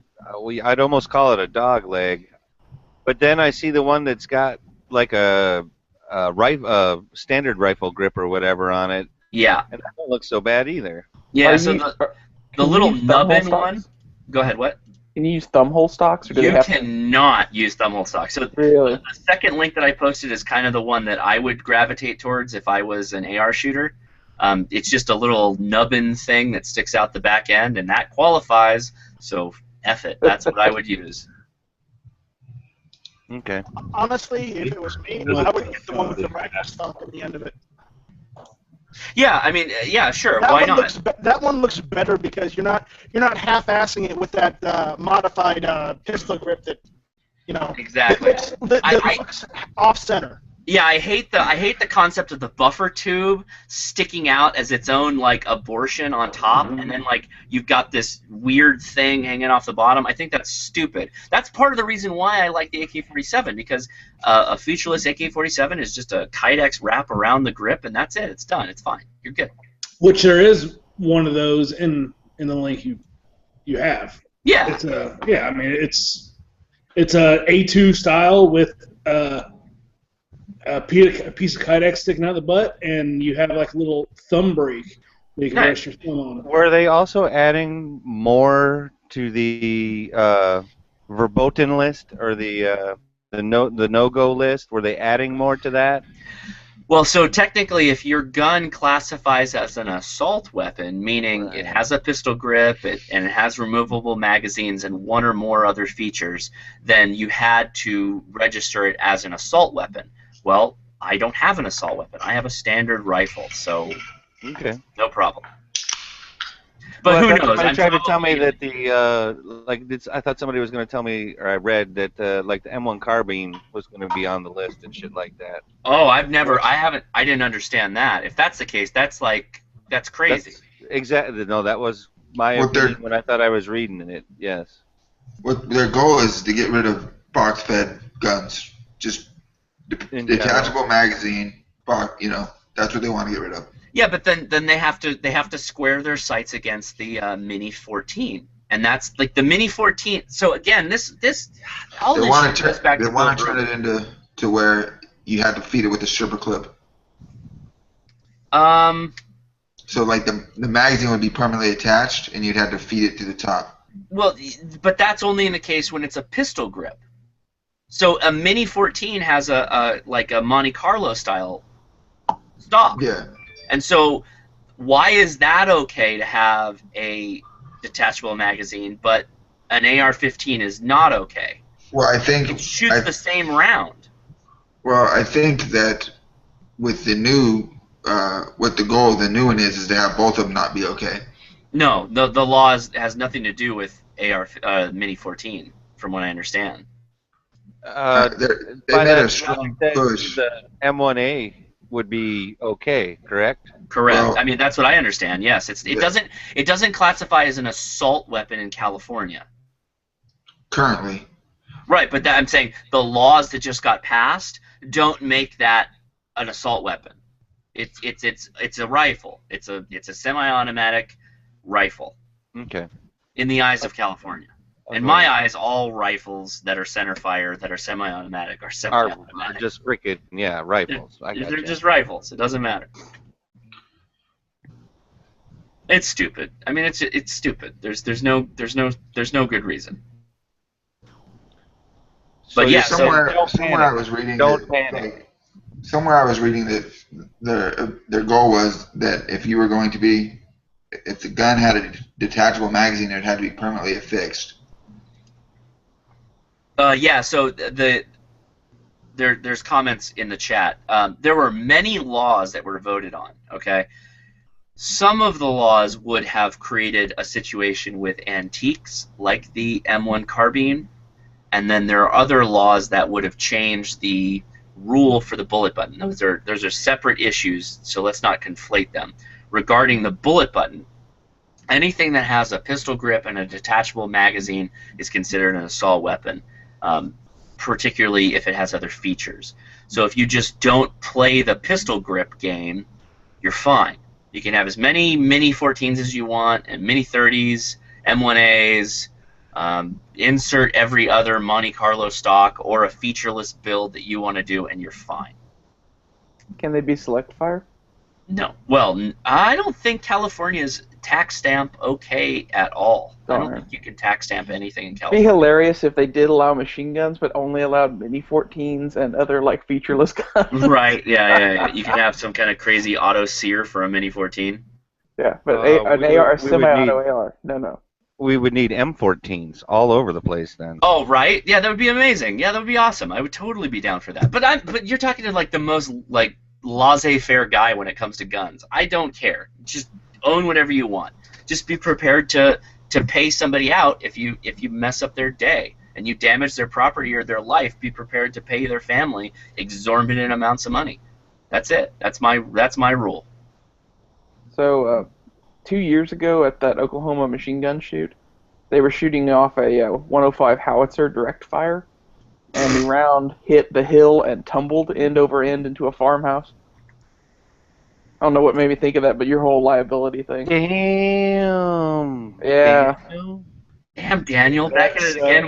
I'd almost call it a dog leg, but then I see the one that's got like a standard rifle grip or whatever on it. Yeah. And that don't look so bad either. Yeah, so the little nubbin one. Go ahead, what? Can you use thumbhole stocks? Or do You they have cannot use thumbhole stocks. So Really? the second link that I posted is kind of the one that I would gravitate towards if I was an AR shooter. It's just a little nubbin thing that sticks out the back end, and that qualifies. So F it. That's what I would use. Okay. Honestly, if it was me, I would get the one with the rifle stock at the end of it. Yeah, I mean, yeah, sure. That Why one not? that one looks better because you're not half-assing it with that modified pistol grip that Exactly. that looks off-center. Yeah, I hate the concept of the buffer tube sticking out as its own like abortion on top, and then like you've got this weird thing hanging off the bottom. I think that's stupid. That's part of the reason why I like the AK-47, because a featureless AK-47 is just a Kydex wrap around the grip, and that's it. It's done. It's fine. You're good. Which there is one of those in the link you have. Yeah. It's I mean it's a A2 style with a piece of Kydex sticking out the butt, and you have like a little thumb brake that you can rest your thumb on. Were they also adding more to the verboten list or the no-go list? Were they adding more to that? Well, so technically, if your gun classifies as an assault weapon, meaning it has a pistol grip and it has removable magazines and one or more other features, then you had to register it as an assault weapon. Well, I don't have an assault weapon. I have a standard rifle, so no problem. But who knows? Somebody tried to tell me that I thought somebody was going to tell me, or I read that like the M1 carbine was going to be on the list and shit like that. Oh, I didn't understand that. If that's the case, that's crazy. Exactly. No, that was my opinion when I thought I was reading it. Yes. What their goal is to get rid of box-fed guns. Just detachable magazine. That's what they want to get rid of. Yeah, but then they have to square their sights against the Mini 14, and that's like the Mini 14. So again, this all they this want shit goes back to to turn it into where you had to feed it with a stripper clip. So like the magazine would be permanently attached, and you'd have to feed it to the top. Well, but that's only in the case when it's a pistol grip. So a Mini 14 has a Monte Carlo style stock. Yeah. And so why is that okay to have a detachable magazine, but an AR-15 is not okay? Well, I think it shoots the same round. Well, I think that with the new what the goal of the new one is to have both of them not be okay. No, the law has nothing to do with AR Mini 14, from what I understand. They made a strong push. The M1A would be okay, correct? Correct. Well, I mean, that's what I understand. Yes, it doesn't classify as an assault weapon in California. Currently. Right, but I'm saying the laws that just got passed don't make that an assault weapon. It's a rifle. It's a semi-automatic rifle. Okay. In the eyes of California. In my eyes, all rifles that are center fire that are semi-automatic are semi-automatic. Are just freaking rifles. They're just rifles. It doesn't matter. It's stupid. I mean, it's stupid. There's no good reason. So But yeah, somewhere I was reading. Somewhere I was reading that their goal was that if the gun had a detachable magazine, it had to be permanently affixed. Yeah, so there's comments in the chat. There were many laws that were voted on, okay? Some of the laws would have created a situation with antiques, like the M1 carbine, and then there are other laws that would have changed the rule for the bullet button. Those are separate issues, so let's not conflate them. Regarding the bullet button, anything that has a pistol grip and a detachable magazine is considered an assault weapon, particularly if it has other features. So if you just don't play the pistol grip game, you're fine. You can have as many Mini 14s as you want, and Mini 30s, M1As, insert every other Monte Carlo stock or a featureless build that you want to do, and you're fine. Can they be select fire? No. Well, I don't think California's tax stamp okay at all. I don't think you can tax stamp anything in It'd be California. hilarious if they did allow machine guns, but only allowed Mini 14s and other like featureless guns. Right, yeah. You can have some kind of crazy auto sear for a Mini 14. Yeah, but an AR, semi-auto AR. No. We would need M14s all over the place then. Oh, right? Yeah, that would be amazing. Yeah, that would be awesome. I would totally be down for that. But you're talking to like the most like laissez-faire guy when it comes to guns. I don't care. Just own whatever you want. Just be prepared to pay somebody out if you mess up their day and you damage their property or their life. Be prepared to pay their family exorbitant amounts of money. That's it. That's my rule. So 2 years ago at that Oklahoma machine gun shoot, they were shooting off a 105 howitzer direct fire, and the round hit the hill and tumbled end over end into a farmhouse. I don't know what made me think of that, but your whole liability thing. Damn. Yeah. Damn, Daniel, back at it again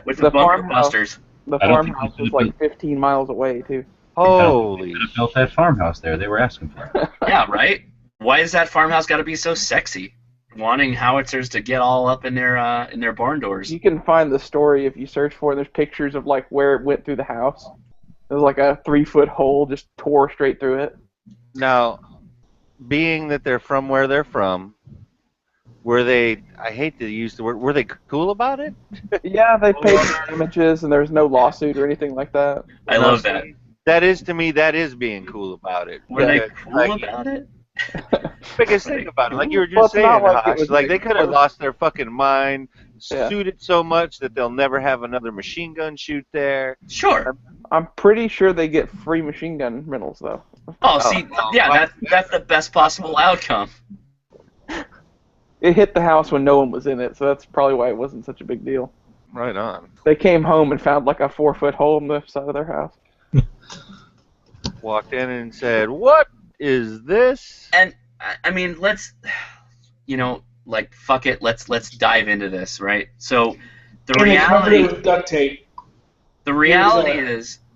with the bunker busters. The farmhouse was like 15 miles away, too. Holy. They could have built that farmhouse there. They were asking for it. Yeah, right? Why does that farmhouse got to be so sexy? Wanting howitzers to get all up in their barn doors. You can find the story if you search for it. There's pictures of like where it went through the house. There's like a 3-foot hole just tore straight through it. Now, being that they're from where they're from, were they, I hate to use the word, were they cool about it? Yeah, they paid the damages and there was no lawsuit or anything like that. I love that. That is, to me, that is being cool about it. Were they cool about it? Biggest thing about it, like you were just saying, like they could have lost their fucking mind, sued it so much that they'll never have another machine gun shoot there. Sure. I'm pretty sure they get free machine gun rentals though. Oh, see, yeah, that's the best possible outcome. It hit the house when no one was in it, so that's probably why it wasn't such a big deal. Right on. They came home and found like a 4-foot hole in the side of their house. Walked in and said, "What is this?" And I mean, let's, like, fuck it. Let's dive into this, right? So, the reality with duct tape. The reality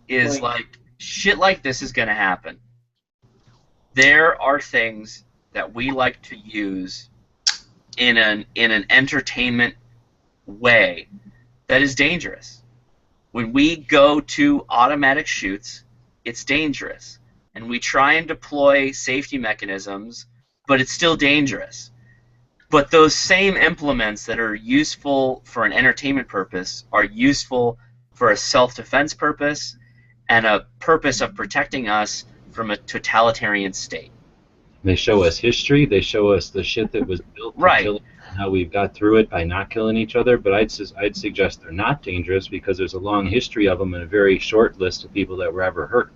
is like shit like this is gonna happen. There are things that we like to use in an entertainment way that is dangerous. When we go to automatic shoots, it's dangerous. And we try and deploy safety mechanisms, but it's still dangerous. But those same implements that are useful for an entertainment purpose are useful for a self-defense purpose and a purpose of protecting us from a totalitarian state. They show us history. They show us the shit that was built to Right. kill, and how we've got through it by not killing each other. But I'd suggest they're not dangerous because there's a long history of them and a very short list of people that were ever hurt.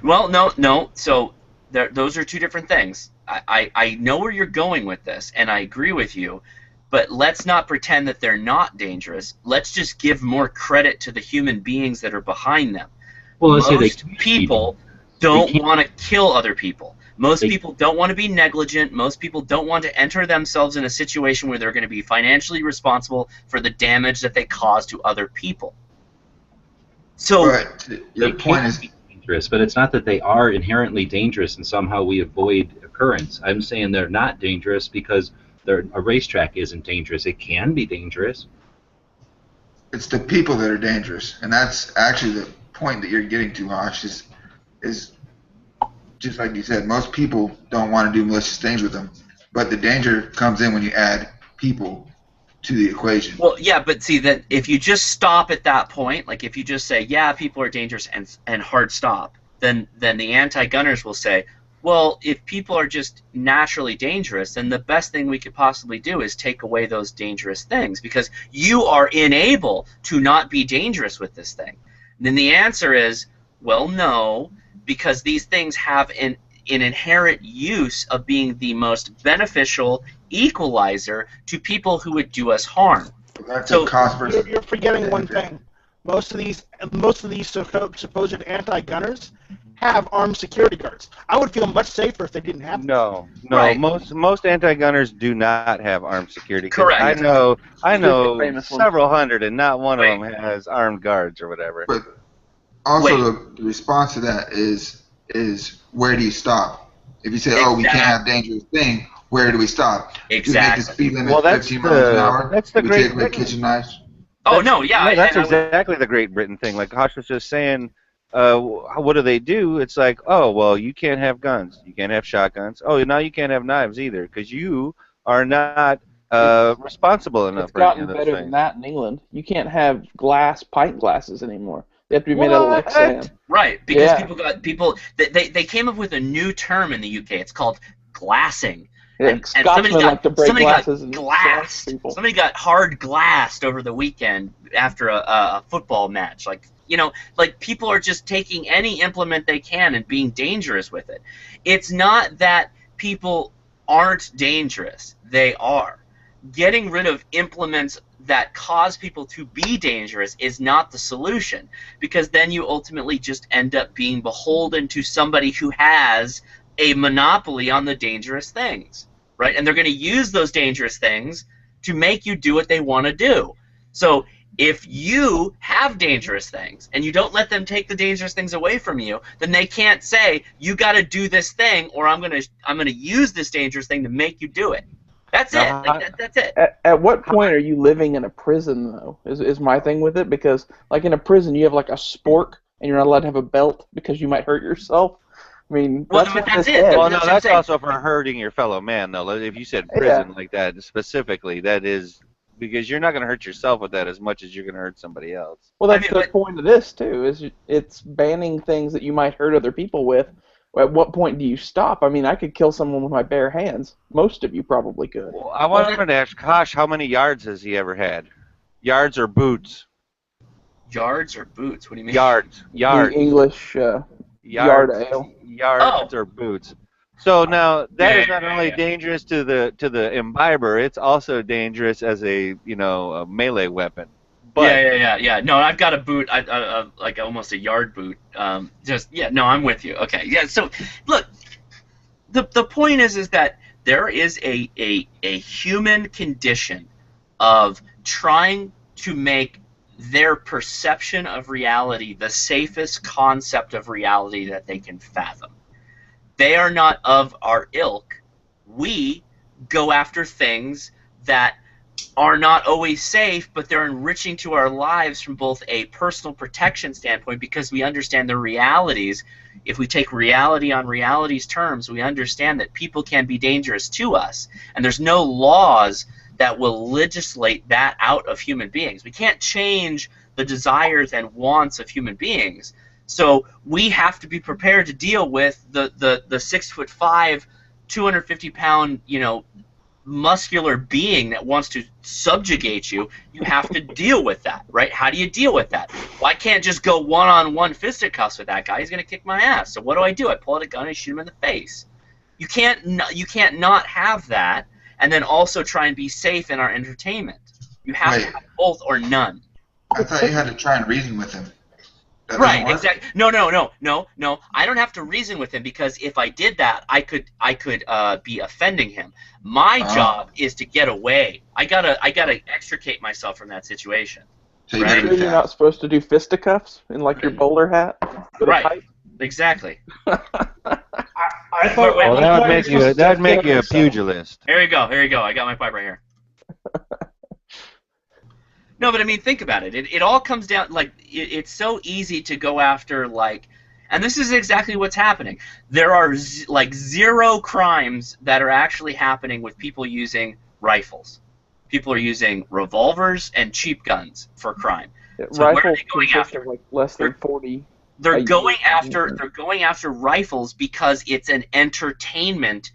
Well, no. So those are two different things. I know where you're going with this, and I agree with you. But let's not pretend that they're not dangerous. Let's just give more credit to the human beings that are behind them. Well, let's say they Most people don't want to kill other people. Most people don't want to be negligent. Most people don't want to enter themselves in a situation where they're going to be financially responsible for the damage that they cause to other people. So Your point is dangerous, but it's not that they are inherently dangerous and somehow we avoid occurrence. I'm saying they're not dangerous because a racetrack isn't dangerous. It can be dangerous. It's the people that are dangerous, and that's actually the point that you're getting to, Hosh, is just like you said, most people don't want to do malicious things with them, but the danger comes in when you add people to the equation. Well, yeah, but see that if you just stop at that point, like if you just say, yeah, people are dangerous and hard stop, then the anti-gunners will say, well, if people are just naturally dangerous, then the best thing we could possibly do is take away those dangerous things because you are unable to not be dangerous with this thing. And then the answer is, well, no, because these things have an inherent use of being the most beneficial equalizer to people who would do us harm. So you're forgetting one thing. Most of these supposed anti-gunners have armed security guards. I would feel much safer if they didn't have them. No. Right. Most anti-gunners do not have armed security. Correct. I know Famous one. several hundred, and not one of them has armed guards or whatever. But also the response to that is where do you stop? If you say, oh, we can't have dangerous thing, where do we stop? Exactly. Do we make the speed limit Well, that's 15 miles an the- hour? that's the Do we Great take away Britain. kitchen knives? Oh, no, yeah. That's and I would- exactly the Great Britain thing. Like Hosh was just saying, what do they do? It's like, oh, well, you can't have guns. You can't have shotguns. Oh, now you can't have knives either because you are not responsible enough It's for any gotten of those better things. than that in England. You can't have pint glasses anymore. They have to be made out of Lexan. Right, because Yeah. they came up with a new term in the UK. It's called glassing. Yeah, And Scotsmen like to break somebody glasses got and glassed. slash people. Somebody got hard glassed over the weekend after a football match. Like people are just taking any implement they can and being dangerous with it. It's not that people aren't dangerous. They are. Getting rid of implements that cause people to be dangerous is not the solution, because then you ultimately just end up being beholden to somebody who has a monopoly on the dangerous things, right? And they're going to use those dangerous things to make you do what they want to do. So if you have dangerous things and you don't let them take the dangerous things away from you, then they can't say you got to do this thing, or I'm going to use this dangerous thing to make you do it. That's it. Like, that's it. At what point are you living in a prison, though, is my thing with it? Because, like, in a prison, you have, like, a spork, and you're not allowed to have a belt because you might hurt yourself. I mean, that's what this is. Well, no, that's also for hurting your fellow man, though. If you said prison like that specifically, that is because you're not going to hurt yourself with that as much as you're going to hurt somebody else. Well, that's the point of this, too, is it's banning things that you might hurt other people with. At what point do you stop? I mean, I could kill someone with my bare hands. Most of you probably could. Well, I wanted to ask Kosh, how many yards has he ever had? Yards or boots? Yards or boots? What do you mean? Yards. The English yard ale. Yards or boots. So now that Yeah, is not only dangerous to the imbiber, it's also dangerous as a a melee weapon. But Yeah. No, I've got a boot, like almost a yard boot. No, I'm with you. Okay, yeah. So, look, the point is that there is a human condition of trying to make their perception of reality the safest concept of reality that they can fathom. They are not of our ilk. We go after things that are not always safe, but they're enriching to our lives from both a personal protection standpoint, because we understand the realities. If we take reality on reality's terms, we understand that people can be dangerous to us, and there's no laws that will legislate that out of human beings. We can't change the desires and wants of human beings. So we have to be prepared to deal with the 6'5", 250-pound, muscular being that wants to subjugate you, you have to deal with that, right? How do you deal with that? Well, I can't just go one-on-one fisticuffs with that guy. He's going to kick my ass. So what do? I pull out a gun and shoot him in the face. You can't not have that and then also try and be safe in our entertainment. You have to have both or none. I thought you had to try and reason with him. Right, exactly. No. I don't have to reason with him, because if I did that, I could be offending him. My job is to get away. I gotta extricate myself from that situation. So you're not supposed to do fisticuffs in like your bowler hat. Right. Exactly. I thought. Well, that would make you a pugilist. Here you go. I got my pipe right here. No, but I mean, think about it. It all comes down, like, it's so easy to go after, like, and this is exactly what's happening. There are, like, 0 crimes that are actually happening with people using rifles. People are using revolvers and cheap guns for crime. So where are they going after? Like less than 40. They're going after rifles because it's an entertainment.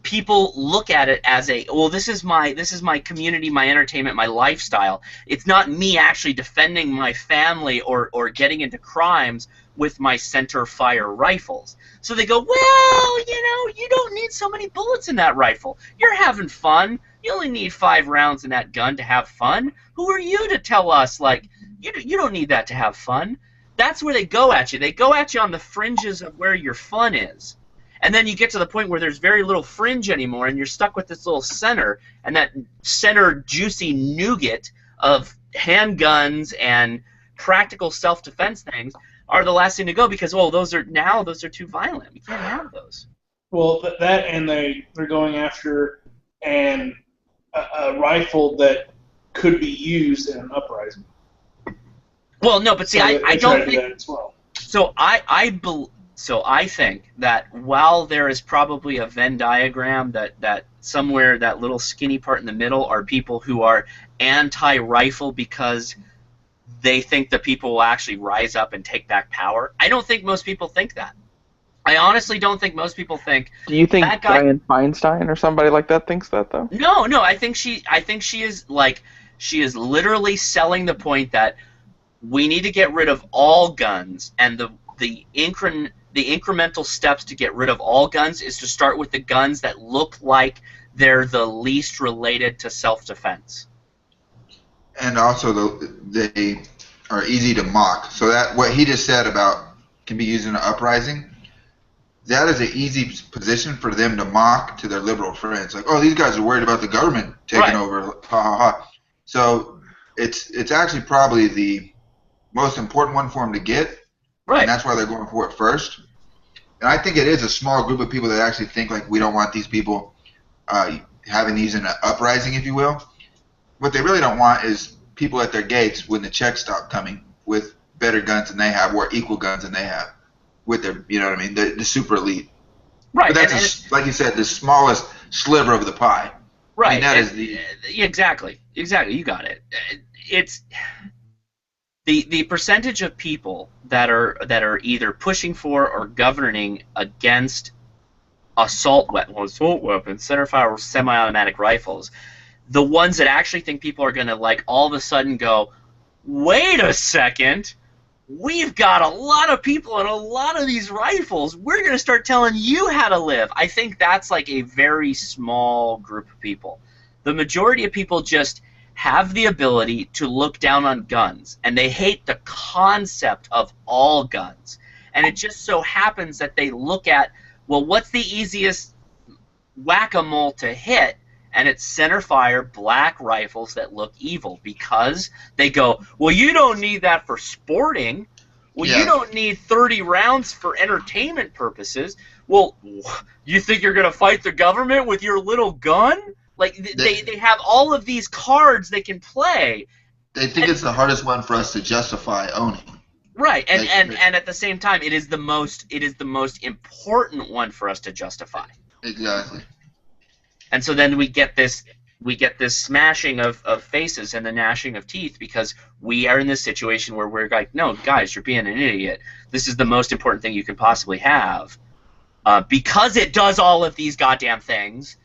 People look at it as this is my community, my entertainment, my lifestyle. It's not me actually defending my family or getting into crimes with my center fire rifles. So they go, well, you don't need so many bullets in that rifle. You're having fun. You only need 5 rounds in that gun to have fun. Who are you to tell us, like, you don't need that to have fun? That's where they go at you. They go at you on the fringes of where your fun is. And then you get to the point where there's very little fringe anymore, and you're stuck with this little center, and that center juicy nougat of handguns and practical self-defense things are the last thing to go, because those are too violent. We can't have those. Well, that and they're going after a rifle that could be used in an uprising. Well, no, but see, I don't think that as well. So So I think that while there is probably a Venn diagram that somewhere that little skinny part in the middle are people who are anti-rifle because they think the people will actually rise up and take back power, I don't think most people think that. I honestly don't think most people think. Do you think Dianne Feinstein or somebody like that thinks that though? No. I think she is literally selling the point that we need to get rid of all guns, and the incremental steps to get rid of all guns is to start with the guns that look like they're the least related to self-defense. And also, they are easy to mock. So that what he just said about can be used in an uprising, that is an easy position for them to mock to their liberal friends. Like, oh, these guys are worried about the government taking over. Ha ha ha. So it's actually probably the most important one for them to get. Right. And that's why they're going for it first. And I think it is a small group of people that actually think, like, we don't want these people having these in an uprising, if you will. What they really don't want is people at their gates when the checks stop coming with better guns than they have or equal guns than they have with their, you know what I mean, the super elite. Right. But that's, like you said, the smallest sliver of the pie. Right. I mean, that is the... Exactly. You got it. It's... The percentage of people that are either pushing for or governing against assault weapons, centerfire or semi-automatic rifles, the ones that actually think people are going to, like, all of a sudden go, wait a second, we've got a lot of people and a lot of these rifles, we're going to start telling you how to live. I think that's like a very small group of people. The majority of people just have the ability to look down on guns, and they hate the concept of all guns. And it just so happens that they look at, well, what's the easiest whack-a-mole to hit? And it's centerfire black rifles that look evil, because they go, well, you don't need that for sporting. Well, you don't need 30 rounds for entertainment purposes. Well, you think you're going to fight the government with your little gun? Like, they have all of these cards they can play. They think it's the hardest one for us to justify owning. Right, and at the same time, it is the most important one for us to justify. Exactly. And so then we get this smashing of faces and the gnashing of teeth, because we are in this situation where we're like, no, guys, you're being an idiot. This is the most important thing you can possibly have. because it does all of these goddamn things.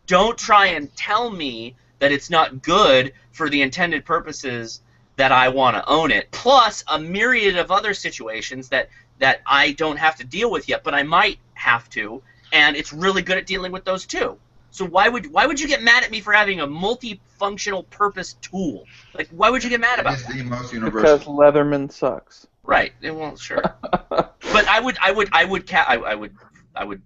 Don't try and tell me that it's not good for the intended purposes that I want to own it, plus a myriad of other situations that I don't have to deal with yet, but I might have to, and it's really good at dealing with those too. So why would you get mad at me for having a multifunctional purpose tool? Like, why would you get mad about It's that? the most universal. Because Leatherman sucks. Right. Well, sure. But I would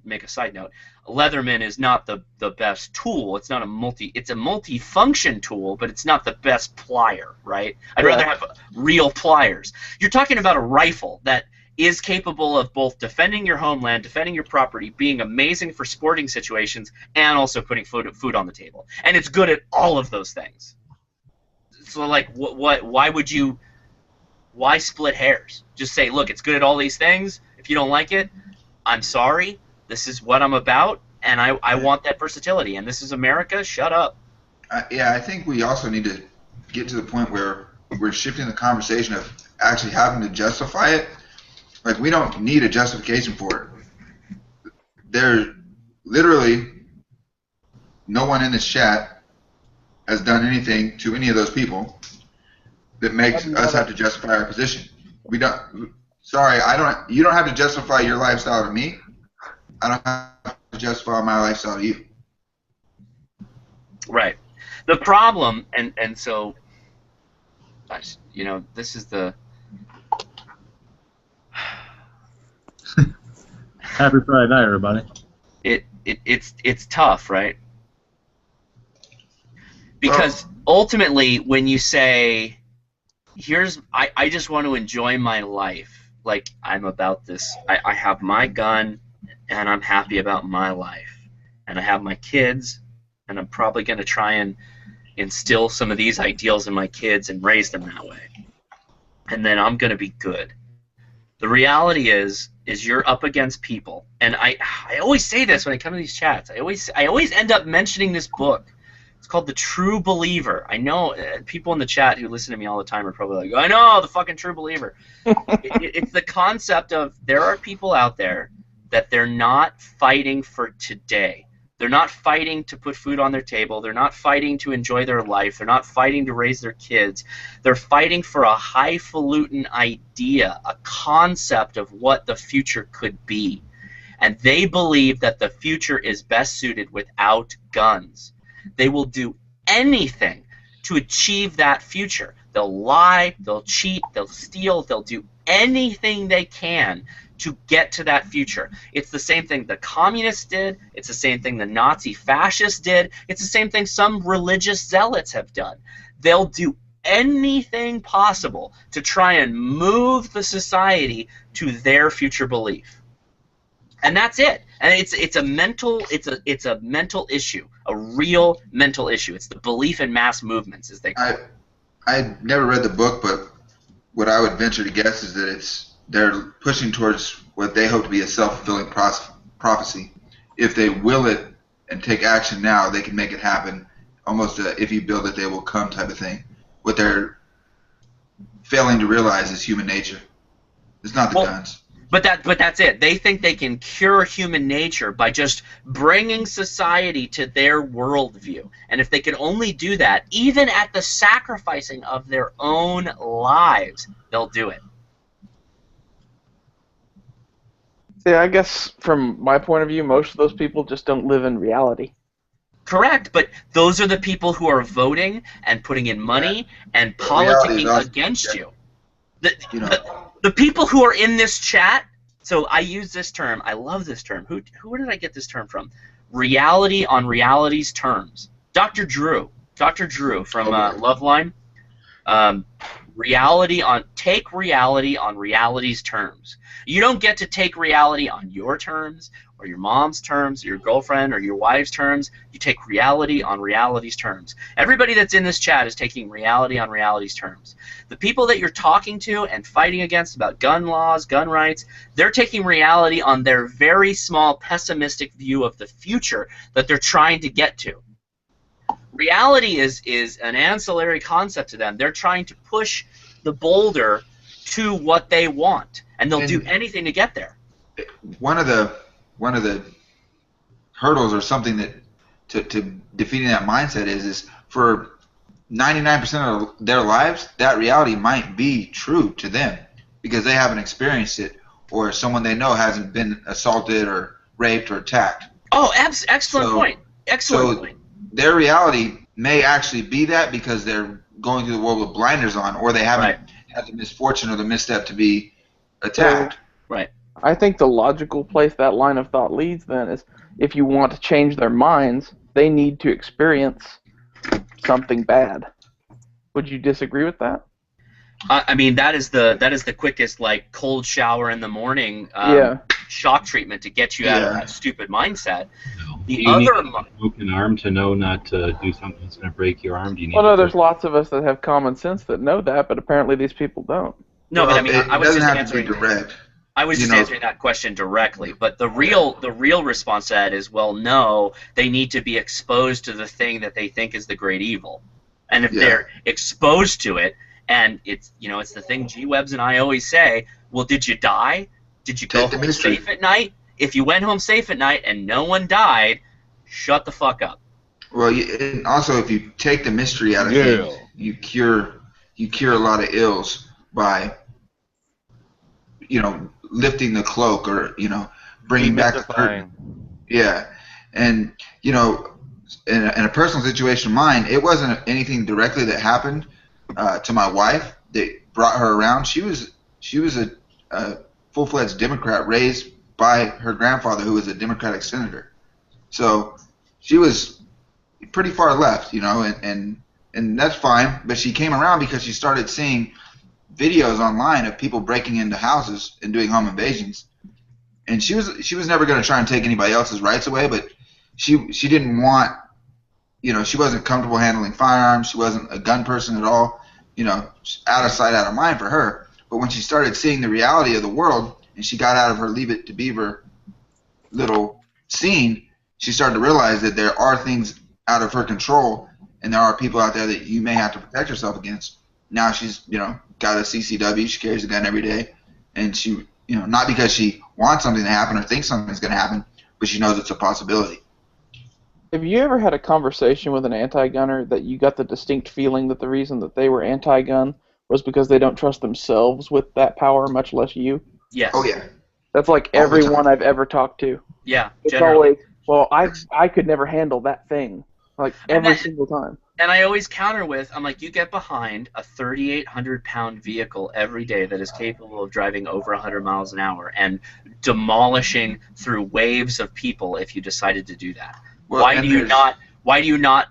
make a side note. Leatherman is not the best tool. It's not it's a multi-function tool, but it's not the best plier, right? I'd rather have real pliers. You're talking about a rifle that is capable of both defending your homeland, defending your property, being amazing for sporting situations, and also putting food on the table. And it's good at all of those things. So, like, why split hairs? Just say, look, it's good at all these things. If you don't like it, I'm sorry. This is what I'm about, and I want that versatility. And this is America. Shut up. Yeah, I think we also need to get to the point where we're shifting the conversation of actually having to justify it. Like, we don't need a justification for it. There, literally, no one in this chat has done anything to any of those people that makes us have to justify our position. We don't. Sorry, I don't. You don't have to justify your lifestyle to me. I don't have to justify my lifestyle to you. Right. The problem, and so, you know, this is the. Happy Friday night, everybody. It's tough, right? Because ultimately, when you say, I just want to enjoy my life, like, I'm about this, I have my gun, and I'm happy about my life, and I have my kids, and I'm probably going to try and instill some of these ideals in my kids and raise them that way, and then I'm going to be good. The reality is you're up against people, and I always say this when I come to these chats. I always end up mentioning this book. It's called The True Believer. I know people in the chat who listen to me all the time are probably like, I know, the fucking True Believer. It's the concept of there are people out there that they're not fighting for today. They're not fighting to put food on their table. They're not fighting to enjoy their life. They're not fighting to raise their kids. They're fighting for a highfalutin idea, a concept of what the future could be. And they believe that the future is best suited without guns. They will do anything to achieve that future. They'll lie, they'll cheat, they'll steal, they'll do anything they can to get to that future. It's the same thing the communists did. It's the same thing the Nazi fascists did. It's the same thing some religious zealots have done. They'll do anything possible to try and move the society to their future belief. And that's it. And it's a mental issue, a real mental issue. It's the belief in mass movements, as they call it. I never read the book, but what I would venture to guess is that they're pushing towards what they hope to be a self-fulfilling prophecy. If they will it and take action now, they can make it happen. Almost a if you build it, they will come type of thing. What they're failing to realize is human nature. It's not the guns. But that's it. They think they can cure human nature by just bringing society to their worldview. And if they can only do that, even at the sacrificing of their own lives, they'll do it. See, I guess from my point of view, most of those people just don't live in reality. Correct, but those are the people who are voting and putting in money and politicking against you. The people who are in this chat, so I use this term, I love this term. Where did I get this term from? Reality on reality's terms. Dr. Drew from Loveline. Take reality on reality's terms. You don't get to take reality on your terms or your mom's terms or your girlfriend or your wife's terms. You take reality on reality's terms. Everybody that's in this chat is taking reality on reality's terms. The people that you're talking to and fighting against about gun laws, gun rights, they're taking reality on their very small pessimistic view of the future that they're trying to get to. Reality is an ancillary concept to them. They're trying to push the boulder to what they want, and they'll do anything to get there. One of the hurdles or something that to defeating that mindset is for 99% of their lives, that reality might be true to them because they haven't experienced it, or someone they know hasn't been assaulted or raped or attacked. Oh, excellent point. Excellent point. Their reality may actually be that because they're going through the world with blinders on, or they haven't had the misfortune or the misstep to be attacked. Right. I think the logical place that line of thought leads then is if you want to change their minds, they need to experience something bad. Would you disagree with that? I mean, that is the quickest, like, cold shower in the morning shock treatment to get you out of that stupid mindset. Do you need a broken arm to know not to do something that's going to break your arm? Do you need Well, no, there's lots of us that have common sense that know that, but apparently these people don't. No, but I mean, I was just answering. Direct. I was just answering that question directly, but the real response to that is, well, no, they need to be exposed to the thing that they think is the great evil, and if they're exposed to it, and it's the thing G-Webs and I always say, well, did you die? Did you go home safe at night? If you went home safe at night and no one died, shut the fuck up. Well, and also if you take the mystery out of things, you cure a lot of ills by lifting the cloak or bringing back the curtain. Yeah, and in a personal situation of mine, it wasn't anything directly that happened to my wife that brought her around. She was a full-fledged Democrat raised by her grandfather, who was a Democratic senator. So she was pretty far left, and that's fine. But she came around because she started seeing videos online of people breaking into houses and doing home invasions. And she was never going to try and take anybody else's rights away, but she didn't want, she wasn't comfortable handling firearms. She wasn't a gun person at all. Out of sight, out of mind for her. But when she started seeing the reality of the world and she got out of her Leave It to Beaver little scene, she started to realize that there are things out of her control and there are people out there that you may have to protect yourself against. Now she's, got a CCW. She carries a gun every day. And she, not because she wants something to happen or thinks something's going to happen, but she knows it's a possibility. Have you ever had a conversation with an anti-gunner that you got the distinct feeling that the reason that they were anti-gun was because they don't trust themselves with that power, much less you? Yes. Oh, yeah. That's like everyone I've ever talked to. Yeah, it's generally. always, well, I could never handle that thing. Like, every single time. And I always counter with, I'm like, you get behind a 3,800-pound vehicle every day that is capable of driving over 100 miles an hour and demolishing through waves of people if you decided to do that. Well, why do you not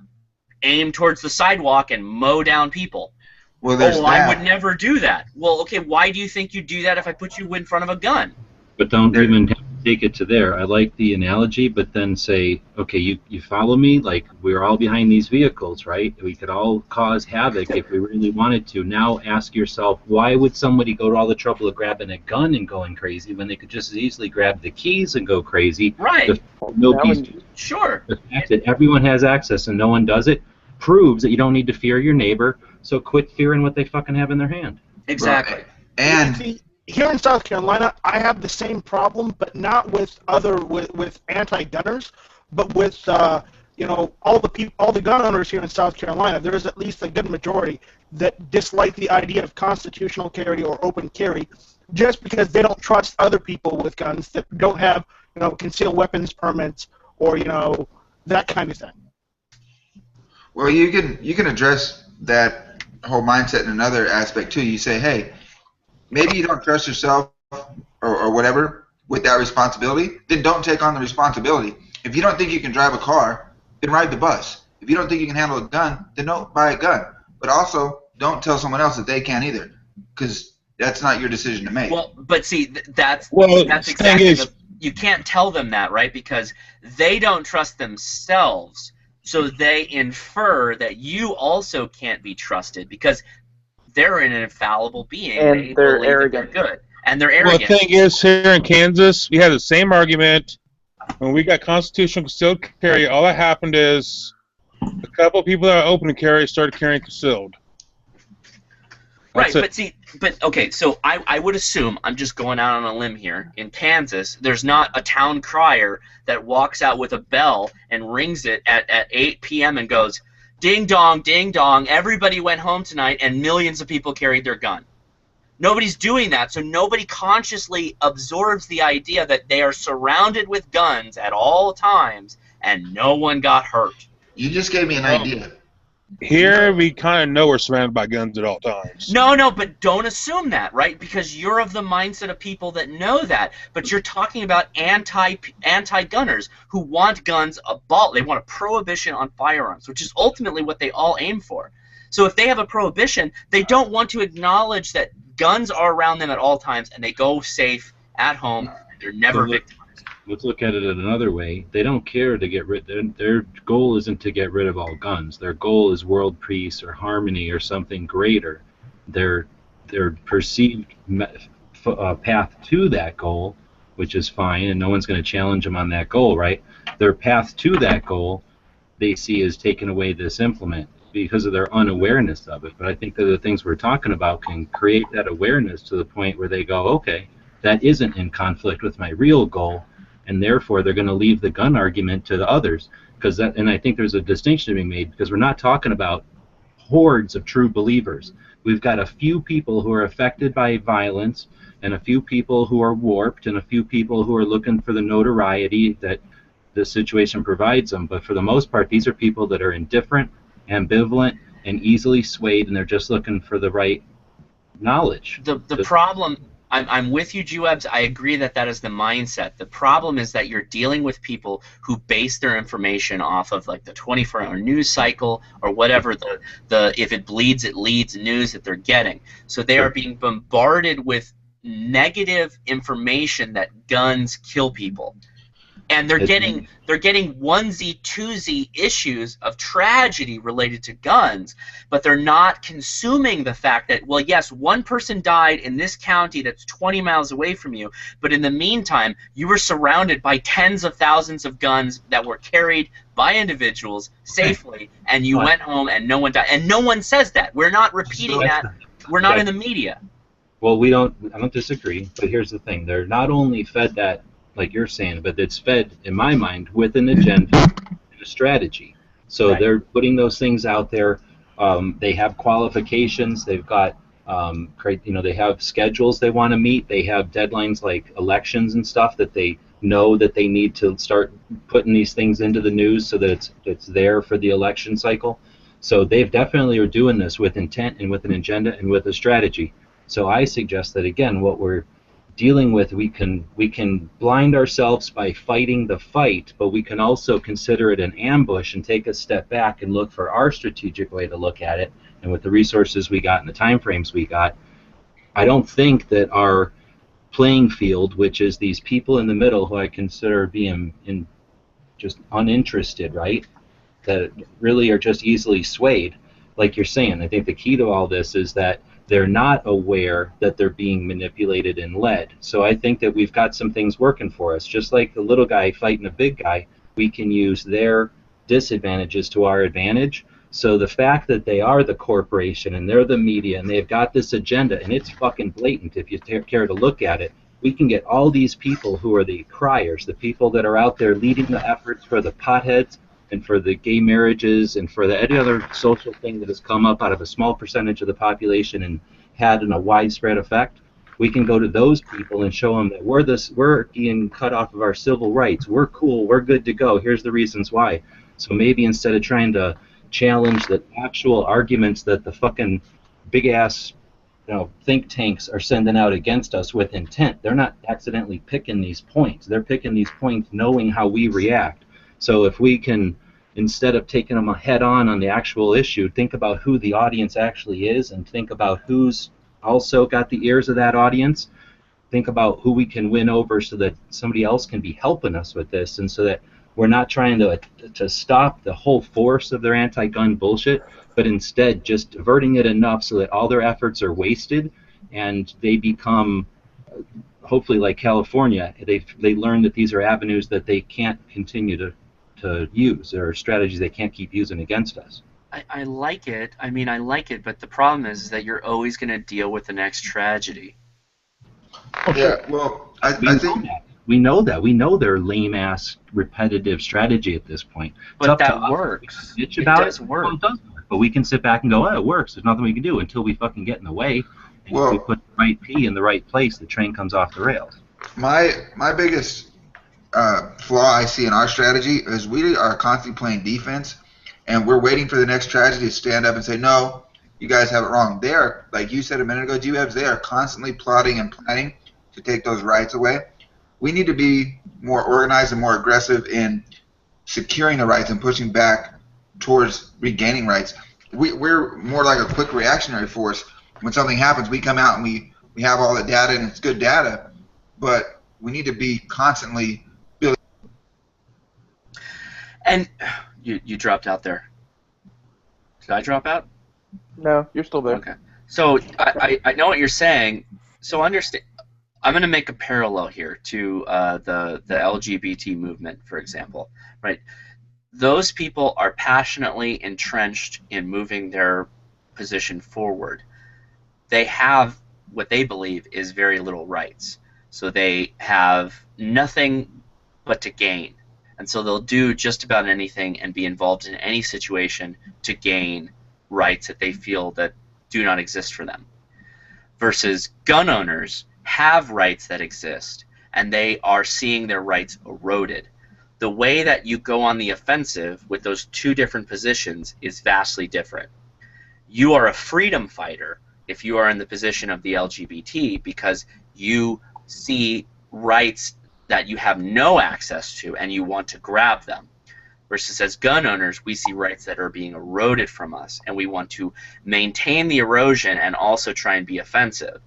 aim towards the sidewalk and mow down people? Well, there's I would never do that. Well, okay, why do you think you'd do that if I put you in front of a gun? But don't even have to take it to there. I like the analogy, but then say, okay, you follow me? Like, we're all behind these vehicles, right? We could all cause havoc if we really wanted to. Now ask yourself, why would somebody go to all the trouble of grabbing a gun and going crazy when they could just as easily grab the keys and go crazy? Right. Sure. The fact that everyone has access and no one does it proves that you don't need to fear your neighbor, so quit fearing what they fucking have in their hand. Exactly. Right. And here in South Carolina, I have the same problem, but not with anti-gunners, but with all the gun owners here in South Carolina. There is at least a good majority that dislike the idea of constitutional carry or open carry, just because they don't trust other people with guns that don't have concealed weapons permits or that kind of thing. Well, you can address that whole mindset in another aspect too. You say, hey, maybe you don't trust yourself or whatever with that responsibility, then don't take on the responsibility. If you don't think you can drive a car, then ride the bus. If you don't think you can handle a gun, then don't buy a gun. But also, don't tell someone else that they can't either, because that's not your decision to make. Well, but see, that's exactly you can't tell them that, right? Because they don't trust themselves, so they infer that you also can't be trusted because they're an infallible being. And they're arrogant. They're good. And they're arrogant. Well, the thing is, here in Kansas, we had the same argument when we got constitutional concealed carry. All that happened is a couple of people that are open to carry started carrying concealed. Right, but okay, so I would assume, I'm just going out on a limb here, in Kansas, there's not a town crier that walks out with a bell and rings it at 8 p.m. and goes, ding dong, everybody went home tonight, and millions of people carried their gun. Nobody's doing that, so nobody consciously absorbs the idea that they are surrounded with guns at all times, and no one got hurt. You just gave me an idea. Here, we kind of know we're surrounded by guns at all times. No, but don't assume that, right? Because you're of the mindset of people that know that. But you're talking about anti-gunners who want guns abolished. They want a prohibition on firearms, which is ultimately what they all aim for. So if they have a prohibition, they don't want to acknowledge that guns are around them at all times, and they go safe at home. They're never victimized. Let's look at it in another way. They don't care to get rid. Their goal isn't to get rid of all guns. Their goal is world peace or harmony or something greater. Their perceived path to that goal, which is fine, and no one's going to challenge them on that goal, right? Their path to that goal, they see as taking away this implement because of their unawareness of it. But I think that the things we're talking about can create that awareness to the point where they go, okay, that isn't in conflict with my real goal. And therefore, they're going to leave the gun argument to the others, and I think there's a distinction to be made because we're not talking about hordes of true believers. We've got a few people who are affected by violence, and a few people who are warped, and a few people who are looking for the notoriety that the situation provides them. But for the most part, these are people that are indifferent, ambivalent, and easily swayed, and they're just looking for the right knowledge. The problem. I'm with you, G-Webs. I agree that is the mindset. The problem is that you're dealing with people who base their information off of like the 24-hour news cycle or whatever the if it bleeds it leads news that they're getting. So they are being bombarded with negative information that guns kill people. And they're getting onesie, twosie issues of tragedy related to guns, but they're not consuming the fact that, well, yes, one person died in this county that's 20 miles away from you, but in the meantime, you were surrounded by tens of thousands of guns that were carried by individuals safely, and you went home and no one died. And no one says that. We're not repeating that. We're not in the media. Well, I don't disagree, but here's the thing. They're not only fed that, like you're saying, but it's fed, in my mind, with an agenda and a strategy. So they're putting those things out there. They have qualifications. They've got, they have schedules they want to meet. They have deadlines like elections and stuff that they know that they need to start putting these things into the news so that it's there for the election cycle. So they've definitely are doing this with intent and with an agenda and with a strategy. So I suggest that, again, what we're dealing with, we can blind ourselves by fighting the fight, but we can also consider it an ambush and take a step back and look for our strategic way to look at it. And with the resources we got and the time frames we got, I don't think that our playing field, which is these people in the middle who I consider being just uninterested, right, that really are just easily swayed, like you're saying. I think the key to all this is that they're not aware that they're being manipulated and led. So I think that we've got some things working for us. Just like the little guy fighting a big guy, we can use their disadvantages to our advantage. So the fact that they are the corporation and they're the media and they've got this agenda, and it's fucking blatant if you care to look at it, we can get all these people who are the criers, the people that are out there leading the efforts for the potheads and for the gay marriages and for any other social thing that has come up out of a small percentage of the population and had a widespread effect. We can go to those people and show them that we're being cut off of our civil rights. We're cool. We're good to go. Here's the reasons why. So maybe instead of trying to challenge the actual arguments that the fucking big-ass think tanks are sending out against us with intent, they're not accidentally picking these points. They're picking these points knowing how we react. So if we can, instead of taking them head-on the actual issue, think about who the audience actually is and think about who's also got the ears of that audience. Think about who we can win over so that somebody else can be helping us with this, and so that we're not trying to stop the whole force of their anti-gun bullshit, but instead just diverting it enough so that all their efforts are wasted and they become, hopefully like California, they learn that these are avenues that they can't continue to use, or strategies they can't keep using against us. I like it. I mean, I like it, but the problem is that you're always going to deal with the next tragedy. Yeah, well, I think We know that. We know their lame-ass, repetitive strategy at this point. It's But up to that us. works. Bitch It about does it. work. Well, it does work. But we can sit back and go, oh, it works. There's nothing we can do until we fucking get in the way. And if we put the right P in the right place, the train comes off the rails. my biggest flaw I see in our strategy is we are constantly playing defense, and we're waiting for the next tragedy to stand up and say, no, you guys have it wrong. They are, like you said a minute ago, G-Webs, they are constantly plotting and planning to take those rights away. We need to be more organized and more aggressive in securing the rights and pushing back towards regaining rights. We're more like a quick reactionary force. When something happens, we come out and we have all the data, and it's good data, but we need to be constantly building. And you dropped out there. Did I drop out? No, you're still there. Okay. So I know what you're saying. So understand. I'm going to make a parallel here to the LGBT movement, for example. Right. Those people are passionately entrenched in moving their position forward. They have what they believe is very little rights. So they have nothing but to gain. And so they'll do just about anything and be involved in any situation to gain rights that they feel that do not exist for them. Versus gun owners have rights that exist, and they are seeing their rights eroded. The way that you go on the offensive with those two different positions is vastly different. You are a freedom fighter if you are in the position of the LGBT because you see rights that you have no access to and you want to grab them. Versus as gun owners, we see rights that are being eroded from us, and we want to maintain the erosion and also try and be offensive.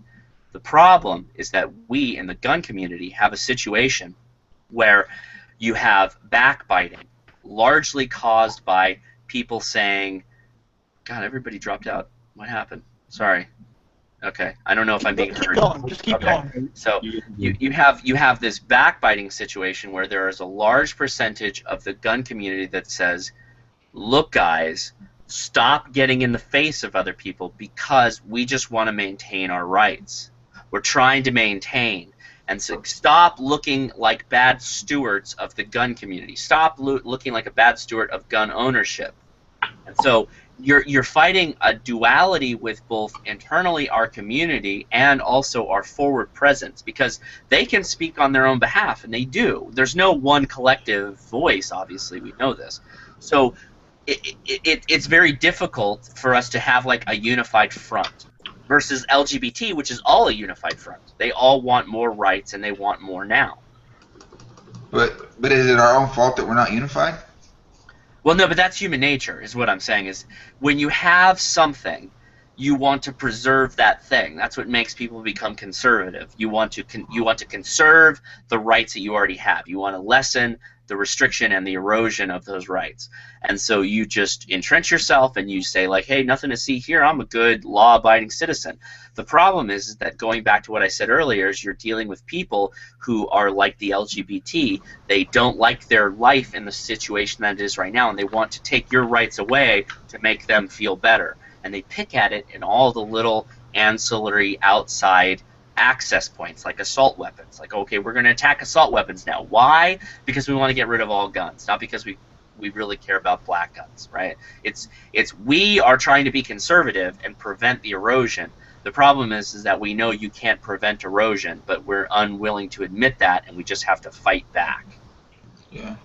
The problem is that we in the gun community have a situation where you have backbiting, largely caused by people saying, God, everybody dropped out. What happened? Sorry. Okay. I don't know if I'm being heard. Just keep going. So you have this backbiting situation where there is a large percentage of the gun community that says, look, guys, stop getting in the face of other people because we just want to maintain our rights. We're trying to maintain. And so stop looking like bad stewards of the gun community. Stop looking like a bad steward of gun ownership. And so you're fighting a duality with both internally our community and also our forward presence, because they can speak on their own behalf, and they do. There's no one collective voice, obviously, we know this. So it's very difficult for us to have like a unified front versus LGBT, which is all a unified front. They all want more rights, and they want more now. But is it our own fault that we're not unified? Well, no, but that's human nature, is what I'm saying. Is when you have something, you want to preserve that thing. That's what makes people become conservative. You want to conserve the rights that you already have. You want to lessen the restriction and the erosion of those rights. And so you just entrench yourself and you say, like, hey, nothing to see here. I'm a good law-abiding citizen. The problem is that, going back to what I said earlier, is you're dealing with people who are like the LGBT. They don't like their life in the situation that it is right now, and they want to take your rights away to make them feel better. And they pick at it in all the little ancillary outside access points, like assault weapons. Like, okay, we're going to attack assault weapons now. Why? Because we want to get rid of all guns, not because we really care about black guns, right? It's we are trying to be conservative and prevent the erosion. The problem is that we know you can't prevent erosion, but we're unwilling to admit that, and we just have to fight back. Yeah.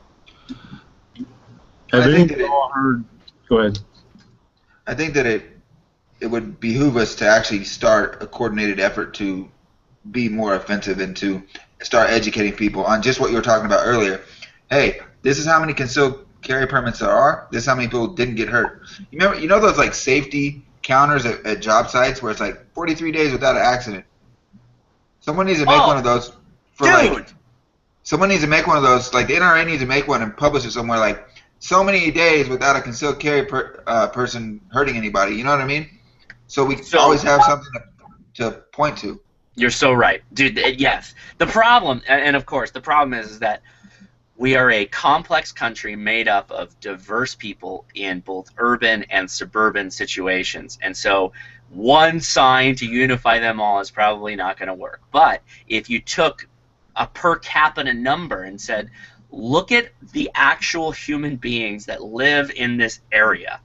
I think that all heard. Go ahead. I think that it would behoove us to actually start a coordinated effort to be more offensive and to start educating people on just what you were talking about earlier. Hey, this is how many concealed carry permits there are. This is how many people didn't get hurt. You know those like safety counters at job sites where it's like 43 days without an accident. Someone needs to make one of those for someone needs to make one of those, like the NRA needs to make one and publish it somewhere, like so many days without a concealed carry person hurting anybody. You know what I mean? So we always have something to point to. You're so right, dude. Yes. The problem, and of course, the problem is that We are a complex country made up of diverse people in both urban and suburban situations. And so one sign to unify them all is probably not going to work. But if you took a per capita number and said, look at the actual human beings that live in this area,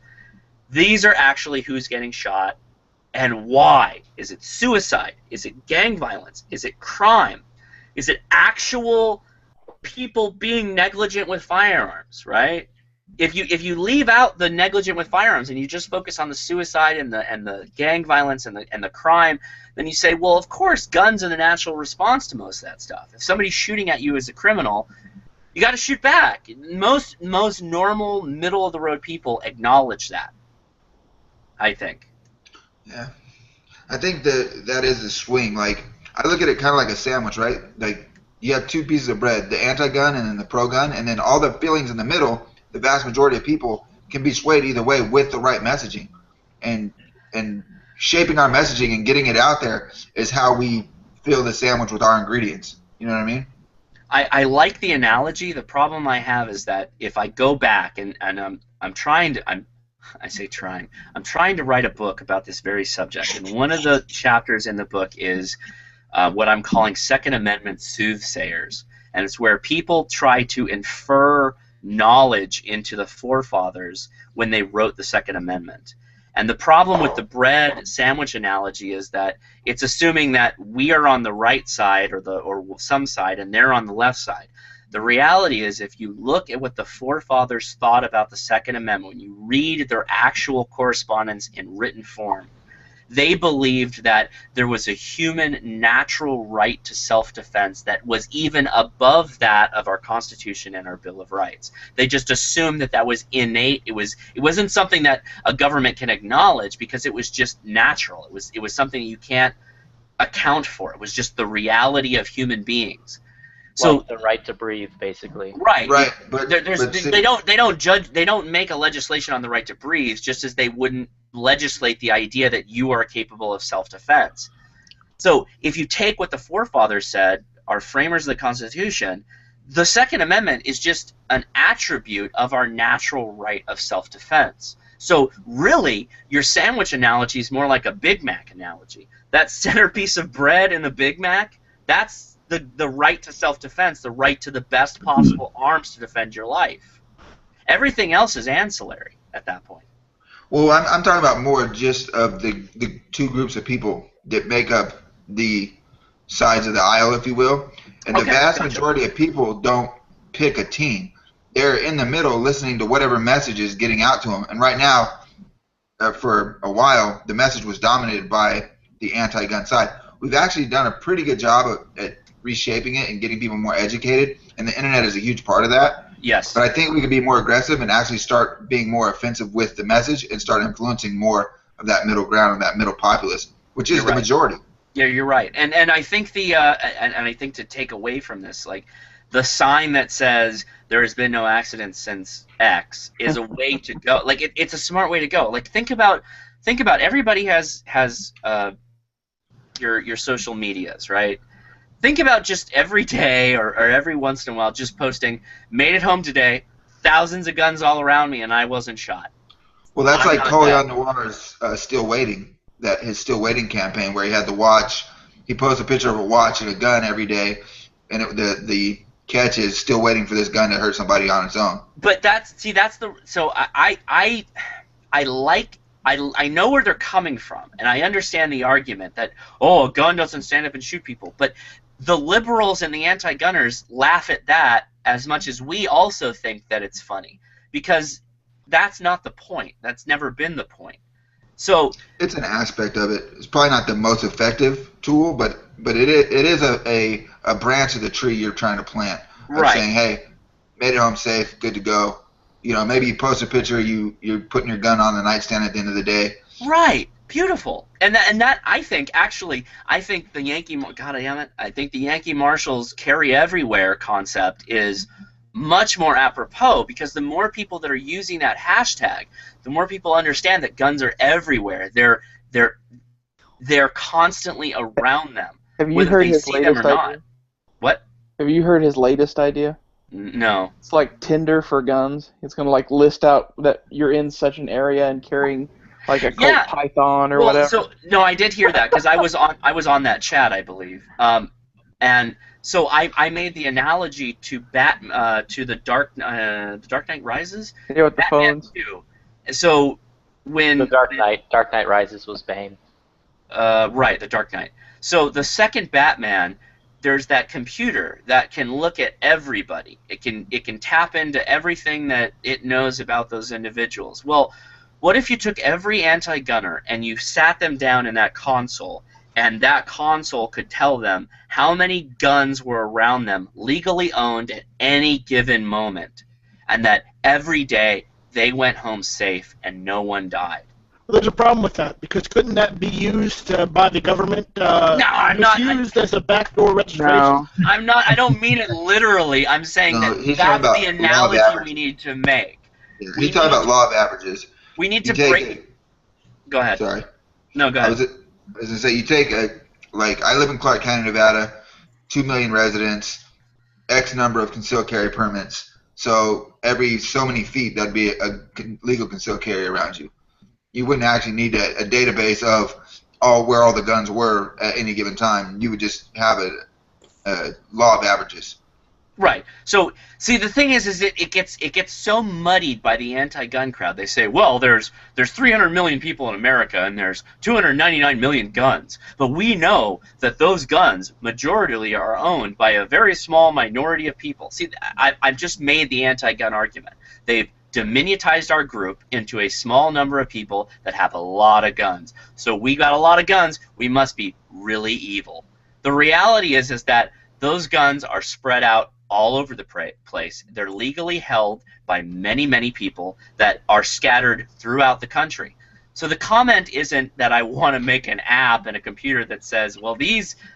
these are actually who's getting shot and why. Is it suicide? Is it gang violence? Is it crime? Is it actual people being negligent with firearms, right? If you leave out the negligent with firearms and you just focus on the suicide and the gang violence and the crime, then you say, well, of course, guns are the natural response to most of that stuff. If somebody's shooting at you as a criminal, you got to shoot back. Most normal, middle of the road people acknowledge that, I think. Yeah, I think that is a swing. Like, I look at it kind of like a sandwich, right? Like, you have two pieces of bread, the anti-gun and then the pro-gun, and then all the feelings in the middle, the vast majority of people can be swayed either way with the right messaging. And shaping our messaging and getting it out there is how we fill the sandwich with our ingredients. You know what I mean? I like the analogy. The problem I have is that if I go back and I'm trying to write a book about this very subject, and one of the chapters in the book is what I'm calling Second Amendment soothsayers, and it's where people try to infer knowledge into the forefathers when they wrote the Second Amendment. And the problem with the bread sandwich analogy is that it's assuming that we are on the right side or some side and they're on the left side. The reality is, if you look at what the forefathers thought about the Second Amendment, when you read their actual correspondence in written form, they believed that there was a human natural right to self-defense that was even above that of our Constitution and our Bill of Rights. They just assumed that that was innate. It wasn't something that a government can acknowledge because it was just natural. It was something you can't account for. It was just the reality of human beings. So the right to breathe, basically. Right. But they don't judge. They don't make a legislation on the right to breathe, just as they wouldn't legislate the idea that you are capable of self-defense. So if you take what the forefathers said, our framers of the Constitution, the Second Amendment is just an attribute of our natural right of self-defense. So really, your sandwich analogy is more like a Big Mac analogy. That centerpiece of bread in the Big Mac, that's the right to self-defense, the right to the best possible arms to defend your life. Everything else is ancillary at that point. Well, I'm talking about more just of the two groups of people that make up the sides of the aisle, if you will. And the vast majority of people don't pick a team. They're in the middle listening to whatever message is getting out to them. And right now, for a while, the message was dominated by the anti-gun side. We've actually done a pretty good job at reshaping it and getting people more educated, and the internet is a huge part of that. Yes. But I think we could be more aggressive and actually start being more offensive with the message and start influencing more of that middle ground and that middle populace, which is the majority. Yeah, you're right. And I think and I think to take away from this, like, the sign that says there has been no accident since X is a way to go. Like, it's a smart way to go. Like, think about everybody has your social medias, right? Think about just every day or every once in a while just posting, made it home today, thousands of guns all around me, and I wasn't shot. Well, that's like Colion Noir's Still Waiting, his Still Waiting campaign, where he had the watch. He posts a picture of a watch and a gun every day, and the catch is still waiting for this gun to hurt somebody on its own. But I know where they're coming from, and I understand the argument that, a gun doesn't stand up and shoot people. But the liberals and the anti-gunners laugh at that as much as we also think that it's funny, because that's not the point. That's never been the point. So it's an aspect of it. It's probably not the most effective tool, but it is a branch of the tree you're trying to plant. Right. Saying, hey, made it home safe, good to go. You know, maybe you post a picture, you're putting your gun on the nightstand at the end of the day. Right. Beautiful. And that I think the Yankee Marshals carry everywhere concept is much more apropos, because the more people that are using that hashtag, the more people understand that guns are everywhere. They're constantly around them. Have you heard his latest idea? What? Have you heard his latest idea? No. It's like Tinder for guns. It's gonna like list out that you're in such an area and carrying like a Colt Python or whatever. So no, I did hear that because I was on that chat, I believe. And so I made the analogy to the Dark Knight Rises. Yeah, with the Batman phones. 2. So when The Dark Knight Rises was Bane. Right, the Dark Knight. So the second Batman, there's that computer that can look at everybody. It can tap into everything that it knows about those individuals. Well, what if you took every anti-gunner and you sat them down in that console, and that console could tell them how many guns were around them legally owned at any given moment, and that every day they went home safe and no one died? Well, there's a problem with that, because couldn't that be used by the government? Misused as a backdoor registration? No. I'm not. I don't mean it literally. I'm saying No, that he's that's talking the about law of analogy averages. we need to make. Yeah, he's talking about law of averages. We need You to take break. it- Go ahead. Sorry. No, go I ahead. was gonna say, you take I live in Clark County, Nevada, 2 million residents, X number of concealed carry permits. So every so many feet, that'd be a legal concealed carry around you. You wouldn't actually need a database of where all the guns were at any given time. You would just have a law of averages. Right. So, see, the thing is it gets so muddied by the anti-gun crowd. They say, well, there's 300 million people in America and there's 299 million guns. But we know that those guns, majority are owned by a very small minority of people. See, I've just made the anti-gun argument. They've diminutized our group into a small number of people that have a lot of guns. So we got a lot of guns, we must be really evil. The reality is that those guns are spread out all over the place. They're legally held by many, many people that are scattered throughout the country. So the comment isn't that I want to make an app and a computer that says, well,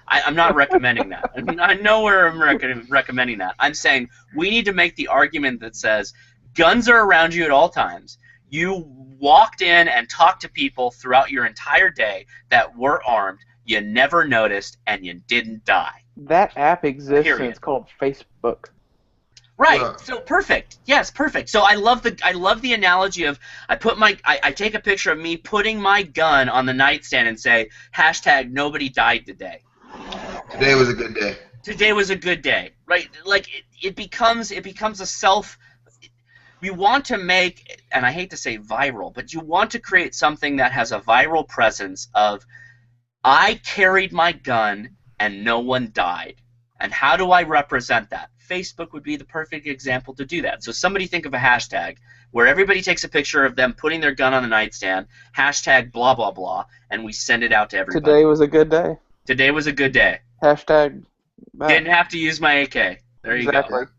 I'm not recommending that. I know where I'm recommending that. I'm saying we need to make the argument that says guns are around you at all times. You walked in and talked to people throughout your entire day that were armed. You never noticed, and you didn't die. That app exists, Period. and it's called Facebook. Right. So perfect. Yes, perfect. So I love the analogy of I take a picture of me putting my gun on the nightstand and say hashtag nobody died today. Today was a good day. Today was a good day. Right? Like it becomes a self. You want to make, and I hate to say viral, but you want to create something that has a viral presence of I carried my gun and no one died. And how do I represent that? Facebook would be the perfect example to do that. So somebody think of a hashtag where everybody takes a picture of them putting their gun on the nightstand, hashtag blah, blah, blah, and we send it out to everybody. Today was a good day. Today was a good day. Hashtag. Didn't have to use my AK. There you Exactly. go.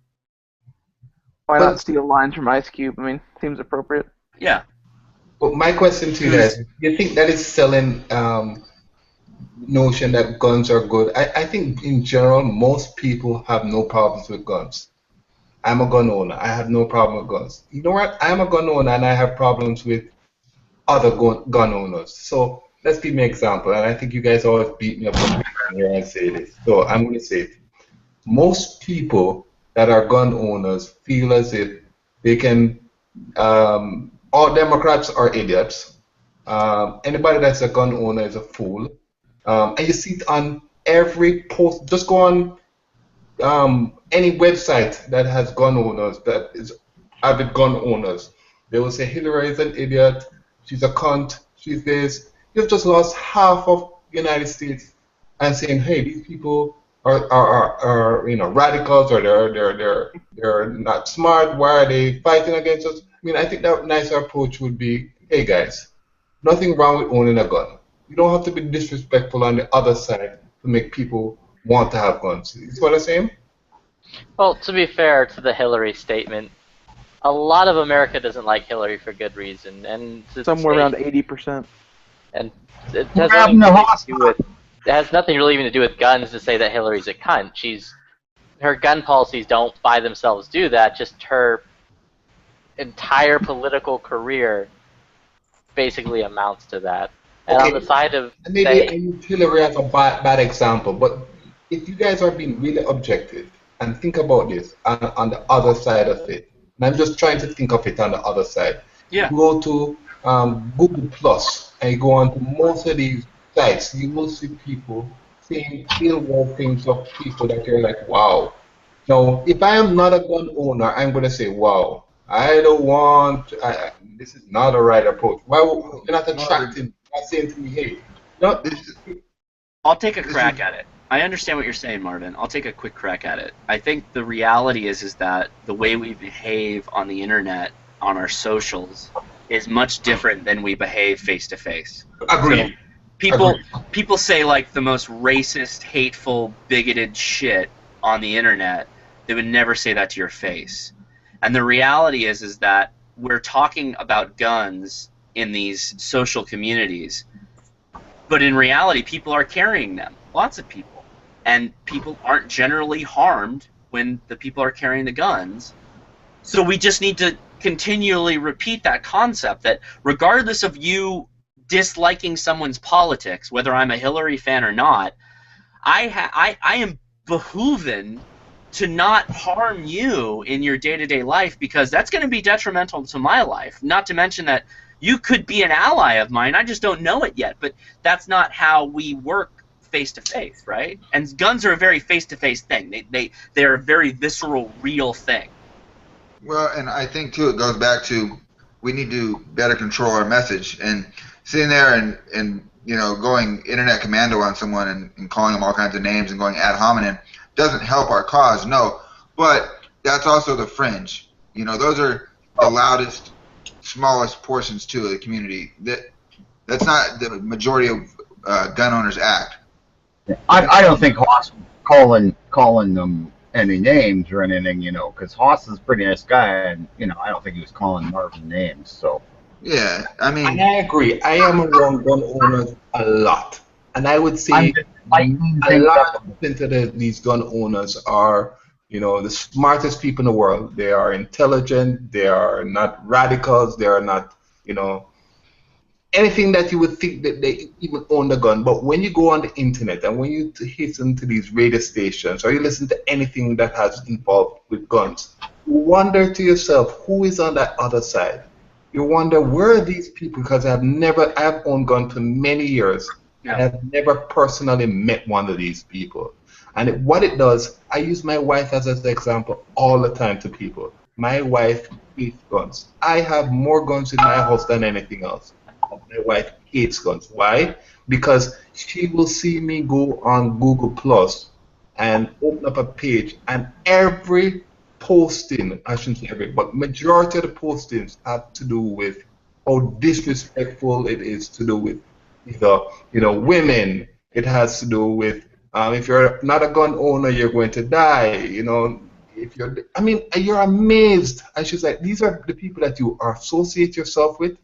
Why not steal lines from Ice Cube? I mean, seems appropriate. Yeah. Well, my question to you guys: do you think that is selling notion that guns are good? I think in general, most people have no problems with guns. I'm a gun owner. I have no problem with guns. You know what? I'm a gun owner, and I have problems with other gun owners. So let's give me an example. And I think you guys always beat me up when I say this. So I'm going to say it. Most people that are gun owners feel as if they can. All Democrats are idiots. Anybody that's a gun owner is a fool. And you see it on every post. Just go on any website that has gun owners, that is avid gun owners. They will say Hillary is an idiot. She's a cunt. She's this. You've just lost half of the United States and saying, hey, these people are radicals, or they're not smart. Why are they fighting against us? I mean, I think that nicer approach would be, hey guys, nothing wrong with owning a gun. You don't have to be disrespectful on the other side to make people want to have guns. You see what I'm saying? Well, to be fair to the Hillary statement, a lot of America doesn't like Hillary for good reason, and Somewhere around 80%. And it has nothing to do with. It has nothing really even to do with guns to say that Hillary's a cunt. Her gun policies don't by themselves do that. Just her entire political career basically amounts to that. And Okay. on the side of Maybe I use Hillary as a bad example, but if you guys are being really objective, and think about this on the other side of it. And I'm just trying to think of it on the other side. Yeah. You go to Google Plus and you go on to most of these sites, you will see people saying ill-will things of people that you're like, wow. Now, if I am not a gun owner, I'm going to say, wow, I don't want, this is not a right approach. Why would you're not attracting, not saying to me, hey, no, I'll take a crack at it. I understand what you're saying, Marvin. I'll take a quick crack at it. I think the reality is that the way we behave on the internet, on our socials, is much different than we behave face to face. Agreed. So people say like the most racist, hateful, bigoted shit on the internet. They would never say that to your face. And the reality is that we're talking about guns in these social communities, but in reality, people are carrying them. Lots of people. And people aren't generally harmed when the people are carrying the guns. So we just need to continually repeat that concept that regardless of you disliking someone's politics, whether I'm a Hillary fan or not, I am behooven to not harm you in your day-to-day life, because that's going to be detrimental to my life. Not to mention that you could be an ally of mine. I just don't know it yet. But that's not how we work face-to-face, right? And guns are a very face-to-face thing. They're a very visceral, real thing. Well, and I think, too, it goes back to we need to better control our message. And sitting there and you know, going internet commando on someone and calling them all kinds of names and going ad hominem doesn't help our cause, no. But that's also the fringe. You know, those are the loudest, smallest portions, too, of the community. That's not the majority of gun owners act. I don't think Haas calling them any names or anything, you know, because Haas is a pretty nice guy, and, you know, I don't think he was calling Marvin names, so. Yeah, I mean. And I agree. I am around gun owners a lot. And I would say a lot of these gun owners are, you know, the smartest people in the world. They are intelligent. They are not radicals. They are not, you know, anything that you would think that they even own the gun. But when you go on the internet and when you listen to these radio stations or you listen to anything that has involved with guns, you wonder to yourself, who is on that other side? You wonder, where are these people? Because I've owned guns for many years. Yeah. And I've never personally met one of these people. And what it does, I use my wife as an example all the time to people. My wife hates guns. I have more guns in my house than anything else. My wife hates guns. Why? Because she will see me go on Google Plus and open up a page, and every posting, I shouldn't say every, but majority of the postings have to do with how disrespectful it is to do with either, you know, women. It has to do with if you're not a gun owner, you're going to die. You know, if you're, I mean, you're amazed. And she's like, these are the people that you associate yourself with.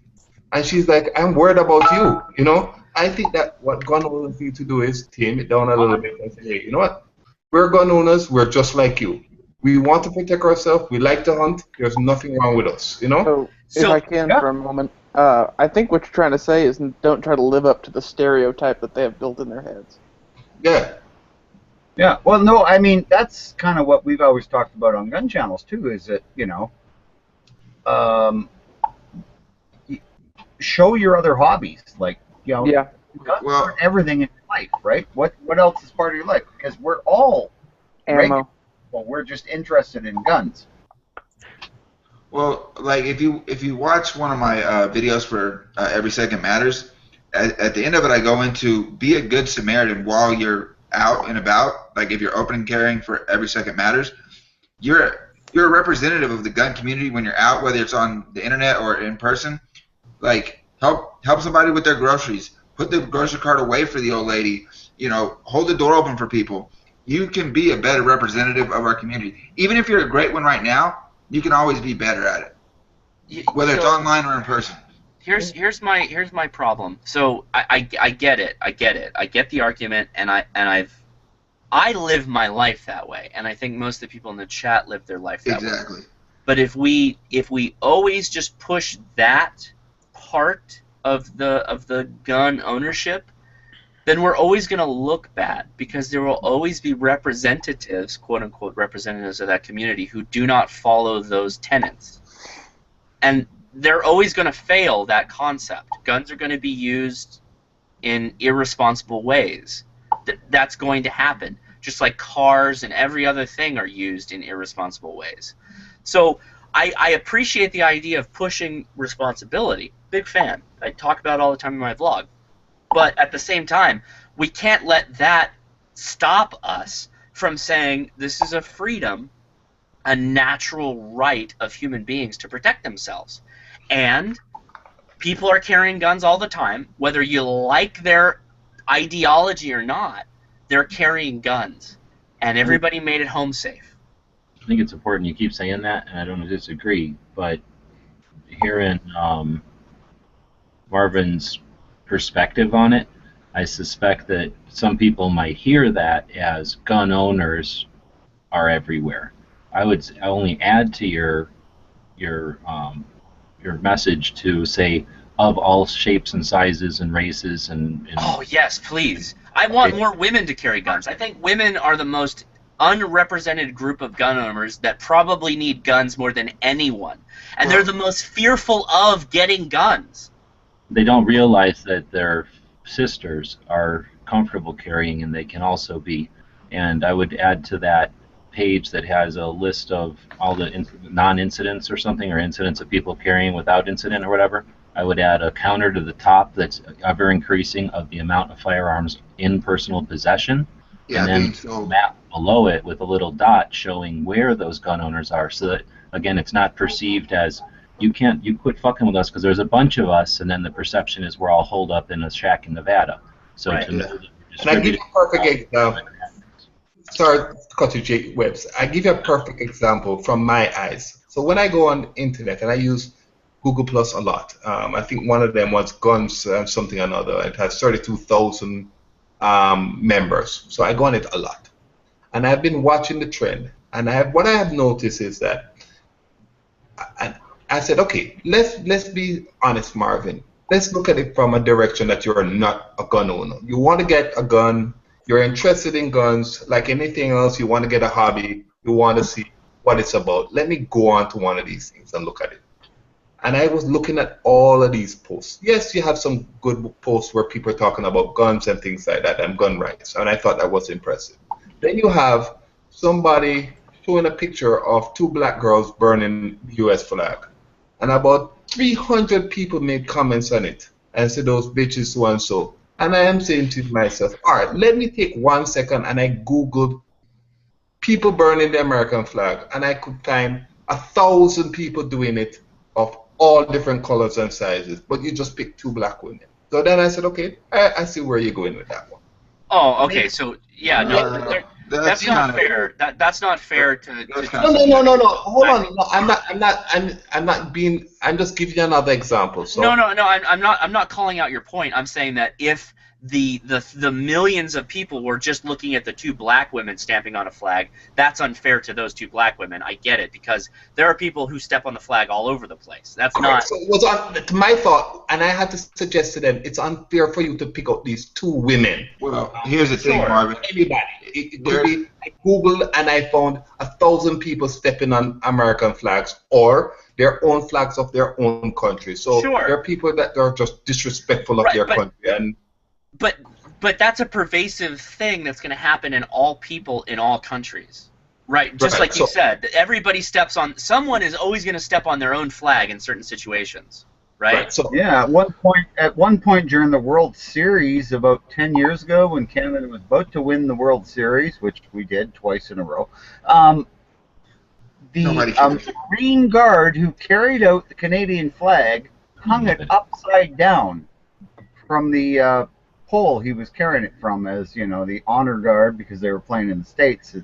And she's like, I'm worried about you. You know, I think that what gun owners need to do is tame it down a little bit and say, hey, you know what? We're gun owners. We're just like you. We want to protect ourselves. We like to hunt. There's nothing wrong with us. You know. So if I can for a moment, I think what you're trying to say is don't try to live up to the stereotype that they have built in their heads. Yeah. Yeah. Well, no, I mean, that's kind of what we've always talked about on gun channels too. Is that, you know, show your other hobbies, like, you know, guns aren't everything in your life, right? What else is part of your life? Because we're all ammo. Well, we're just interested in guns. Well, like if you watch one of my videos for Every Second Matters, at the end of it, I go into be a good Samaritan while you're out and about. Like if you're open and carrying for Every Second Matters, you're a representative of the gun community when you're out, whether it's on the internet or in person. Like help somebody with their groceries. Put the grocery cart away for the old lady. You know, hold the door open for people. You can be a better representative of our community. Even if you're a great one right now, you can always be better at it, whether it's online or in person. Here's my problem. So I get it. I get the argument, and I live my life that way, and I think most of the people in the chat live their life that way. Exactly. But if we always just push that part of the gun ownership, then we're always going to look bad, because there will always be representatives, quote-unquote representatives of that community, who do not follow those tenets. And they're always going to fail that concept. Guns are going to be used in irresponsible ways. That's going to happen, just like cars and every other thing are used in irresponsible ways. So I appreciate the idea of pushing responsibility. Big fan. I talk about it all the time in my vlog. But at the same time, we can't let that stop us from saying this is a freedom, a natural right of human beings to protect themselves. And people are carrying guns all the time, whether you like their ideology or not. They're carrying guns, and everybody made it home safe. I think it's important you keep saying that, and I don't disagree, but hearing Marvin's perspective on it, I suspect that some people might hear that as gun owners are everywhere. I would only add to your message to say of all shapes and sizes and races and oh yes, please. I want more women to carry guns. I think women are the most unrepresented group of gun owners that probably need guns more than anyone, and they're the most fearful of getting guns. They don't realize that their sisters are comfortable carrying, and they can also be. And I would add to that page that has a list of all the non-incidents or something, or incidents of people carrying without incident or whatever. I would add a counter to the top that's ever increasing of the amount of firearms in personal possession, and then a map below it with a little dot showing where those gun owners are, so that again it's not perceived as you quit fucking with us because there's a bunch of us, and then the perception is we're all holed up in a shack in Nevada. So right. And I give you a perfect example. Sorry to cut you, Jake Webbs. I give you a perfect example from my eyes. So when I go on the internet, and I use Google Plus a lot. I think one of them was Guns and something or another. It has 32,000 members. So I go on it a lot. And I've been watching the trend. And what I have noticed is that I said, okay, let's be honest, Marvin. Let's look at it from a direction that you're not a gun owner. You want to get a gun. You're interested in guns. Like anything else, you want to get a hobby. You want to see what it's about. Let me go on to one of these things and look at it. And I was looking at all of these posts. Yes, you have some good posts where people are talking about guns and things like that and gun rights. And I thought that was impressive. Then you have somebody showing a picture of two black girls burning the U.S. flag. And about 300 people made comments on it and said those bitches so and so. And I am saying to myself, all right, let me take 1 second, and I Googled people burning the American flag, and I could find 1,000 people doing it of all different colors and sizes, but you just picked two black women. So then I said, okay, I see where you're going with that one. Oh, okay. So yeah, no, that's not fair. That's not fair to. No. Hold on. No, I'm not being. I'm just giving you another example. So. No. I'm not calling out your point. I'm saying that if the millions of people were just looking at the two black women stamping on a flag, that's unfair to those two black women. I get it, because there are people who step on the flag all over the place. That's not. So it was my thought, and I had to suggest to them, it's unfair for you to pick out these two women. Well, here's the thing, Marvin. Everybody. I Googled and I found 1,000 people stepping on American flags or their own flags of their own country. So there are people that are just disrespectful of their country. And But that's a pervasive thing that's going to happen in all people in all countries, right? Just like you said, everybody steps on. Someone is always going to step on their own flag in certain situations, right? So yeah, at one point during the World Series about 10 years ago, when Canada was about to win the World Series, which we did twice in a row, the Marine Guard who carried out the Canadian flag hung it upside down from the pole he was carrying it from, as you know, the honor guard, because they were playing in the States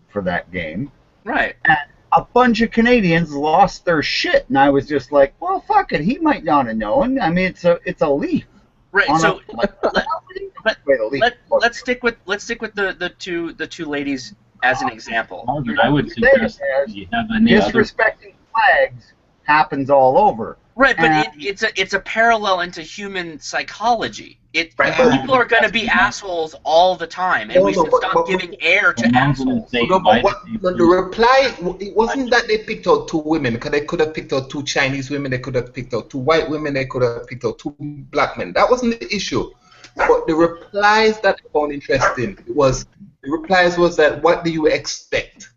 for that game. Right. And a bunch of Canadians lost their shit, and I was just like, well, fuck it, he might not have known. I mean, it's a leaf. Right. So let's stick with the two ladies as an example. I would suggest you have any disrespecting flags happens all over. Right, but it's a parallel into human psychology. People are going to be assholes all the time, and we should stop giving air to assholes. No, but the reply, it wasn't that they picked out 2 women, because they could have picked out 2 Chinese women, they could have picked out 2 white women, they could have picked out 2 black men. That wasn't the issue. But the replies that I found interesting was that, what do you expect?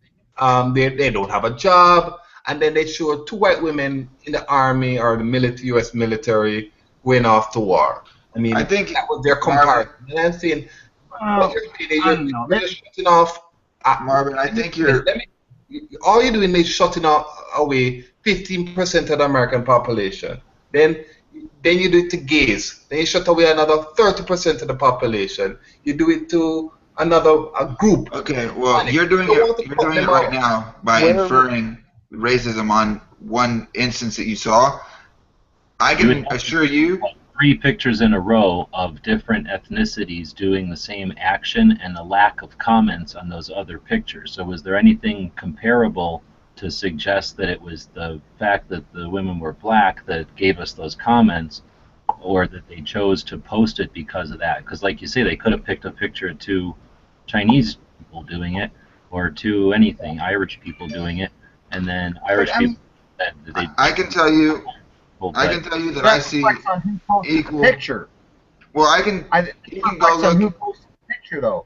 They don't have a job, and then they showed 2 white women in the army or the military, U.S. military, going off to war. I mean, I think that was their comparison. And I'm saying, you're shutting off. Marvin, I think all you're doing is shutting away 15% of the American population. Then you do it to gays. Then you shut away another 30% of the population. You do it to a group. Okay, well, you're doing it right now by inferring racism on one instance that you saw. I can assure you. 3 pictures in a row of different ethnicities doing the same action and a lack of comments on those other pictures. So was there anything comparable to suggest that it was the fact that the women were black that gave us those comments, or that they chose to post it because of that? Because like you say, they could have picked a picture of 2 Chinese people doing it, or 2 anything, Irish people doing it, and then Irish people said that they... I can tell you that I see equal picture. Well, you can go look. Who posted the picture, though?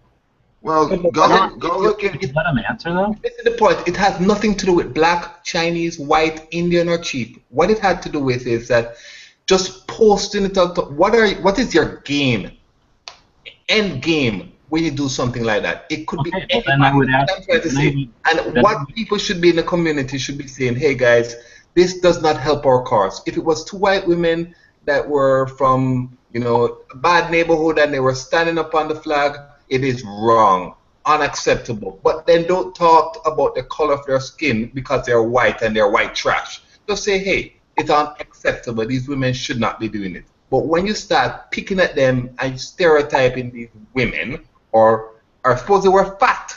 Well, go look at. Let him answer, though. This is the point. It has nothing to do with black, Chinese, white, Indian, or cheap. What it had to do with is that just posting it out. What is your game? End game when you do something like that. It could be anything. Then I would ask. And what people should be in the community should be saying, hey guys, this does not help our cause. If it was 2 white women that were from, a bad neighborhood and they were standing up on the flag, it is wrong, unacceptable. But then don't talk about the color of their skin because they're white and they're white trash. Just say, hey, it's unacceptable. These women should not be doing it. But when you start picking at them and stereotyping these women, or suppose they were fat,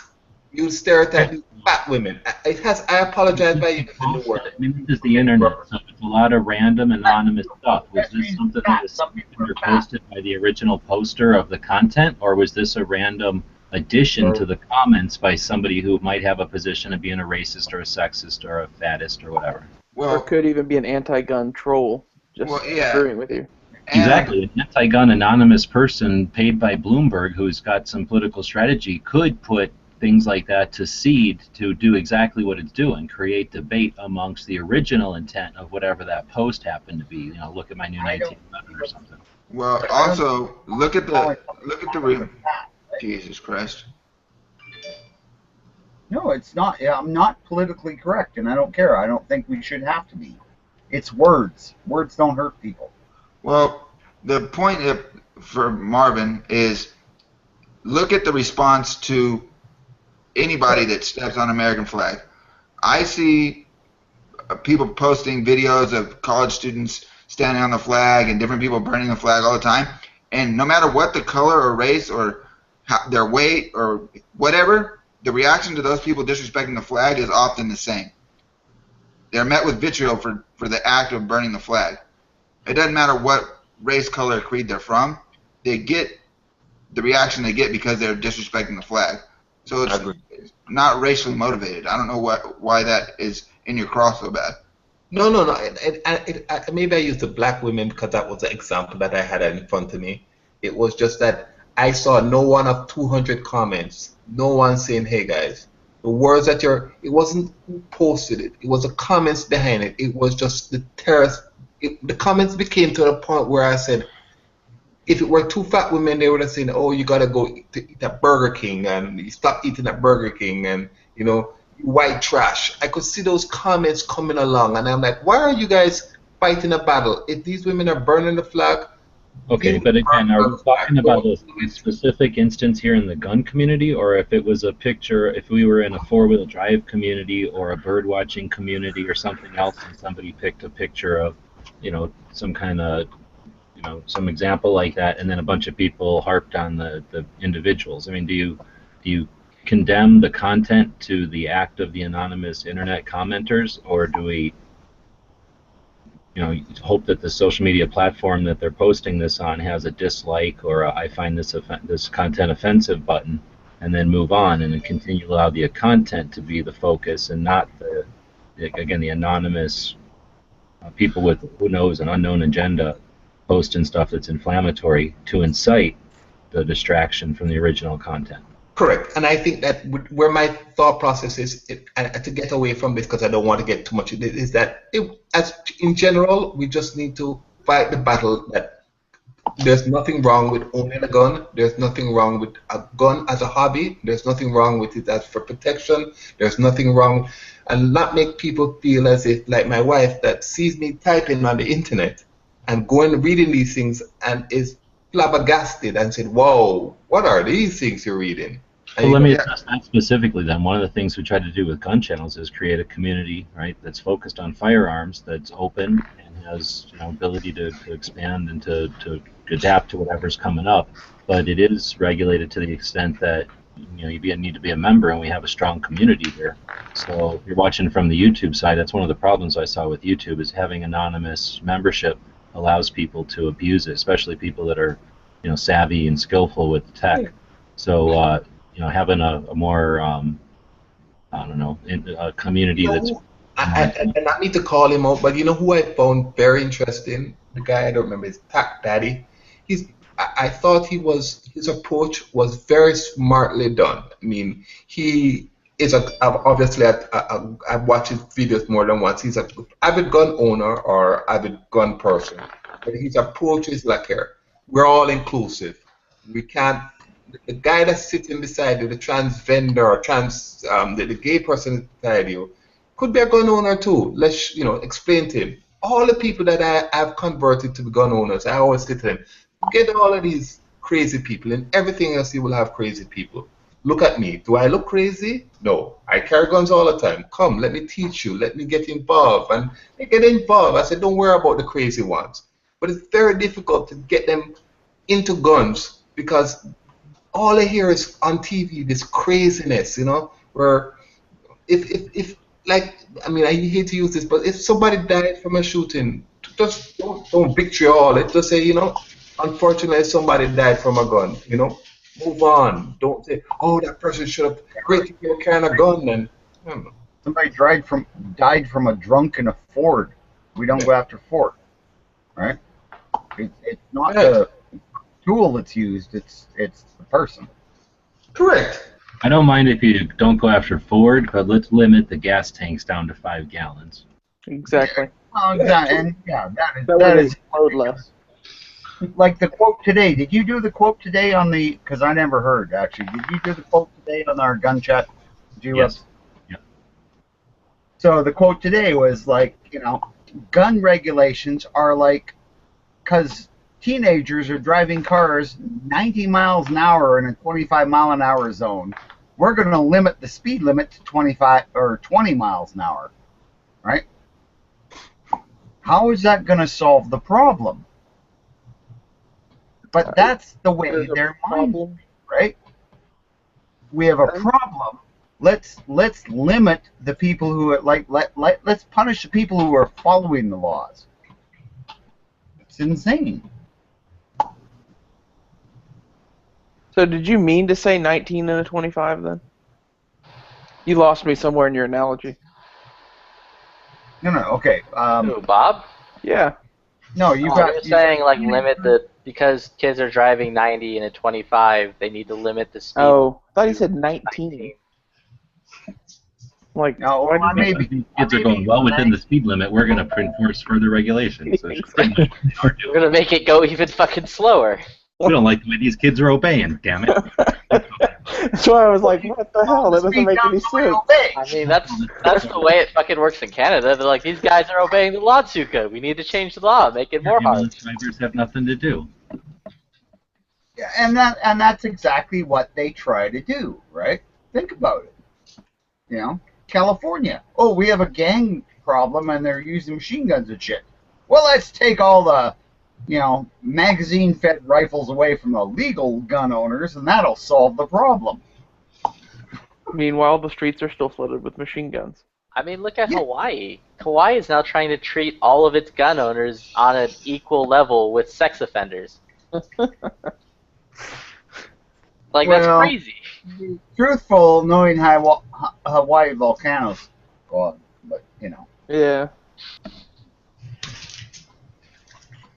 you stereotype these fat women. I apologize by using the word. I mean, this is the internet, so it's a lot of random, anonymous stuff. Was this something that was posted by the original poster of the content, or was this a random addition to the comments by somebody who might have a position of being a racist or a sexist or a fattist or whatever? Or it could even be an anti-gun troll just agreeing with you. Exactly. An anti-gun anonymous person paid by Bloomberg who's got some political strategy could put things like that to seed to do exactly what it's doing, create debate amongst the original intent of whatever that post happened to be. Look at my new 1911 or something. Well, also look at the Jesus Christ. No, it's not. I'm not politically correct, and I don't care. I don't think we should have to be. It's words. Words don't hurt people. Well, the point for Marvin is look at the response to anybody that steps on American flag. I see people posting videos of college students standing on the flag and different people burning the flag all the time, and no matter what the color or race or their weight or whatever, the reaction to those people disrespecting the flag is often the same. They're met with vitriol for the act of burning the flag. It doesn't matter what race, color, or creed they're from. They get the reaction they get because they're disrespecting the flag. So it's not racially motivated. I don't know why that is in your cross so bad. No. Maybe I used the black women because that was the example that I had in front of me. It was just that I saw no one of 200 comments, no one saying, hey guys, the words that it wasn't who posted it. It was the comments behind it. It was just the terrorist. The comments became to the point where I said, if it were 2 fat women, they would have said, oh, you got to go eat at Burger King, and you stop eating at Burger King, and, you white trash. I could see those comments coming along, and I'm like, why are you guys fighting a battle? If these women are burning the flag... Okay, but again, are we talking about a specific instance here in the gun community, or if it was a picture, if we were in a 4-wheel drive community or a bird watching community or something else, and somebody picked a picture of, some kind of... some example like that, and then a bunch of people harped on the individuals. I mean, do you condemn the content to the act of the anonymous internet commenters, or do we hope that the social media platform that they're posting this on has a dislike or a, I find this content offensive button, and then move on and then continue to allow the content to be the focus and not the anonymous people with who knows an unknown agenda posting stuff that's inflammatory to incite the distraction from the original content. Correct, and I think that where my thought process is, to get away from this, because I don't want to get too much into it, is that as in general, we just need to fight the battle that there's nothing wrong with owning a gun. There's nothing wrong with a gun as a hobby. There's nothing wrong with it as for protection. There's nothing wrong, and not make people feel as if, like my wife, that sees me typing on the internet and going reading these things and is flabbergasted and said, "Whoa, what are these things you're reading?" Well, let me address that specifically then. One of the things we try to do with gun channels is create a community, right, that's focused on firearms, that's open and has ability to expand and to adapt to whatever's coming up. But it is regulated to the extent that you need to be a member, and we have a strong community here. So if you're watching from the YouTube side, that's one of the problems I saw with YouTube, is having anonymous membership allows people to abuse it, especially people that are savvy and skillful with tech. So having a more a community that's I not need to call him out, but you know who I found very interesting? The guy, I don't remember, his Tac Daddy. I thought his approach was very smartly done. I mean, he is obviously I've watched his videos more than once. He's an avid gun owner or avid gun person, but his approach is like here. We're all inclusive. We can't. The guy that's sitting beside you, the trans vendor or the gay person beside you, could be a gun owner too. Let's explain to him. All the people that I've converted to be gun owners, I always say to them, get all of these crazy people, and everything else you will have crazy people. Look at me. Do I look crazy? No. I carry guns all the time. Come, let me teach you. Let me get involved. And they get involved. I said, don't worry about the crazy ones. But it's very difficult to get them into guns because all I hear is on TV this craziness, where if like, I mean, I hate to use this, but if somebody died from a shooting, just don't vitriol it. Just say, unfortunately somebody died from a gun. Move on. Don't say, oh, that person should have great to carrying a gun. And somebody died from a drunk in a Ford. We don't go after Ford, right? It's not the tool that's used. It's the person. Correct. I don't mind if you don't go after Ford, but let's limit the gas tanks down to 5 gallons. Exactly. That is load less. Like the quote today. Did you do the quote today on the? Because I never heard actually. Did you do the quote today on our gun chat? Yes. Yeah. So the quote today was like, gun regulations are like, because teenagers are driving cars 90 miles an hour in a 25-mile-an-hour zone. We're going to limit the speed limit to 25 or 20 miles an hour, right? How is that going to solve the problem? But that's the way their mind, right? We have a problem. Let's limit the people who are let's punish the people who are following the laws. It's insane. So did you mean to say 19 and a 25 then? You lost me somewhere in your analogy. No, okay. Who, Bob? Yeah. No, you're saying like limit because kids are driving 90 and a 25, they need to limit the speed. Oh, I thought you said 19. Like, no, maybe kids are going well within the speed limit. We're going to enforce further regulations. So we're going to make it go even fucking slower. We don't like the way these kids are obeying, damn it. That's why I was like, what the hell? That doesn't make any sense. I mean, that's the way it fucking works in Canada. They're like, these guys are obeying the law too good. We need to change the law, make it more hard. Drivers have nothing to do. Yeah, and that's exactly what they try to do, right? Think about it. California. Oh, we have a gang problem, and they're using machine guns and shit. Well, let's take all the magazine-fed rifles away from the legal gun owners, and that'll solve the problem. Meanwhile, the streets are still flooded with machine guns. I mean, look at Hawaii. Kauai is now trying to treat all of its gun owners on an equal level with sex offenders. Like, that's Well, crazy. Truthful, knowing Hawaii volcanoes go on, but you know, Yeah.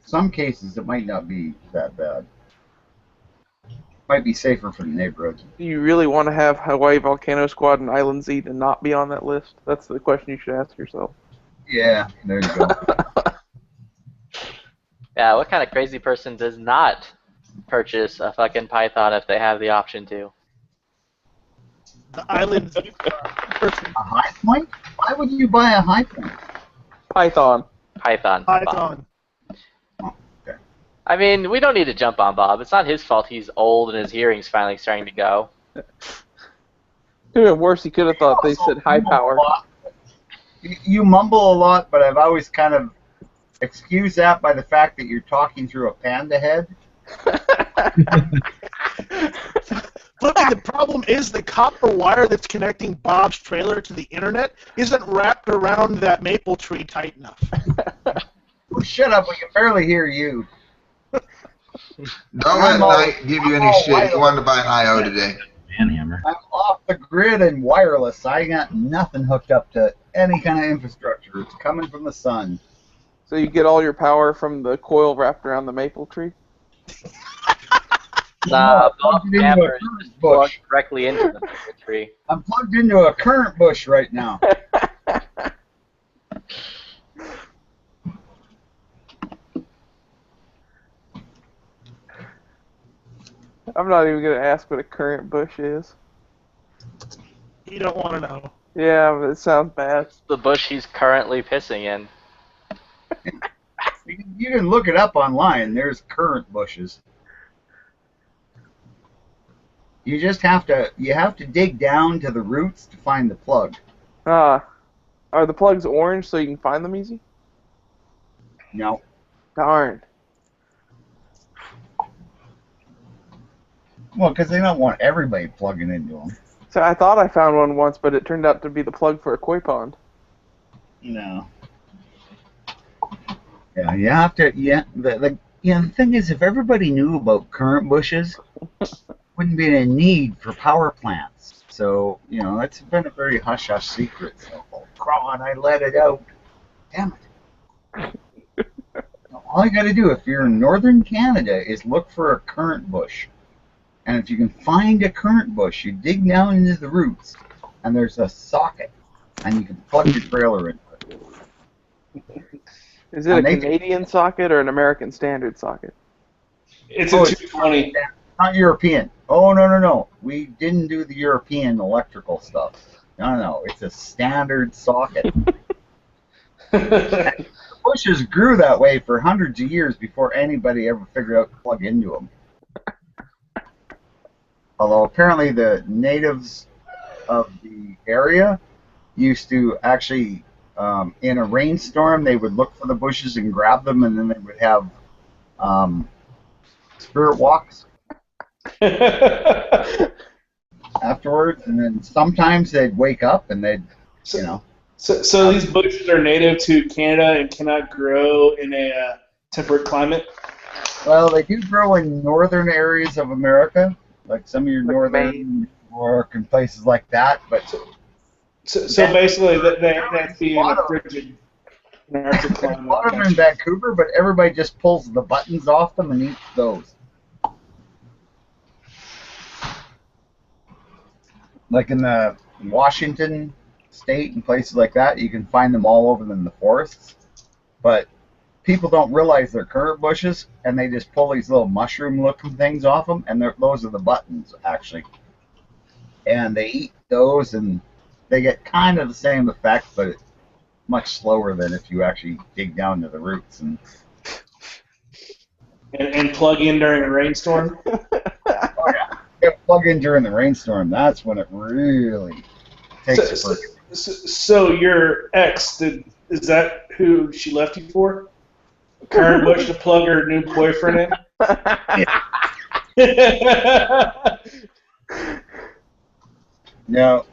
some cases it might not be that bad. Might be safer for the neighborhood. Do you really want to have Hawaii Volcano Squad and Island Z to not be on that list? That's the question you should ask yourself. Yeah, there you go. Yeah, what kind of crazy person does not purchase a fucking python if they have the option to? The island. A high point? Why would you buy a high point? Python. Python. Python. I mean, we don't need to jump on Bob. It's not his fault he's old and his hearing's finally starting to go. Could have been worse. He could have thought they said high power. You mumble a lot, but I've always kind of excused that by the fact that you're talking through a panda head. But the problem is the copper wire that's connecting Bob's trailer to the internet isn't wrapped around that maple tree tight enough. Well, shut up, we can barely hear you. Don't let Knight give you any shit. He wanted to buy an IO today. Manhammer. I'm off the grid and wireless. I got nothing hooked up to any kind of infrastructure. It's coming from the sun. So you get all your power from the coil wrapped around the maple tree? Nah, Bob's into a camera is current just bush. plugged directly into the maple tree. I'm plugged into a current bush right now. I'm not even going to ask what a current bush is. You don't want to know. Yeah, but it sounds bad. It's the bush he's currently pissing in. You can look it up online. There's current bushes. You just have to dig down to the roots to find the plug. Are the plugs orange so you can find them easy? No. Darn. Well, because they don't want everybody plugging into them. So I thought I found one once, but it turned out to be the plug for a koi pond. No. Yeah, you have to. Yeah, the thing is, if everybody knew about current bushes, wouldn't be any need for power plants. So it's been a very hush hush secret. So, oh, Cron, I let it out. Damn it! All you got to do if you're in northern Canada is look for a current bush. And if you can find a current bush, you dig down into the roots, and there's a socket, and you can plug your trailer into it. Is it a Canadian socket or an American standard socket? It's a 220. Not European. Oh, no. We didn't do the European electrical stuff. No. It's a standard socket. The bushes grew that way for hundreds of years before anybody ever figured out to plug into them. Although apparently the natives of the area used to actually, in a rainstorm, they would look for the bushes and grab them, and then they would have spirit walks afterwards. And then sometimes they'd wake up and they'd, So these bushes are native to Canada and cannot grow in a temperate climate? Well, they do grow in northern areas of America. Like some of your northern New York and places like that, but so basically that'd be in a frigid Arctic climate. A lot of them in Vancouver, but everybody just pulls the buttons off them and eats those. Like in the Washington State and places like that, you can find them all over in the forests, but people don't realize they're currant bushes, and they just pull these little mushroom-looking things off them, and those are the buttons, actually. And they eat those, and they get kind of the same effect, but it's much slower than if you actually dig down to the roots. And plug in during a rainstorm? Oh, yeah. Plug in during the rainstorm. That's when it really takes a break. So your ex, is that who she left you for? Current bush to plug her new boyfriend in? No.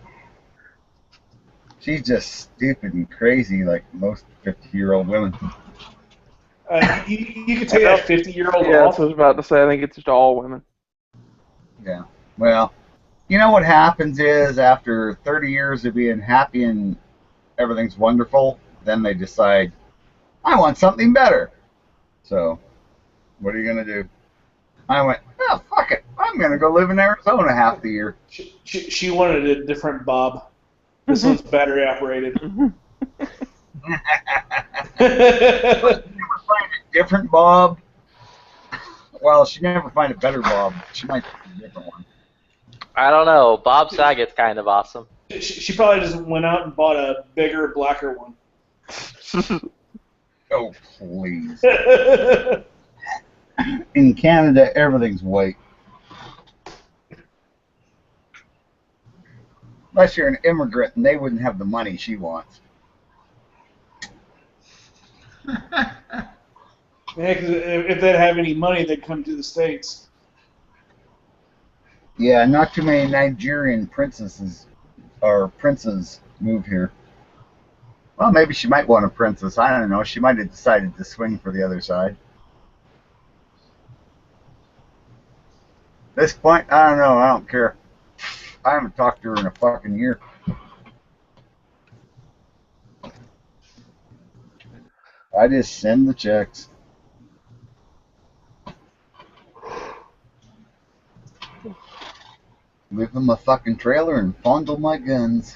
She's just stupid and crazy like most 50-year-old women. You could take that 50-year-old Yeah, off. that's what I was about to say. I think it's just all women. Yeah. Well, you know what happens is after 30 years of being happy and everything's wonderful, then they decide, I want something better. So, what are you going to do? I went, oh, fuck it. I'm going to go live in Arizona half the year. She wanted a different Bob. This one's battery operated. Never find a different Bob. Well, she never find a better Bob. She might find a different one. I don't know. Bob Saget's kind of awesome. She probably just went out and bought a bigger, blacker one. Oh, please. In Canada, everything's white. Unless you're an immigrant and they wouldn't have the money she wants. Yeah, because if they'd have any money, they'd come to the States. Yeah, not too many Nigerian princesses or princes move here. Well, maybe she might want a princess. I don't know. She might have decided to swing for the other side. At this point, I don't know. I don't care. I haven't talked to her in a fucking year. I just send the checks. Live in my fucking trailer and fondle my guns.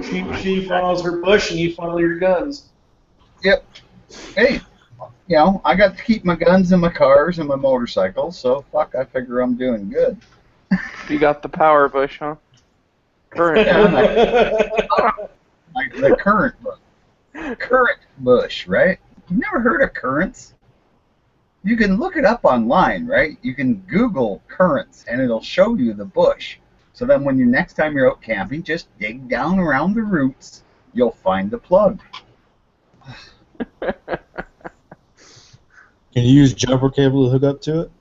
She follows her bush and you follow your guns. Yep. Hey, you know, I got to keep my guns and my cars and my motorcycles, so fuck, I figure I'm doing good. You got the power bush, huh? Current. Like the current bush, right? You've never heard of currents? You can look it up online, right? You can Google currents, and it'll show you the bush. So then when next time you're out camping, just dig down around the roots. You'll find the plug. Can you use jumper cable to hook up to it?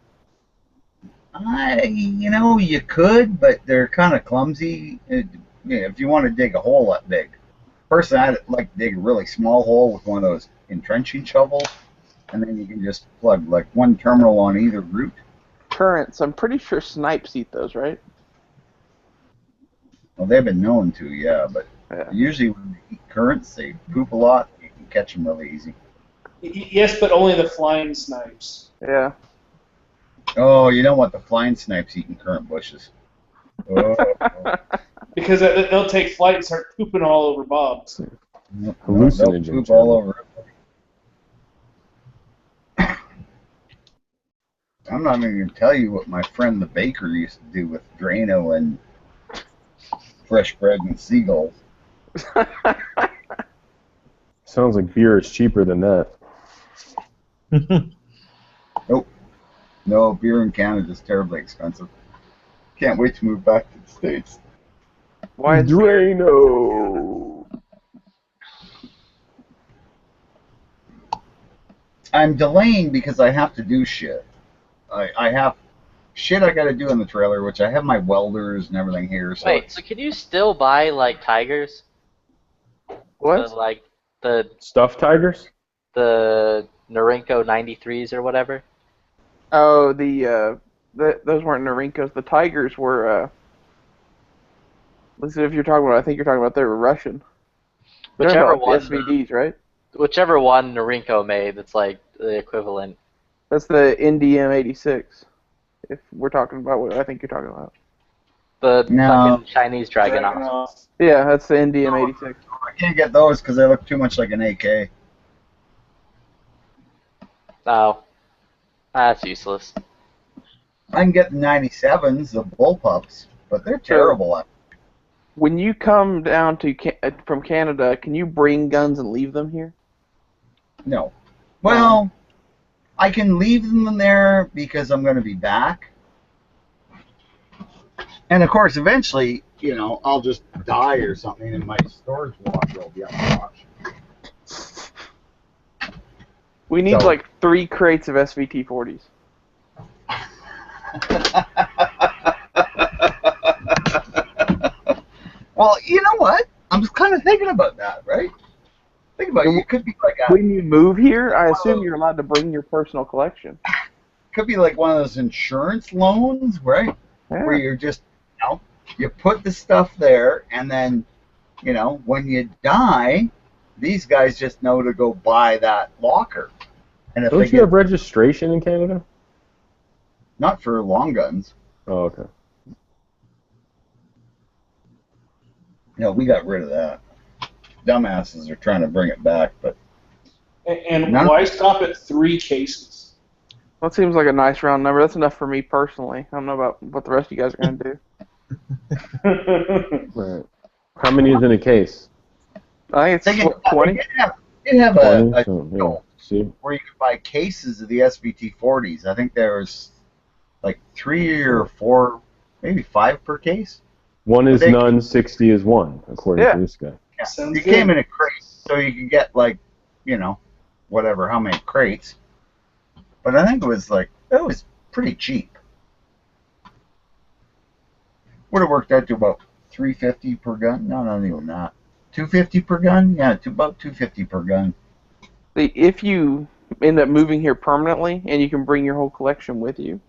You know, you could, but they're kind of clumsy. If you want to dig a hole that big. Personally, I'd like to dig a really small hole with one of those entrenching shovels, and then you can just plug like one terminal on either root. Currents. I'm pretty sure snipes eat those, right? Well, they've been known to, yeah, but usually when they eat currents, they poop a lot. You can catch them really easy. Yes, but only the flying snipes. Yeah. Oh, you don't want the flying snipes eating currant bushes. Oh. Because they'll take flight and start pooping all over Bob's. They'll poop all over it. I'm not even going to tell you what my friend the baker used to do with Drano and fresh bread and seagulls. Sounds like beer is cheaper than that. Nope. No, beer in Canada is terribly expensive. Can't wait to move back to the States. Why Drano? I'm delaying because I have to do shit. I have shit I got to do in the trailer, which I have my welders and everything here. So Wait, so can you still buy like tigers? What? So, like the Stuffed tigers? The Norinco 93s or whatever? Oh, those weren't Norinkos. The tigers were. Let's see if you're talking about. I think you're talking about they were Russian. They're Whichever about one. SVDs, right? Whichever one Norinco made, that's like the equivalent. That's the NDM-86. If we're talking about what I think you're talking about. The No. fucking Chinese Dragunov. Yeah, that's the NDM-86. I can't get those because they look too much like an AK. Oh. That's useless. I can get the 97s, the bullpups, but they're terrible at. When you come down to from Canada, can you bring guns and leave them here? No. Well, I can leave them in there because I'm going to be back. And of course, eventually, you know, I'll just die or something and my storage locker will be on the auction. We need So- like 3 crates of SVT-40s. Well, you know what? I'm just kind of thinking about that, right? Think about it. It could be like When you move here, I assume you're allowed to bring your personal collection. could be like one of those insurance loans, right? Yeah. Where you're just, you put the stuff there, and then, when you die, these guys just know to go buy that locker. And if Don't they you get, have registration in Canada? not for long guns. Oh, okay. No, we got rid of that. Dumbasses are trying to bring it back, but And why stop at 3 cases? Well, it seems like a nice round number. That's enough for me personally. I don't know about what the rest of you guys are going to do. Right. How many is in a case? I think it's 20. They have 20? a So, yeah. See? where you could buy cases of the SVT-40s. I think there was like 3 or 4, maybe 5 per case. 1 is They- none, 60 is 1, according to this guy. Yeah. Sounds You good. came in a crate, so you could get like, whatever, how many crates. But I think it was pretty cheap. Would have worked out to about $350 per gun. No, not even that. $250 per gun. Yeah, about $250 per gun. If you end up moving here permanently and you can bring your whole collection with you,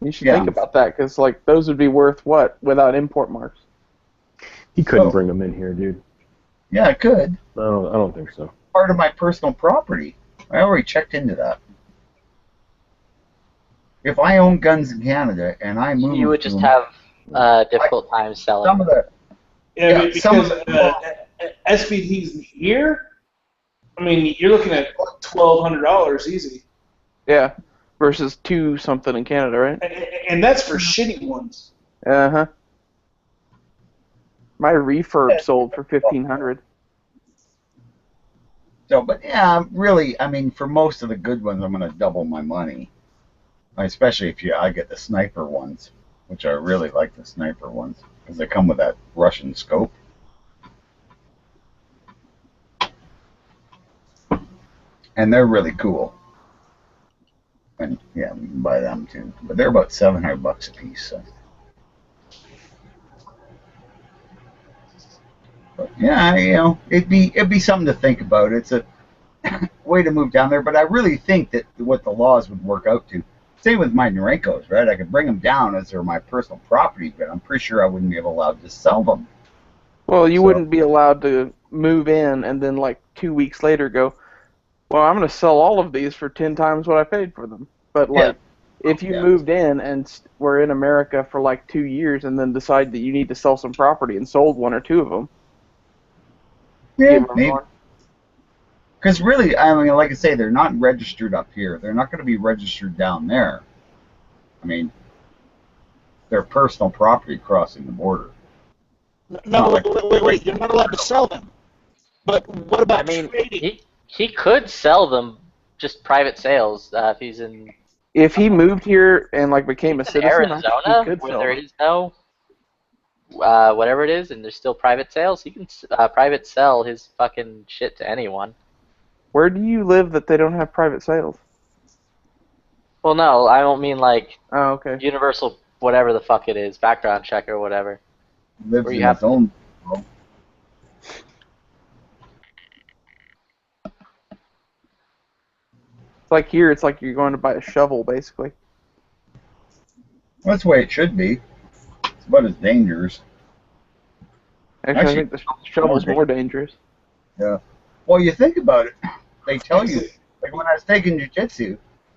you should think about that because those would be worth what without import marks. He couldn't bring them in here, dude. Yeah, it could. I don't think so. Part of my personal property. I already checked into that. If I own guns in Canada and I move, You would just have difficult time selling. some of the Yeah, Yeah, some because of the- SVTs here, I mean, you're looking at $1,200 easy. Yeah, versus 2 something in Canada, right? And that's for shitty ones. Uh-huh. My refurb sold for $1,500. So, but yeah, really, I mean, for most of the good ones, I'm going to double my money. Especially if I get the sniper ones, which I really like the sniper ones because they come with that Russian scope. And they're really cool. And yeah, we can buy them too. But they're about $700 a piece. So. But yeah, it'd be something to think about. It's a way to move down there, but I really think that what the laws would work out to. Same with my Norenkos, right? I could bring them down as they're my personal property, but I'm pretty sure I wouldn't be allowed to sell them. Well, you wouldn't be allowed to move in and then 2 weeks later go, well, I'm going to sell all of these for 10 times what I paid for them. But if you moved in and were in America for 2 years and then decide that you need to sell some property and sold 1 or 2 of them. Yeah, maybe. Because really, I mean, like I say, they're not registered up here. They're not going to be registered down there. I mean, they're personal property crossing the border. No, wait, you're not allowed to sell them. But what about trading? He could sell them, just private sales, if he's in If he moved here and became a citizen, I think he Arizona, could where sell there them. is no whatever it is, and there's still private sales, he can private sell his fucking shit to anyone. Where do you live that they don't have private sales? Well, no, I don't mean Oh, okay. universal whatever the fuck it is, background check or whatever. Lives Where in you have his own world. It's here, it's like you're going to buy a shovel, basically. That's the way it should be. It's about as dangerous. Actually, I think the shovel's more dangerous. Yeah. Well, you think about it. They tell you, when I was taking jiu-jitsu,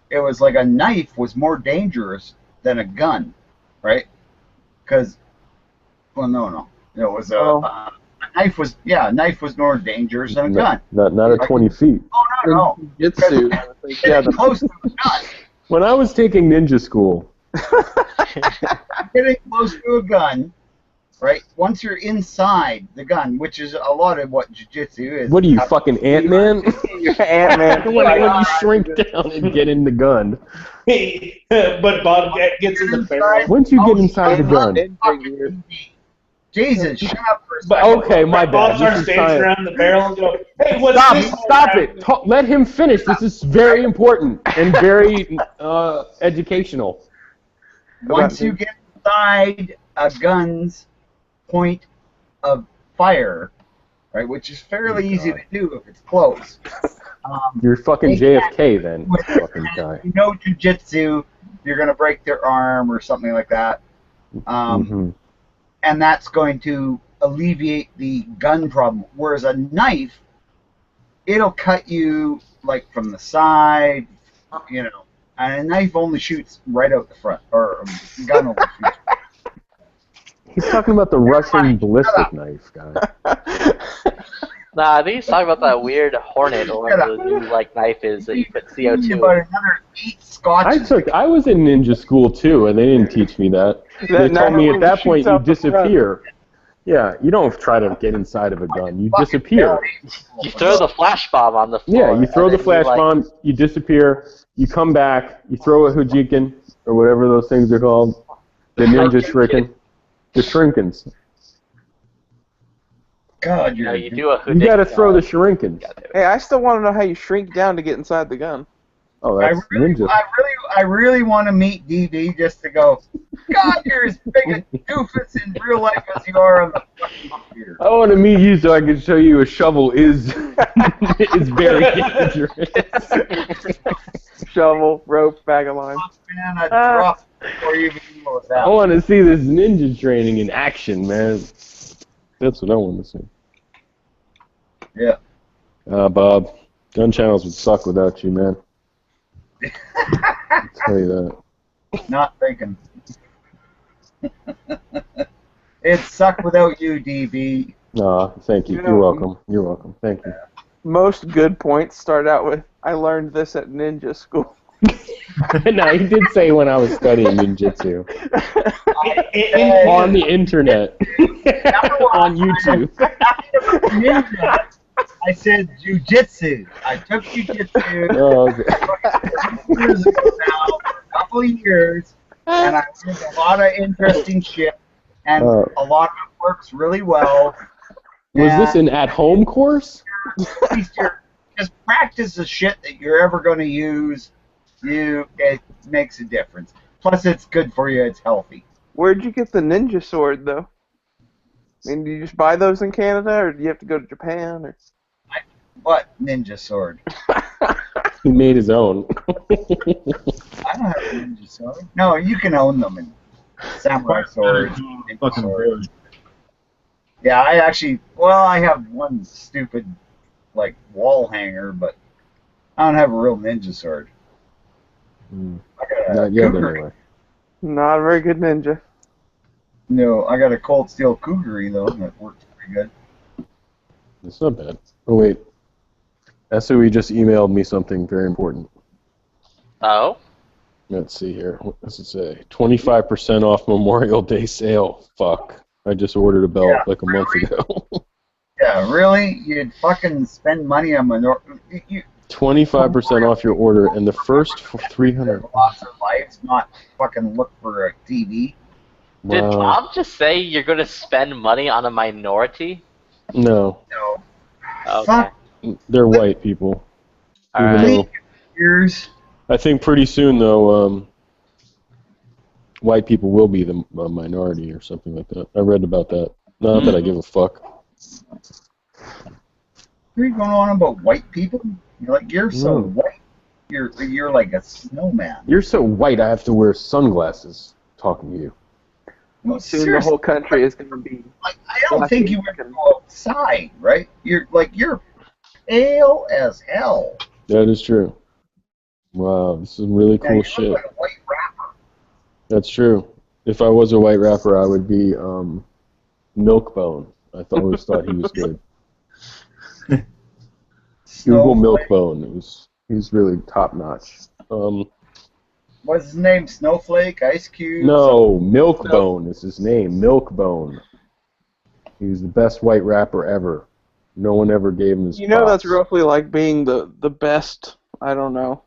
it was a knife was more dangerous than a gun, right? Because, no. It was a knife was, a knife was more dangerous than a gun. Not at 20 feet. Oh, no. Jiu-jitsu. Getting close to a gun. When I was taking ninja school, Getting close to a gun, right? Once you're inside the gun, which is a lot of what jiu-jitsu is. what are you, fucking Ant-Man? You're Ant-Man. when you shrink down and get in the gun. But Bob gets in the barrel. Once you get inside the gun. Jesus, shut up for a But, second. okay, my Bob bad. starts This is dancing science. around the barrel and go, hey, what's Stop! this? Stop it! Let him finish. This is very important and very educational. Once you get inside a gun's point, of fire, right, which is fairly easy to do if it's close. You're fucking they JFK then, fucking guy. You know jujitsu, you're going to break their arm or something like that. And that's going to alleviate the gun problem. Whereas a knife, it'll cut you like from the side, you know, and a knife only shoots right out the front, or a gun only shoots. He's talking about the Russian ballistic knife guy. Nah, I think he's talking about that weird Hornet or whatever the new like knife is that you put CO2. About another 8 scotches. I was in ninja school too, and they didn't teach me that. They told me at that point you disappear. Yeah, you don't try to get inside of a gun. You disappear. You throw the flash bomb on the floor. Yeah, you throw the flash bomb, you disappear, you come back, you throw a Hajikin, or whatever those things are called. The ninja shuriken. The shrinkins. God, you do a You gotta throw the shurinkens. Hey, I still want to know how you shrink down to get inside the gun. Oh, that's ninja. I really want to meet DB just to go, God, you're as big a doofus in real life as you are on the fucking computer. I want to meet you so I can show you a shovel is is very dangerous. Shovel, rope, bag of lime. Man, I dropped before you even knew what was I happening. want to see this ninja training in action, man. That's what I want to see. Yeah. Bob, gun channels would suck without you, man. I'll tell you that. Not thinking. It sucked without you, DB. Thank you. You know, You're welcome. You're welcome. Thank you. Most good points start out with, I learned this at ninja school. No, he did say when I was studying ninjutsu. On the internet. On YouTube. Ninja. I said jujitsu. I took jujitsu Oh, okay. years ago now, for a couple of years, and I learned a lot of interesting shit, and a lot of it works really well. Was this an at-home course? Just practice the shit that you're ever going to use. It makes a difference. Plus, it's good for you. It's healthy. Where'd you get the ninja sword, though? I mean, do you just buy those in Canada, or do you have to go to Japan? Or... What ninja sword? He made his own. I don't have a ninja sword. No, you can own them in samurai swords. Ninja swords. Yeah, I have one stupid, like, wall hanger, but I don't have a real ninja sword. Not yet, anyway. Not a very good ninja. No, I got a Cold Steel Kukri, though, that works pretty good. It's not bad. Oh, wait. SOE just emailed me something very important. Oh? Let's see here. What does it say? 25% off Memorial Day sale. Fuck. I just ordered a belt like a month ago. Yeah, really? You'd fucking spend money on 25% off your order, and the first 300. Lots of lives, not fucking look for a TV. Did Bob just say you're going to spend money on a minority? No. No. Okay. They're white people. Alright. I think pretty soon, though, white people will be the minority or something like that. I read about that. Not that I give a fuck. What are you going on about white people? You're so white. You're like a snowman. You're so white, I have to wear sunglasses talking to you. No, Soon the whole country is going to be... I don't think you would go outside, right? You're pale as hell. That is true. Wow, this is really cool you shit. look like a white rapper. That's true. If I was a white rapper, I would be Milkbone. I always thought he was good. Google Milkbone. He's really top notch. What's his name? Snowflake? Ice Cube? No, Milkbone is his name. Milkbone. He was the best white rapper ever. No one ever gave him his props. That's roughly like being the best, I don't know,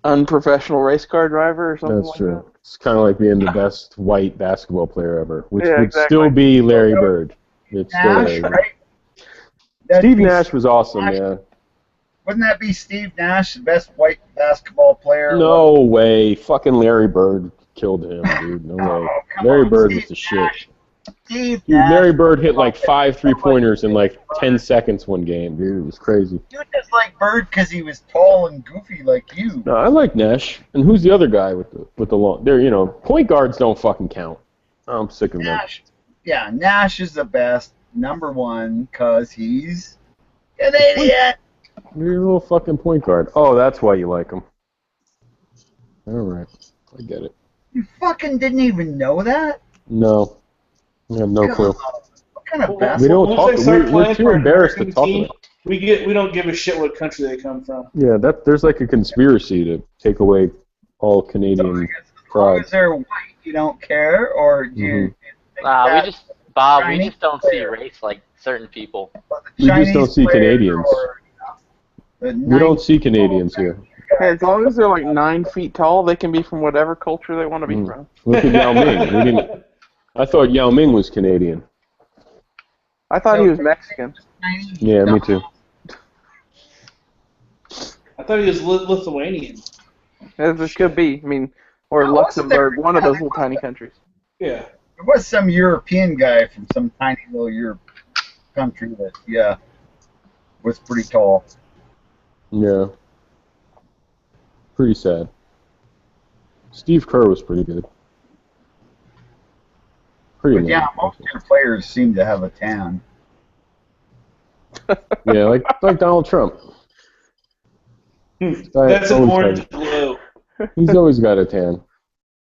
unprofessional race car driver or something That's true. It's kind of like being the best white basketball player ever, which would exactly. still be Larry Bird. It's still Nash, Larry Bird. right? Steve Nash was awesome, yeah. Wouldn't that be Steve Nash, the best white basketball player? No way. Fucking Larry Bird killed him, dude. No way. Larry Bird was the shit. Steve Dude, Nash. Larry Bird hit like 5 3-pointers in like 10 seconds one game, dude. It was crazy. You just like Bird because he was tall and goofy like you. No, I like Nash. And who's the other guy with the long? They're point guards don't fucking count. I'm sick of them. Nash. Yeah, Nash is the best, number one, because he's Canadian. You're a little fucking point guard. Oh, that's why you like him. All right, I get it. You fucking didn't even know that? No, I have no clue. What kind of best? We don't talk. Once they start We're playing too for an embarrassed to American talk team, about it. we don't give a shit what country they come from. Yeah, there's like a conspiracy to take away all Canadian As long pride. as they're white, you don't care, or do you Nah, we just Bob, we Chinese just don't see race like certain people. We just don't see players Canadians. We don't see Canadians here. Hey, as long as they're like 9 feet tall, they can be from whatever culture they want to be from. Look at Yao Ming. I thought Yao Ming was Canadian. I thought he was Mexican. Yeah, me too. I thought he was Lithuanian. As it could be. I mean, or Luxembourg, one of those little tiny countries. Yeah. There was some European guy from some tiny little Europe country that, was pretty tall. Yeah. Pretty sad. Steve Kerr was pretty good. Pretty But yeah, most of your players seem to have a tan. Yeah, like Donald Trump. That's an orange glow. He's always got a tan,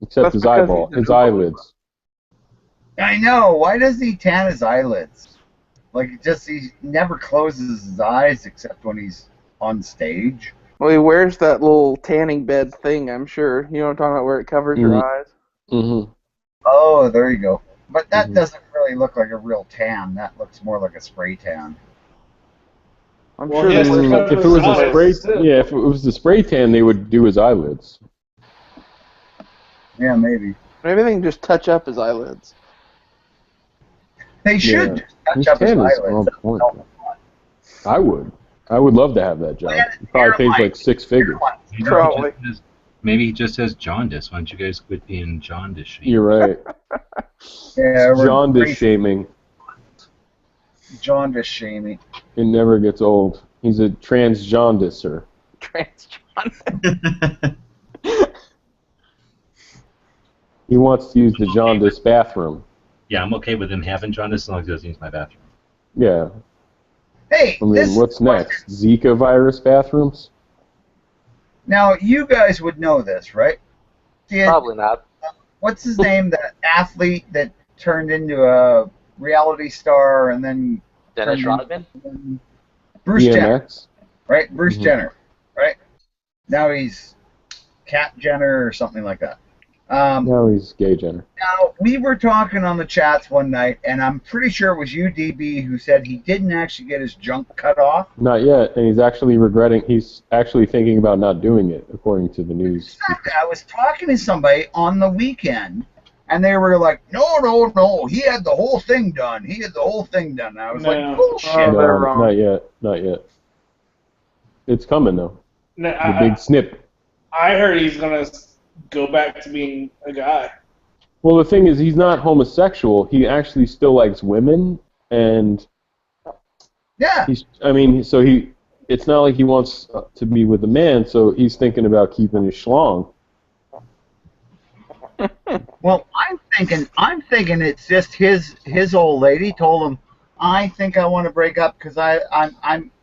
except That's his because eyeball, he's a his eyelids. I know. Why does he tan his eyelids? Like, he never closes his eyes except when he's on stage. Well, he wears that little tanning bed thing, I'm sure. You know what I'm talking about, where it covers your eyes? Mm-hmm. Oh, there you go. But that doesn't really look like a real tan. That looks more like a spray tan. I'm Well, sure yes, they they're wear If it was a spray, yeah, if it was the spray tan, they would do his eyelids. Yeah, maybe. Maybe they can just touch up his eyelids. They should Yeah. just touch His up his tan is eyelids. on point. I would love to have that job. It probably pays like 6 figures. Maybe he just has jaundice. Why don't you guys quit being jaundice shaming? You're right. Yeah, we're Jaundice crazy. shaming. Jaundice shaming. It never gets old. He's a transjaundicer. He wants to use the jaundice bathroom. Yeah, I'm okay with him having jaundice as long as he doesn't use my bathroom. Yeah. Hey, I mean, this what's next? Zika virus bathrooms? now you guys would know this, right? Probably not. What's his name? That athlete that turned into a reality star and then Dennis turned Rodman? into- Bruce Jenner, DMX? right? Bruce Mhm. Jenner, right? Now he's Cat Jenner or something like that. No, he's gay Jenner. Now, we were talking on the chats one night, and I'm pretty sure it was you, DB, who said he didn't actually get his junk cut off. Not yet, and he's actually regretting. He's actually thinking about not doing it, according to the news. I was talking to somebody on the weekend, and they were like, no, he had the whole thing done. He had the whole thing done. And I was like, bullshit. No, not yet. Not yet. It's coming, though. No, The big snip. I heard he's gonna go back to being a guy. Well, the thing is, he's not homosexual. He actually still likes women, and yeah, it's not like he wants to be with a man. So he's thinking about keeping his schlong. Well, I'm thinking it's just his old lady told him, I think I want to break up because I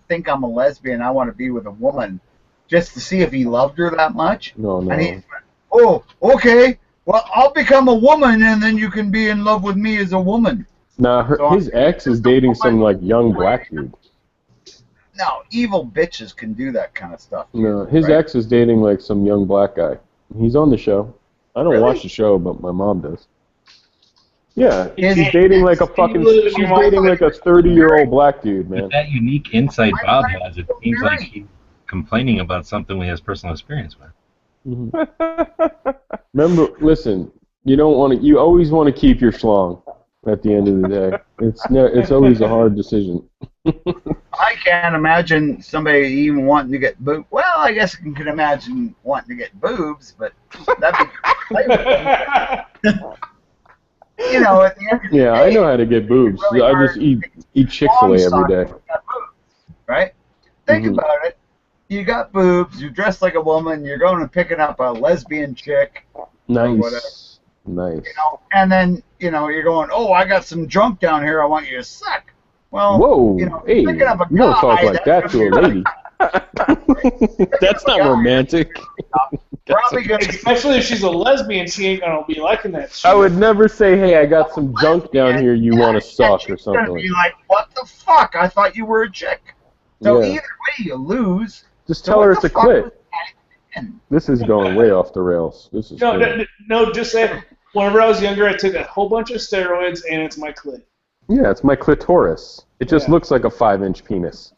think I'm a lesbian. I want to be with a woman, just to see if he loved her that much. No. And he went, oh, okay. Well, I'll become a woman, and then you can be in love with me as a woman. Nah, his ex is dating some like young black dude. No, evil bitches can do that kind of stuff. No, his ex is dating like some young black guy. He's on the show. I don't watch the show, but my mom does. Yeah, she's dating like a fucking. She's dating like a 30-year-old black dude, man. With that unique insight Bob has, it seems like he's complaining about something he has personal experience with. Remember, listen. You don't want to. You always want to keep your schlong at the end of the day. It's always a hard decision. I can't imagine somebody even wanting to get boobs. Well, I guess I can imagine wanting to get boobs, but that'd be. you know, at the end of the Yeah, I day, know how to get boobs. really I hard just eat Chick-fil-A every day. right? Think Mhm. about it. You got boobs, you dress like a woman, you're going and picking up a lesbian chick, or whatever. Nice. Nice. And then, you're going, oh, I got some junk down here I want you to suck. Well, Whoa, hey, picking up a you don't talk guy, like that to a lady. That's not romantic. Probably gonna Especially if she's a lesbian, she ain't gonna be liking that shit. I would never say, hey, I got some junk down here you want to suck or She's gonna something. be like, what the fuck? I thought you were a chick. So Yeah. either way, you lose. Just So tell what her the it's a fuck clit. was This is going way off the rails. This is No, crazy. no, just say, whenever I was younger, I took a whole bunch of steroids, and it's my clit. Yeah, it's my clitoris. It just looks like a 5-inch penis.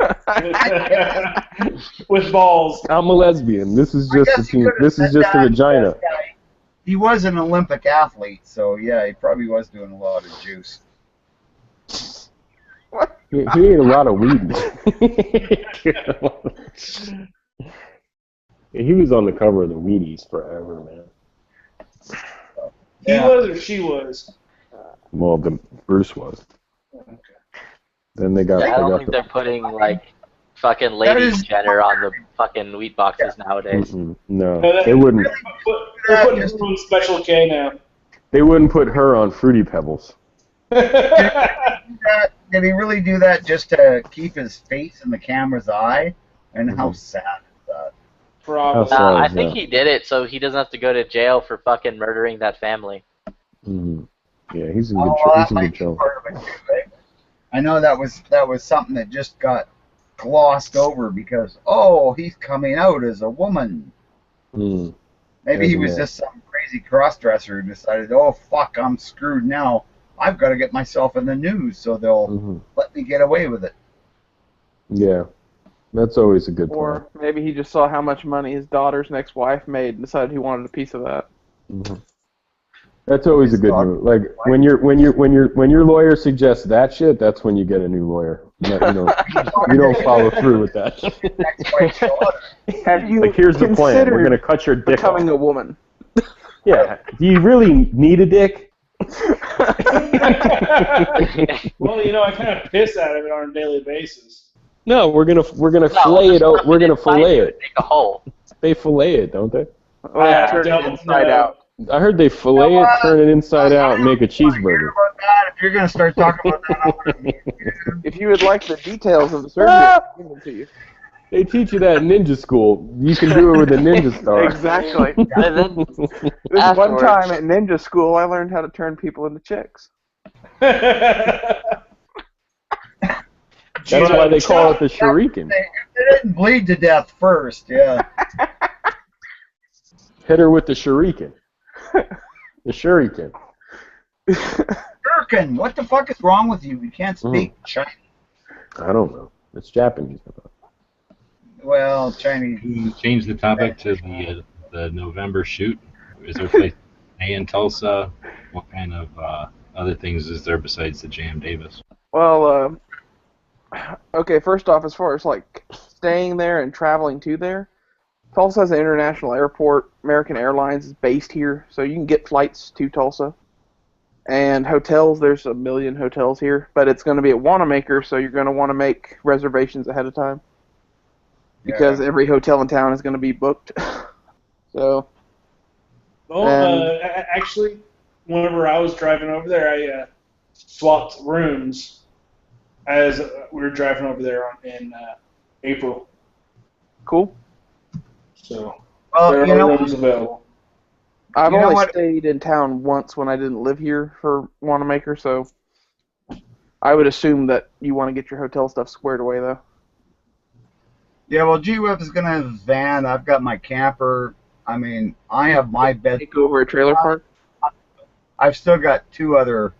With balls. I'm a lesbian. This is just a penis. This is just a vagina. He was an Olympic athlete, so yeah, he probably was doing a lot of juice. He ate a lot of weed. He was on the cover of the Wheaties forever, man. He was or she was? Well, Bruce was. Then they got. Yeah, I they don't got think they're putting like fucking Lady Jenner on the fucking wheat boxes nowadays. No, No, they wouldn't. They're putting her on Special K now. They wouldn't put her on Fruity Pebbles. Did he really do that just to keep his face in the camera's eye? And how sad is that? Probably. I think he did it so he doesn't have to go to jail for fucking murdering that family. Mm-hmm. Yeah, he's a good. Oh, He's that a might good be show. part of it too, right? I know that was something that just got glossed over because he's coming out as a woman. Mm. Maybe he was just some crazy crossdresser who decided, oh fuck, I'm screwed now. I've got to get myself in the news so they'll let me get away with it. Yeah, that's always a good plan. Or maybe he just saw how much money his daughter's next wife made and decided he wanted a piece of that. Mm-hmm. That's always a good move. Like when your lawyer suggests that shit, that's when you get a new lawyer. You don't follow through with that. Have you Like, here's the plan. We're considered gonna cut your dick off. becoming a woman? Yeah. Do you really need a dick? Well, I kind of piss out of it on a daily basis. No, we're gonna fillet it out. We're gonna fillet it. Make a hole. They fillet it, don't they? Turn it inside out. I heard they fillet it, turn it inside out, and make a cheeseburger. If you're going to start talking about that, If you would like the details of the surgery, I'll give them to you. They teach you that in ninja school. You can do it with a ninja star. Exactly. And then This one afterwards- time at ninja school, I learned how to turn people into chicks. That's why they call it the shuriken. they didn't bleed to death first, yeah. Hit her with the shuriken. The shuriken. Shuriken, what the fuck is wrong with you? You can't speak Chinese. I don't know. It's Japanese. Well, Chinese. Change the topic to the November shoot. Is there a place in Tulsa? What kind of other things is there besides the Jam Davis? Well, okay, first off, as far as like staying there and traveling to there, Tulsa has an international airport. American Airlines is based here, so you can get flights to Tulsa. And hotels, there's a million hotels here, but it's going to be at Wanamaker, so you're going to want to make reservations ahead of time. Because every hotel in town is going to be booked. So. Well, actually, whenever I was driving over there, I swapped rooms as we were driving over there in April. Cool. So Well, there you are know- rooms available. I've You know only what? stayed in town once when I didn't live here for Wanamaker, so I would assume that you want to get your hotel stuff squared away, though. Yeah, well, G-Web is going to have his van. I've got my camper. I mean, I have my bed. Take over a trailer park? I've still got 2 other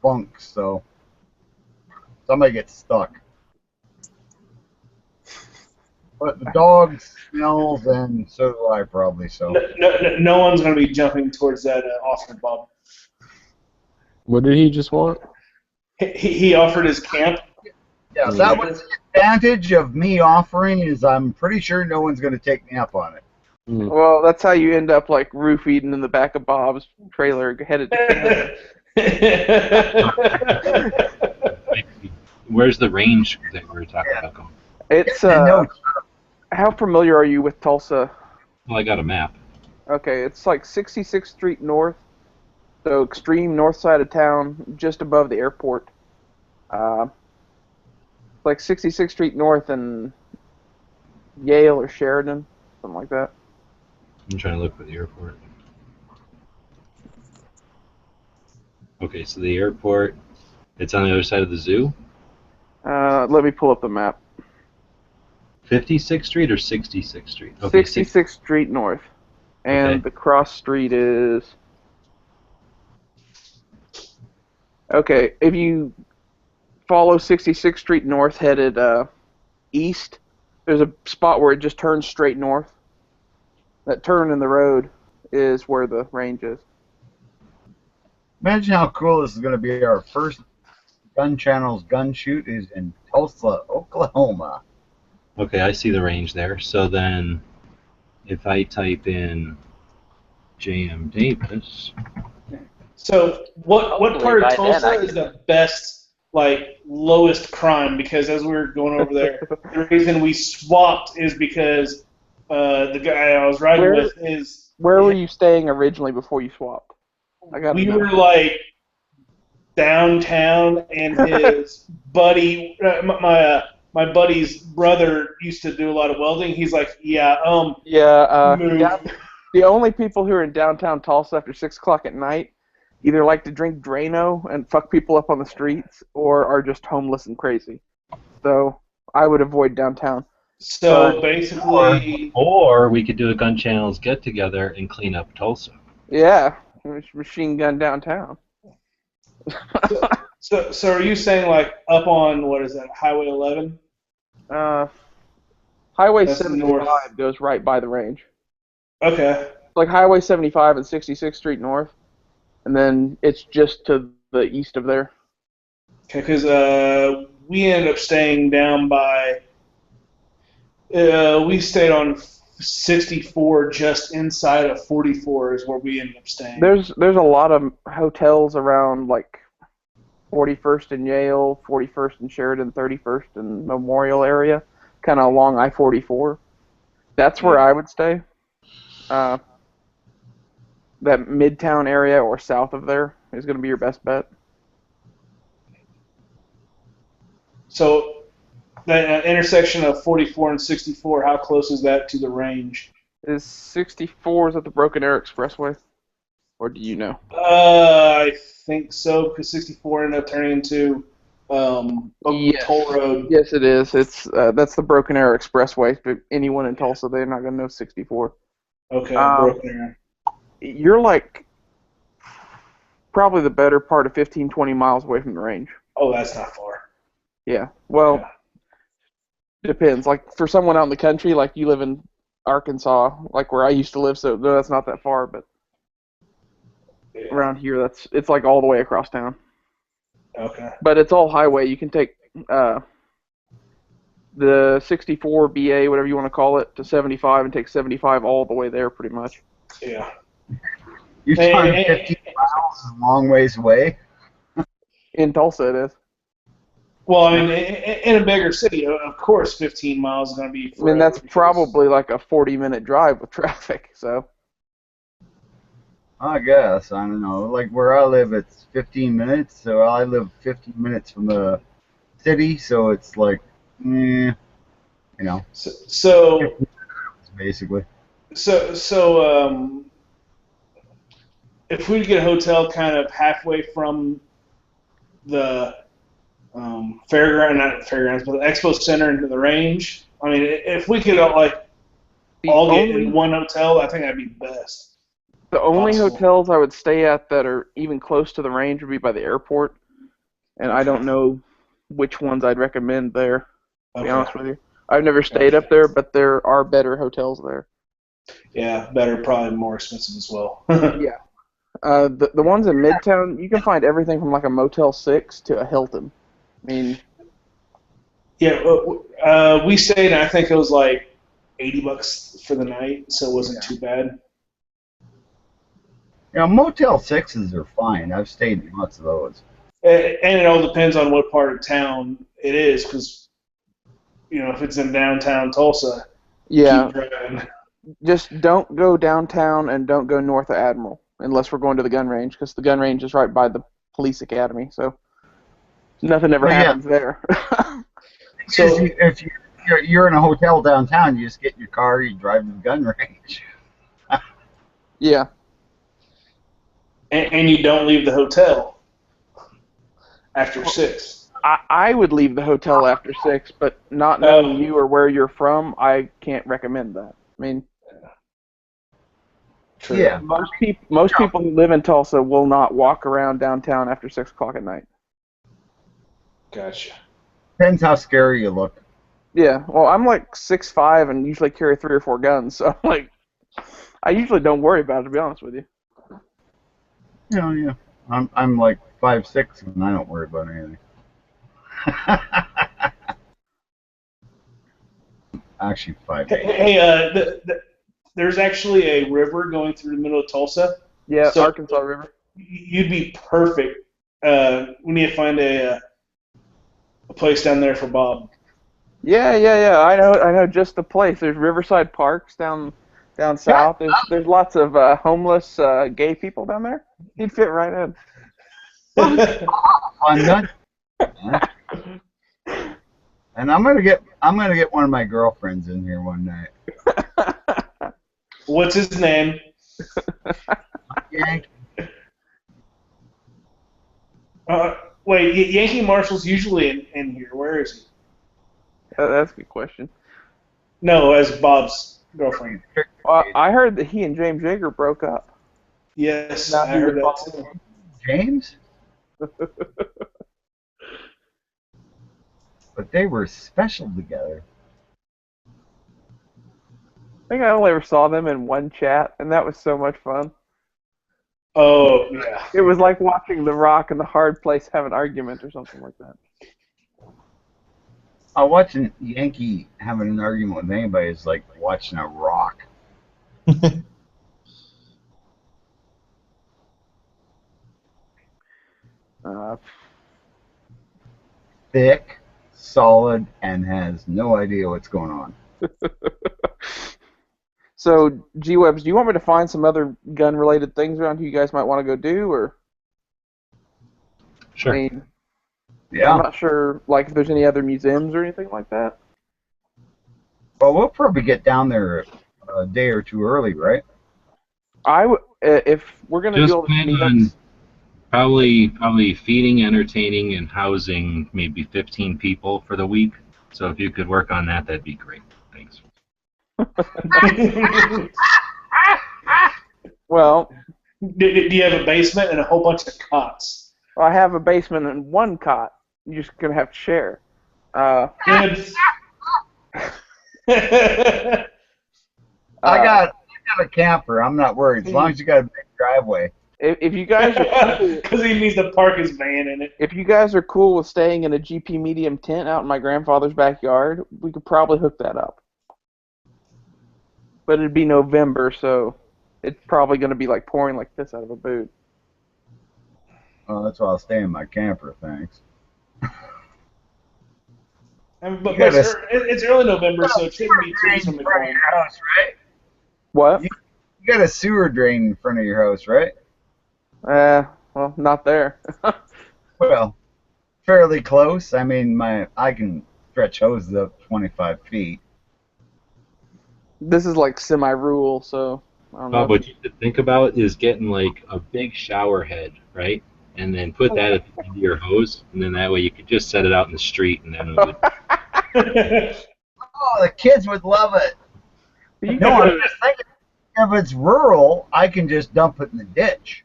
bunks, so somebody gets stuck. But the dog smells, and so do I probably. So No one's going to be jumping towards that offer, Bob. What did he just want? He offered his camp. yeah, that was the advantage of me offering is I'm pretty sure no one's going to take me up on it. Well, that's how you end up like roof eating in the back of Bob's trailer headed to Where's the range that we were talking about going? It's how familiar are you with Tulsa? Well, I got a map. Okay, it's like 66th Street North, so extreme north side of town, just above the airport. Like 66th Street North and Yale or Sheridan, something like that. I'm trying to look for the airport. Okay, so the airport, it's on the other side of the zoo? Let me pull up the map. 56th Street or 66th Street? Okay, 66th Street North. And Okay. the cross street is... Okay, if you follow 66th Street North headed east, there's a spot where it just turns straight north. That turn in the road is where the range is. Imagine how cool this is going to be. Our first Gun Channel's gun shoot is in Tulsa, Oklahoma. Okay, I see the range there. So then, if I type in JM Davis, So what part of Hopefully by then Tulsa I is can- the best, like, lowest crime? Because as we were going over there, the reason we swapped is because the guy I was riding Where- with is Where were you staying originally before you swapped? I got we were like downtown, and his buddy, my buddy's brother used to do a lot of welding. He's like, Yeah, move. the only people who are in downtown Tulsa after 6 o'clock at night either like to drink Drano and fuck people up on the streets or are just homeless and crazy. So I would avoid downtown. So basically, or we could do a Gun Channels get together and clean up Tulsa. Yeah, machine gun downtown. so are you saying like up on what is that, Highway 11? Highway That's 75 north. goes right by the range. Okay. Like Highway 75 and 66th Street North, and then it's just to the east of there. Okay, because we ended up staying down by. We stayed on 64, just inside of 44 is where we ended up staying. There's a lot of hotels around like 41st and Yale, 41st and Sheridan, 31st and Memorial area, kind of along I-44. That's where I would stay. That Midtown area or south of there is going to be your best bet. So that intersection of 44 and 64, how close is that to the range? Is 64 is at the Broken Arrow Expressway? Or do you know? I think so, because 64 ended up turning into Toll Road. Yes, it is. It's that's the Broken Arrow Expressway. But anyone in Tulsa, they're not going to know 64. Okay, Broken Arrow. You're like probably the better part of 15, 20 miles away from the range. Oh, that's not far. Yeah. Well, depends. Like for someone out in the country, like you live in Arkansas, like where I used to live, so no, that's not that far. But around here, it's like all the way across town. Okay. But it's all highway. You can take the 64 BA, whatever you want to call it, to 75 and take 75 all the way there, pretty much. Yeah. You're talking 15 miles is a long ways away. In Tulsa, it is. Well, I mean, in a bigger city, of course, 15 miles is going to be. I mean, that's probably like a 40-minute drive with traffic. So. I guess. I don't know. Like where I live, it's 15 minutes. So I live 15 minutes from the city. So it's like, you know. So basically. So if we get a hotel kind of halfway from the fairgrounds, but the expo center into the range, I mean, if we could all get in one hotel, I think that'd be the best. The only hotels I would stay at that are even close to the range would be by the airport, and I don't know which ones I'd recommend there, to be honest with you. I've never stayed up there, but there are better hotels there. Yeah, better, probably more expensive as well. Yeah. The ones in Midtown, you can find everything from like a Motel 6 to a Hilton. I mean... Yeah, we stayed, and I think it was like $80 for the night, so it wasn't too bad. You know, Motel 6s are fine. I've stayed in lots of those. And it all depends on what part of town it is, because, if it's in downtown Tulsa, Yeah. keep driving. Just don't go downtown and don't go north of Admiral unless we're going to the gun range, because the gun range is right by the police academy. So nothing ever happens there. So if you're in a hotel downtown, you just get in your car, you drive to the gun range. Yeah. And you don't leave the hotel after 6. I would leave the hotel after 6, but not knowing you or where you're from, I can't recommend that. I mean, True. Yeah. most people who live in Tulsa will not walk around downtown after 6 o'clock at night. Gotcha. Depends how scary you look. Yeah, well, I'm like 6'5" and usually carry 3 or 4 guns, so I usually don't worry about it, to be honest with you. Yeah. I'm like 5'6" and I don't worry about anything. Actually, 5'8". Hey, there's actually a river going through the middle of Tulsa. Yeah, So Arkansas River. You'd be perfect. We need to find a place down there for Bob. Yeah. I know just the place. There's Riverside Parks down south. There's lots of homeless gay people down there. He'd fit right in. I'm not. And I'm gonna get one of my girlfriends in here one night. What's his name? Yankee. Wait, Yankee Marshall's usually in here. Where is he? That's a good question. No, as Bob's girlfriend. I heard that he and James Yeager broke up. Yes, Now I he heard would that too. James? But they were special together. I think I only ever saw them in one chat, and that was so much fun. Oh, yeah. It was like watching The Rock and The Hard Place have an argument or something like that. Watching Yankee having an argument with anybody is like watching a rock. Thick, solid, and has no idea what's going on. So, G-Webs, do you want me to find some other gun-related things around here you guys might want to go do, or? Sure. I mean, Yeah. I'm not sure, like, if there's any other museums or anything like that. Well, we'll probably get down there a day or two early, right? If we're gonna Just do all the plan meetups, on probably feeding, entertaining, and housing maybe 15 people for the week. So if you could work on that, that'd be great. Thanks. well, Do you have a basement and a whole bunch of cots? I have a basement and one cot. You're just gonna have to share. Dibs. I got a camper. I'm not worried as long as you got a big driveway. If you guys are cool, because he needs to park his van in it. if you guys are cool with staying in a GP Medium tent out in my grandfather's backyard, we could probably hook that up. But it'd be November, so it's probably going to be like pouring like this out of a boot. Oh, that's why I'll stay in my camper, thanks. But it's early November, so it shouldn't be too from the front of your house, right? What? You got a sewer drain in front of your house, right? Well, not there. Well, fairly close. I mean, I can stretch hoses up 25 feet. This is like semi-rural, so I don't know. What you should think about is getting like a big shower head, right? And then put that at the end of your hose, and then that way you could just set it out in the street, and then it would. Oh, the kids would love it. No, I'm just thinking, if it's rural, I can just dump it in the ditch.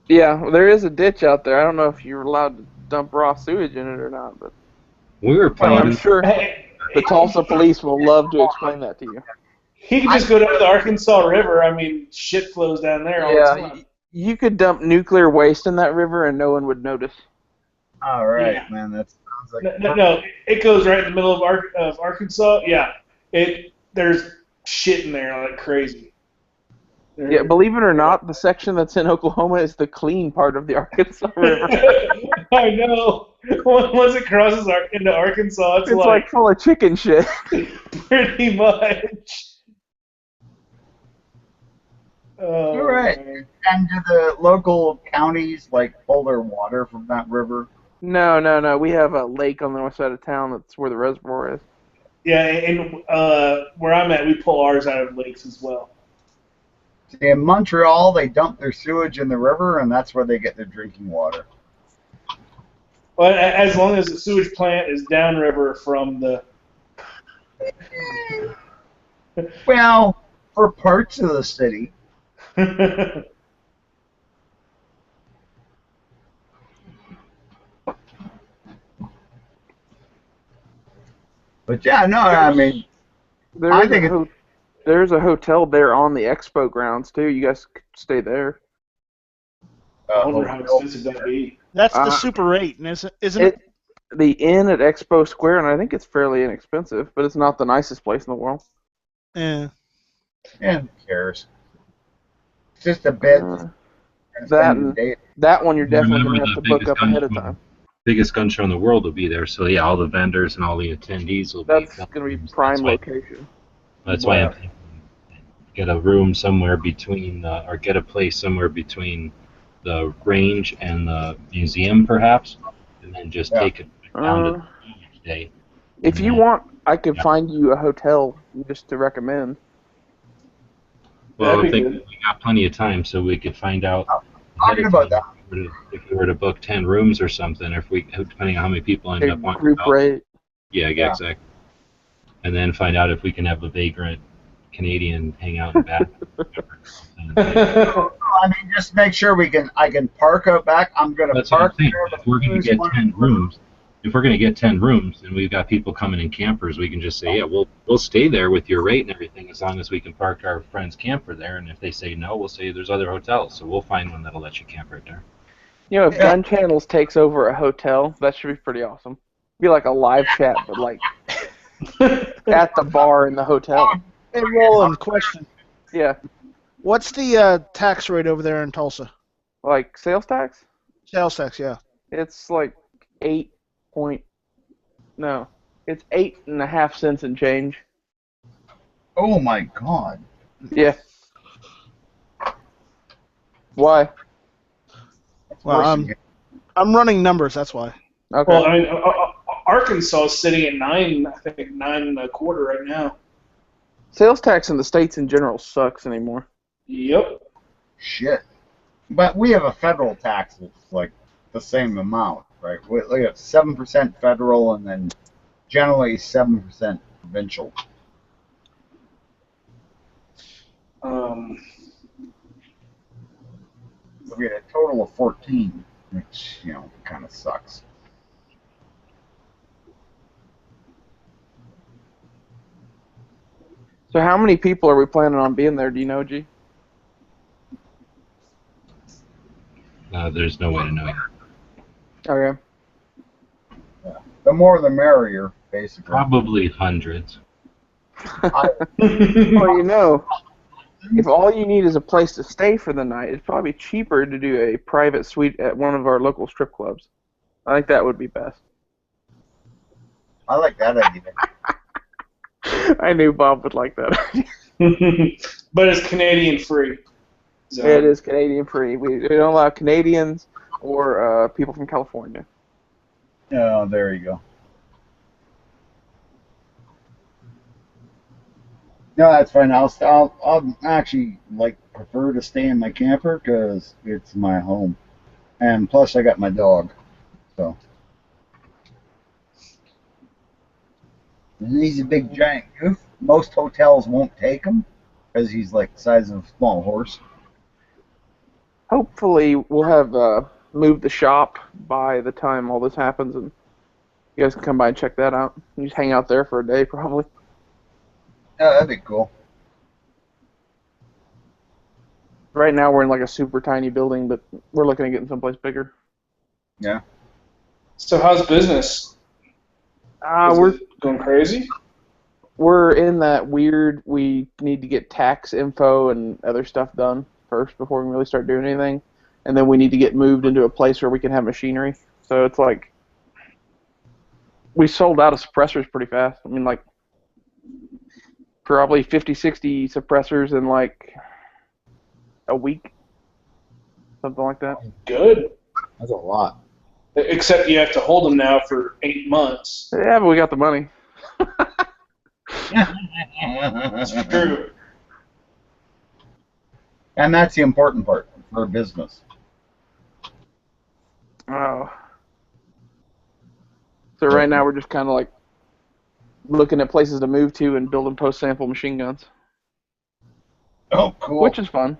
Yeah, well, there is a ditch out there. I don't know if you're allowed to dump raw sewage in it or not, but We were well, I'm planning. sure the Tulsa police will love to explain that to you. He could just go down to the Arkansas River. I mean, shit flows down there all the Yeah, time. you could dump nuclear waste in that river and no one would notice. All right, Yeah. man. That sounds like No, it goes right in the middle of Arkansas. Yeah, there's shit in there like crazy. Yeah, believe it or not, the section that's in Oklahoma is the clean part of the Arkansas River. I know. Once it crosses into Arkansas, it's like full of chicken shit. pretty much. All right. And do the local counties pull their water from that river? No. We have a lake on the north side of town. That's where the reservoir is. Yeah, and where I'm at, we pull ours out of lakes as well. See, in Montreal, they dump their sewage in the river, and that's where they get their drinking water. Well, as long as the sewage plant is downriver from the... Well, for parts of the city. But yeah, no, I mean, I think there's a hotel there on the expo grounds too. You guys could stay there. I wonder how expensive that'd be. That's the Super 8, isn't it? The inn at Expo Square, and I think it's fairly inexpensive, but it's not the nicest place in the world. Yeah. Yeah, who cares? It's just a bed. That one you're definitely going to have to book up ahead of time. Biggest gun show in the world will be there, so yeah, all the vendors and all the attendees will be. That's going to be prime location. That's why I'm thinking get a room somewhere between, or get a place somewhere between the range and the museum, perhaps, and then just take it down to each day. If you want, I could find you a hotel just to recommend. Well, I think we got plenty of time, so we could find out. Talking about that. If we were to book 10 rooms or something, if we, depending on how many people end up wanting group rate. Yeah, exactly. And then find out if we can have a vagrant Canadian hang out in back. I mean, just make sure I can park out back. I'm going to park there. If we're going to get 10 rooms, and we've got people coming in campers, we can just say, yeah, we'll stay there with your rate and everything as long as we can park our friend's camper there. And if they say no, we'll say there's other hotels, so we'll find one that'll let you camp right there. You know, if Gun Channels takes over a hotel, that should be pretty awesome. Be like a live chat, but like at the bar in the hotel. Hey, Roland, question. Yeah. What's the tax rate over there in Tulsa? Like sales tax? Sales tax, yeah. It's like 8.5 cents and change. Oh my God. Yeah. Why? Well, I'm running numbers, that's why. Okay. Well, I mean, Arkansas is sitting at 9.25 right now. Sales tax in the states in general sucks anymore. Yep. Shit. But we have a federal tax that's like the same amount, right? We have 7% federal and then generally 7% provincial. We had a total of 14, which, you know, kind of sucks. So how many people are we planning on being there? Do you know, G? There's no way to know yet. Okay. Yeah. The more the merrier, basically. Probably hundreds. Well, you know, if all you need is a place to stay for the night, it's probably cheaper to do a private suite at one of our local strip clubs. I think that would be best. I like that idea. I knew Bob would like that idea. But it's Canadian free. So. It is Canadian free. We don't allow Canadians or people from California. Oh, there you go. No, that's fine. I'll actually prefer to stay in my camper because it's my home, and plus I got my dog, so. And he's a big giant goof. Most hotels won't take him because he's like the size of a small horse. Hopefully, we'll have moved the shop by the time all this happens, and you guys can come by and check that out. You just hang out there for a day, probably. Yeah, that'd be cool. Right now, we're in like a super tiny building, but we're looking at getting someplace bigger. Yeah. So how's business? We're going crazy. we're in that weird, we need to get tax info and other stuff done first before we can really start doing anything. And then we need to get moved into a place where we can have machinery. So it's like, we sold out of suppressors pretty fast. I mean, like, probably 50, 60 suppressors in like a week. Something like that. Good. That's a lot. Except you have to hold them now for 8 months. Yeah, but we got the money. That's true. And that's the important part for business. Oh. So right now we're just kind of like looking at places to move to and building post-sample machine guns. Oh, cool. Which is fun.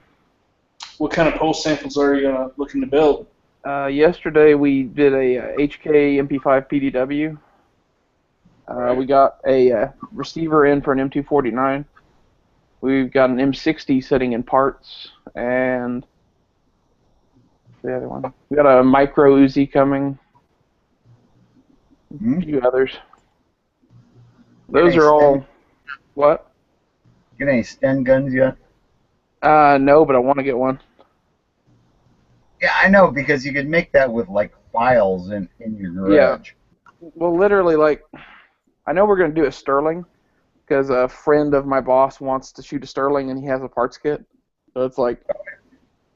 What kind of post samples are you looking to build? Yesterday we did a HK MP5 PDW. We got a receiver in for an M249. We've got an M60 sitting in parts, and the other one. We got a micro Uzi coming. A few others. Those are all. What? Get any Sten guns yet? No, but I want to get one. Yeah, I know, because you could make that with like files in your garage. Yeah. Well, literally, like, I know we're gonna do a Sterling, because a friend of my boss wants to shoot a Sterling and he has a parts kit. So it's like,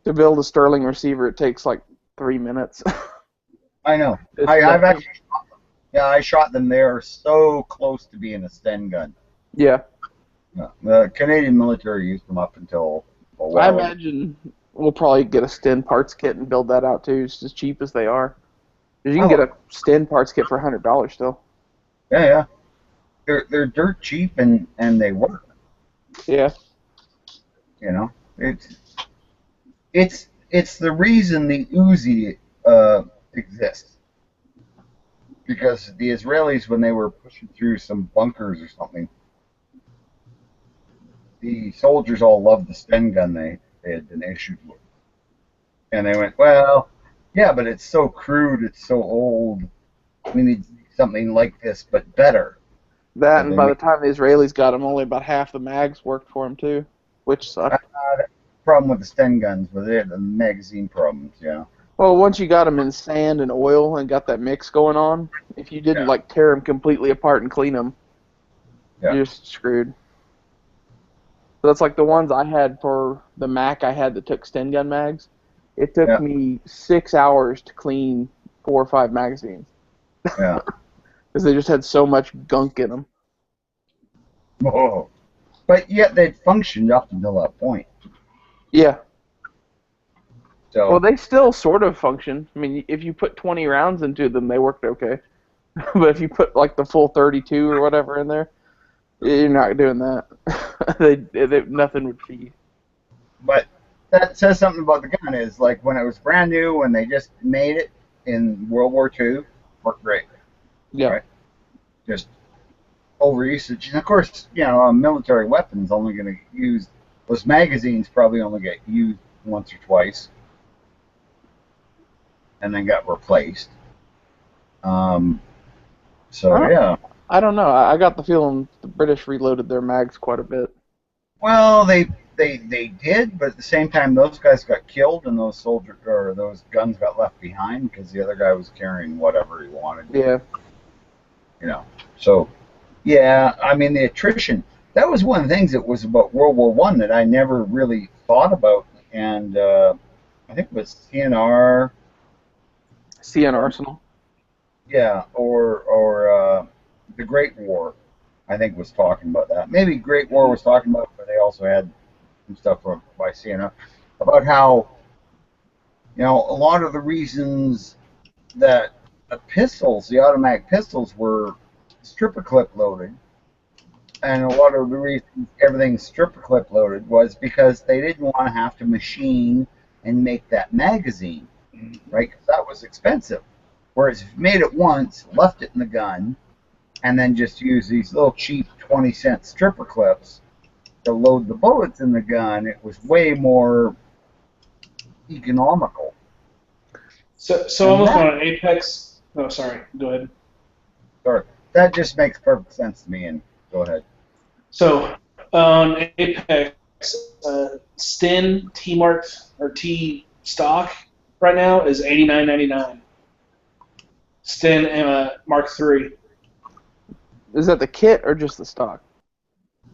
to build a Sterling receiver, it takes like 3 minutes. I know. I've actually shot them. Yeah, I shot them. They are so close to being a Sten gun. Yeah. The Canadian military used them up until a while I ago. imagine we'll probably get a Sten parts kit and build that out too. It's as cheap as they are. 'Cause you can get a Sten parts kit for $100 still. Yeah. They're dirt cheap and they work. Yeah. You know, it's the reason the Uzi exists. Because the Israelis, when they were pushing through some bunkers or something, the soldiers all loved the Sten gun they had been issued with. And they went, well, yeah, but it's so crude, it's so old, we need something like this, but better. That, and by the time the Israelis got them, only about half the mags worked for them too, which sucked. The problem with the Sten guns was the magazine problems, yeah. Well, once you got them in sand and oil and got that mix going on, if you didn't like tear them completely apart and clean them, you're just screwed. So that's like the ones I had for the Mac I had that took Sten gun mags. It took me 6 hours to clean 4 or 5 magazines. Yeah. Because they just had so much gunk in them. Oh. But yet they functioned up until that point. Yeah. So. Well, they still sort of function. I mean, if you put 20 rounds into them, they worked okay. But if you put like the full 32 or whatever in there, you're not doing that. they nothing would feed. But that says something about the gun. Is like when it was brand new, when they just made it in World War II, worked great. Yeah. Right? Just over usage, and of course, you know, a military weapon's only going to use those magazines. Probably only get used once or twice, and then got replaced. Yeah. I don't know. I got the feeling the British reloaded their mags quite a bit. Well, they did, but at the same time, those guys got killed, and those soldiers or those guns got left behind because the other guy was carrying whatever he wanted. Yeah. You know. So, yeah. I mean, the attrition. That was one of the things that was about World War I that I never really thought about, and I think it was CN Arsenal. Yeah, or the Great War, I think, was talking about that. Maybe Great War was talking about it, but they also had some stuff by CNR about how, you know, a lot of the reasons that the automatic pistols were stripper clip loaded, and a lot of the reasons everything's stripper clip loaded was because they didn't want to have to machine and make that magazine, right? Because that was expensive. Whereas if you made it once, left it in the gun, and then just used these little cheap 20-cent stripper clips to load the bullets in the gun, it was way more economical. So I'm looking on Apex. Oh, sorry. Go ahead. Sorry. That just makes perfect sense to me, and go ahead. So on Apex, Sten T marked or T stock right now is $89.99. Sten Mark III Is that the kit or just the stock?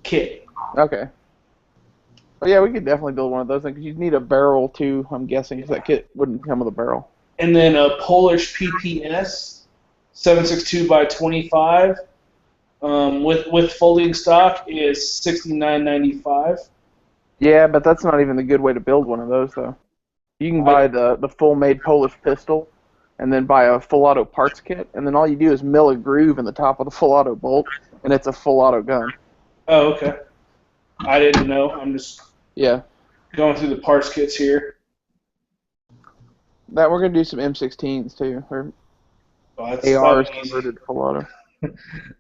kit. Okay. Well, yeah, we could definitely build one of those things. You'd need a barrel too, I'm guessing, because that kit wouldn't come with a barrel. And then a Polish PPS 7.62 by 25 with folding stock is $69.95. Yeah, but that's not even the good way to build one of those, though. You can buy the full-made Polish pistol, and then buy a full auto parts kit, and then all you do is mill a groove in the top of the full auto bolt, and it's a full auto gun. Oh, okay. I didn't know. I'm just going through the parts kits here. That we're gonna do some M16s too, or ARs converted to full auto.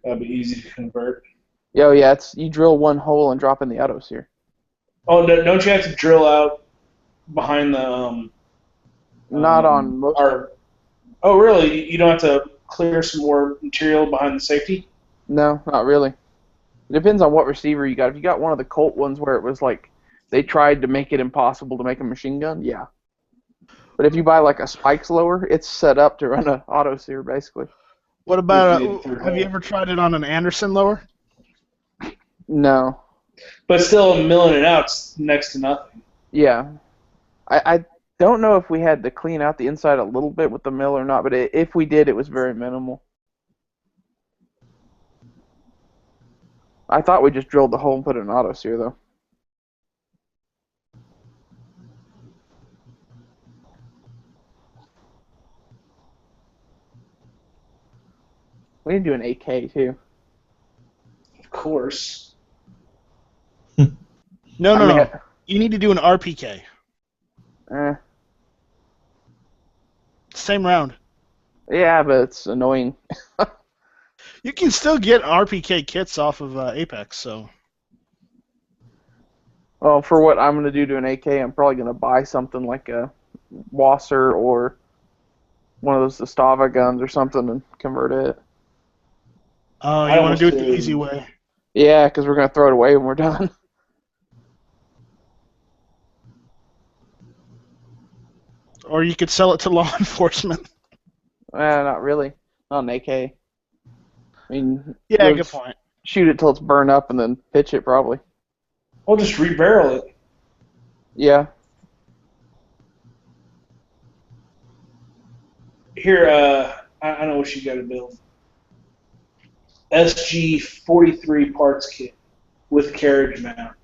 That'd be easy to convert. Yeah, yeah. It's you drill one hole and drop in the auto sear. Oh, no, don't you have to drill out behind the? Not on most. Oh, really? You don't have to clear some more material behind the safety? No, not really. It depends on what receiver you got. If you got one of the Colt ones where it was like they tried to make it impossible to make a machine gun, yeah. But if you buy like a spikes lower, it's set up to run an auto sear basically. What about have you ever tried it on an Anderson lower? No. But still, milling it out's next to nothing. Yeah. I don't know if we had to clean out the inside a little bit with the mill or not, but if we did, it was very minimal. I thought we just drilled the hole and put it in auto sear, though. We need to do an AK, too. Of course. No. You need to do an RPK. Same round. Yeah, but it's annoying. You can still get RPK kits off of Apex, so. Well, for what I'm going to do to an AK, I'm probably going to buy something like a Wasser or one of those Zastava guns or something and convert it. Oh, you want to do it the easy way. Yeah, because we're going to throw it away when we're done. Or you could sell it to law enforcement. Not really. Not an AK. I mean, yeah, good point. Shoot it till it's burned up and then pitch it, probably. We'll just rebarrel it. Yeah. Here, I know what you got to build. SG-43 parts kit with carriage mount.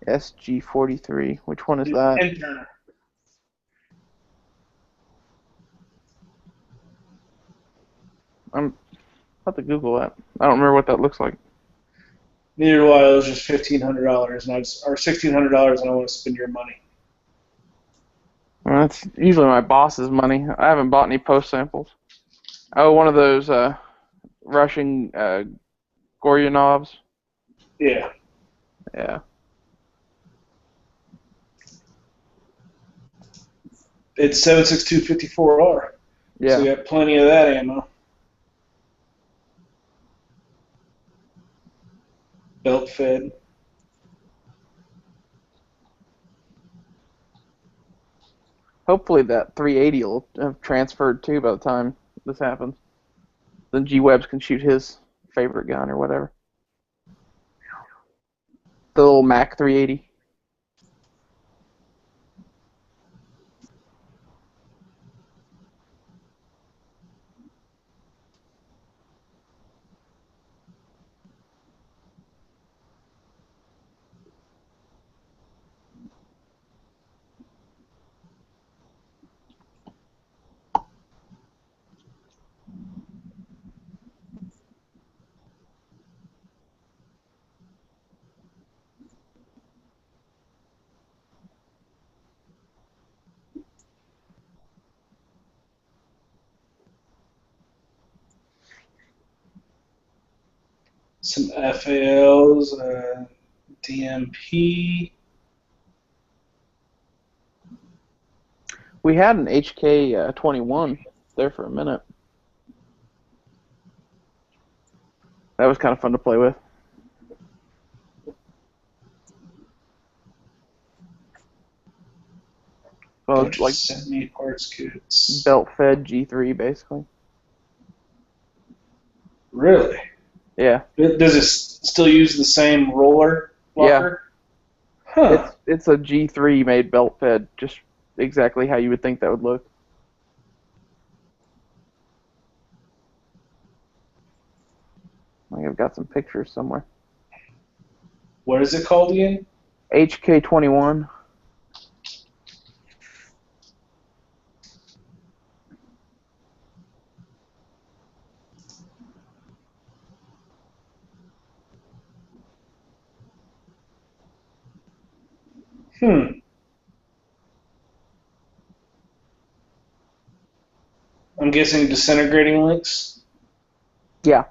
SG-43. Which one is that? Interner. I'm about to Google that. I don't remember what that looks like. Neither do I. It was just $1,500, and or $1,600, and I want to spend your money. Well, that's usually my boss's money. I haven't bought any post samples. Oh, one of those Russian Goryanovs. Yeah. Yeah. It's 7.62 54R. Yeah. So you got plenty of that ammo. Belt fed. Hopefully that 380 will have transferred too by the time this happens. Then G-Webs can shoot his favorite gun or whatever. The little Mac 380. Some FALs, DMP. We had an HK 21 there for a minute. That was kind of fun to play with. Well, it's like Sent me parts kits. belt-fed G3, basically. Really? Yeah. Does it still use the same roller locker? Huh. It's a G3 made belt-fed, just exactly how you would think that would look. I think I've got some pictures somewhere. What is it called again? HK21. I'm guessing disintegrating links. Yeah,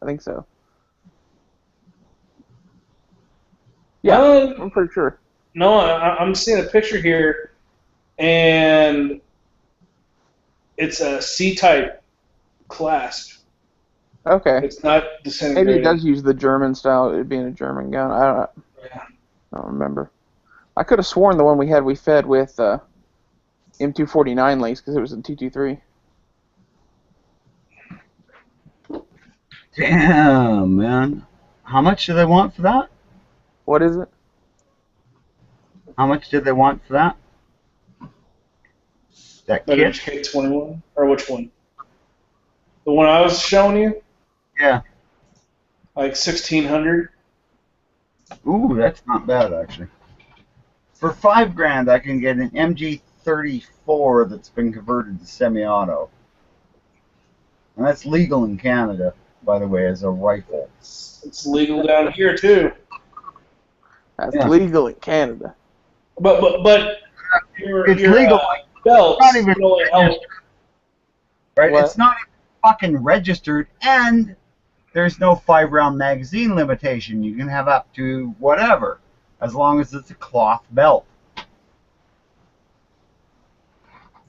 I think so. Yeah, I'm pretty sure. No, I'm seeing a picture here, and it's a C-type clasp. Okay. It's not disintegrating. Maybe it does use the German style, it being a German gun. I don't remember. I could have sworn the one we fed with M249 links because it was in 223. Damn, man. How much do they want for that? What is it? How much did they want for that? That kit? HK21? Or which one? The one I was showing you? Yeah. Like 1,600? Ooh, that's not bad, actually. For $5,000, I can get an MG34 that's been converted to semi-auto. And that's legal in Canada, by the way, as a rifle. It's legal down here, too. That's legal in Canada. But it's your, legal. Belts It's not even only help. registered. Right? What? It's not even fucking registered, and there's no 5-round magazine limitation. You can have up to whatever, as long as it's a cloth belt.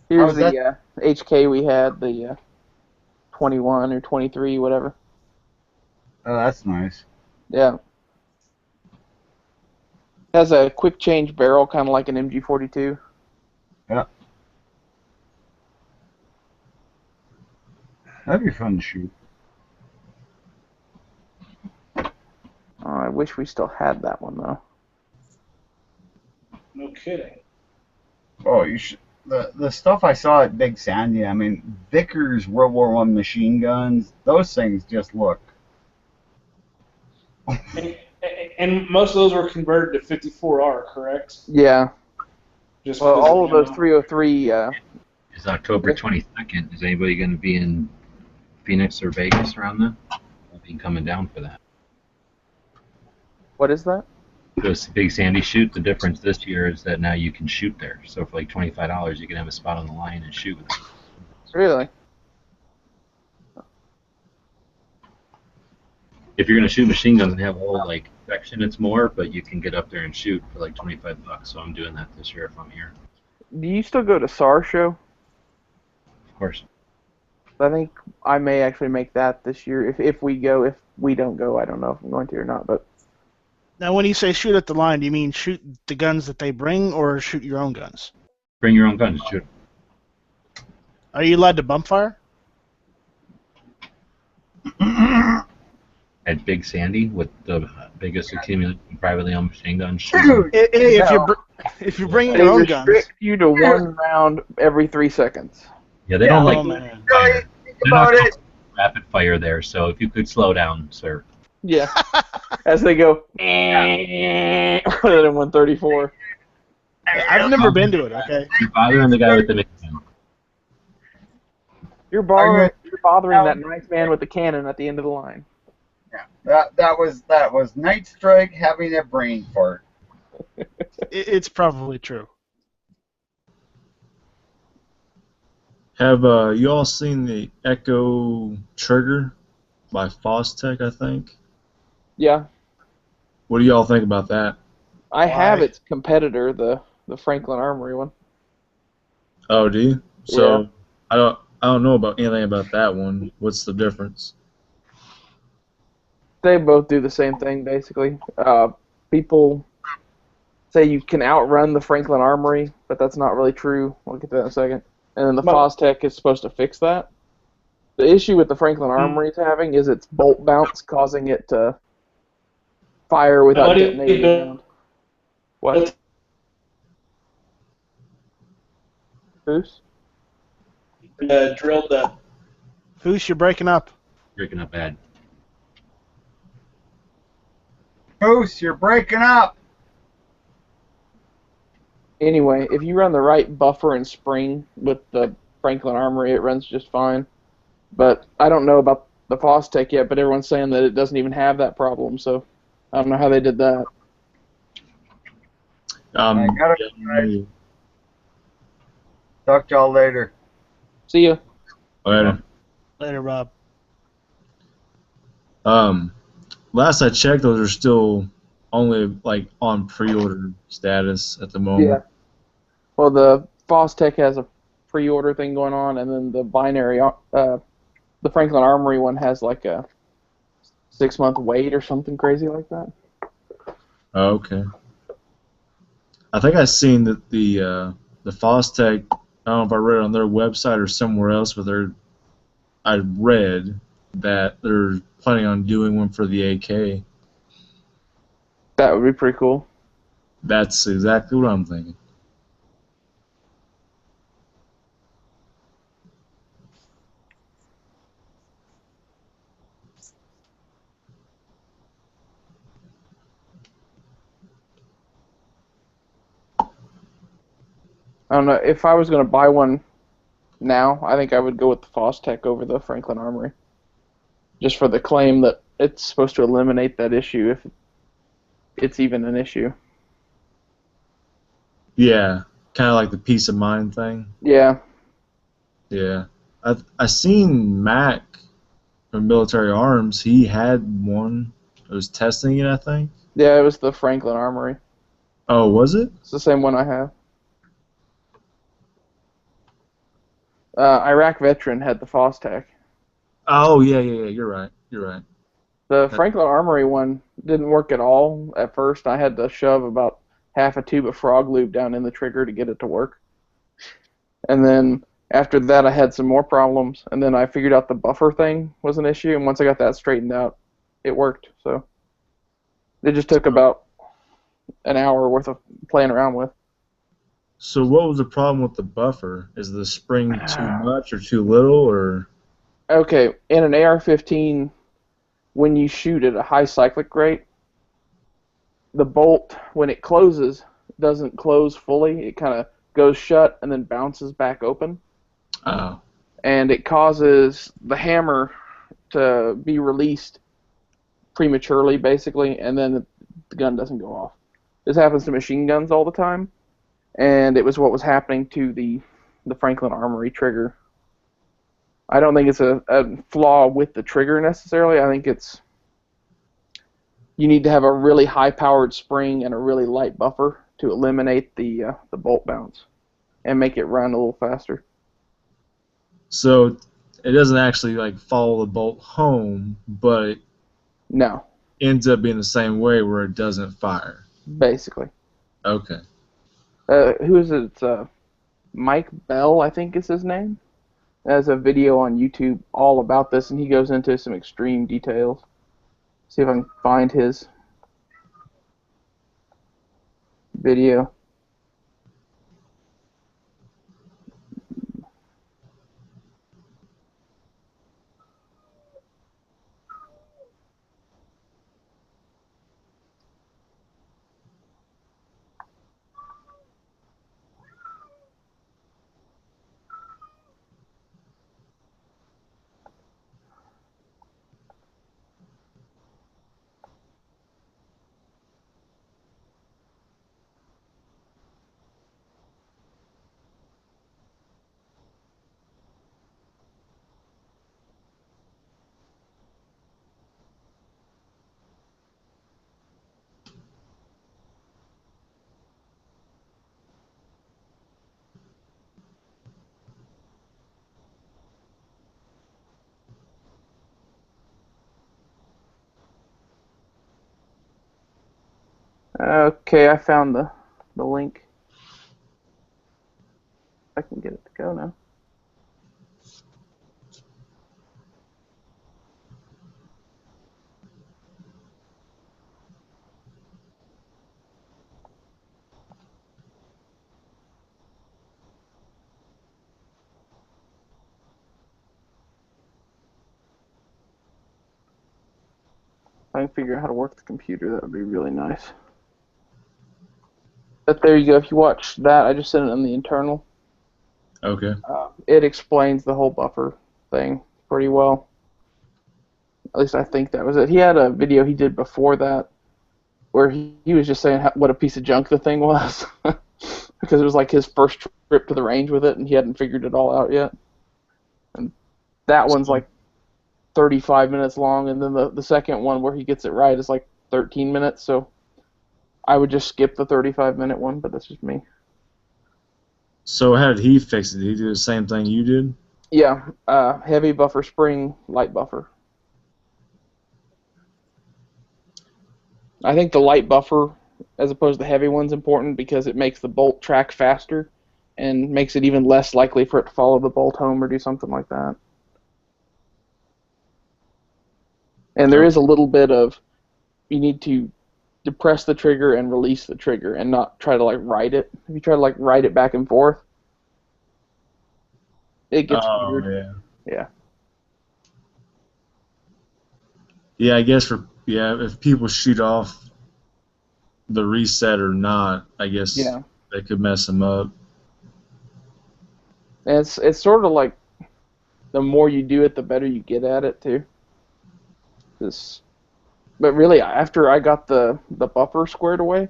Here's the HK we had, the 21 or 23, whatever. Oh, that's nice. Yeah. Has a quick change barrel, kind of like an MG42. Yeah. That'd be fun to shoot. Oh, I wish we still had that one, though. No kidding. Oh, you should. The stuff I saw at Big Sandy, I mean, Vickers World War I machine guns, those things just look. And most of those were converted to 54R, correct? Yeah. Just well, because, all of those 303. It's October 22nd. Is anybody going to be in Phoenix or Vegas around then? I'll be coming down for that. What is that? This Big Sandy shoot. The difference this year is that now you can shoot there. So for like $25, you can have a spot on the line and shoot with it. Really? If you're going to shoot machine guns and have a whole like section, it's more, but you can get up there and shoot for like $25. So I'm doing that this year if I'm here. Do you still go to SAR show? Of course. I think I may actually make that this year. If we go, if we don't go, I don't know if I'm going to or not. But now, when you say shoot at the line, do you mean shoot the guns that they bring, or shoot your own guns? Bring your own guns, shoot. Are you allowed to bump fire? At Big Sandy with the biggest accumulated privately owned machine gun shoot. If you bring your own guns, they restrict you to one round every 3 seconds. Yeah, they don't like Fire. They're not rapid fire there. So if you could slow down, sir. Yeah. As they go, rather than 134. I've never been to it. Okay. You're bothering the guy with the machine. You're bothering that nice man with the cannon at the end of the line. Yeah, that was Night Strike having a brain fart. It's probably true. Have you all seen the Echo Trigger by Fostech, I think? Yeah. What do y'all think about that? I have its competitor, the Franklin Armory one. Oh, do you? So I don't know about anything about that one. What's the difference? They both do the same thing, basically. People say you can outrun the Franklin Armory but that's not really true. We'll get to that in a second. And then the Well- Fostech is supposed to fix that. The issue with the Franklin Armory is having is its bolt bounce causing it to fire without What detonating is- around. What? Goose? Drilled up. Foos, you're breaking up. Breaking up bad. Moose, you're breaking up. Anyway, if you run the right buffer and spring with the Franklin Armory, it runs just fine. But I don't know about the Fostech yet, but everyone's saying that it doesn't even have that problem, so I don't know how they did that. I got it. Right. Talk to y'all later. See ya. Later. Later, Rob. Last I checked, those are still only like on pre-order status at the moment. Yeah. Well, the Fostech has a pre-order thing going on, and then the binary, the Franklin Armory one has like a 6-month wait or something crazy like that. Oh, okay. I think I seen that the Fostech. I don't know if I read it on their website or somewhere else, but I read that they're planning on doing one for the AK. That would be pretty cool. That's exactly what I'm thinking. I don't know, if I was going to buy one now, I think I would go with the Fostech over the Franklin Armory. Just for the claim that it's supposed to eliminate that issue if it's even an issue. Yeah, kind of like the peace of mind thing. Yeah. Yeah, I seen Mac from Military Arms. He had one. It was testing it, I think. Yeah, it was the Franklin Armory. Oh, was it? It's the same one I have. Iraq Veteran had the Fostech. Oh yeah. You're right. The Franklin Armory one didn't work at all at first. I had to shove about half a tube of frog lube down in the trigger to get it to work. And then after that I had some more problems, and then I figured out the buffer thing was an issue, and once I got that straightened out, it worked. So it just took about an hour worth of playing around with. So what was the problem with the buffer? Is the spring too much or too little, or? Okay, in an AR-15, when you shoot at a high cyclic rate, the bolt, when it closes, doesn't close fully. It kind of goes shut and then bounces back open. Oh. And it causes the hammer to be released prematurely, basically, and then the gun doesn't go off. This happens to machine guns all the time, and it was what was happening to the Franklin Armory trigger. I don't think it's a flaw with the trigger necessarily. I think it's you need to have a really high-powered spring and a really light buffer to eliminate the bolt bounce and make it run a little faster. So it doesn't actually like follow the bolt home, but no, ends up being the same way where it doesn't fire. Basically. Okay. Who is it? It's, Mike Bell, I think is his name. Has a video on YouTube all about this, and he goes into some extreme details. See if I can find his video. Okay, I found the link. I can get it to go now. If I can figure out how to work the computer, that would be really nice. But there you go. If you watch that, I just sent it on the internal. Okay. It explains the whole buffer thing pretty well. At least I think that was it. He had a video he did before that where he was just saying what a piece of junk the thing was. Because it was like his first trip to the range with it, and he hadn't figured it all out yet. And that one's like 35 minutes long, and then the second one where he gets it right is like 13 minutes, so I would just skip the 35-minute one, but that's just me. So how did he fix it? Did he do the same thing you did? Yeah, heavy buffer spring, light buffer. I think the light buffer, as opposed to the heavy one's important because it makes the bolt track faster and makes it even less likely for it to follow the bolt home or do something like that. And there is a little bit of, you need to depress the trigger and release the trigger and not try to like ride it. If you try to like ride it back and forth, it gets weird. Yeah. Yeah, I guess if people shoot off the reset or not, I guess they could mess them up. And it's sort of like the more you do it, the better you get at it too. But really, after I got the buffer squared away,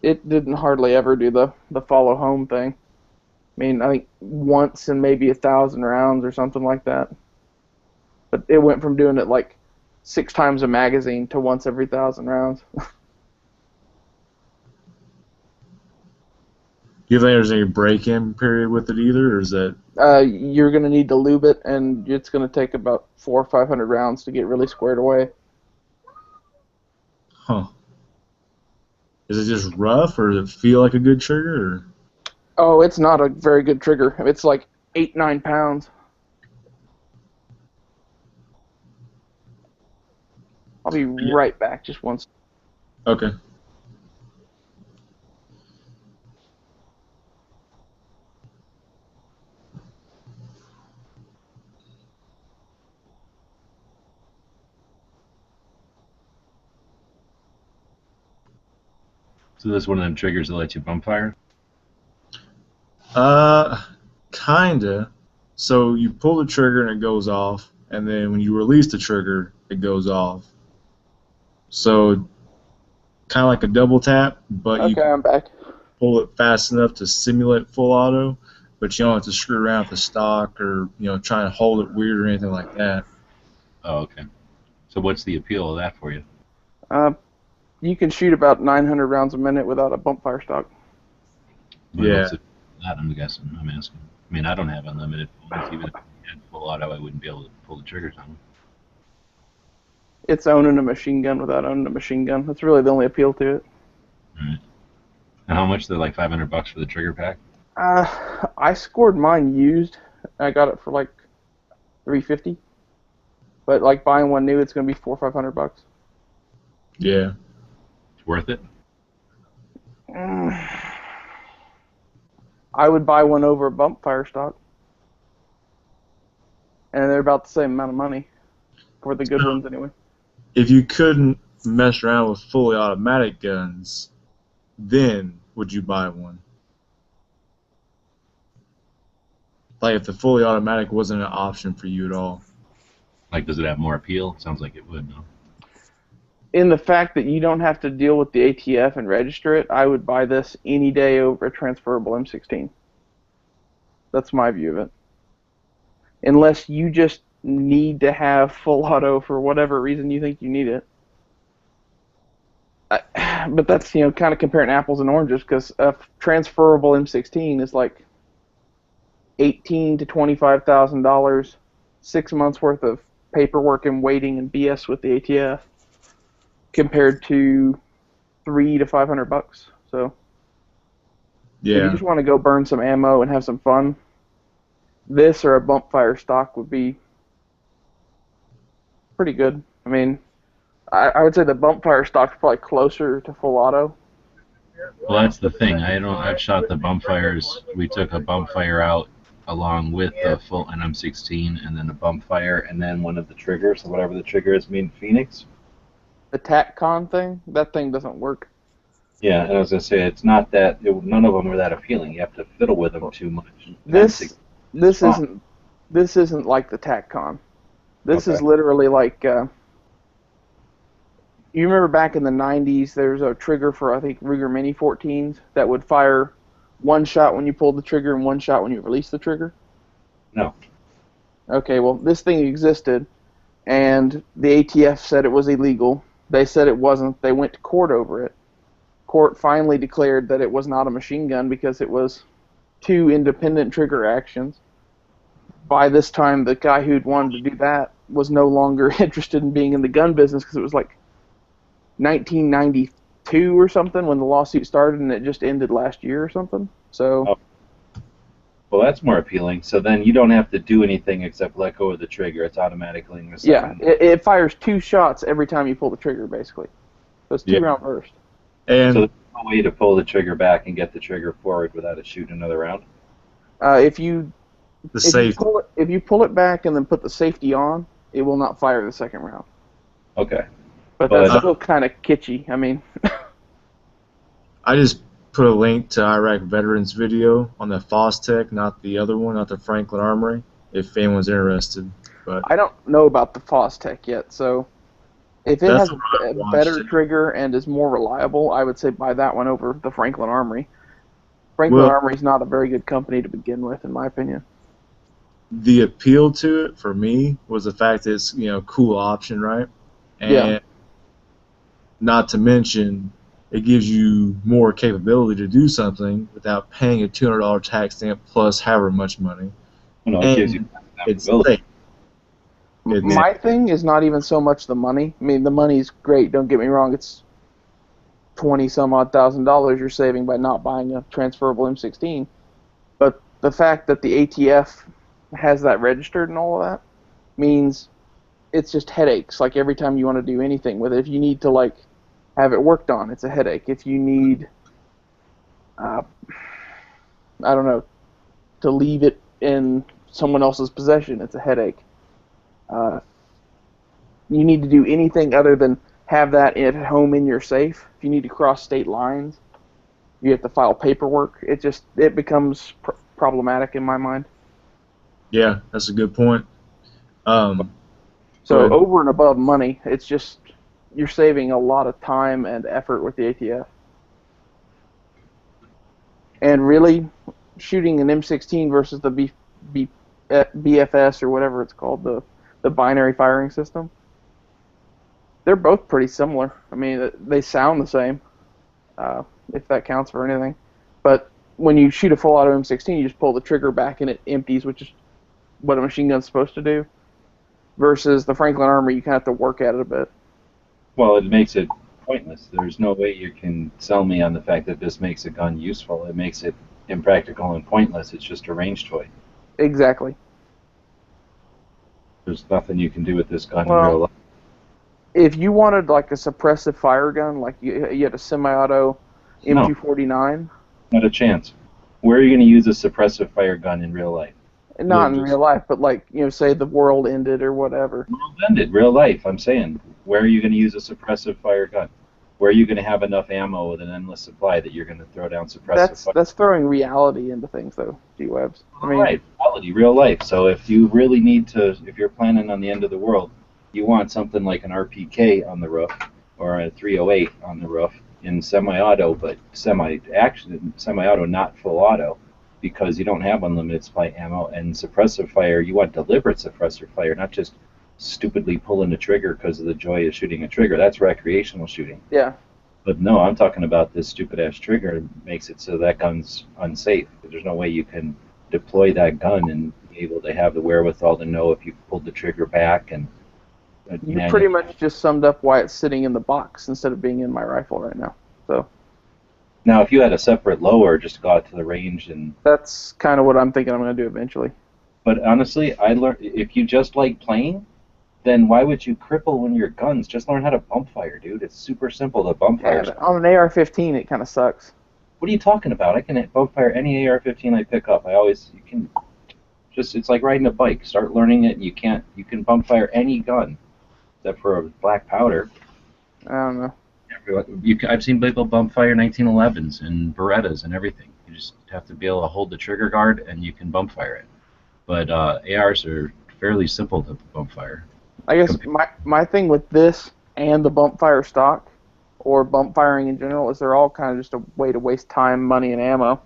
it didn't hardly ever do the follow home thing. I mean, I think once in maybe 1,000 rounds or something like that. But it went from doing it like 6 times a magazine to once every 1,000 rounds. Do you think there's any break-in period with it either, or is that? You're going to need to lube it, and it's going to take about 400 or 500 rounds to get really squared away. Huh. Is it just rough, or does it feel like a good trigger? Or? Oh, it's not a very good trigger. It's like 8-9 pounds. I'll be right back, just one second. Okay. So this is one of them triggers that let you bump fire? Kinda. So you pull the trigger and it goes off, and then when you release the trigger, it goes off. So kind of like a double tap, but you I'm back. Pull it fast enough to simulate full auto, but you don't have to screw around with the stock or try and hold it weird or anything like that. Oh, okay. So what's the appeal of that for you? You can shoot about 900 rounds a minute without a bump fire stock. Yeah. That I'm guessing. I'm asking. I mean, I don't have unlimited bullets. Even if I had full auto, I wouldn't be able to pull the triggers on them. It's owning a machine gun without owning a machine gun. That's really the only appeal to it. Right. And how much? They're like $500 for the trigger pack? I scored mine used. I got it for like $350. But like buying one new, it's going to be $400 or $500. Yeah. It's worth it? I would buy one over a bump fire stock. And they're about the same amount of money. For the good ones, anyway. If you couldn't mess around with fully automatic guns, then would you buy one? Like if the fully automatic wasn't an option for you at all. Like, does it have more appeal? Sounds like it would, no? In the fact that you don't have to deal with the ATF and register it, I would buy this any day over a transferable M16. That's my view of it. Unless you just need to have full auto for whatever reason you think you need it. But that's, kind of comparing apples and oranges, because a transferable M16 is like $18,000 to $25,000, 6 months worth of paperwork and waiting and BS with the ATF, compared to $300 to $500. So If you Yeah. just want to go burn some ammo and have some fun, this or a bump fire stock would be pretty good. I mean, I would say the bump fire stock's probably closer to full auto. Well, that's the thing. I've shot the bump fires. We took a bump fire out along with the full NM16, and then a bump fire, and then one of the triggers, whatever the trigger is, mean Phoenix. The TACCON thing, that thing doesn't work. Yeah, and I was gonna say it's not that. None of them are that appealing. You have to fiddle with them too much. This isn't like the TACCON. This is literally like you remember back in the 90s, there's a trigger for I think Ruger Mini 14s that would fire one shot when you pulled the trigger and one shot when you released the trigger. No. Okay, well this thing existed, and the ATF said it was illegal. They said it wasn't. They went to court over it. Court finally declared that it was not a machine gun because it was two independent trigger actions. By this time, the guy who'd wanted to do that was no longer interested in being in the gun business because it was like 1992 or something when the lawsuit started, and it just ended last year or something. So, Well, that's more appealing. So then you don't have to do anything except let go of the trigger. It's automatically in the yeah, second. it fires two shots every time you pull the trigger, basically. So it's two-round burst. And so there's no way to pull the trigger back and get the trigger forward without it shooting another round. If you safety. if you pull it back and then put the safety on, it will not fire the second round. Okay. But that's still kind of kitschy. I mean, I just put a link to Iraq Veterans video on the Fostech, not the other one, not the Franklin Armory, if anyone's interested. But I don't know about the Fostech yet, so if it That's has what I a watched better it. trigger and is more reliable, I would say buy that one over the Franklin Armory. Franklin Well- Armory is not a very good company to begin with, in my opinion. the appeal to it for me was the fact that it's cool option, right? And Yeah. not to mention it gives you more capability to do something without paying a $200 tax stamp plus however much money. No, it And gives you it's capability. safe. My thing is not even so much the money. I mean, the money's great, don't get me wrong. It's $20-some-odd thousand you're saving by not buying a transferable M16. But the fact that the ATF has that registered and all of that means it's just headaches. Like every time you want to do anything with it, if you need to like have it worked on, it's a headache. If you need, I don't know, to leave it in someone else's possession, it's a headache. You need to do anything other than have that at home in your safe. If you need to cross state lines, you have to file paperwork. It becomes problematic in my mind. Yeah, that's a good point. So go ahead. over and above money, it's just you're saving a lot of time and effort with the ATF. And really, shooting an M16 versus the BFS or whatever it's called, the binary firing system, they're both pretty similar. I mean, they sound the same, if that counts for anything. But when you shoot a full auto M16, you just pull the trigger back and it empties, which is what a machine gun's supposed to do. Versus the Franklin Armory, you kind of have to work at it a bit. Well, it makes it pointless. There's no way you can sell me on the fact that this makes a gun useful. It makes it impractical and pointless. It's just a range toy. Exactly. There's nothing you can do with this gun in Well, real life. If you wanted like a suppressive fire gun, like you had a semi-auto M249, Not a chance. Where are you going to use a suppressive fire gun in real life? not in real life, but like, say the world ended or whatever. Ended, real life, I'm saying. Where are you going to use a suppressive fire gun? Where are you going to have enough ammo with an endless supply that you're going to throw down suppressive fire? That's throwing reality into things, though, G-Webs. I mean, Right, reality, real life. So if you really need to, if you're planning on the end of the world, you want something like an RPK on the roof or a 308 on the roof in semi-auto, but semi-auto, not full auto, because you don't have unlimited supply ammo. And suppressive fire, you want deliberate suppressive fire, not just stupidly pulling the trigger because of the joy of shooting a trigger. That's recreational shooting. yeah. But no, I'm talking about this stupid-ass trigger makes it so that gun's unsafe. There's no way you can deploy that gun and be able to have the wherewithal to know if you pulled the trigger back. And You pretty much just summed up why it's sitting in the box instead of being in my rifle right now. So Now, if you had a separate lower, just go out to the range and. That's kind of what I'm thinking I'm going to do eventually. But honestly, I learned if you just like playing, then why would you cripple one of your guns? Just learn how to bump fire, dude. It's super simple to bump fire. Yeah, on an AR-15, it kind of sucks. What are you talking about? I can bump fire any AR-15 I pick up. It's like riding a bike. Start learning it, and you can bump fire any gun, except for a black powder. I don't know. I've seen people bump fire 1911s and Berettas and everything. You just have to be able to hold the trigger guard, and you can bump fire it. But ARs are fairly simple to bump fire. I guess my thing with this and the bump fire stock, or bump firing in general, is they're all kind of just a way to waste time, money, and ammo.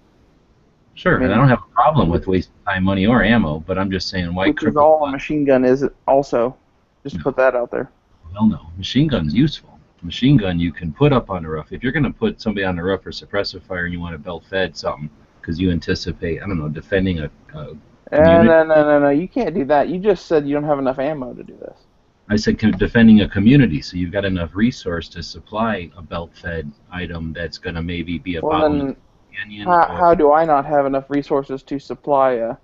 Sure, and I don't have a problem with wasting time, money, or ammo, but I'm just saying why which is all a machine gun is also. Just to put that out there. Hell no. Machine gun's useful. Machine gun you can put up on the roof. If you're going to put somebody on the roof for suppressive fire and you want to belt-fed something because you anticipate, I don't know, defending a No, you can't do that. You just said you don't have enough ammo to do this. I said defending a community, so you've got enough resource to supply a belt-fed item that's going to maybe be a Well, then, how do I not have enough resources to supply an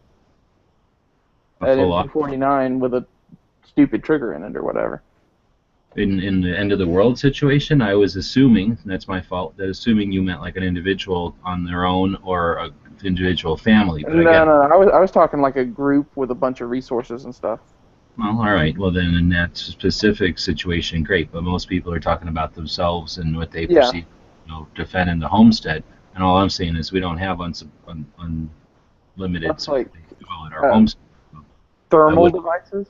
MP49 with a stupid trigger in it or whatever? In the end of the world situation, I was assuming, and that's my fault, that assuming you meant like an individual on their own or an individual family. But No, I was talking like a group with a bunch of resources and stuff. Well, all right. Well, then in that specific situation, great. But most people are talking about themselves and what they perceive, defending the homestead. And all I'm saying is we don't have unlimited like, at our homestead. Thermal devices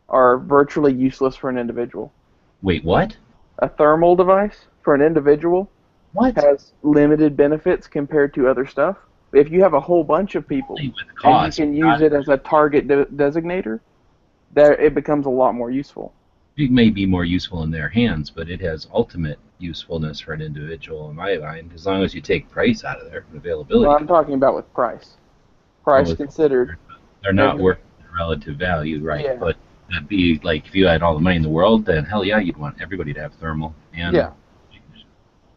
are virtually useless for an individual. Wait, what? A thermal device for an individual has limited benefits compared to other stuff. If you have a whole bunch of people and you can use it as a target designator, it becomes a lot more useful. It may be more useful in their hands, but it has ultimate usefulness for an individual in my mind, as long as you take price out of there, availability. Well, I'm talking about with price. Price considered. They're not worth the relative value, right? Yeah. But that'd be like if you had all the money in the world, then hell yeah, you'd want everybody to have thermal. And yeah.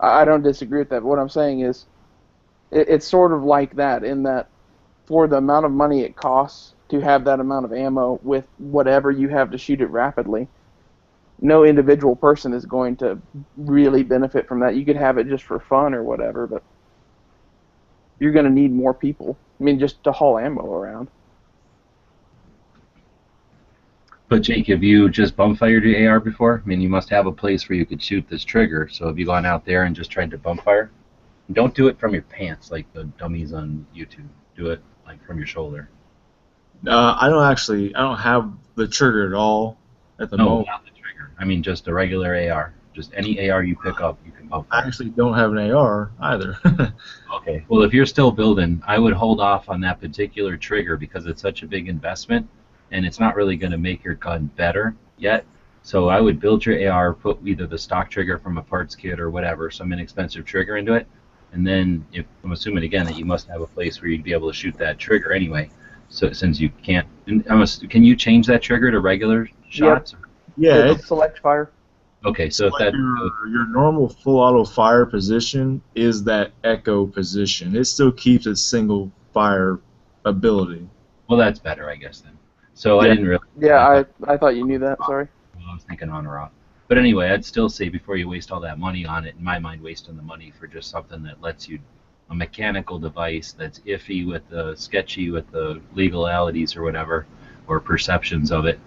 I don't disagree with that. But what I'm saying is, it's sort of like that in that for the amount of money it costs to have that amount of ammo with whatever you have to shoot it rapidly, no individual person is going to really benefit from that. You could have it just for fun or whatever, but you're going to need more people. I mean, just to haul ammo around. But Jake, have you just bump fired your AR before? I mean, you must have a place where you could shoot this trigger. So have you gone out there and just tried to bump fire? And don't do it from your pants like the dummies on YouTube. Do it like from your shoulder. I don't have the trigger at all at the moment. No, not the trigger. I mean, just a regular AR. Just any AR you pick up, you can bump fire. I actually don't have an AR either. Okay. Well, if you're still building, I would hold off on that particular trigger because it's such a big investment, and it's not really going to make your gun better yet. So I would build your AR, put either the stock trigger from a parts kit or whatever, some inexpensive trigger into it, and then I'm assuming again that you must have a place where you'd be able to shoot that trigger anyway. So since you can't, can you change that trigger to regular shots? Yep. Yeah. Select fire. Okay, so if that your normal full auto fire position is that echo position. It still keeps its single fire ability. Well, that's better, I guess then. So I didn't really. Yeah, I thought you knew that. Sorry. Well, I was thinking on or off. But anyway, I'd still say before you waste all that money on it, in my mind, wasting the money for just something that lets you, a mechanical device that's iffy with the sketchy with the legalities or whatever, or perceptions of it,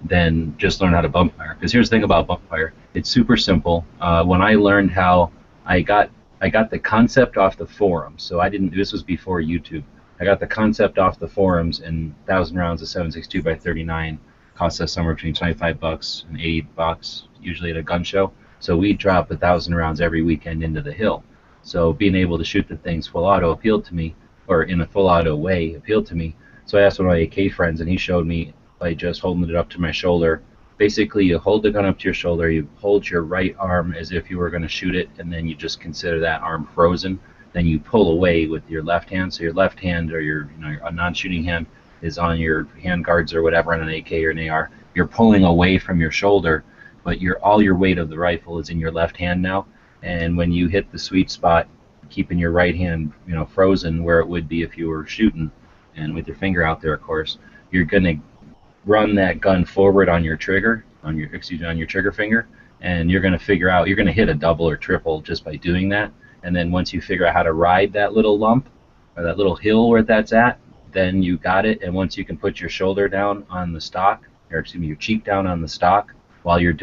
then just learn how to bump fire. Because here's the thing about bump fire, it's super simple. When I learned how, I got the concept off the forums. So this was before YouTube. I got the concept off the forums, and 1,000 rounds of 7.62 by 39 costs us somewhere between $25 and $80, usually at a gun show. So we drop 1,000 rounds every weekend into the hill. So being able to shoot the things full auto appealed to me, or in a full auto way appealed to me. So I asked one of my AK friends, and he showed me by just holding it up to my shoulder. Basically, you hold the gun up to your shoulder, you hold your right arm as if you were going to shoot it, and then you just consider that arm frozen. Then you pull away with your left hand. So your left hand, or your a non-shooting hand, is on your hand guards or whatever on an AK or an AR. You're pulling away from your shoulder, but all your weight of the rifle is in your left hand now. And when you hit the sweet spot, keeping your right hand, frozen where it would be if you were shooting, and with your finger out there, of course, you're gonna run that gun forward on your trigger, on your trigger finger, and you're gonna hit a double or triple just by doing that. And then once you figure out how to ride that little lump or that little hill where that's at, then you got it. And once you can put your shoulder down on the stock, or excuse me, your cheek down on the stock while you're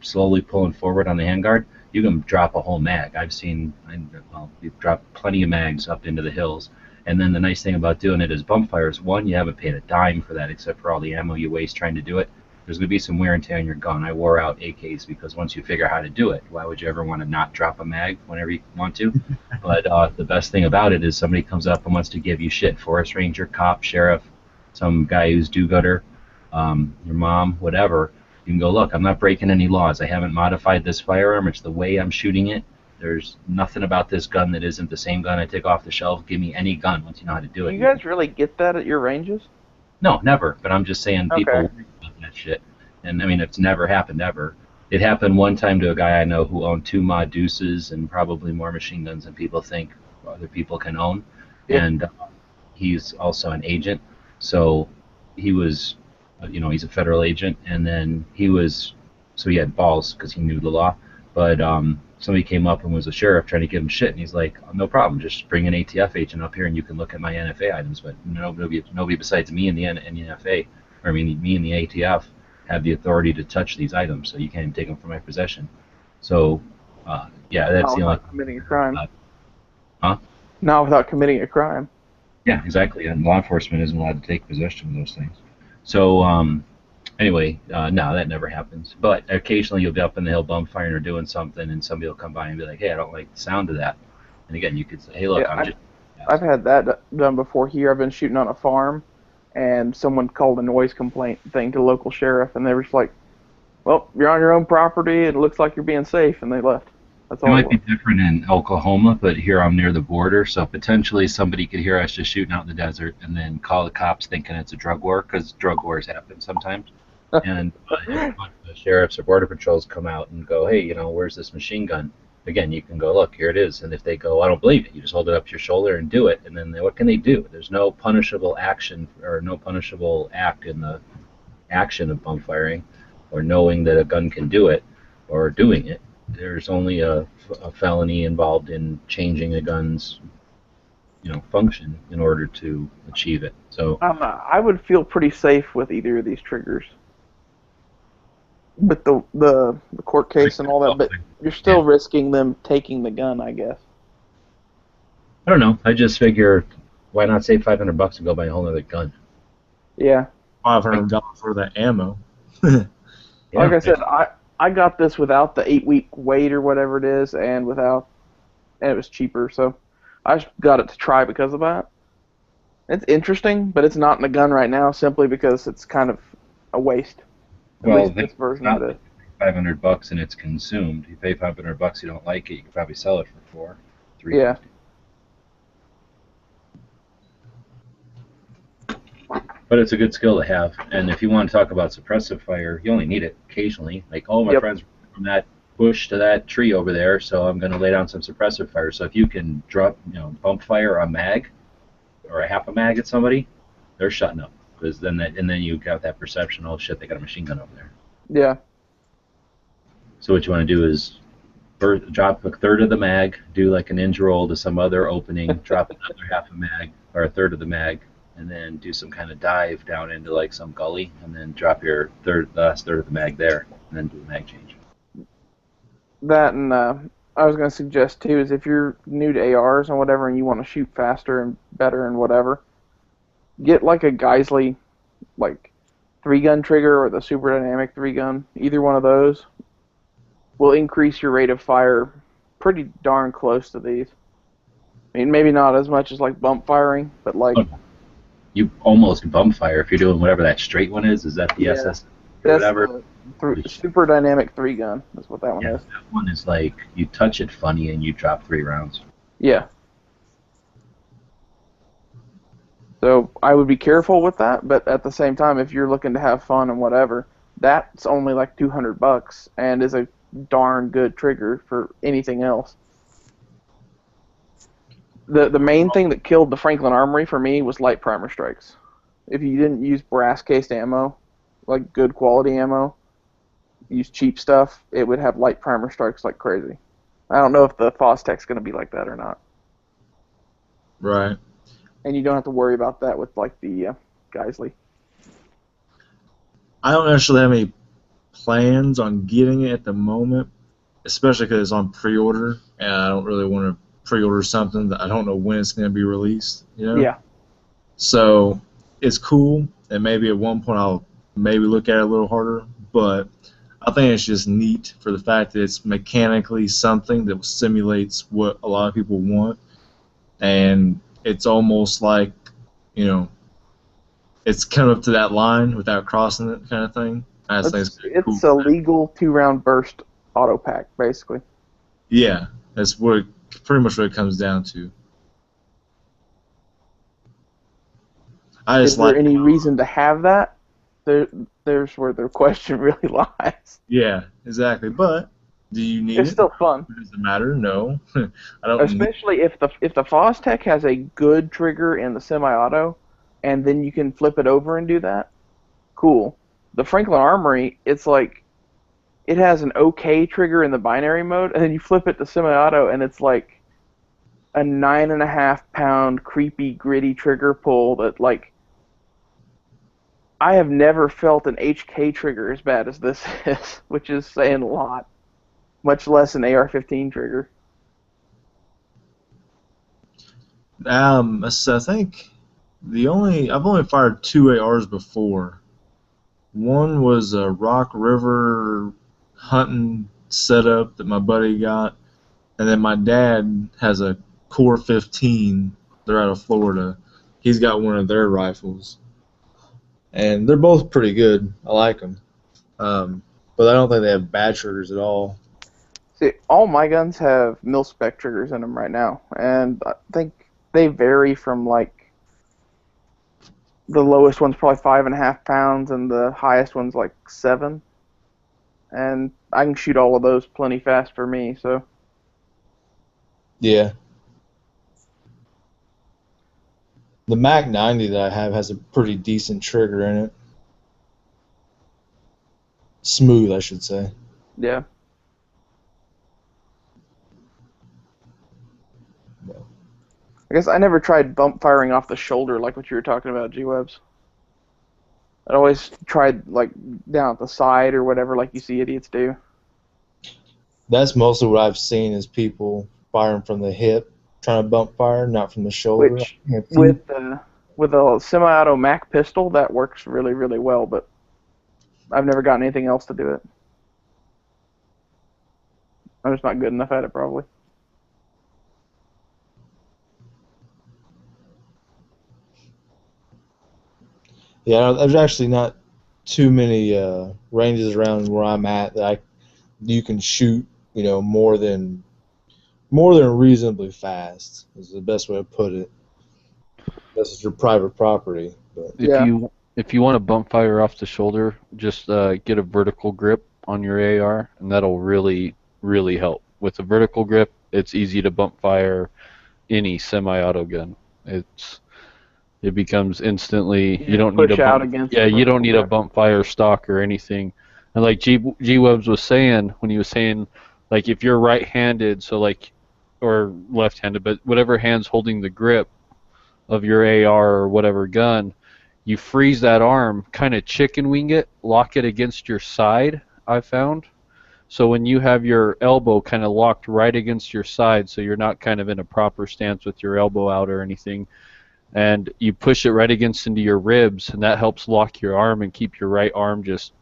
slowly pulling forward on the handguard, you can drop a whole mag. You've dropped plenty of mags up into the hills. And then the nice thing about doing it is bump fire is, one, you haven't paid a dime for that except for all the ammo you waste trying to do it. There's going to be some wear and tear on your gun. I wore out AKs because once you figure out how to do it, why would you ever want to not drop a mag whenever you want to? But the best thing about it is somebody comes up and wants to give you shit. Forest ranger, cop, sheriff, some guy who's do-gooder, your mom, whatever. You can go, look, I'm not breaking any laws. I haven't modified this firearm. It's the way I'm shooting it. There's nothing about this gun that isn't the same gun I take off the shelf. Give me any gun once you know how to do it. Do you guys really get that at your ranges? No, never. But I'm just saying people Okay. worry about that shit. And I mean, it's never happened ever. It happened one time to a guy I know who owned 2 Mod Deuces and probably more machine guns than people think other people can own. Yeah. And he's also an agent. So he was, he's a federal agent. And then he had balls because he knew the law. But somebody came up and was a sheriff trying to give him shit. And he's like, oh, no problem. Just bring an ATF agent up here and you can look at my NFA items. But nobody besides me and the NFA, or I mean, me and the ATF, have the authority to touch these items, so you can't even take them from my possession. So, that's the only. Without committing a crime. Huh? Not without committing a crime. Yeah, exactly. And law enforcement isn't allowed to take possession of those things. So, anyway, no, that never happens. But occasionally you'll be up in the hill bump firing or doing something, and somebody will come by and be like, hey, I don't like the sound of that. And again, you could say, hey, look, I've had that done before here. I've been shooting on a farm, and someone called a noise complaint thing to the local sheriff, and they were just like, well, you're on your own property, and it looks like you're being safe, and they left. That's all It it might was. be different in Oklahoma, but here I'm near the border, so potentially somebody could hear us just shooting out in the desert and then call the cops thinking it's a drug war, because drug wars happen sometimes. And if the sheriffs or border patrols come out and go, hey, where's this machine gun? Again, you can go, look, here it is. And if they go, I don't believe it, you just hold it up to your shoulder and do it. And then what can they do? There's no punishable action or no punishable act in the action of bump firing or knowing that a gun can do it or doing it. There's only a felony involved in changing a gun's function in order to achieve it. So I would feel pretty safe with either of these triggers. With the court case and all that, but you're still risking them taking the gun, I guess. I don't know. I just figure, why not save $500 and go buy a whole other gun? Yeah. $500 for the ammo. Like I said, I got this without the 8-week wait or whatever it is, and it was cheaper, so I just got it to try because of that. It's interesting, but it's not in a gun right now simply because it's kind of a waste. At Well, least this version of it. $500 and it's consumed. You pay $500, you don't like it, you can probably sell it for $400, $300. Yeah. But it's a good skill to have. And if you want to talk about suppressive fire, you only need it occasionally. Like, oh, my friend's from that bush to that tree over there, so I'm going to lay down some suppressive fire. So if you can drop, bump fire a mag or a half a mag at somebody, they're shutting up. Because then you got that perception, oh shit, they got a machine gun over there. Yeah. So what you want to do is drop a third of the mag, do like an hinge roll to some other opening, drop another half a mag or a third of the mag, and then do some kind of dive down into like some gully, and then drop your last third of the mag there, and then do a mag change. That and I was going to suggest too is if you're new to ARs and whatever and you want to shoot faster and better and whatever, get like a Geisley like 3-gun trigger or the Super Dynamic 3-gun. Either one of those will increase your rate of fire pretty darn close to these. I mean, maybe not as much as like bump firing, but like You almost bump fire if you're doing whatever that straight one is. Is that the SS or whatever? Super Dynamic 3-gun is what that one is. That one is like you touch it funny and you drop 3 rounds. Yeah. So I would be careful with that, but at the same time, if you're looking to have fun and whatever, that's only like $200 and is a darn good trigger for anything else. The main thing that killed the Franklin Armory for me was light primer strikes. If you didn't use brass cased ammo, like good quality ammo, use cheap stuff, it would have light primer strikes like crazy. I don't know if the Fostech's going to be like that or not. Right. And you don't have to worry about that with like the Geisley. I don't actually have any plans on getting it at the moment, especially because it's on pre-order, and I don't really want to pre-order something that I don't know when it's going to be released. You know? Yeah. So it's cool, and maybe at one point I'll maybe look at it a little harder, but I think it's just neat for the fact that it's mechanically something that simulates what a lot of people want, and it's almost like, you know, it's come up to that line without crossing it, kind of thing. I just think it's cool. It's a legal 2-round burst auto pack, basically. Yeah, that's pretty much what it comes down to. Is there any reason to have that? There's where the question really lies. Yeah, exactly. But do you need it? It's still fun. Does it matter? No. I don't. Especially if the Fostech has a good trigger in the semi-auto, and then you can flip it over and do that. Cool. The Franklin Armory, it's like it has an okay trigger in the binary mode, and then you flip it to semi-auto, and it's like a 9.5-pound creepy gritty trigger pull that like. I have never felt an HK trigger as bad as this is, which is saying a lot. Much less an AR-15 trigger. So I think I've only fired 2 ARs before. One was a Rock River hunting setup that my buddy got, and then my dad has a Core 15. They're out of Florida. He's got one of their rifles. And they're both pretty good. I like them. But I don't think they have bad triggers at all. See, all my guns have mil-spec triggers in them right now. And I think they vary from, like, the lowest one's probably 5.5 pounds, and the highest one's, like, 7. And I can shoot all of those plenty fast for me, so... Yeah. The Mac 90 that I have has a pretty decent trigger in it. Smooth, I should say. Yeah. I guess I never tried bump firing off the shoulder like what you were talking about, G-Webs. I always tried like down at the side or whatever like you see idiots do. That's mostly what I've seen is people firing from the hip, trying to bump fire, not from the shoulder. Which, with a semi-auto Mac pistol, that works really, really well, but I've never gotten anything else to do it. I'm just not good enough at it, probably. Yeah, there's actually not too many ranges around where I'm at that you can shoot, you know, more than reasonably fast. Is the best way to put it. This is your private property. But. If you want to bump fire off the shoulder, just get a vertical grip on your AR, and that'll really, really help. With a vertical grip, it's easy to bump fire any semi-auto gun. It becomes instantly. You don't need you don't need a bump fire stock or anything. And like G-Webs was saying when he was saying, like if you're right-handed, so like or left-handed, but whatever hand's holding the grip of your AR or whatever gun, you freeze that arm, kind of chicken wing it, lock it against your side, I've found. So when you have your elbow kind of locked right against your side, so you're not kind of in a proper stance with your elbow out or anything, and you push it right against into your ribs, and that helps lock your arm and keep your right arm just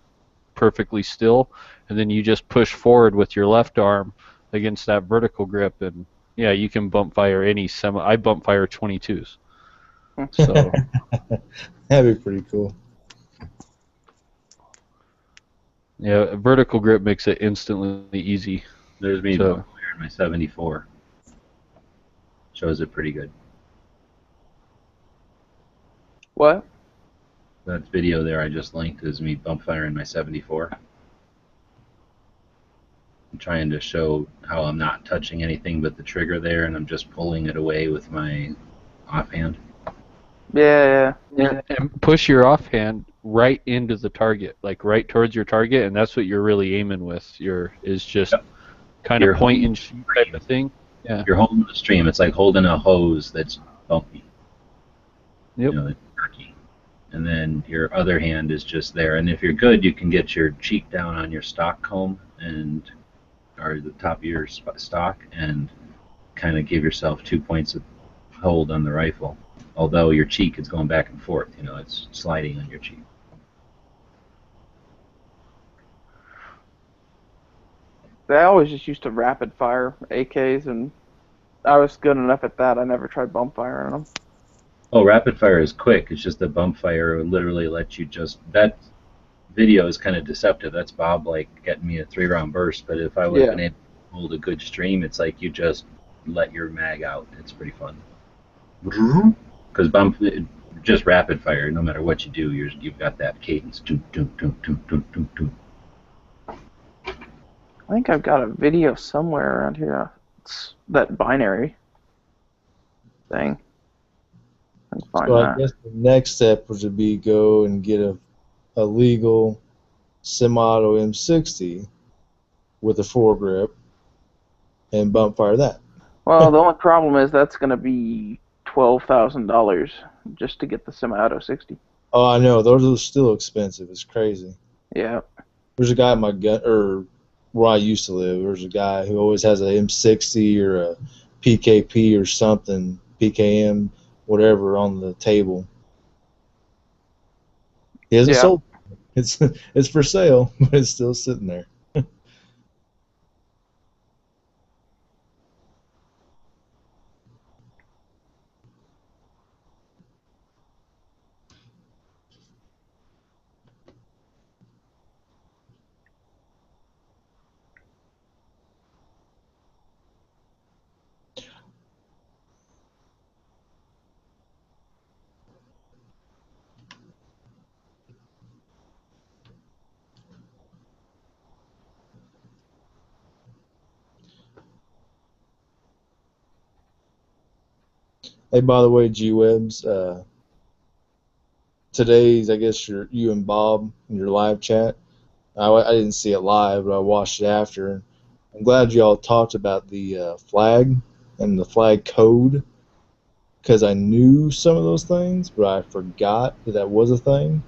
perfectly still, and then you just push forward with your left arm against that vertical grip, and yeah, you can bump fire any I bump fire 22s. So that'd be pretty cool. Yeah, a vertical grip makes it instantly easy. There's me bump fire in my 74. Shows it pretty good. What? That video there I just linked is me bump firing my 74. I'm trying to show how I'm not touching anything but the trigger there, and I'm just pulling it away with my offhand. Yeah. And push your offhand right into the target, like right towards your target, and that's what you're really aiming with. Is just kind You're of point holding and shoot type of thing. Yeah. You're holding the stream. It's like holding a hose that's bumpy. Yep. You know, it's jerky. And then your other hand is just there. And if you're good, you can get your cheek down on your stock comb or the top of your stock and kind of give yourself 2 points of hold on the rifle. Although your cheek is going back and forth, you know, it's sliding on your cheek. I always just used to rapid fire AKs, and I was good enough at that. I never tried bump firing them. Oh, rapid fire is quick. It's just the bump fire will literally let you just... That video is kind of deceptive. That's Bob, like, getting me a 3-round burst. But if I would have been able to hold a good stream, it's like you just let your mag out. It's pretty fun. Because just rapid fire, no matter what you do, you've got that cadence. I think I've got a video somewhere around here. It's that binary thing. I can find So that. I guess the next step would be go and get a legal semi-auto M60 with a foregrip and bump fire that. Well, the only problem is that's going to be $12,000 just to get the semi-auto 60. Oh, I know. Those are still expensive. It's crazy. Yeah. There's a guy at my where I used to live. There's a guy who always has a M60 or a PKP or something, PKM, whatever, on the table. He hasn't sold. It's for sale, but it's still sitting there. Hey, by the way, G-Webs, today's, I guess, you and Bob in your live chat. I didn't see it live, but I watched it after. I'm glad you all talked about the flag and the flag code, because I knew some of those things, but I forgot that was a thing.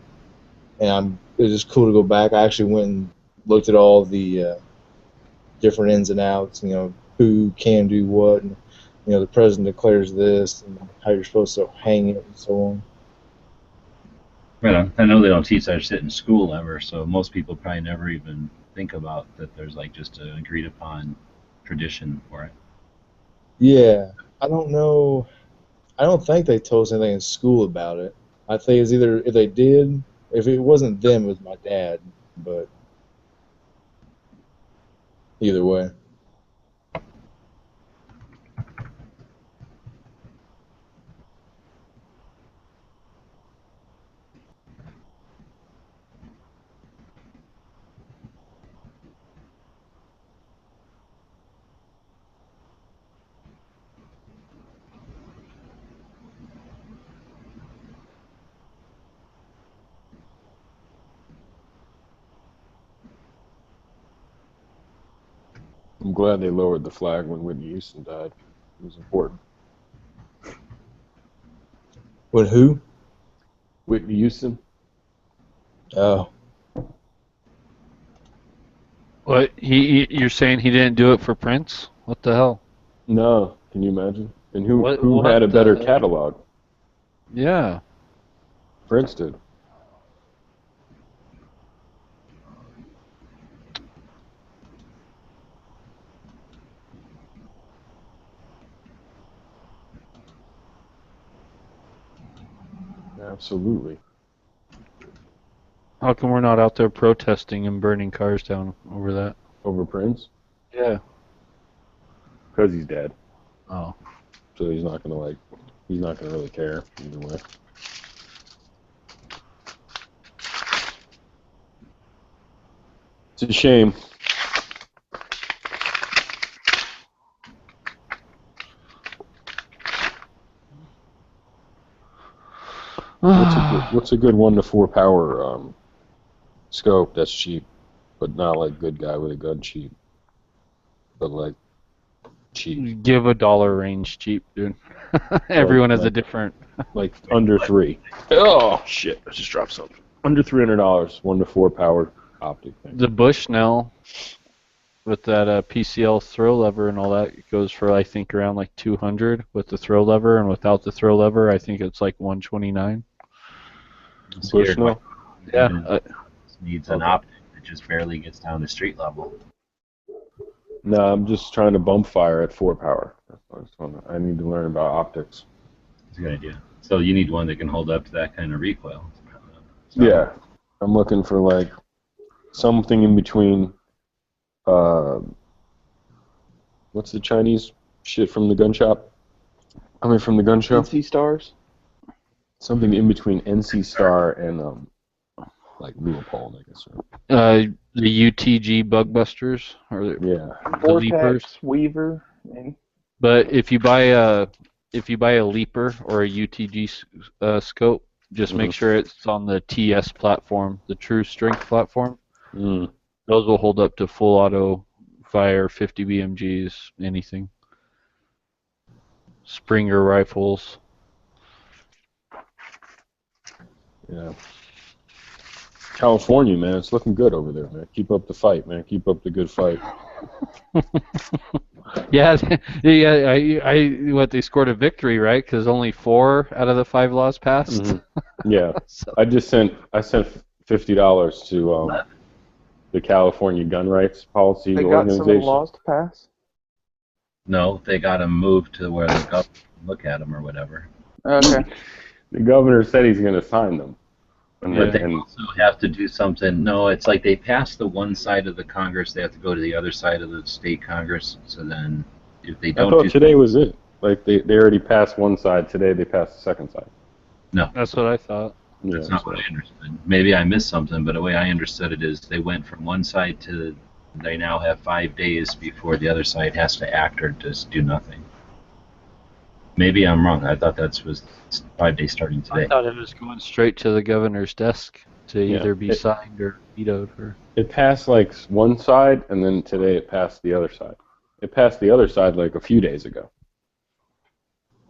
And it was just cool to go back. I actually went and looked at all the different ins and outs, you know, who can do what, and, you know, the president declares this, and how you're supposed to hang it, and so on. Well, I know they don't teach that shit in school ever, so most people probably never even think about that there's like just an agreed upon tradition for it. Yeah, I don't know. I don't think they told us anything in school about it. I think it's either, if they did, if it wasn't them, it was my dad, but either way. I'm glad they lowered the flag when Whitney Houston died. It was important. With who? Whitney Houston. Oh. What? You're saying he didn't do it for Prince? What the hell? No, can you imagine? And who What had a better the- catalog? Yeah. Prince did. Absolutely. How come we're not out there protesting and burning cars down over that? Over Prince? Yeah. Because he's dead. Oh. So he's not gonna really care either way. It's a shame. What's a good 1 to 4 power scope that's cheap, but not like good guy with a gun cheap, but like cheap. Give $1 range cheap, dude. Everyone has a different. Like under 3. Oh shit! I just dropped something. Under $300, 1 to 4 power optic thing. The Bushnell with that PCL throw lever and all that, it goes for I think around like 200 with the throw lever, and without the throw lever, I think it's like 129. Bushnell? Yeah. Needs an optic that just barely gets down to street level. No, I'm just trying to bump fire at 4 power. I need to learn about optics. That's a good idea. So you need one that can hold up to that kind of recoil. Yeah, I'm looking for like something in between. What's the Chinese shit from the gun shop? I mean, from the gun show. NC Stars. Something in between NC Star and like Leupold, I guess. The UTG Bugbusters, or the Vortex, Leapers. Weaver, and But if you buy a Leaper or a UTG scope, just make sure it's on the TS platform, the True Strength platform. Those will hold up to full auto fire, 50 BMGs, anything. Springer rifles. Yeah. California, man, it's looking good over there, man. Keep up the fight, man. Keep up the good fight. Yeah, what they scored a victory, right? Because only 4 out of the 5 laws passed. Yeah, I sent $50 to the California Gun Rights Policy they got Organization. some laws to pass. No, they got them moved to where the government can look at them or whatever. Okay. The governor said he's going to sign them. But they also have to do something. No, it's like they pass the one side of the Congress, they have to go to the other side of the state Congress. So then, if they don't, I thought today was it. Like they already passed one side. Today they passed the second side. No, that's what I thought. That's not what I understood. Maybe I missed something, but the way I understood it is they went from one side to they now have 5 days before the other side has to act or just do nothing. Maybe I'm wrong. I thought that was 5 days starting today. I thought it was going straight to the governor's desk to either be signed or vetoed. It passed like one side, and then today it passed the other side. It passed the other side like a few days ago,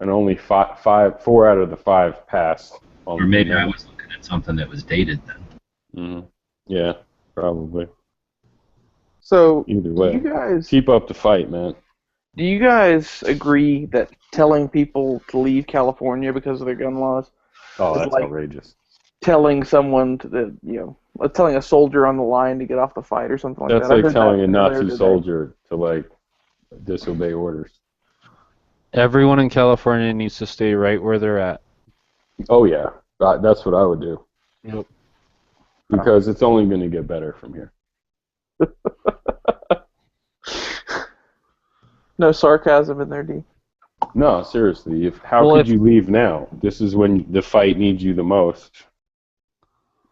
and only 4 out of the 5 passed. Or maybe I was looking at something that was dated then. Yeah, probably. So either way, you guys keep up the fight, man. Do you guys agree that telling people to leave California because of their gun laws? Oh, that's like outrageous. Telling someone telling a soldier on the line to get off the fight or something like That's that. like telling a Nazi soldier to like disobey orders. Everyone in California needs to stay right where they're at. Oh yeah, that's what I would do. Yep. Because it's only going to get better from here. No sarcasm in there, D. No, seriously. How could you leave now? This is when the fight needs you the most.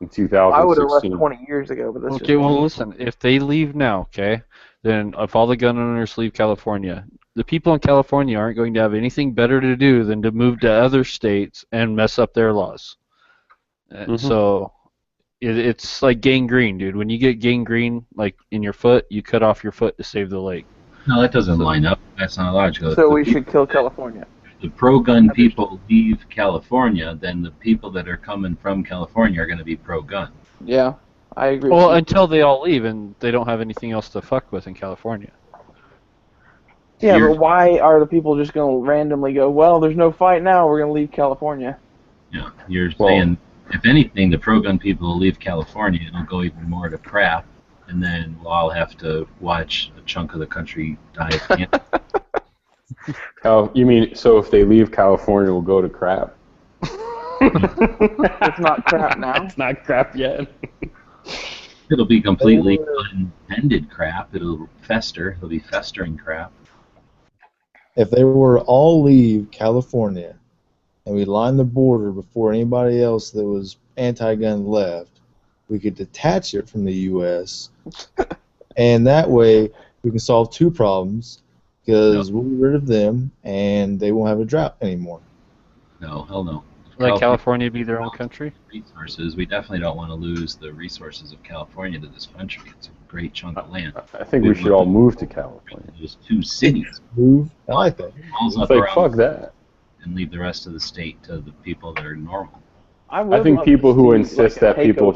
In 2016. I would have left 20 years ago, but that's Okay, well, listen. If they leave now, okay, then if all the gun owners leave California, the people in California aren't going to have anything better to do than to move to other states and mess up their laws. So it's like gangrene, dude. When you get gangrene, like in your foot, you cut off your foot to save the leg. No, that doesn't line up. That's not logical. So we should kill California. If the pro-gun people leave California, then the people that are coming from California are going to be pro-gun. Yeah, I agree. Well, until they all leave and they don't have anything else to fuck with in California. Yeah, but why are the people just going to randomly go, well, there's no fight now, we're going to leave California? Yeah, you're saying, if anything, the pro-gun people will leave California, it'll go even more to crap, and then we'll all have to watch a chunk of the country die of cancer. You mean, so if they leave California, we'll go to crap? It's not crap now. It's not crap yet. It'll be completely unintended crap. It'll fester. It'll be festering crap. If they were to all leave California and we lined the border before anybody else that was anti-gun left, we could detach it from the U.S. and that way we can solve 2 problems because we'll get rid of them and they won't have a drought anymore. No, hell no. Like California be their own country? Resources. We definitely don't want to lose the resources of California to this country. It's a great chunk of land. I think we should all move to California. There's 2 cities. Move. I like that. Balls up It's like, around fuck that. and leave the rest of the state to the people that are normal. I think people who insist that people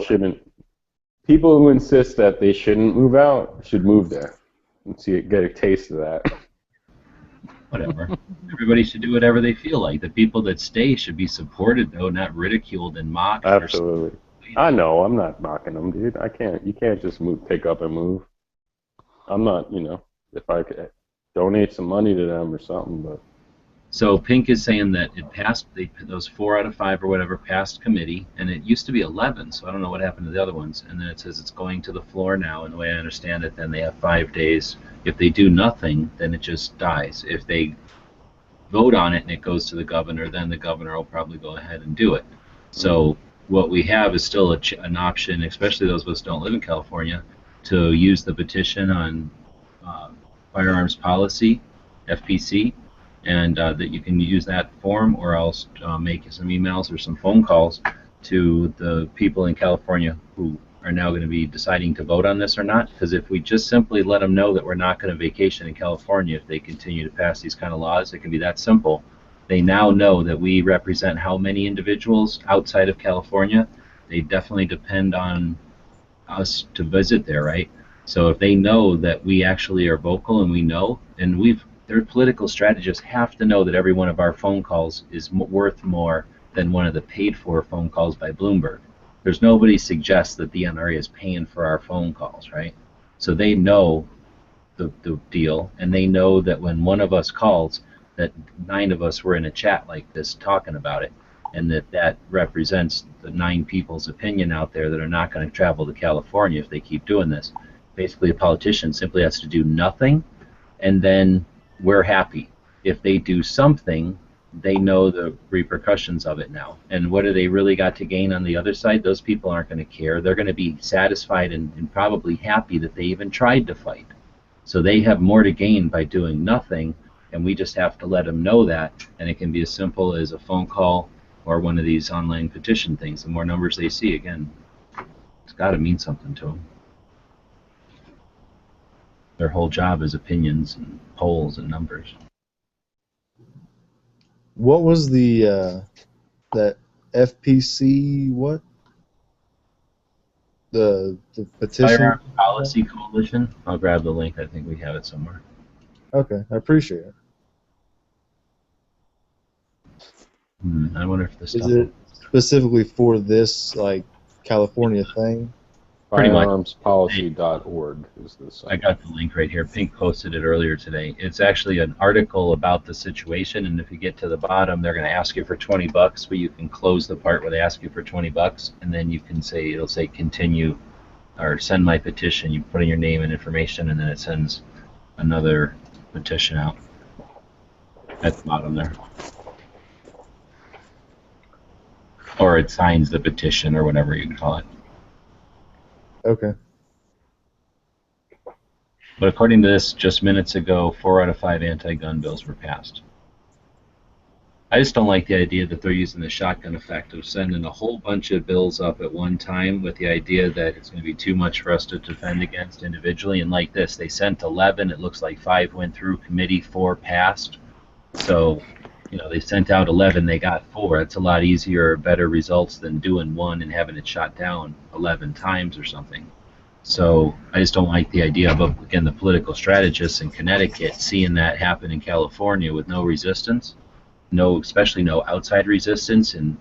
who insist that they shouldn't move out should move there and get a taste of that. Whatever. Everybody should do whatever they feel like. The people that stay should be supported, though, not ridiculed and mocked. Absolutely. I know. I'm not mocking them, dude. I can't. You can't just pick up and move. I'm not. If I could donate some money to them or something, but. So Pink is saying that it passed, those 4 out of 5 or whatever passed committee, and it used to be 11, so I don't know what happened to the other ones. And then it says it's going to the floor now, and the way I understand it, then they have 5 days. If they do nothing, then it just dies. If they vote on it and it goes to the governor, then the governor will probably go ahead and do it. So what we have is still an option, especially those of us who don't live in California, to use the petition on firearms policy, FPC, and that you can use that form, or else make some emails or some phone calls to the people in California who are now going to be deciding to vote on this or not. Because if we just simply let them know that we're not going to vacation in California if they continue to pass these kind of laws, it can be that simple. They now know that we represent how many individuals outside of California. They definitely depend on us to visit there, right? So if they know that we actually are vocal and we know, and their political strategists have to know that every one of our phone calls is worth more than one of the paid-for phone calls by Bloomberg. There's nobody suggests that the NRA is paying for our phone calls, right? So they know the deal, and they know that when one of us calls, that 9 of us were in a chat like this talking about it, and that represents the 9 people's opinion out there that are not going to travel to California if they keep doing this. Basically, a politician simply has to do nothing, and then we're happy. If they do something, they know the repercussions of it now. And what do they really got to gain on the other side? Those people aren't going to care. They're going to be satisfied and probably happy that they even tried to fight. So they have more to gain by doing nothing, and we just have to let them know that. And it can be as simple as a phone call or one of these online petition things. The more numbers they see, again, it's got to mean something to them. Their whole job is opinions and polls and numbers. What was the that FPC? What the petition? Firearms Policy Coalition. I'll grab the link. I think we have it somewhere. Okay, I appreciate it. I wonder if this Is stuff it specifically for this California thing? Pretty much. Firearmspolicy.org is the site. I got the link right here. Pink posted it earlier today. It's actually an article about the situation, and if you get to the bottom, they're going to ask you for $20, but you can close the part where they ask you for $20, and then you can say, it'll say continue or send my petition. You put in your name and information, and then it sends another petition out at the bottom there. Or it signs the petition or whatever you can call it. Okay. But according to this, just minutes ago, 4 out of 5 anti-gun bills were passed. I just don't like the idea that they're using the shotgun effect of sending a whole bunch of bills up at one time with the idea that it's going to be too much for us to defend against individually. And like this, they sent 11. It looks like 5 went through committee, 4 passed. So, they sent out 11, they got 4. It's a lot easier, better results than doing 1 and having it shot down 11 times or something. So I just don't like the idea of, again, the political strategists in Connecticut seeing that happen in California with no resistance, especially no outside resistance, and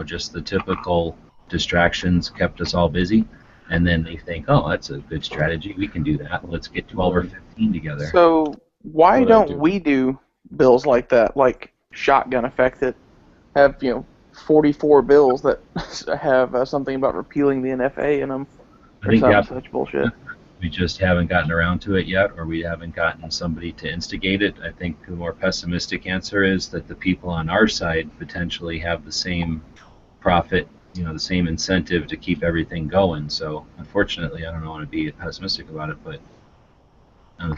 just the typical distractions kept us all busy. And then they think, oh, that's a good strategy. We can do that. Let's get 12 or 15 together. So why don't we do bills like that, like shotgun effect, that have 44 bills that have something about repealing the NFA in them, or some such bullshit? We just haven't gotten around to it yet, or we haven't gotten somebody to instigate it. I think the more pessimistic answer is that the people on our side potentially have the same profit, the same incentive to keep everything going. So unfortunately, I don't want to be pessimistic about it, but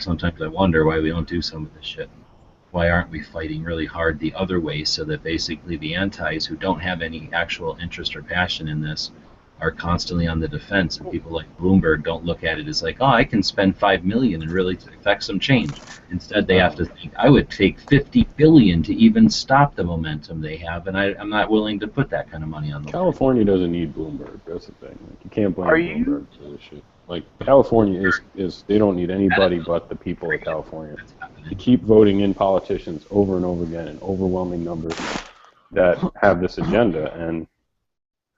sometimes I wonder why we don't do some of this shit. why aren't we fighting really hard the other way so that basically the antis who don't have any actual interest or passion in this are constantly on the defense, and people like Bloomberg don't look at it as like, oh, I can spend $5 million and really affect some change. Instead, they have to think, I would take $50 billion to even stop the momentum they have, and I'm not willing to put that kind of money on the California doesn't need Bloomberg. That's the thing. Like, you can't blame Bloomberg for this shit. Like, California is they don't need anybody but the people of California. To keep voting in politicians over and over again in overwhelming numbers that have this agenda, and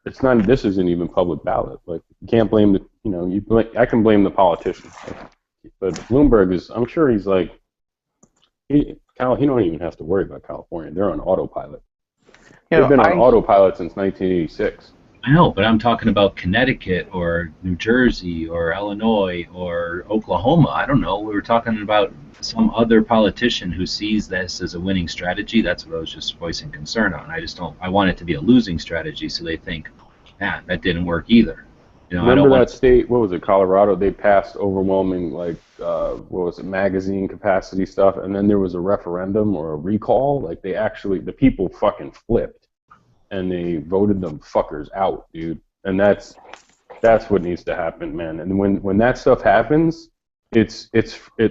it's not. This isn't even public ballot. Like, you can't blame the. You know, I can blame the politicians, but Bloomberg is. I'm sure he's like. He don't even have to worry about California. They're on autopilot. They've been on autopilot since 1986. I know, but I'm talking about Connecticut or New Jersey or Illinois or Oklahoma. I don't know. We were talking about some other politician who sees this as a winning strategy. That's what I was just voicing concern on. I just don't. I want it to be a losing strategy, so they think, that didn't work either. You know, Remember that state? What was it? Colorado. They passed overwhelming what was it? Magazine capacity stuff, and then there was a referendum or a recall. Like the people fucking flipped. And they voted them fuckers out, dude. And that's what needs to happen, man. And when that stuff happens, it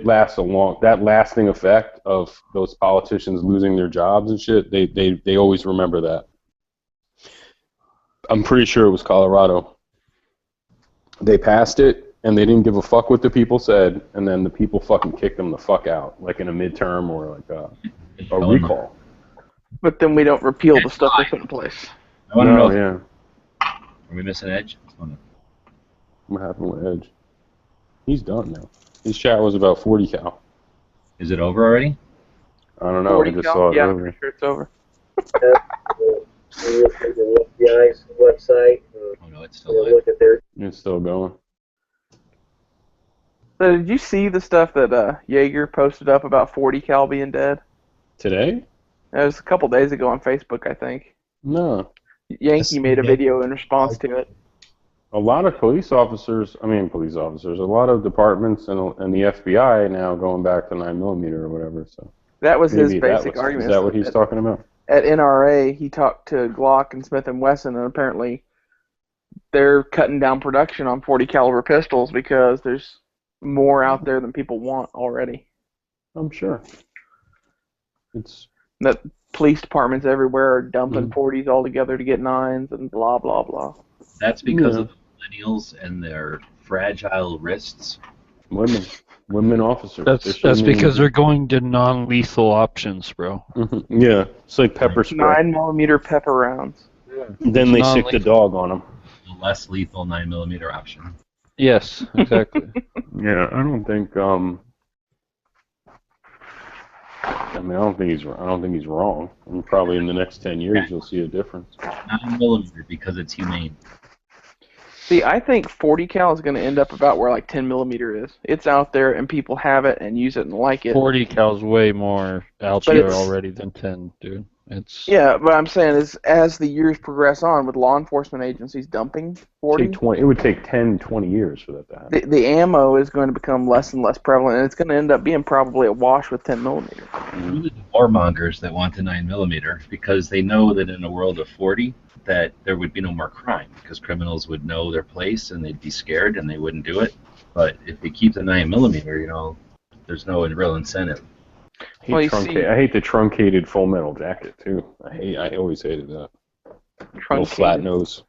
lasts that lasting effect of those politicians losing their jobs and shit. They always remember that. I'm pretty sure it was Colorado. They passed it, and they didn't give a fuck what the people said, and then the people fucking kicked them the fuck out, like in a midterm or like a recall. But then we don't repeal the stuff they put in place. I want to know. Yeah. Are we missing Edge? What happened with Edge? He's done now. His chat was about 40 cal. Is it over already? I don't know. I just saw it yeah, earlier. I'm pretty sure it's over. The FBI's website. Oh no, it's still live. Look at their. It's still going. So did you see the stuff that Jaeger posted up about 40 cal being dead? Today? It was a couple days ago on Facebook, I think. No. Yankee made a video in response to it. A lot of a lot of departments and the FBI now going back to 9mm or whatever. So that was his basic argument. Is that what he's talking about? At NRA, he talked to Glock and Smith & Wesson, and apparently they're cutting down production on 40 caliber pistols because there's more out there than people want already. I'm sure. It's that police departments everywhere are dumping 40s altogether to get 9s and blah, blah, blah. That's because of the millennials and their fragile wrists. Women officers. That's because they're going to non-lethal options, bro. Yeah, it's like pepper spray. 9mm pepper rounds. Then they sick the dog on them. The less lethal 9mm option. Yes, exactly. Yeah, I don't think. I don't think he's wrong. And probably in the next 10 years, you'll see a difference. 9mm because it's humane. See, I think 40 cal is going to end up about where like 10mm is. It's out there and people have it and use it and like it. 40 cal's way more out there already than 10, dude. Yeah, but I'm saying is as the years progress on with law enforcement agencies dumping 40, it would take 10, 20 years for that to happen. The ammo is going to become less and less prevalent, and it's going to end up being probably a wash with 10mm. The warmongers that want the 9mm because they know that in a world of 40 that there would be no more crime because criminals would know their place and they'd be scared and they wouldn't do it. But if they keep the 9mm, there's no real incentive. I hate the truncated Full Metal Jacket too. I always hated that. Little flat nose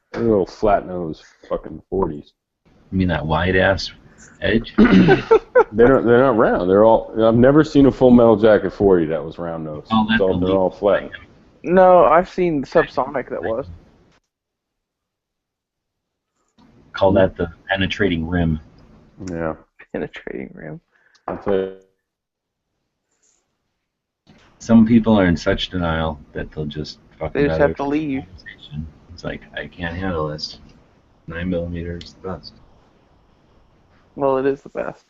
fucking 40s. You mean that wide ass edge? They're not round. I've never seen a Full Metal Jacket 40 that was round nose. They're all flat. No, I've seen Subsonic that was. Call that the penetrating rim. Yeah. Penetrating rim. That's it. Some people are in such denial that they'll just fucking. They just have to leave. It's like, I can't handle this. 9mm is the best. Well, it is the best.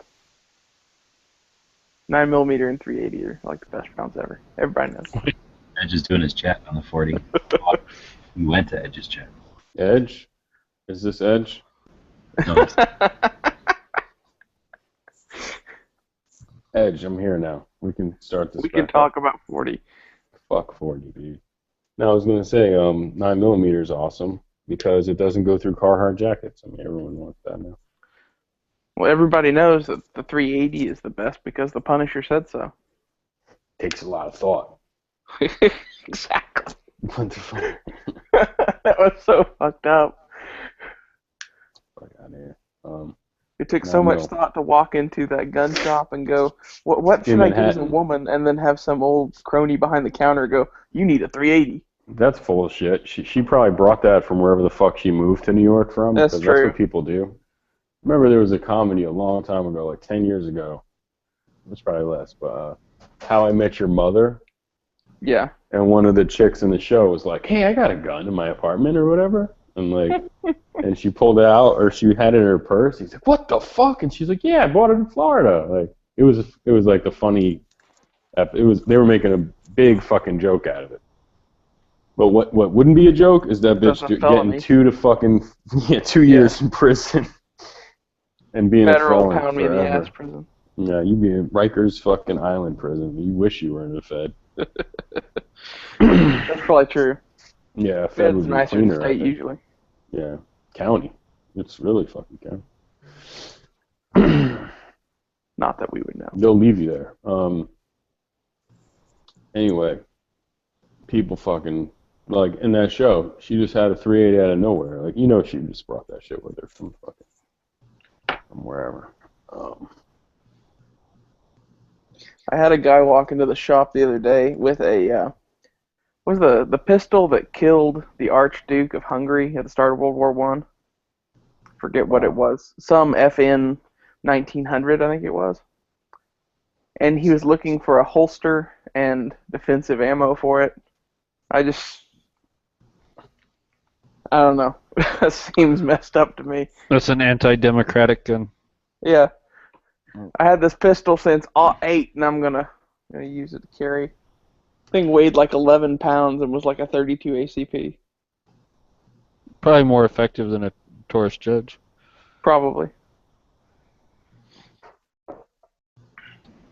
9mm and 380 are like the best rounds ever. Everybody knows. Edge is doing his chat on the 40. We went to Edge's chat. Edge? Is this Edge? No, Edge, I'm here now. We can start this. We can back talk up. about 40. Fuck 40, dude. Now I was gonna say, 9mm is awesome because it doesn't go through Carhartt jackets. I mean, everyone wants that now. Well, everybody knows that the 380 is the best because the Punisher said so. Takes a lot of thought. Exactly. What the fuck? That was so fucked up. Fuck out of here. It took so much thought to walk into that gun shop and go, what should In I get as a Manhattan. woman? And then have some old crony behind the counter go, you need a 380. That's full of shit. She probably brought that from wherever the fuck she moved to New York from. That's because true. That's what people do. Remember there was a comedy a long time ago, like 10 years ago. It's probably less, but How I Met Your Mother. Yeah. And one of the chicks in the show was like, hey, I got a gun in my apartment or whatever. And like, and she pulled it out, or she had it in her purse. He's like, what the fuck? And she's like, yeah, I bought it in Florida. Like, it was like the funny, they were making a big fucking joke out of it. But what wouldn't be a joke is that bitch That's a felony. getting 2 years in prison and being Federal a felon pound me in the forever. ass prison. Yeah, you'd be in Rikers fucking Island prison. You wish you were in the Fed. That's probably true. Yeah, Fed Fed's would be nicer than cleaner. I state think. usually. Yeah, county. It's really fucking county. Not that we would know. They'll leave you there. Anyway, people fucking, like, in that show, she just had a 380 out of nowhere. Like, you know she just brought that shit with her from wherever. I had a guy walk into the shop the other day with a, was the pistol that killed the Archduke of Hungary at the start of World War One. Forget what it was. Some FN 1900, I think it was. And he was looking for a holster and defensive ammo for it. I don't know. That seems messed up to me. That's an anti-democratic gun. Yeah. I had this pistol since '08, and I'm gonna use it to carry. Thing weighed like 11 pounds and was like a 32 ACP. Probably more effective than a Taurus Judge. Probably.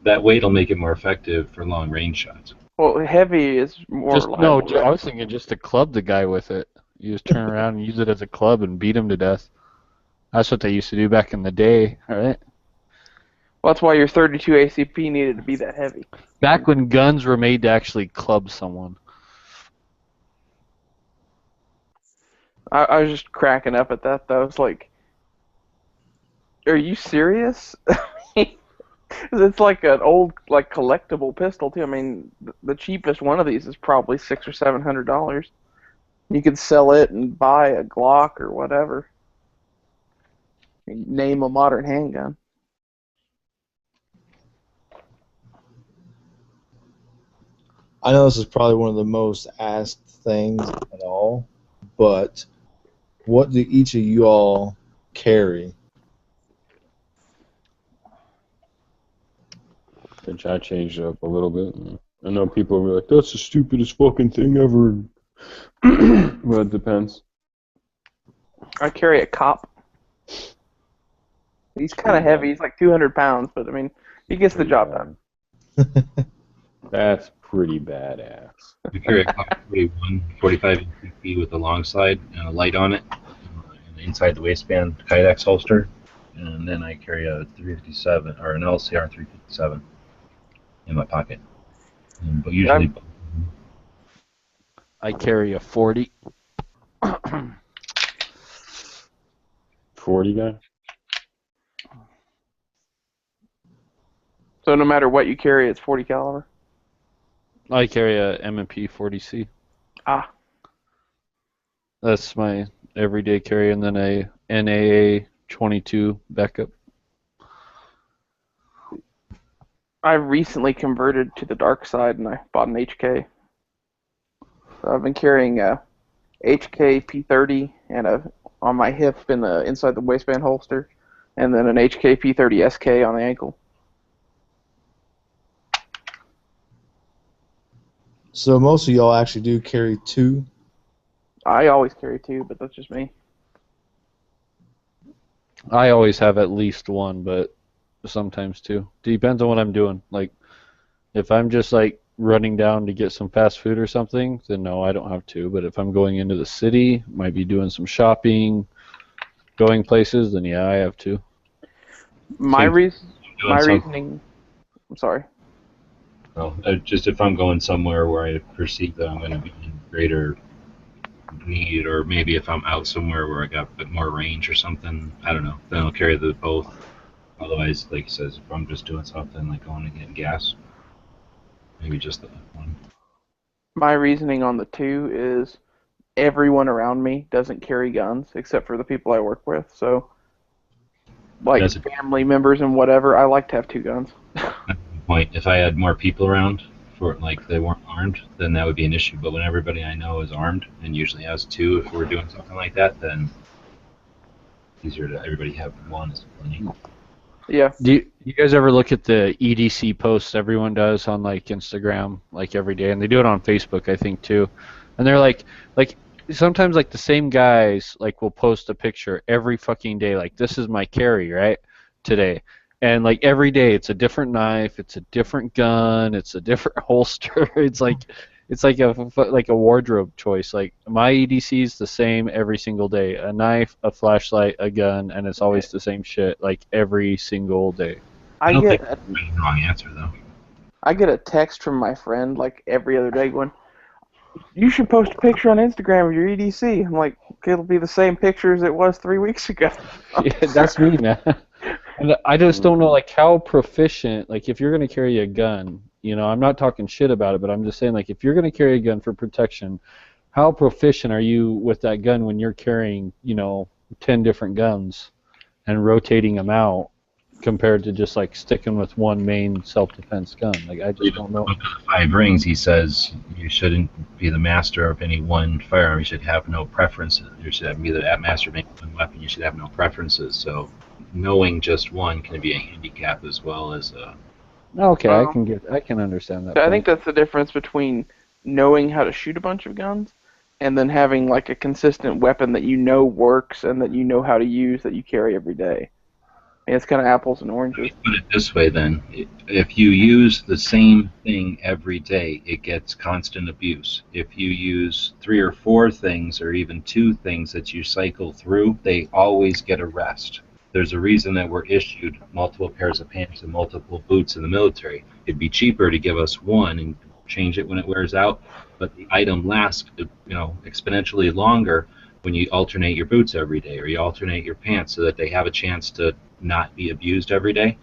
That weight will make it more effective for long range shots. Well, heavy is more No, reliable. I was thinking just to club the guy with it. You just turn around and use it as a club and beat him to death. That's what they used to do back in the day, right? Well, that's why your 32 ACP needed to be that heavy. Back when guns were made to actually club someone. I was just cracking up at that, though. It's like, are you serious? It's like an old, like, collectible pistol, too. I mean, the cheapest one of these is probably $600 or $700. You could sell it and buy a Glock or whatever. Name a modern handgun. I know this is probably one of the most asked things at all, but what do each of you all carry? Which I changed it up a little bit. I know people are like, that's the stupidest fucking thing ever. Well, it depends. I carry a cop. He's kind of heavy. He's like 200 pounds, but I mean, he gets the job done. That's pretty badass. I carry a Glock 41, 45 ACP with a long slide and a light on it, and inside the waistband Kydex holster, and then I carry a 357 or an LCR 357 in my pocket. But usually, I carry a 40. 40 guy? So no matter what you carry, it's 40 caliber. I carry a M&P 40C. Ah. That's my everyday carry, and then a NAA 22 backup. I recently converted to the dark side, and I bought an HK. So I've been carrying a HK P30 and on my hip in the inside the waistband holster, and then an HK P30 SK on the ankle. So most of y'all actually do carry two? I always carry two, but that's just me. I always have at least one, but sometimes too. Depends on what I'm doing. Like, if I'm just like running down to get some fast food or something, then no, I don't have to. But if I'm going into the city, might be doing some shopping, going places, then yeah, I have to. My Doing something. reasoning. I'm sorry. Well, just if I'm going somewhere where I perceive that I'm going to be in greater need, or maybe if I'm out somewhere where I got a bit more range or something, I don't know. Then I'll carry the both. Otherwise, like he says, if I'm just doing something like going to get gas, maybe just the one. My reasoning on the 2 is everyone around me doesn't carry guns except for the people I work with. So, like That's a- family members and whatever, I like to have 2 guns. Point. If I had more people around, for like they weren't armed, then that would be an issue. But when everybody I know is armed and usually has 2, if we're doing something like that, then it's easier to everybody have one is plenty. Yeah. Do you guys ever look at the EDC posts everyone does on like Instagram like every day, and they do it on Facebook I think too, and they're like sometimes like the same guys like will post a picture every fucking day like this is my carry right today, and like every day it's a different knife, it's a different gun, it's a different holster. It's like a wardrobe choice. Like my EDC is the same every single day: a knife, a flashlight, a gun, and it's always the same shit like every single day. I don't think that's the wrong answer though. I get a text from my friend like every other day going, "You should post a picture on Instagram of your EDC." I'm like, "It'll be the same picture as it was 3 weeks ago." Yeah, that's me, man. And I just don't know like how proficient, like if you're gonna carry a gun, you know, I'm not talking shit about it, but I'm just saying like if you're gonna carry a gun for protection, how proficient are you with that gun when you're carrying, you know, 10 different guns and rotating them out compared to just like sticking with one main self-defense gun? Like I just don't know. 5 rings, he says you shouldn't be the master of any one firearm. You should have no preferences. You should be the master of any one weapon. You should have no preferences. So knowing just one can be a handicap as well as a. Okay, I can understand that. I think that's the difference between knowing how to shoot a bunch of guns and then having like a consistent weapon that you know works and that you know how to use that you carry every day. And it's kind of apples and oranges. Put it this way then, if you use the same thing every day, it gets constant abuse. If you use 3 or 4 things or even 2 things that you cycle through, they always get a rest. There's a reason that we're issued multiple pairs of pants and multiple boots in the military. It'd be cheaper to give us one and change it when it wears out, but the item lasts, you know, exponentially longer when you alternate your boots every day or you alternate your pants so that they have a chance to not be abused every day.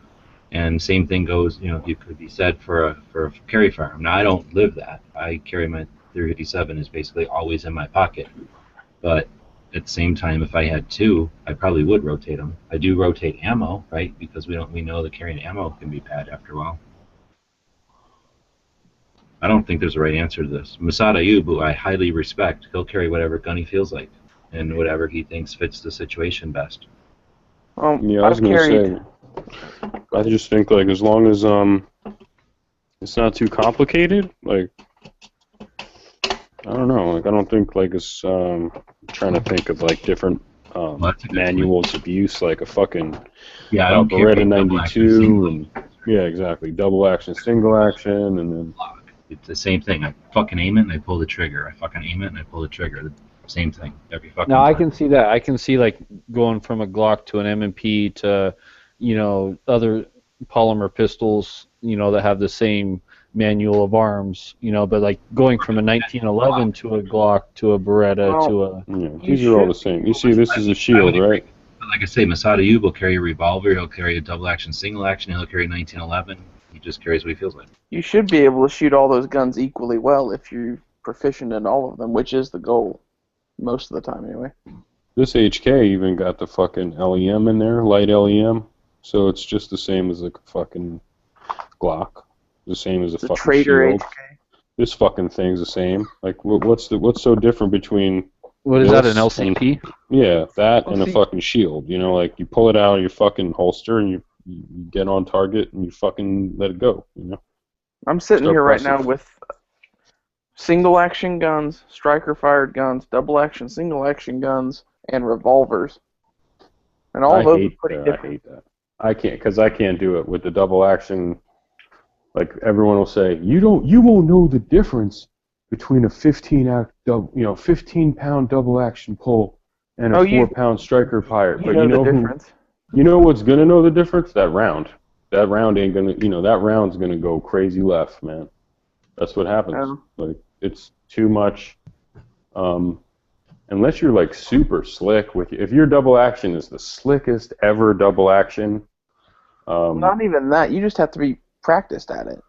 And same thing goes, you know, you could be said for a carry firearm. Now I don't live that. I carry my 357 is basically always in my pocket, but at the same time, if I had 2, I probably would rotate them. I do rotate ammo, right? Because we know that carrying ammo can be bad after a while. I don't think there's a right answer to this. Masada Ayub, who I highly respect, he'll carry whatever gun he feels like and whatever he thinks fits the situation best. Yeah, I was gonna say. I just think like as long as it's not too complicated, like I don't know, like I don't think like it's trying to think of like different manuals of use, like a fucking Beretta 92 and yeah, exactly, double action, single action, and then it's the same thing. I fucking aim it and I pull the trigger. I fucking aim it and I pull the trigger. Same thing every fucking No, time. I can see that. I can see like going from a Glock to an M&P to, you know, other polymer pistols, you know, that have the same manual of arms, you know, but like going from a 1911 to a Glock to a Beretta to a. Yeah, these are all the same. You see, this is a shield, right? Like I say, Masada Ayub will carry a revolver. He'll carry a double action, single action. He'll carry a 1911. He just carries what he feels like. You should be able to shoot all those guns equally well if you're proficient in all of them, which is the goal. Most of the time, anyway. This HK even got the fucking LEM in there, light LEM, so it's just the same as a fucking Glock, the same as a fucking Trader shield. HK. This fucking thing's the same. Like, what's so different between? What is that, an LCP? Yeah, that and a fucking shield. You know, like you pull it out of your fucking holster and you get on target and you fucking let it go. You know. I'm sitting Start here right pressing. now with single action guns, striker fired guns, double action, single action guns, and revolvers. And all I those hate are pretty that. different. I hate that. I can't, because I can't do it with the double action. Like everyone will say, you won't know the difference between a 15-pound double action pull and a 4-pound striker pirate. But you know the difference. You know what's gonna know the difference? That round. That round ain't gonna. That round's gonna go crazy left, man. That's what happens. Like it's too much. Unless you're like super slick with if your double action is the slickest ever double action. Not even that. You just have to be practiced at it.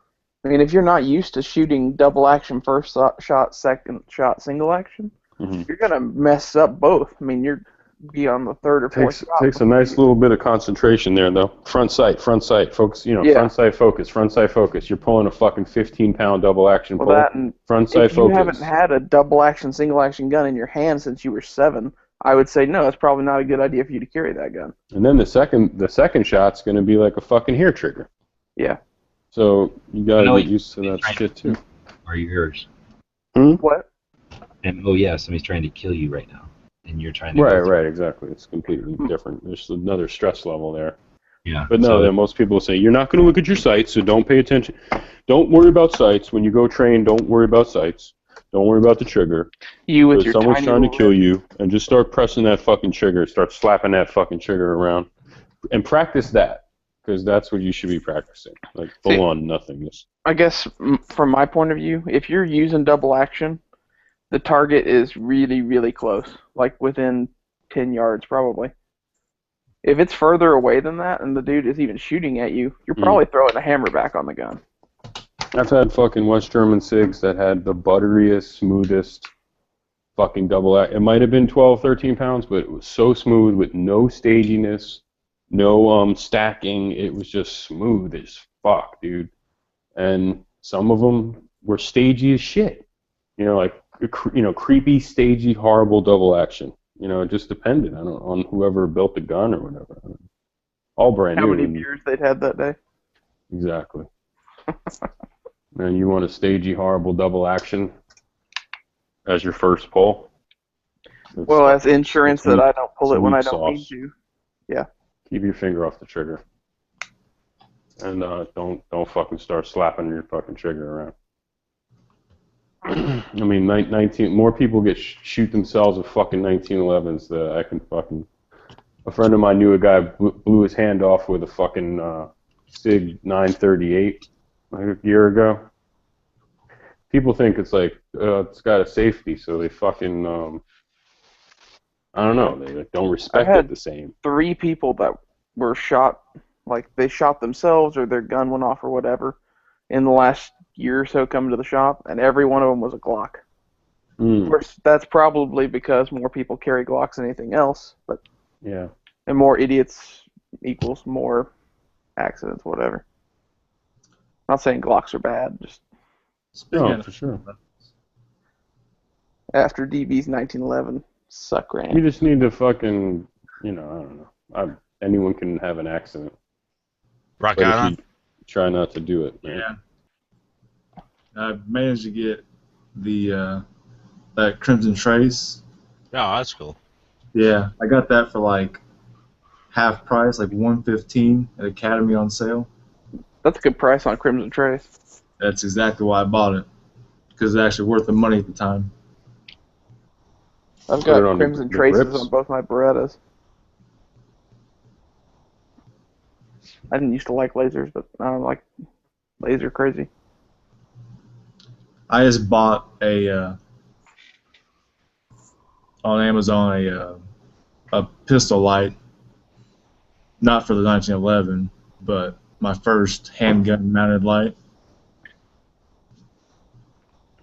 I mean, if you're not used to shooting double action first shot, second shot, single action, you're gonna mess up both. I mean, you're be on the third or fourth shot. Takes a nice little bit of concentration there, though. Front sight, focus. Front sight focus. You're pulling a fucking 15-pound double action pull. Front sight focus. If you haven't had a double action, single action gun in your hand since you were 7, I would say no. It's probably not a good idea for you to carry that gun. And then the second shot's gonna be like a fucking hair trigger. Yeah. So you gotta get used to that shit too. Are yours? What? And somebody's trying to kill you right now, and you're trying to. Right, exactly. It's completely different. There's another stress level there. Yeah. But no, then most people say you're not going to look at your sights, so don't pay attention. Don't worry about sights when you go train. Don't worry about sights. Don't worry about the trigger. With your someone's tiny trying to little kill you, and just start pressing that fucking trigger. Start slapping that fucking trigger around, and practice that. Because that's what you should be practicing, like full-on nothingness. I guess from my point of view, if you're using double action, the target is really, really close, like within 10 yards probably. If it's further away than that and the dude is even shooting at you, you're probably throwing a hammer back on the gun. I've had fucking West German SIGs that had the butteriest, smoothest fucking double action. It might have been 12, 13 pounds, but it was so smooth with no staginess. No stacking. It was just smooth as fuck, dude. And some of them were stagey as shit. Creepy, stagey, horrible double action. It just depended on whoever built the gun or whatever. All brand new. How many beers they'd had that day? Exactly. And you want a stagey, horrible double action as your first pull? Well, as insurance that I don't pull it when I don't need to. Yeah. Keep your finger off the trigger, and don't fucking start slapping your fucking trigger around. I mean, 19 more people shoot themselves with fucking 1911s than I can fucking. A friend of mine knew a guy blew his hand off with a fucking SIG 938 like a year ago. People think it's like it's got a safety, so they fucking. I don't know. They don't respect it the same. 3 people that were shot, like they shot themselves or their gun went off or whatever, in the last year or so coming to the shop, and every one of them was a Glock. Of course, that's probably because more people carry Glocks than anything else, but yeah. And more idiots equals more accidents, whatever. I'm not saying Glocks are bad, just. No, for sure. After DB's 1911. Suck ran. You just need to fucking, I don't know. Anyone can have an accident. Rock out on. Try not to do it, man. Yeah. I managed to get the that Crimson Trace. Oh, that's cool. Yeah, I got that for like half price, like $115 at Academy on sale. That's a good price on Crimson Trace. That's exactly why I bought it, because it's actually worth the money at the time. I've got Crimson Traces on both my Berettas. I didn't used to like lasers, but now I'm like laser crazy. I just bought on Amazon a pistol light, not for the 1911, but my first handgun mounted light,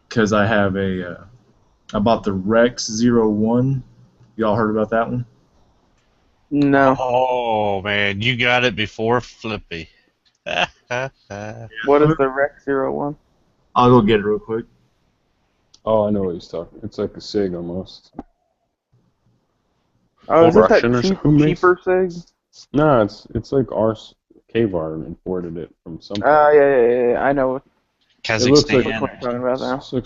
because I have I bought the Rex 01. Y'all heard about that one? No. Oh, man, you got it before Flippy. What is the Rex 01? I'll go get it real quick. Oh, I know what he's talking. It's like a SIG almost. Oh, is it that cheaper SIG? No, it's like ours. Kvar imported it from something. Yeah. I know. It looks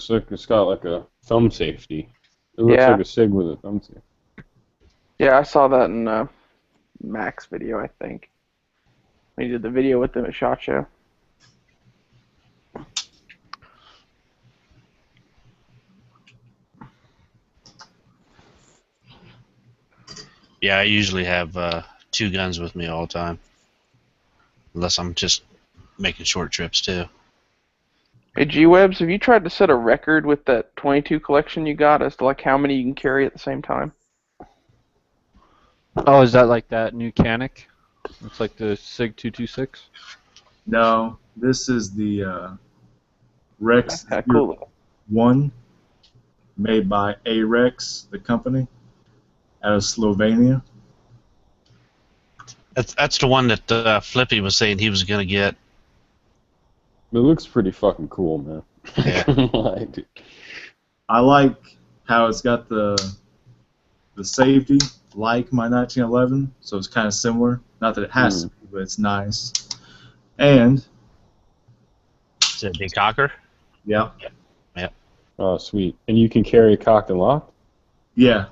like it's got like a thumb safety. It looks like a SIG with a thumb safety. Yeah, I saw that in Mac's video, I think. When he did the video with them at SHOT Show. Yeah, I usually have 2 guns with me all the time, unless I'm just making short trips too. Hey, G-Webs, have you tried to set a record with that 22 collection you got as to like how many you can carry at the same time? Oh, is that like that new Canic? It's like the SIG 226? No, this is the Rex cool. 1, made by Arex, the company, out of Slovenia. That's the one that Flippy was saying he was gonna get. It looks pretty fucking cool, man. Yeah. I like how it's got the safety like my 1911, so it's kind of similar. Not that it has to be, but it's nice. And is it a big cocker? Yeah. Yeah. Oh, sweet. And you can carry cocked and locked? Yeah.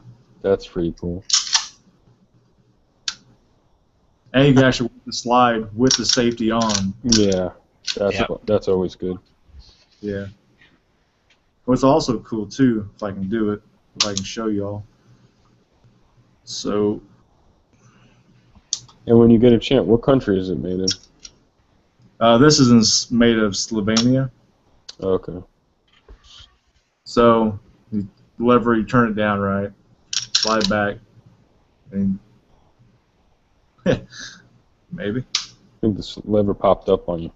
That's pretty cool. And you can actually work the slide with the safety on. Yeah. That's always good. Yeah. What's also cool too, if I can do it, if I can show y'all. So. And when you get a chance, what country is it made in? This is made of Slovenia. Okay. So, you lever, you turn it down right, slide back, and maybe. I think this lever popped up on you.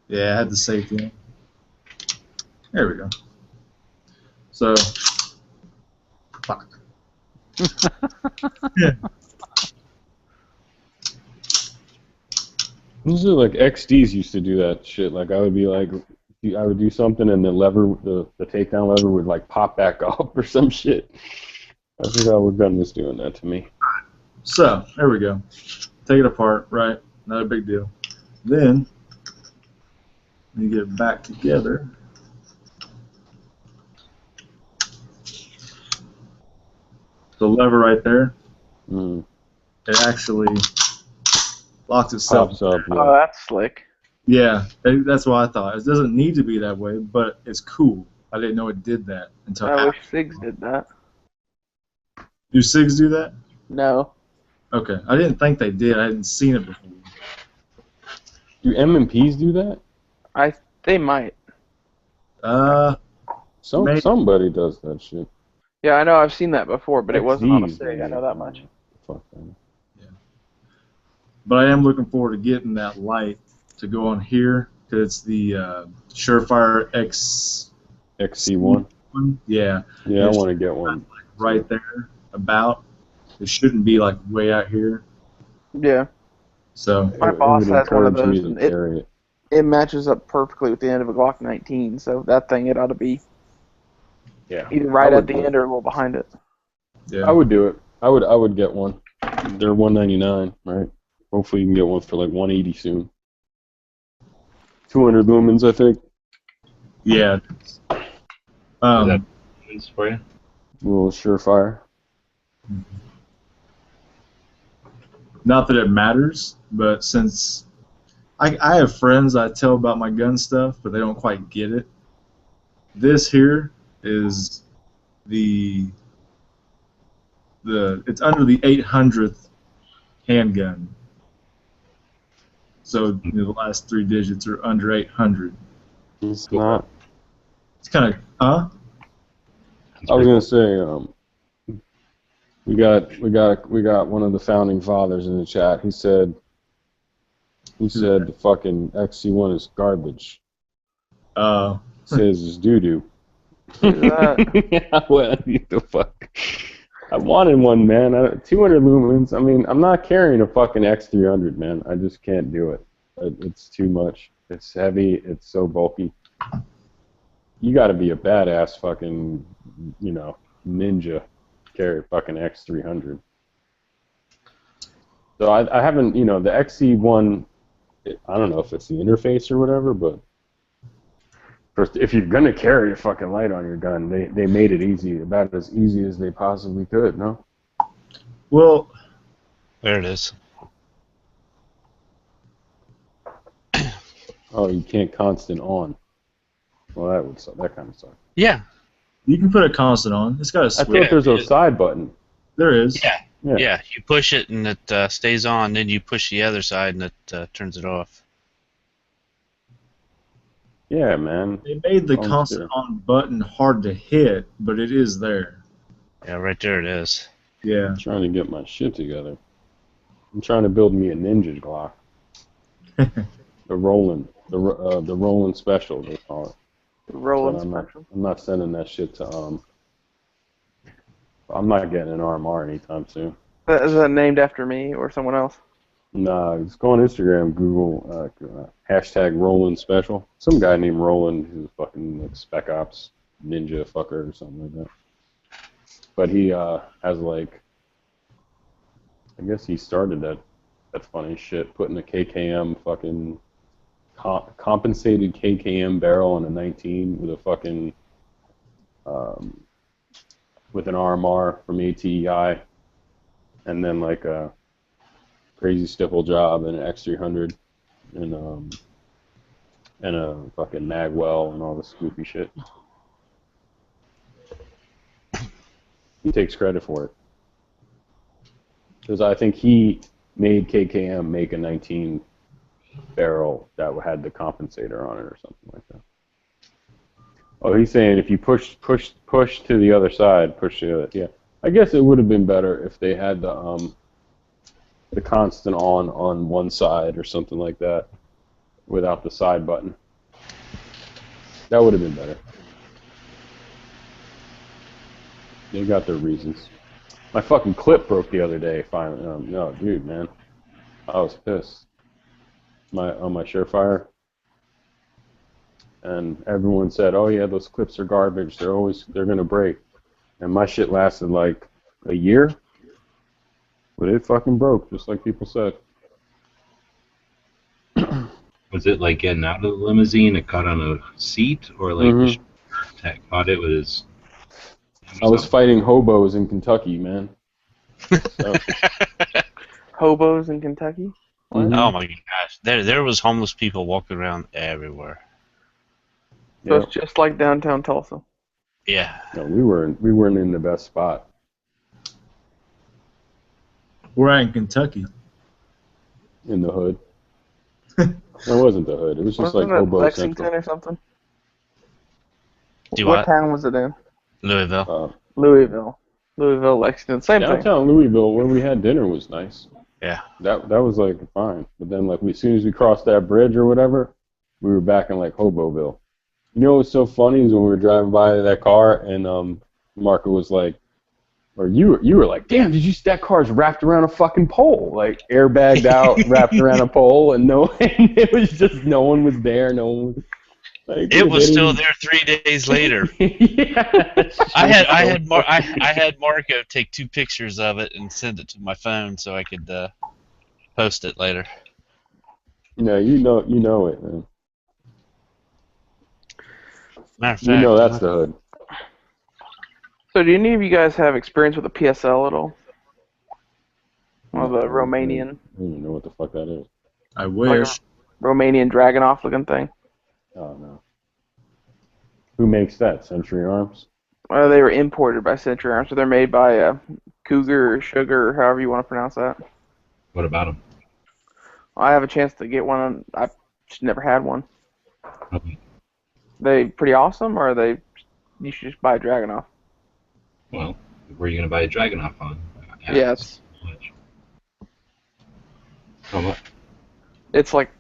Yeah, I had the safety in. There we go. So, fuck. Yeah. These are like XDs used to do that shit. Like I would be like, I would do something and the lever, the takedown lever would like pop back up or some shit. I forgot what gun was doing that to me. So, there we go. Take it apart, right? Not a big deal. Then, you get it back together. The lever right there, it actually locks itself. Pops up, yeah. Oh, that's slick. Yeah, that's what I thought. It doesn't need to be that way, but it's cool. I didn't know it did that until I wish after. SIGs did that. Do SIGs do that? No. Okay, I didn't think they did. I hadn't seen it before. Do M&Ps do that? They might. Somebody does that shit. Yeah, I know. I've seen that before, but it wasn't on a XDs, SIG. I know that much. Fuck that. But I am looking forward to getting that light to go on here because it's the Surefire XC1. Yeah. Yeah, I want to get one. Like right there, about. It shouldn't be like way out here. Yeah. So my boss has one of encourage those, me and to carry it. it matches up perfectly with the end of a Glock 19. So that thing, it ought to be either right at the end or a little behind it. Yeah. I would do it. I would get one. They're $199, right? Hopefully you can get one for like $180 soon. 200 lumens, I think. Yeah. Is that lumens for you? A little Surefire. Not that it matters, but since I have friends I tell about my gun stuff, but they don't quite get it. This here is it's under the 800th handgun. So the last 3 digits are under 800. It's not. It's kind of, huh? I was gonna say, we got one of the founding fathers in the chat. He said the fucking XC1 is garbage. Says it's doo doo. Yeah, well, what the fuck? I wanted one, man. 200 lumens. I mean, I'm not carrying a fucking X300, man. I just can't do it. It's too much. It's heavy. It's so bulky. You got to be a badass fucking, ninja to carry a fucking X300. So I haven't, the XC1. I don't know if it's the interface or whatever, but first, if you're gonna carry a fucking light on your gun, they made it easy, about as easy as they possibly could, no? Well, there it is. Oh, you can't constant on. Well, that would suck. That kind of sucks. Yeah. You can put a constant on. It's got a I switch. thought there's a side button. There is. Yeah. Yeah. Yeah. You push it and it stays on. Then you push the other side and it turns it off. Yeah, man. They made the Oh, constant on button hard to hit, but it is there. Yeah, right there it is. Yeah. I'm trying to get my shit together. I'm trying to build me a ninja Glock. The Roland Special, they call it. Roland But Special. I'm not sending that shit to I'm not getting an RMR anytime soon. Is that named after me or someone else? Nah, just go on Instagram, Google hashtag Roland Special. Some guy named Roland who's fucking like Spec Ops ninja fucker or something like that. But he has like, I guess he started that funny shit, putting a KKM fucking compensated KKM barrel in a 19 with a fucking with an RMR from ATEI, and then like a crazy stipple job and an X300 and a fucking magwell and all this goofy shit. He takes credit for it because I think he made KKM make a 19 barrel that had the compensator on it or something like that. Oh, he's saying if you push to the other side, push to the other. Yeah, I guess it would have been better if they had the constant on one side or something like that, without the side button. That would have been better. They got their reasons. My fucking clip broke the other day. Finally, no, dude, man, I was pissed. On my Surefire. And everyone said, "Oh yeah, those clips are garbage. They're gonna break." And my shit lasted like a year, but it fucking broke, just like people said. Was it like getting out of the limousine and caught on a seat, or like the tech caught it with his? I was fighting hobos in Kentucky, man. So. Hobos in Kentucky? Oh my gosh, there was homeless people walking around everywhere. So it's just like downtown Tulsa. Yeah. No, we weren't in the best spot. We're at in Kentucky. In the hood. It wasn't the hood. It was just Wasn't like it hobo Lexington central. or something? Do what what? town was it in? Louisville. Louisville, Lexington, same thing. Downtown Louisville, where we had dinner, was nice. Yeah. That was like fine, but then like as soon as we crossed that bridge or whatever, we were back in like Hoboville. You know what's so funny is when we were driving by that car and Marco was like, or you were like, damn, did you see that car's wrapped around a fucking pole, like airbagged out, wrapped around a pole, and it was just no one was there, no one was. Like, It was still there 3 days later. I had Marco take 2 pictures of it and send it to my phone so I could post it later. No, you know it, man. Matter of fact, You know that's the hood. So do any of you guys have experience with a PSL at all? Or the Romanian? I don't even know what the fuck that is. I wish. Romanian Dragunov looking thing? Oh, no. Who makes that? Century Arms? They were imported by Century Arms, so they're made by Cougar or Sugar, or however you want to pronounce that. What about them? I have a chance to get one. I've just never had one. Okay. They pretty awesome, or are they? You should just buy a Dragunov. Well, where are you going to buy a Dragunov on? Yeah, it's How much? it's like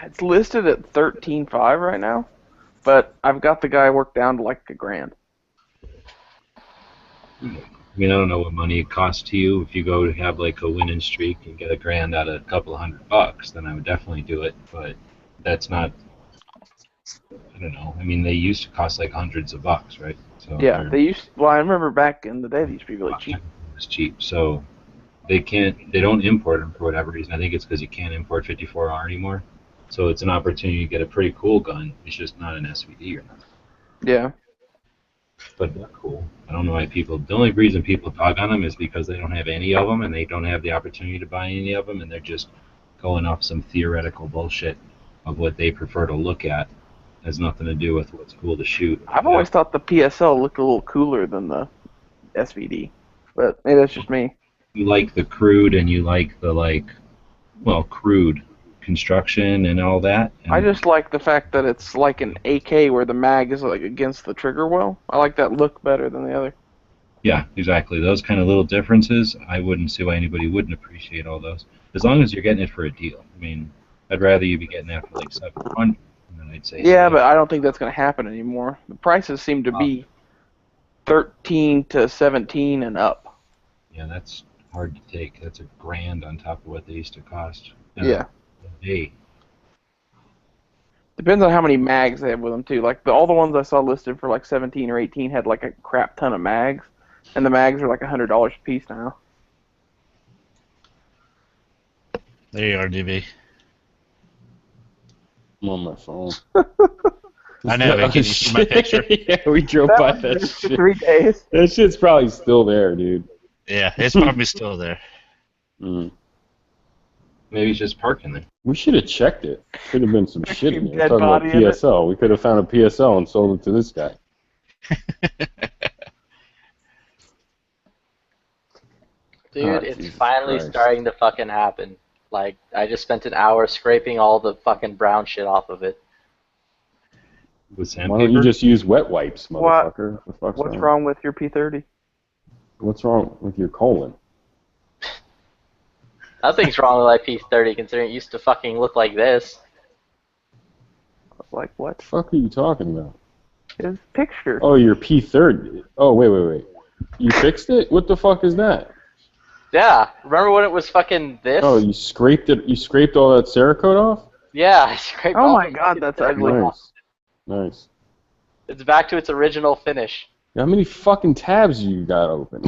it's listed at $13,500 right now, but I've got the guy worked down to like $1,000. I mean, I don't know what money it costs to you. If you go to have like a winning streak and get $1,000 out of a couple of $100, then I would definitely do it. But that's not. I don't know. I mean, they used to cost like hundreds of bucks, right? So Yeah, they used. Well, I remember back in the day they used to be really cheap. It was cheap, so they don't import them for whatever reason. I think it's because you can't import 54R anymore. So it's an opportunity to get a pretty cool gun. It's just not an SVD or nothing. Yeah. But they're cool. I don't know why people. The only reason people dog on them is because they don't have any of them, and they don't have the opportunity to buy any of them, and they're just going off some theoretical bullshit of what they prefer to look at. It has nothing to do with what's cool to shoot. I've always thought the PSL looked a little cooler than the SVD, but maybe that's just me. You like the crude and you like the crude construction and all that. And I just like the fact that it's like an AK where the mag is like against the trigger well. I like that look better than the other. yeah, exactly. Those kind of little differences, I wouldn't see why anybody wouldn't appreciate all those. As long as you're getting it for a deal. I mean, I'd rather you be getting that for like $700, and then I'd say Yeah, but I don't think that's going to happen anymore. The prices seem to be 13 to 17 and up. Yeah, that's hard to take. That's $1,000 on top of what they used to cost. Yeah. Hey, Depends on how many mags they have with them too. Like all the ones I saw listed for like 17 or 18 had like a crap ton of mags, and the mags are like $100 a piece now. There you are, DB. I'm on my phone. I know, but can you see my picture? Yeah, we drove That by was that just shit. 3 days. That shit's probably still there, dude. Yeah, it's probably still there. Mm. maybe it's just parking there. We should have checked it. Could have been some shit in there. Dead Talking about body in it. PSL. We could have found a PSL and sold it to this guy. Dude, Oh, it's Jesus finally Christ. starting to fucking happen. Like, I just spent an hour scraping all the fucking brown shit off of it. With Why don't you sandpaper? just use wet wipes, What? motherfucker? The fuck's What's wrong with your P30? What's wrong with your colon? Nothing's wrong with my P30 considering it used to fucking look like this. Like what? What the fuck are you talking about? His picture. Oh, your P30. Oh, wait. You fixed it? What the fuck is that? Yeah, remember when it was fucking this? Oh, you scraped it. You scraped all that Cerakote off? Yeah, I scraped Oh all my the god, fucking that's stuff ugly. off. Nice. It's back to its original finish. How many fucking tabs you got open?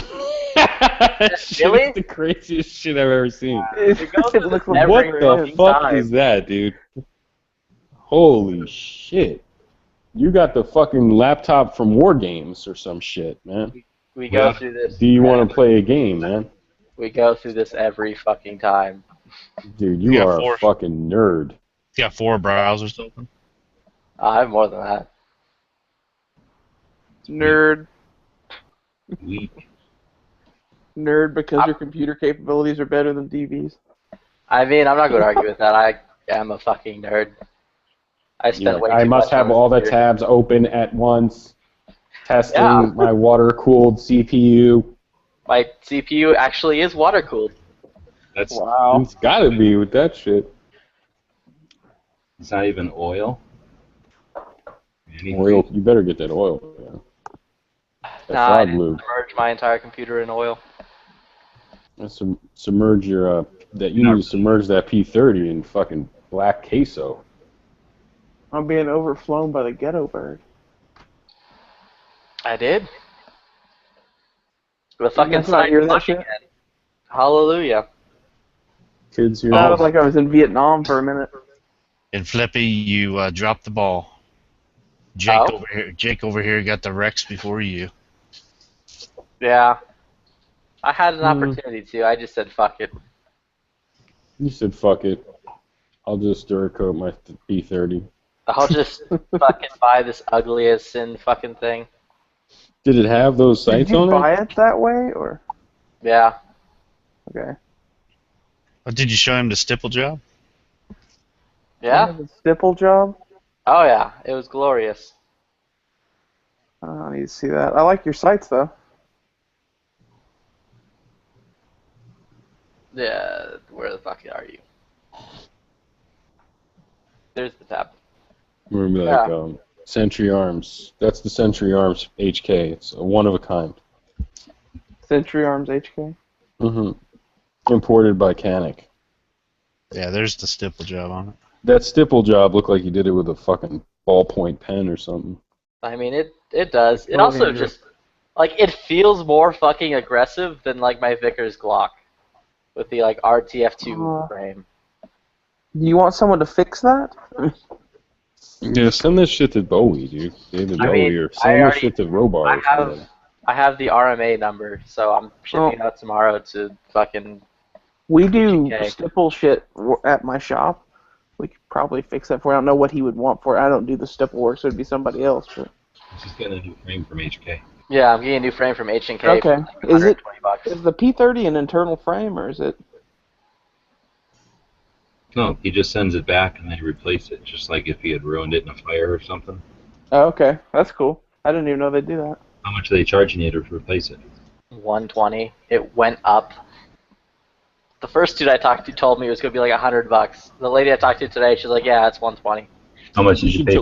That shit Really? is the craziest shit I've ever seen. It goes It to looks this like What every the fucking fuck time. is that, dude? Holy shit. You got the fucking laptop from War Games or some shit, man. We go through this. Do you want to play a game, man? We go through this every fucking time. Dude, you You got are four. a fucking nerd. You got 4 browsers open. I have more than that. Nerd. Weak. Nerd because your computer capabilities are better than DV's. I mean, I'm not going to argue with that. I am a fucking nerd. I spent You're way like, I too must much on have this all the computer. tabs open at once. Testing Yeah. my water-cooled CPU. My CPU actually is water cooled. That's Wow. It's gotta be with that shit. it's not even oil. Anything. Oil. You better get that oil. Yeah. That Nah, I frog didn't lube. submerge my entire computer in oil. Submerge your that you need to submerge that P30 in fucking black queso. I'm being overflown by the ghetto bird. I did. The fucking guys not sign hear that flush shit? again. Hallelujah. Kids here. Sounded like I was in Vietnam for a minute. And Flippy, you dropped the ball. Jake Oh. over here got the Rex before you. Yeah. I had an opportunity to. I just said fuck it. You said fuck it. I'll just stir coat my P30. I'll just fucking buy this ugly as sin fucking thing. Did it have those Did sights you on buy it? it that way, or? Yeah. Okay. Oh, did you show him the stipple job? Yeah? The stipple job? Oh yeah. It was glorious. I need to see that. I like your sights, though. Yeah. Where the fuck are you? There's the tab. We're gonna be Yeah. like Century Arms. That's the Century Arms HK. It's a one of a kind. Century Arms HK. Mm-hmm. Imported by Canik. Yeah, there's the stipple job on it. That stipple job looked like you did it with a fucking ballpoint pen or something. I mean, it does. It Oh, also yeah. just, like, it feels more fucking aggressive than, like, my Vickers Glock with the, like, RTF2 frame. Do you want someone to fix that? Yeah, send this shit to Bowie, dude. David I Bowie, mean, or I send this already- shit to Robar. I or something. have the RMA number, so I'm shipping it out tomorrow to fucking We do Okay. stipple shit at my shop, we could probably fix that for you. I don't know what he would want for it. I don't do the stipple work, so it'd be somebody else. But She's getting a new frame from HK. Yeah, I'm getting a new frame from H&K. okay, For like is it $120. is the P30 an internal frame or is it? No, he just sends it back and they replace it, just like if he had ruined it in a fire or something. Oh, okay, that's cool. I didn't even know they do that. How much are they charging you to replace it? $120. It went up. The first dude I talked to told me it was going to be like $100. The lady I talked to today, she's like, yeah, it's $120. How much did you pay?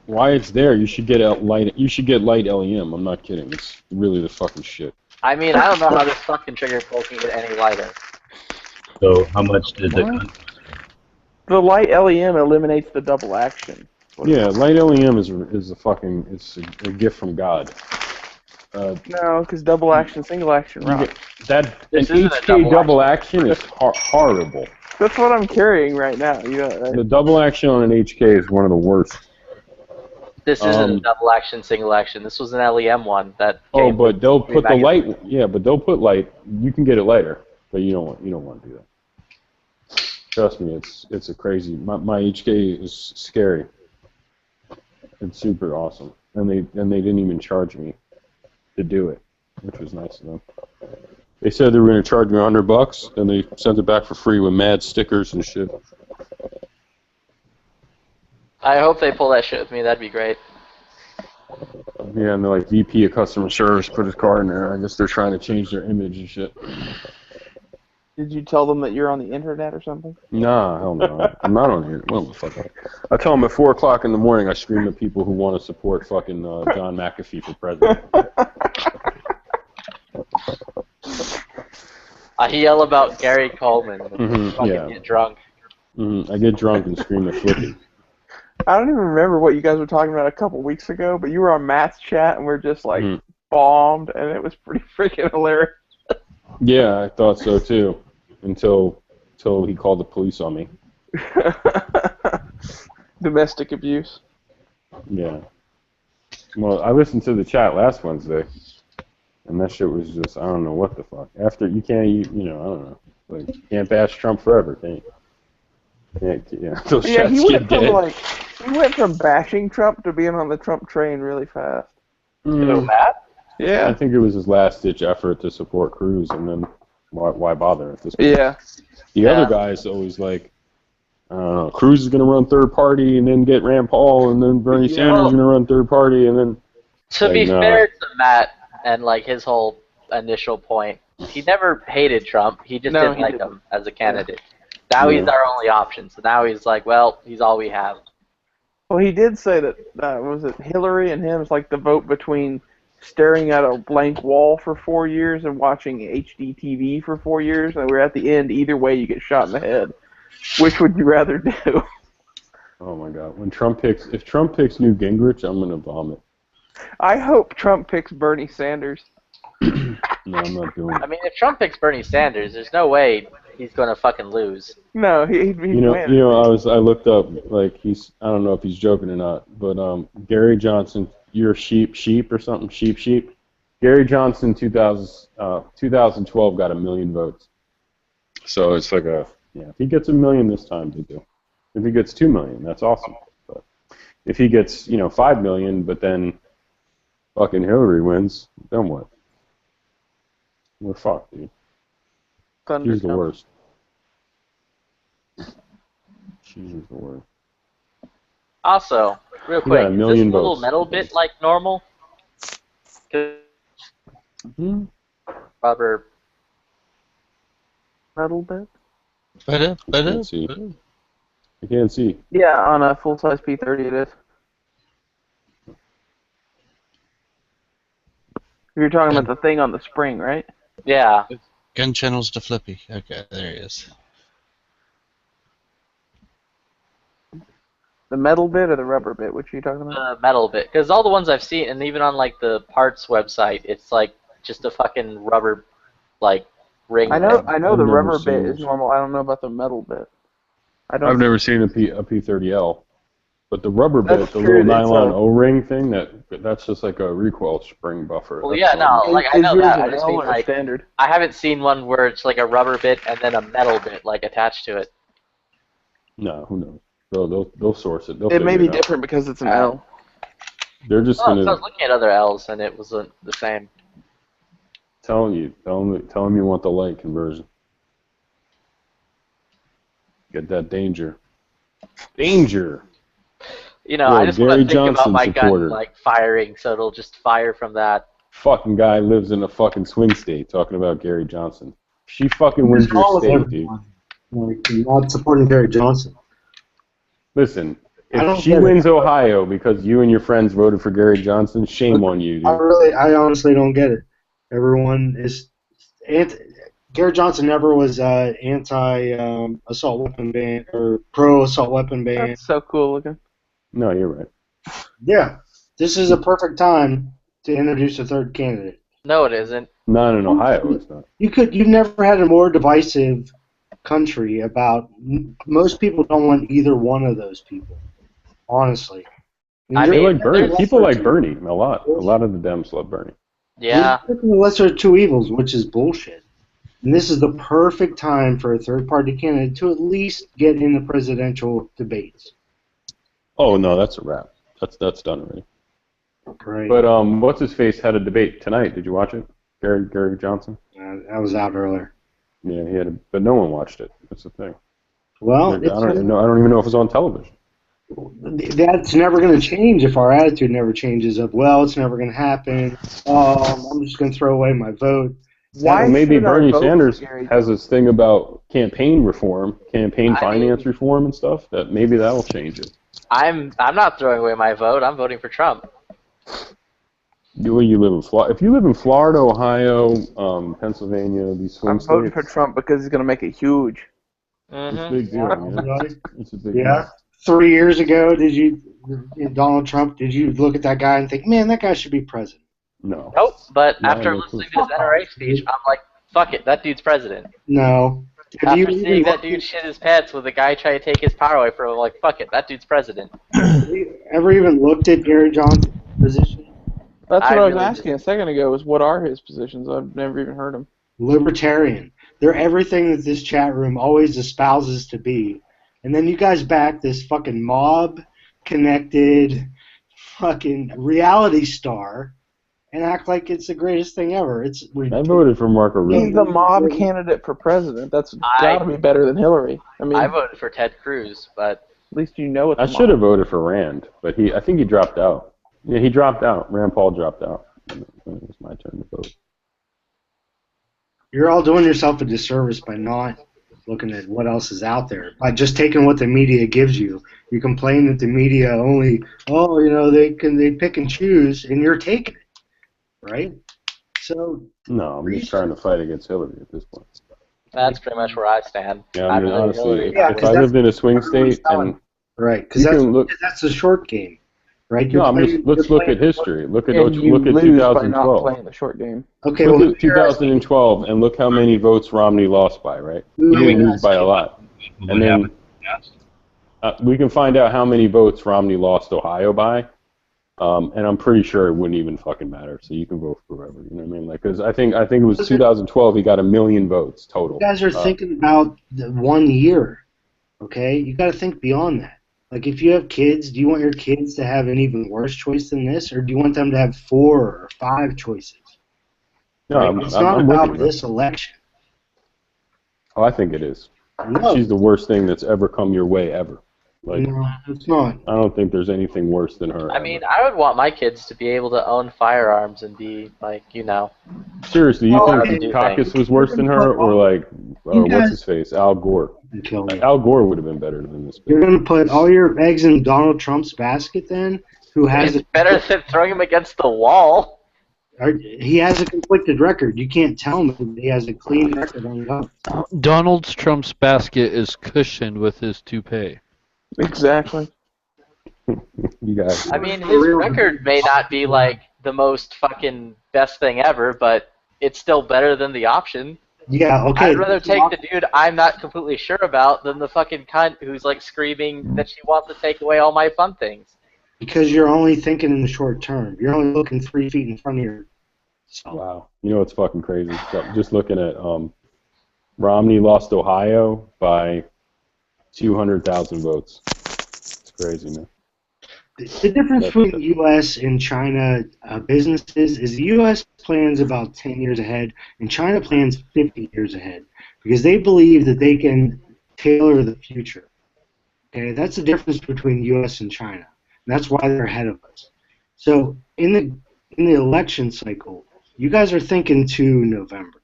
While it's there, you should get light. You should get light LEM. I'm not kidding. It's really the fucking shit. I mean, I don't know how this fucking trigger pull can get any lighter. So how much did the gun? The light LEM eliminates the double action. Yeah, light LEM is a fucking a gift from God. No, because double action, single action rock. An HK double action is horrible. That's what I'm carrying right now. You know, right? The double action on an HK is one of the worst. This isn't a double action, single action. This was an LEM one that. Oh, but they'll put the light. Yeah, but they'll put light. You can get it lighter, but you don't want to do that. Trust me, it's a crazy. My HK is scary. It's super awesome, and they didn't even charge me to do it, which was nice of them. They said they were going to charge me $100, and they sent it back for free with mad stickers and shit. I hope they pull that shit with me. That'd be great. Yeah, and they're like VP of customer service put his card in there. I guess they're trying to change their image and shit. Did you tell them that you're on the internet or something? Nah, hell no. I'm not on the internet. Well, fuck. I tell them at 4 o'clock in the morning I scream at people who want to support fucking John McAfee for president. I yell about Gary Coleman and fucking get drunk. I get drunk and scream at Flippy. I don't even remember what you guys were talking about a couple weeks ago, but you were on Matt's chat and we're just like bombed, and it was pretty freaking hilarious. Yeah, I thought so too, until he called the police on me. Domestic abuse. Yeah. Well, I listened to the chat last Wednesday, and that shit was just, I don't know what the fuck. After, you can't, I don't know. Like, you can't bash Trump forever, can you? Those Yeah, chats he get dead. he went from bashing Trump to being on the Trump train really fast. Matt? Yeah. I think it was his last-ditch effort to support Cruz, and then why bother at this point? Yeah. The other guy's always like, I don't know, Cruz is going to run third party, and then get Rand Paul, and then Bernie Sanders is going to run third party, and then... To be fair to Matt and like his whole initial point, he never hated Trump. He just didn't like him as a candidate. Now he's our only option. So now he's like, well, he's all we have. Well, he did say that, was it Hillary and him? It's like the vote between staring at a blank wall for 4 years and watching HD TV for 4 years, and we're at the end. Either way, you get shot in the head. Which would you rather do? Oh my God! If Trump picks Newt Gingrich, I'm gonna vomit. I hope Trump picks Bernie Sanders. No, I'm not doing it. I mean, if Trump picks Bernie Sanders, there's no way he's gonna fucking lose. No, he'd win. I looked up, like, I don't know if he's joking or not, but Gary Johnson, you're sheep or something, sheep. Gary Johnson, 2012 got 1 million votes. So it's like if he gets 1 million this time, they do. If he gets 2 million, that's awesome. But if he gets 5 million, but then fucking Hillary wins, then what? We're fucked, dude. She's the worst. She's the worst. Also, real He got quick, 1 is million this little votes. metal bit like normal? Rubber metal bit? I can't see. I can't see. Yeah, on a full-size P30 it is. You're talking about the thing on the spring, right? Yeah. Gun channels to Flippy. Okay, there he is. The metal bit or the rubber bit? Which are you talking about? The metal bit, because all the ones I've seen, and even on like the parts website, it's like just a fucking rubber, like ring. I know the I've never rubber seen bit this. is normal. I don't know about the metal bit. I've never seen a P30L, but the rubber bit, That's the true, little it's nylon a- O-ring thing, that's just like a recoil spring buffer. Well, That's yeah, all. no, like I know yours that. an I just L mean or a like standard? I haven't seen one where it's like a rubber bit and then a metal bit like attached to it. No, who knows? They'll source it. They'll It may figure be it out. different because it's an L. They're just Oh, so I gonna was looking at other L's and it wasn't the same. tell them you want the light conversion. Get that danger. Danger. You know, You're I a just want Gary to think about Johnson my supporter. gun like firing, so it'll just fire from that. Fucking guy lives in a fucking swing state talking about Gary Johnson. She fucking What's wins your wrong with state, dude. everyone? Like, you're not supporting Gary Johnson. Listen, I don't if she get it. wins Ohio because you and your friends voted for Gary Johnson, shame on you, dude. I honestly don't get it. Everyone is Gary Johnson never was anti assault weapon ban or pro assault weapon ban. That's so cool looking. No, you're right. Yeah, this is a perfect time to introduce a third candidate. No, it isn't. Not in Ohio, it's not. You've never had a more divisive country about. Most people don't want either one of those people. Honestly, They like Bernie. People like Bernie a lot. A lot of the Dems love Bernie. Yeah. You're picking the lesser of two evils, which is bullshit. And this is the perfect time for a third-party candidate to at least get in the presidential debates. Oh no, that's a wrap. That's done already. Great. But what's his face had a debate tonight? Did you watch it? Gary Johnson. I was out earlier. Yeah, he had, but no one watched it. That's the thing. Well, I don't even know. I don't even know if it was on television. That's never going to change if our attitude never changes. Of it's never going to happen. I'm just going to throw away my vote. Well, maybe should I Bernie vote for Sanders Gary has this thing about campaign reform, finance reform and stuff. That maybe that'll change it. I'm not throwing away my vote. I'm voting for Trump. You live in Florida. If you live in Florida, Ohio, Pennsylvania, these swing I'm voting states, for Trump because he's going to make it huge. it's a big deal, man. It's a big Yeah. deal. 3 years ago, Donald Trump, did you look at that guy and think, man, that guy should be president? No. Nope. But No, after no listening to his NRA speech, I'm like, fuck it, that dude's president. No. Have you After seeing that dude shit his pants with a guy trying to take his power away from him, I'm like, fuck it, that dude's president. ever even looked at Gary Johnson's position? That's what I I was really asking a second ago. Was what are his positions? I've never even heard him. Libertarian. They're everything that this chat room always espouses to be. And then you guys back this fucking mob-connected fucking reality star and act like it's the greatest thing ever. It's I voted for Marco Rubio. He's the mob candidate for president. That's got to be better than Hillary. I mean, I voted for Ted Cruz, but at least you know it's I a mob. should have voted for Rand, but I think he dropped out. Yeah, he dropped out. Rand Paul dropped out. It was my turn to vote. You're all doing yourself a disservice by not looking at what else is out there. By just taking what the media gives you. You complain that the media only, they pick and choose, and you're taking it, right? So No, I'm just trying to fight against Hillary at this point. that's pretty much where I stand. Yeah, I mean, really honestly, Hillary. if I lived in a swing state and right, because you can look. that's a short game, right? No, let's look at history. Look at And you look at lose by not 2012. playing the short game. Okay, Look well, at 2012 and look how many votes Romney lost by, right? He didn't lose by a lot. And then we can find out how many votes Romney lost Ohio by, and I'm pretty sure it wouldn't even fucking matter. So you can vote for whoever, you know what I mean? Like, because I think it was 2012. He got 1 million votes total. you guys are thinking about the 1 year, okay? You got to think beyond that. Like, if you have kids, do you want your kids to have an even worse choice than this, or do you want them to have 4 or 5 choices? No, Like, it's not I'm with about you. this election. Oh, I think it is. No. She's the worst thing that's ever come your way ever. Like, No, it's not. I don't think there's anything worse than her. I mean, I would want my kids to be able to own firearms and be like, Seriously, you Oh, think okay. Caucus was worse than her, or like, You what's guys- his face, Al Gore? Kill me. Al Gore would have been better than this. You're going to put all your eggs in Donald Trump's basket then? Who has it's better than throwing him against the wall. He has a conflicted record. You can't tell me that he has a clean record on guns. Donald Trump's basket is cushioned with his toupee. Exactly. You guys. I mean, his record may not be like the most fucking best thing ever, but it's still better than the option. Yeah, okay. I'd rather take the dude I'm not completely sure about than the fucking cunt who's like screaming that she wants to take away all my fun things. Because you're only thinking in the short term. You're only looking 3 feet in front of you. Wow. You know what's fucking crazy? So just looking at Romney lost Ohio by 200,000 votes. It's crazy, man. The difference between the U.S. and China businesses is the U.S. plans about 10 years ahead, and China plans 50 years ahead, because they believe that they can tailor the future. Okay, that's the difference between the U.S. and China, and that's why they're ahead of us. So in the election cycle, you guys are thinking to November.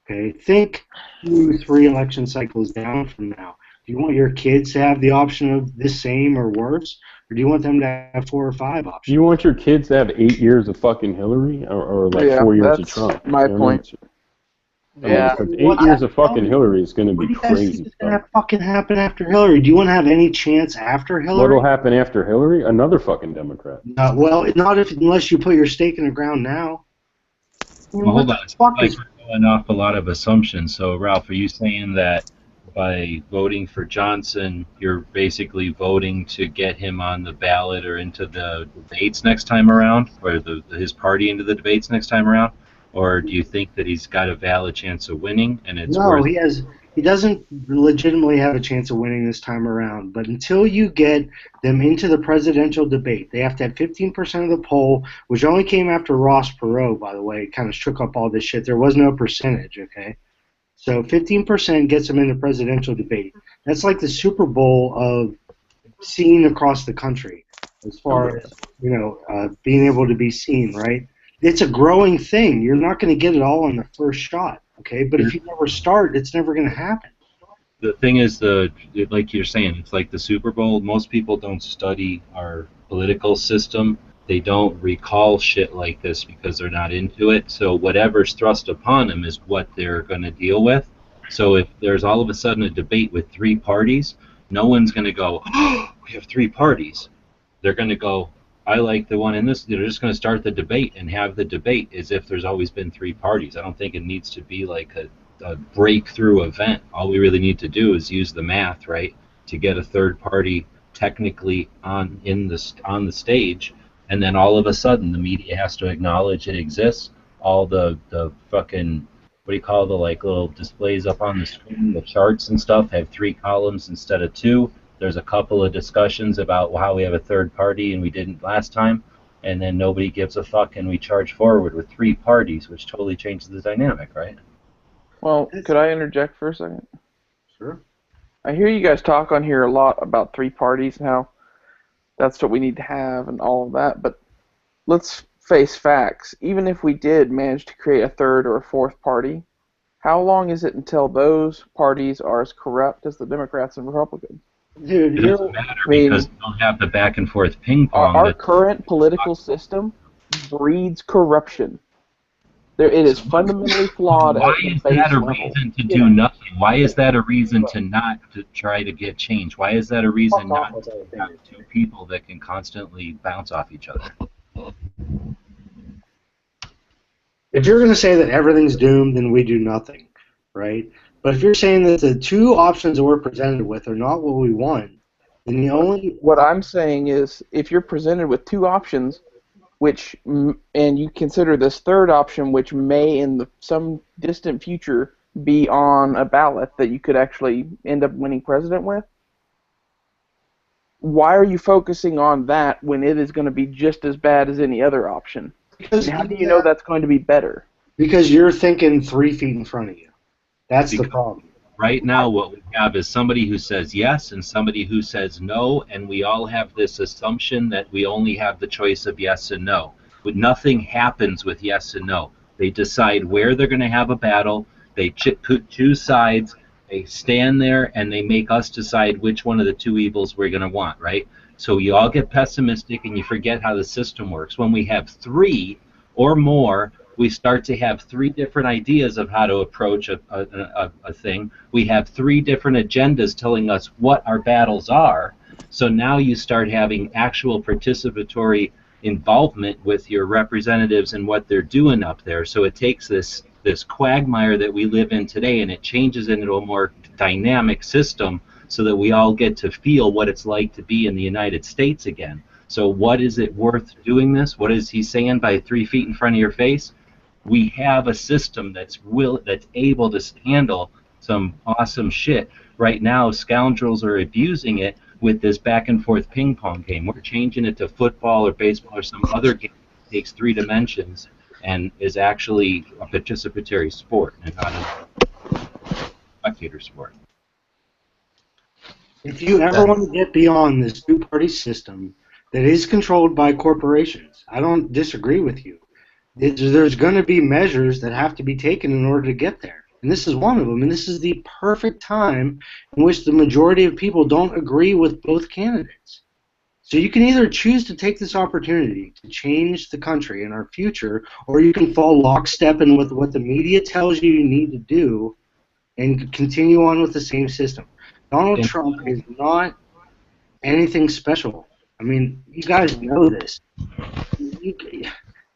Okay, think 2-3 election cycles down from now. Do you want your kids to have the option of the same or worse, or do you want them to have 4 or 5 options? Do you want your kids to have 8 years of fucking Hillary, or like Yeah, 4 years of that's Trump? my You know what I mean? point. Yeah. Because 8 years of fucking Hillary is going to What do be you guys crazy. think is going to fucking happen after Hillary? Do you want to have any chance after Hillary? What'll happen after Hillary? Another fucking Democrat. Well, not unless you put your stake in the ground now. Well, hold on. It's like we're going off a lot of assumptions. So, Ralph, are you saying that by voting for Johnson, you're basically voting to get him on the ballot or into the debates next time around, or his party into the debates next time around? Or do you think that he's got a valid chance of winning and it's No, worth he doesn't legitimately have a chance of winning this time around. But until you get them into the presidential debate, they have to have 15% of the poll, which only came after Ross Perot, by the way. It kind of shook up all this shit. There was no percentage, okay? So 15% gets them into presidential debate. That's like the Super Bowl of seen across the country, as far as being able to be seen, right? It's a growing thing. You're not going to get it all on the first shot, okay? But if you never start, it's never going to happen. The thing is, like you're saying, it's like the Super Bowl. Most people don't study our political system. They don't recall shit like this because they're not into it. So whatever's thrust upon them is what they're going to deal with. So if there's all of a sudden a debate with 3 parties, no one's going to go, oh, we have 3 parties. They're going to go, I like the one in this. They're just going to start the debate and have the debate as if there's always been 3 parties. I don't think it needs to be like a breakthrough event. All we really need to do is use the math, right, to get a third party technically on the stage, and then all of a sudden the media has to acknowledge it exists. All the fucking, what do you call the like little displays up on the screen, the charts and stuff have 3 columns instead of 2. There's a couple of discussions about how we have a third party and we didn't last time, and then nobody gives a fuck and we charge forward with 3 parties, which totally changes the dynamic, right? Well, could I interject for a second? Sure. I hear you guys talk on here a lot about 3 parties and how that's what we need to have and all of that, but let's face facts. Even if we did manage to create a third or a fourth party, how long is it until those parties are as corrupt as the Democrats and Republicans? Dude, it doesn't matter because you don't have the back and forth ping pong. Our current political system breeds corruption. It is fundamentally flawed. Why is that a reason to do nothing? Why is that a reason to not to try to get change? Why is that a reason not to have 2 people that can constantly bounce off each other? If you're going to say that everything's doomed, then we do nothing, right? But if you're saying that the 2 options that we're presented with are not what we want, then the only... What I'm saying is, if you're presented with 2 options, and you consider this third option, which may in some distant future be on a ballot that you could actually end up winning president with, why are you focusing on that when it is going to be just as bad as any other option? Because how do you know that's going to be better? Because you're thinking 3 feet in front of you. That's the problem. Right now what we have is somebody who says yes and somebody who says no, and we all have this assumption that we only have the choice of yes and no. But nothing happens with yes and no. They decide where they're going to have a battle, they choose sides, they stand there, and they make us decide which one of the 2 evils we're going to want, right? So you all get pessimistic and you forget how the system works. When we have 3 or more, we start to have 3 different ideas of how to approach a thing. We have 3 different agendas telling us what our battles are. So now you start having actual participatory involvement with your representatives and what they're doing up there. So it takes this quagmire that we live in today and it changes into a more dynamic system so that we all get to feel what it's like to be in the United States again. So what is it worth doing this? What is he saying by 3 feet in front of your face? We have a system that's able to handle some awesome shit. Right now, scoundrels are abusing it with this back and forth ping pong game. We're changing it to football or baseball or some other game that takes 3 dimensions and is actually a participatory sport and not a spectator sport. If you ever want to get beyond this two-party system that is controlled by corporations, I don't disagree with you. There's going to be measures that have to be taken in order to get there. And this is one of them. And this is the perfect time in which the majority of people don't agree with both candidates. So you can either choose to take this opportunity to change the country and our future, or you can fall lockstep in with what the media tells you need to do and continue on with the same system. Donald Trump is not anything special. I mean, you guys know this.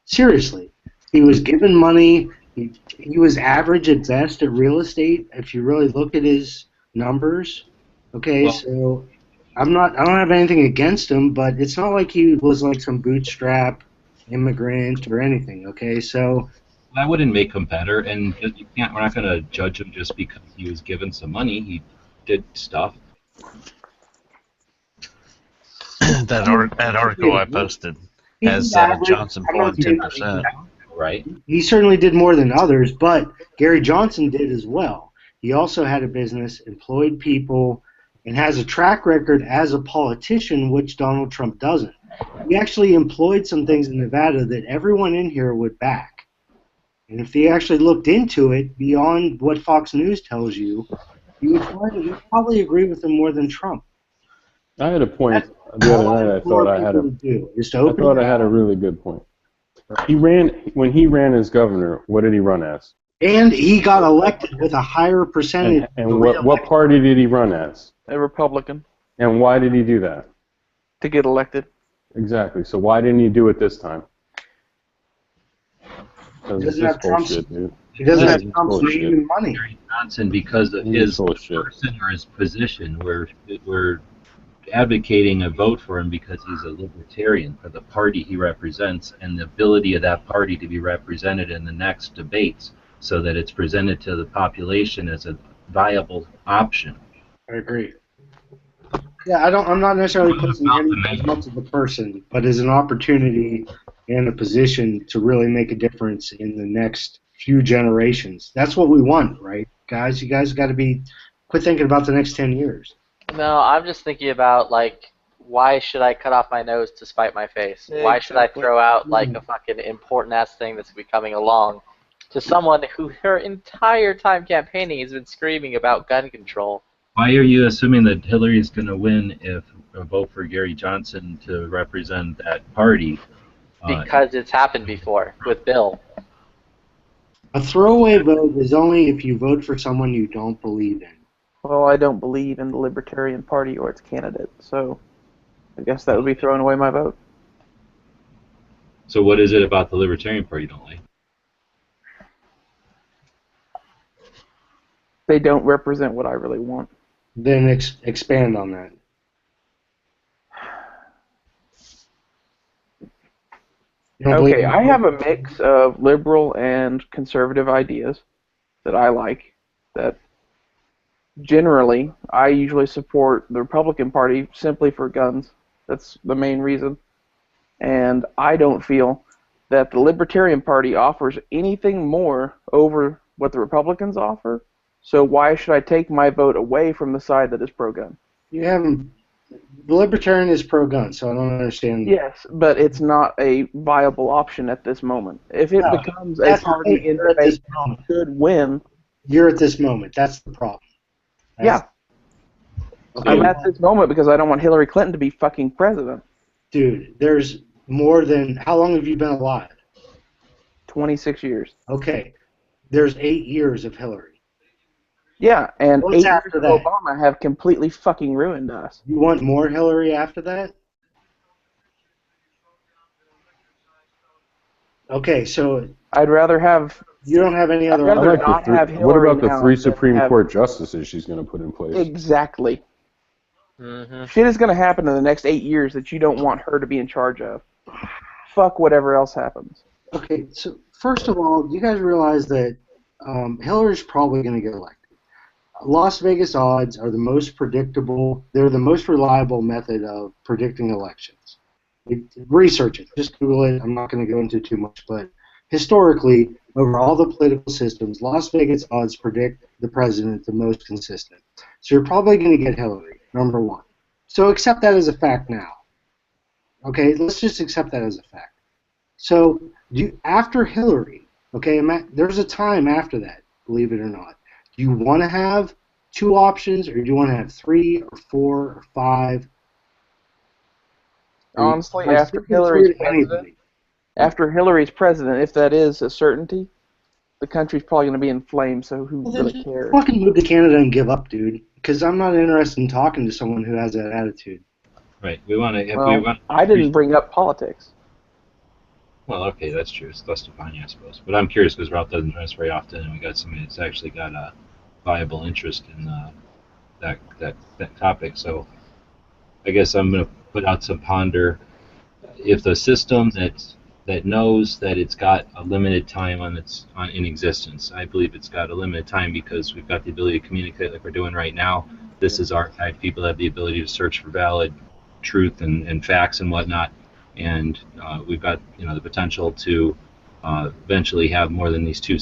Seriously, he was given money. He was average at best at real estate. If you really look at his numbers, okay. Well, so I don't have anything against him, but it's not like he was like some bootstrap immigrant or anything. Okay, so I wouldn't make him better, and you can't. We're not going to judge him just because he was given some money. He did stuff. that article I posted has Johnson pulling 10%. Right. He certainly did more than others, but Gary Johnson did as well. He also had a business, employed people, and has a track record as a politician, which Donald Trump doesn't. He actually employed some things in Nevada that everyone in here would back. And if they actually looked into it beyond what Fox News tells you, you would probably agree with him more than Trump. I had a point the other night. I thought I had a really good point. When he ran as governor, what did he run as? And he got elected with a higher percentage. And what party did he run as? A Republican. And why did he do that? To get elected. Exactly. So why didn't he do it this time? He doesn't have Trump's money. Gary Johnson, because of his person or his position, we're advocating a vote for him because he's a libertarian for the party he represents and the ability of that party to be represented in the next debates so that it's presented to the population as a viable option. I agree. Yeah, I'm not necessarily putting him as much of a person, but as an opportunity and a position to really make a difference in the next few generations. That's what we want, right, guys? You guys got to quit thinking about the next 10 years. No, I'm just thinking about, like, why should I cut off my nose to spite my face? Yeah, why should I throw out, like, a fucking important-ass thing that's coming along to someone who her entire time campaigning has been screaming about gun control? Why are you assuming that Hillary is going to win if a vote for Gary Johnson to represent that party? Because it's happened before with Bill. A throwaway vote is only if you vote for someone you don't believe in. Well, I don't believe in the Libertarian Party or its candidate, so I guess that would be throwing away my vote. So what is it about the Libertarian Party you don't like? They don't represent what I really want. Then expand on that. Okay, I have a mix of liberal and conservative ideas that I like. That generally, I usually support the Republican Party simply for guns. That's the main reason. And I don't feel that the Libertarian Party offers anything more over what the Republicans offer. So why should I take my vote away from the side that is pro-gun? The Libertarian is pro-gun, so I don't understand. Yes, but it's not a viable option at this moment. If it becomes a party in debate that could win... You're at this moment. That's the problem. Yeah. Okay. I'm at this moment because I don't want Hillary Clinton to be fucking president. Dude, there's more than... How long have you been alive? 26 years. Okay. There's 8 years of Hillary. Yeah, and What's 8 years after of that? Obama have completely fucking ruined us. You want more Hillary after that? Okay, so... I'd rather have... You don't have any other... What about the 3 Supreme Court justices she's going to put in place? Exactly. Mm-hmm. Shit is going to happen in the next 8 years that you don't want her to be in charge of. Fuck whatever else happens. Okay, so first of all, you guys realize that Hillary's probably going to get elected. Las Vegas odds are the most predictable. They're the most reliable method of predicting elections. Research it. Just Google it. I'm not going to go into too much, but historically, over all the political systems, Las Vegas odds predict the president the most consistent. So you're probably going to get Hillary, number one. So accept that as a fact now. Okay, let's just accept that as a fact. So after Hillary, okay, there's a time after that, believe it or not. Do you want to have 2 options, or do you want to have 3 or 4 or 5? Honestly, after Hillary's president, if that is a certainty, the country's probably going to be in flames, so who really cares? Fucking move to Canada and give up, dude. Because I'm not interested in talking to someone who has that attitude. Right. We want to. Well, I didn't bring up politics. Well, okay, that's true. It's less defined, I suppose. But I'm curious because Ralph doesn't join us very often, and we got somebody that's actually got a viable interest in that topic. So I guess I'm going to put out some ponder. If the system that knows that it's got a limited time in existence, I believe it's got a limited time because we've got the ability to communicate like we're doing right now. This is archived. People have the ability to search for valid truth and facts and whatnot. And we've got the potential to eventually have more than these two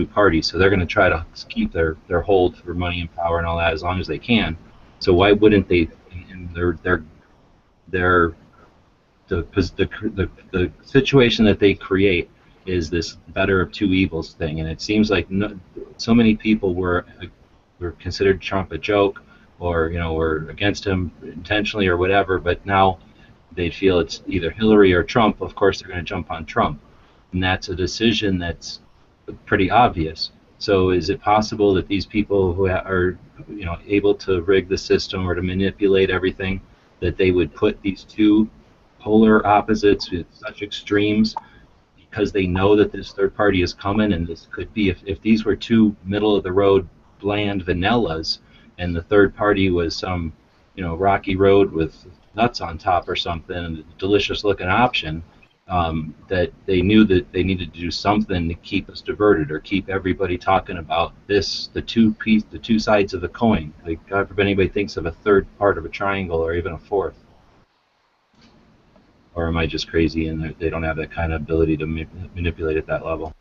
parties. So they're going to try to keep their hold for money and power and all that as long as they can. So why wouldn't they? And the situation that they create is this better of two evils thing, and it seems like so many people were considered Trump a joke, or were against him intentionally or whatever, but now they feel it's either Hillary or Trump. Of course, they're going to jump on Trump, and that's a decision that's pretty obvious. So, is it possible that these people who are able to rig the system or to manipulate everything, that they would put these two polar opposites with such extremes because they know that this third party is coming, and this could be if these were two middle of the road bland vanillas and the third party was some rocky road with nuts on top or something, and a delicious looking option, that they knew that they needed to do something to keep us diverted or keep everybody talking about the two sides of the coin. Like, God forbid anybody thinks of a third part of a triangle or even a fourth. Or am I just crazy and they don't have that kind of ability to manipulate at that level?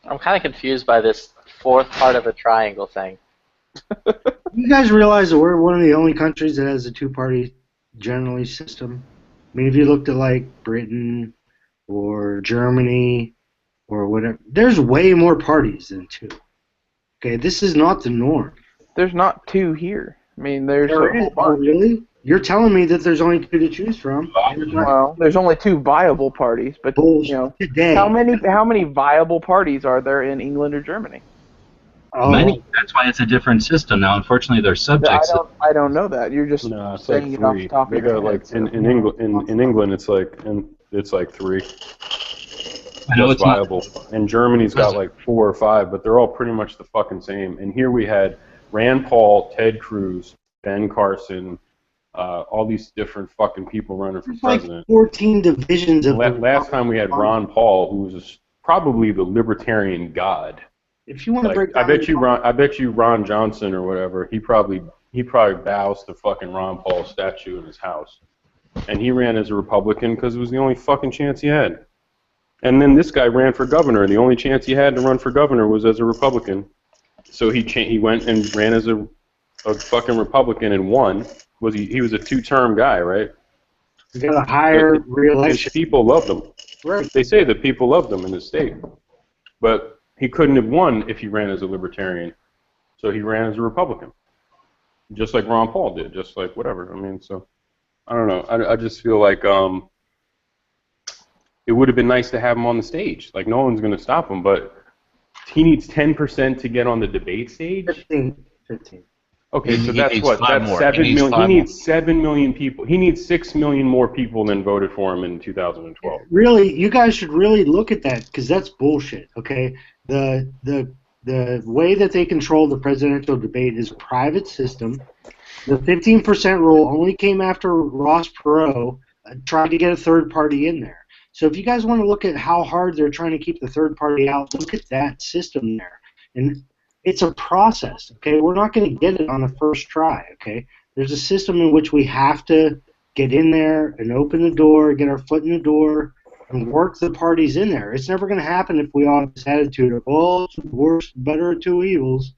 I'm kind of confused by this fourth part of a triangle thing. You guys realize that we're one of the only countries that has a two-party generally system? I mean, if you looked at like Britain or Germany or whatever, there's way more parties than two. Okay, this is not the norm. There's not two here. I mean, there's a whole bunch. Oh, really? You're telling me that there's only two to choose from? Well, there's only two viable parties, but today, how many viable parties are there in England or Germany? Many. That's why it's a different system now. Unfortunately, they're subjects. I don't know that. You're just it's saying like it off the 3. top of They your got head. like in England it's like 3. I know it's viable. And Germany's got like 4 or 5, but they're all pretty much the fucking same. And here we had Rand Paul, Ted Cruz, Ben Carson, all these different fucking people running for president. Like 14 divisions of. Last time we had Ron Paul, who was probably the libertarian god. If you want to break, I bet you Ron Johnson or whatever. He probably bows to fucking Ron Paul's statue in his house, and he ran as a Republican because it was the only fucking chance he had. And then this guy ran for governor, and the only chance he had to run for governor was as a Republican. So he went and ran as a fucking Republican and won. He was a 2-term guy, right? He got a higher re-election. His people loved him. Right. They say that people loved him in the state, but he couldn't have won if he ran as a libertarian. So he ran as a Republican, just like Ron Paul did, just like whatever. I mean, so I don't know. I just feel like it would have been nice to have him on the stage. Like, no one's going to stop him, but he needs 10% to get on the debate stage. 15. Okay, so that's needs what? 5 That's more. 7 He needs million. 5 He needs 7 million people. He needs 6 million more people than voted for him in 2012. Really, you guys should really look at that, because that's bullshit. Okay, the way that they control the presidential debate is a private system. The 15% rule only came after Ross Perot tried to get a third party in there. So if you guys want to look at how hard they're trying to keep the third party out, look at that system there. And It's a process, okay? We're not going to get it on the first try, okay? There's a system in which we have to get in there and open the door, get our foot in the door, and work the parties in there. It's never going to happen if we all have this attitude of, oh, it's the worst, better of two evils.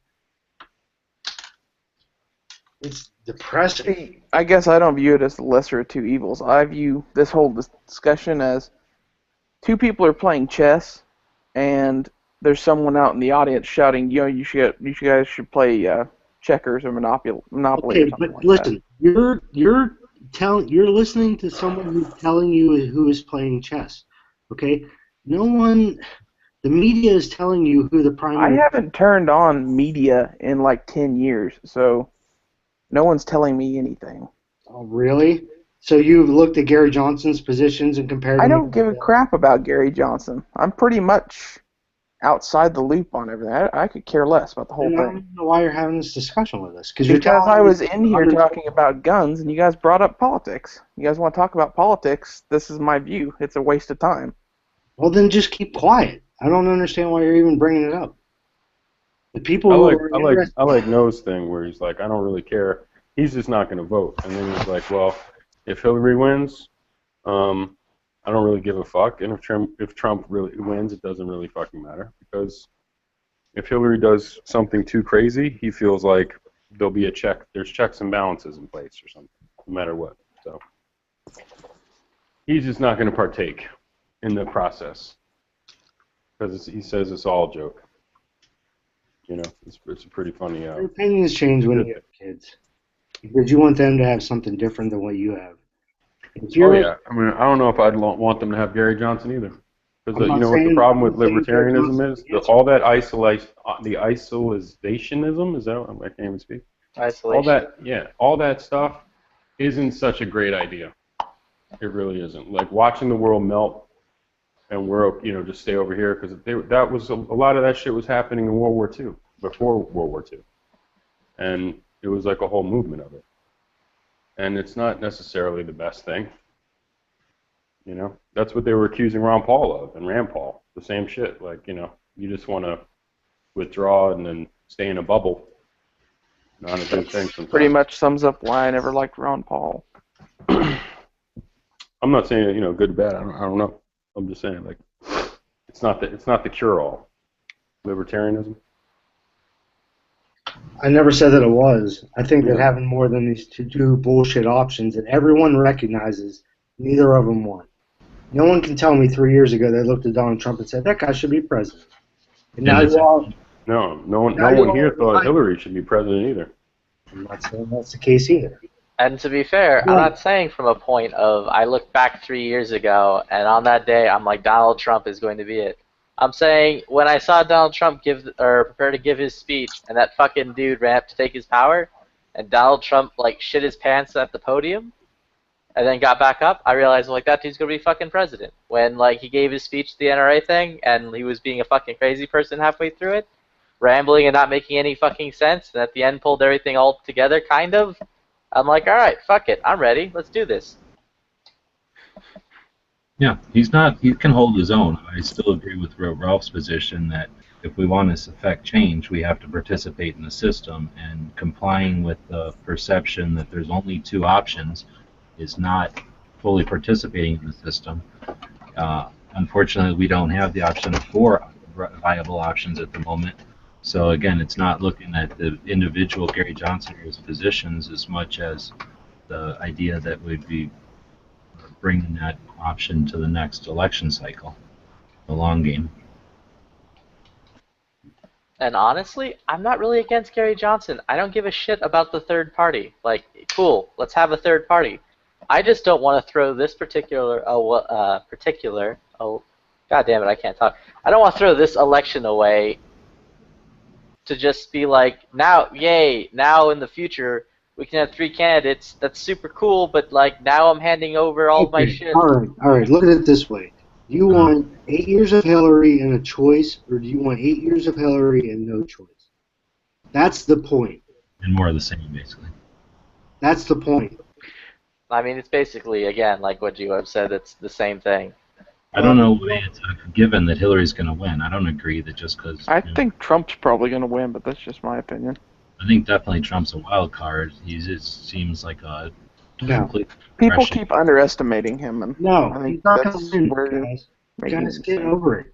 It's depressing. I guess I don't view it as the lesser of two evils. I view this whole discussion as two people are playing chess, and there's someone out in the audience shouting, you guys should play checkers or Monopoly Okay, or something but like listen, you're listening to someone who's telling you who is playing chess. Okay, the media is telling you who the that. primary. I haven't turned on media in like 10 years, so no one's telling me anything. Oh, really? So you've looked at Gary Johnson's positions and compared them? I don't give a crap about Gary Johnson. I'm pretty much outside the loop on everything. I could care less about the whole I thing. don't know why you're having this discussion with us. Because I was in here talking about guns, and you guys brought up politics. You guys want to talk about politics? This is my view. It's a waste of time. Well, then just keep quiet. I don't understand why you're even bringing it up. The people I like Noah's thing where he's like, I don't really care. He's just not going to vote. And then he's like, well, if Hillary wins, I don't really give a fuck. And if Trump really wins, it doesn't really fucking matter. Because if Hillary does something too crazy, he feels like there'll be there's checks and balances in place or something, no matter what. So he's just not going to partake in the process. Because he says it's all a joke. It's a pretty funny. Your opinions change when you have kids. Because you want them to have something different than what you have. Oh yeah, I mean, I don't know if I'd want them to have Gary Johnson either, because what the problem with libertarianism is? All that the isolationism, is that? I can't even speak. Isolation. All that stuff isn't such a great idea. It really isn't. Like watching the world melt, and we're just stay over here because that was a lot of that shit was happening in World War II, before World War II, and it was like a whole movement of it. And it's not necessarily the best thing. That's what they were accusing Ron Paul of, and Rand Paul. The same shit. Like, you just want to withdraw and then stay in a bubble. Not a good thing sometimes. Pretty much sums up why I never liked Ron Paul. I'm not saying, good or bad. I don't know. I'm just saying, like, it's not the cure-all. Libertarianism. I never said that it was. I think that having more than these two bullshit options that everyone recognizes, neither of them won. No one can tell me 3 years ago they looked at Donald Trump and said, that guy should be president. And now you all... No one here thought Hillary should be president either. I'm not saying that's the case either. And to be fair, I'm not saying from a point of I look back 3 years ago and on that day I'm like Donald Trump is going to be it. I'm saying when I saw Donald Trump prepare to give his speech and that fucking dude ran up to take his power and Donald Trump like shit his pants at the podium and then got back up, I realized like that dude's gonna be fucking president. When like he gave his speech to the NRA thing and he was being a fucking crazy person halfway through it, rambling and not making any fucking sense, and at the end pulled everything all together kind of, I'm like, alright, fuck it, I'm ready, let's do this. Yeah, he can hold his own. I still agree with Ralph's position that if we want to affect change, we have to participate in the system, and complying with the perception that there's only two options is not fully participating in the system. Unfortunately, we don't have the option of 4 viable options at the moment. So again, it's not looking at the individual Gary Johnson or his positions as much as the idea that we'd be bringing that option to the next election cycle, the long game. And honestly, I'm not really against Gary Johnson. I don't give a shit about the third party. Like, cool, let's have a third party. I just don't want to throw this particular, god damn it, I can't talk. I don't want to throw this election away to just be like, now, yay, now in the future, we can have 3 candidates. That's super cool, but like now I'm handing over all of my shit. All right. Look at it this way: do you want 8 years of Hillary and a choice, or do you want 8 years of Hillary and no choice? That's the point. And more of the same, basically. That's the point. I mean, it's basically again like what you have said. It's the same thing. I don't know why it's a given that Hillary's going to win. I don't agree that just because. I think Trump's probably going to win, but that's just my opinion. I think definitely Trump's a wild card. He just seems like a complete. People aggression. keep underestimating him, and No, I think he's not that's going to win, where guys. making Guys, it get insane. over it.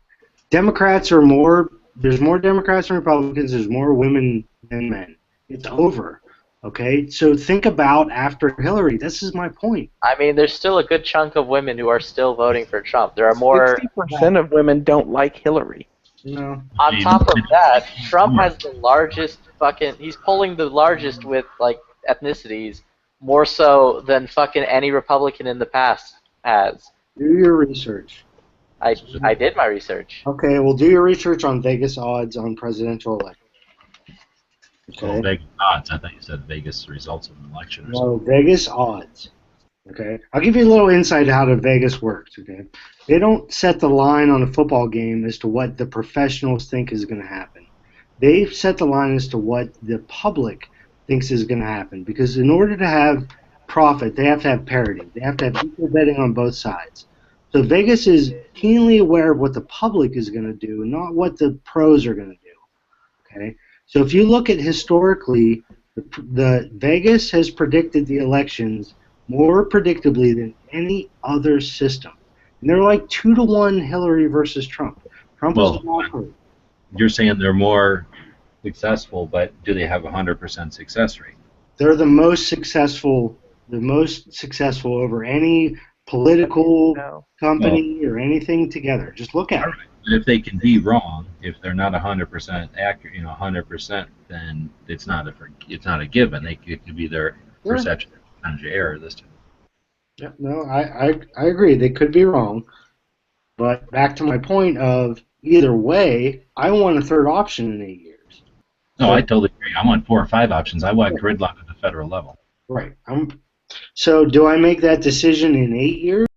Democrats are more. There's more Democrats than Republicans. There's more women than men. It's over. Okay, so think about after Hillary. This is my point. I mean, there's still a good chunk of women who are still voting for Trump. There are more. 60% of women don't like Hillary. No. On top of that, Trump has the largest fucking. He's polling the largest with like ethnicities, more so than fucking any Republican in the past has. Do your research. I did my research. Okay, well, do your research on Vegas odds on presidential election. Oh, Vegas odds. I thought you said Vegas results of an election or No, something. Vegas odds. Okay, I'll give you a little insight how to Vegas works. Okay, they don't set the line on a football game as to what the professionals think is going to happen. They set the line as to what the public thinks is going to happen. Because in order to have profit, they have to have parity. They have to have equal betting on both sides. So Vegas is keenly aware of what the public is going to do, not what the pros are going to do. Okay, so if you look at historically, the Vegas has predicted the elections more predictably than any other system. And they're like 2-to-1 Hillary versus Trump. Trump is the monopoly. You're saying they're more successful, but do they have a 100% success rate? They're the most successful over any political company or anything together. Just look at it. But if they can be wrong, if they're not 100% accurate, 100%, then it's not a given. It could be their perception of error this time. Yeah, no, I agree. They could be wrong. But back to my point of either way, I want a third option in 8 years. No, I totally agree. I want 4 or 5 options. I want gridlock at the federal level. Right. So do I make that decision in 8 years?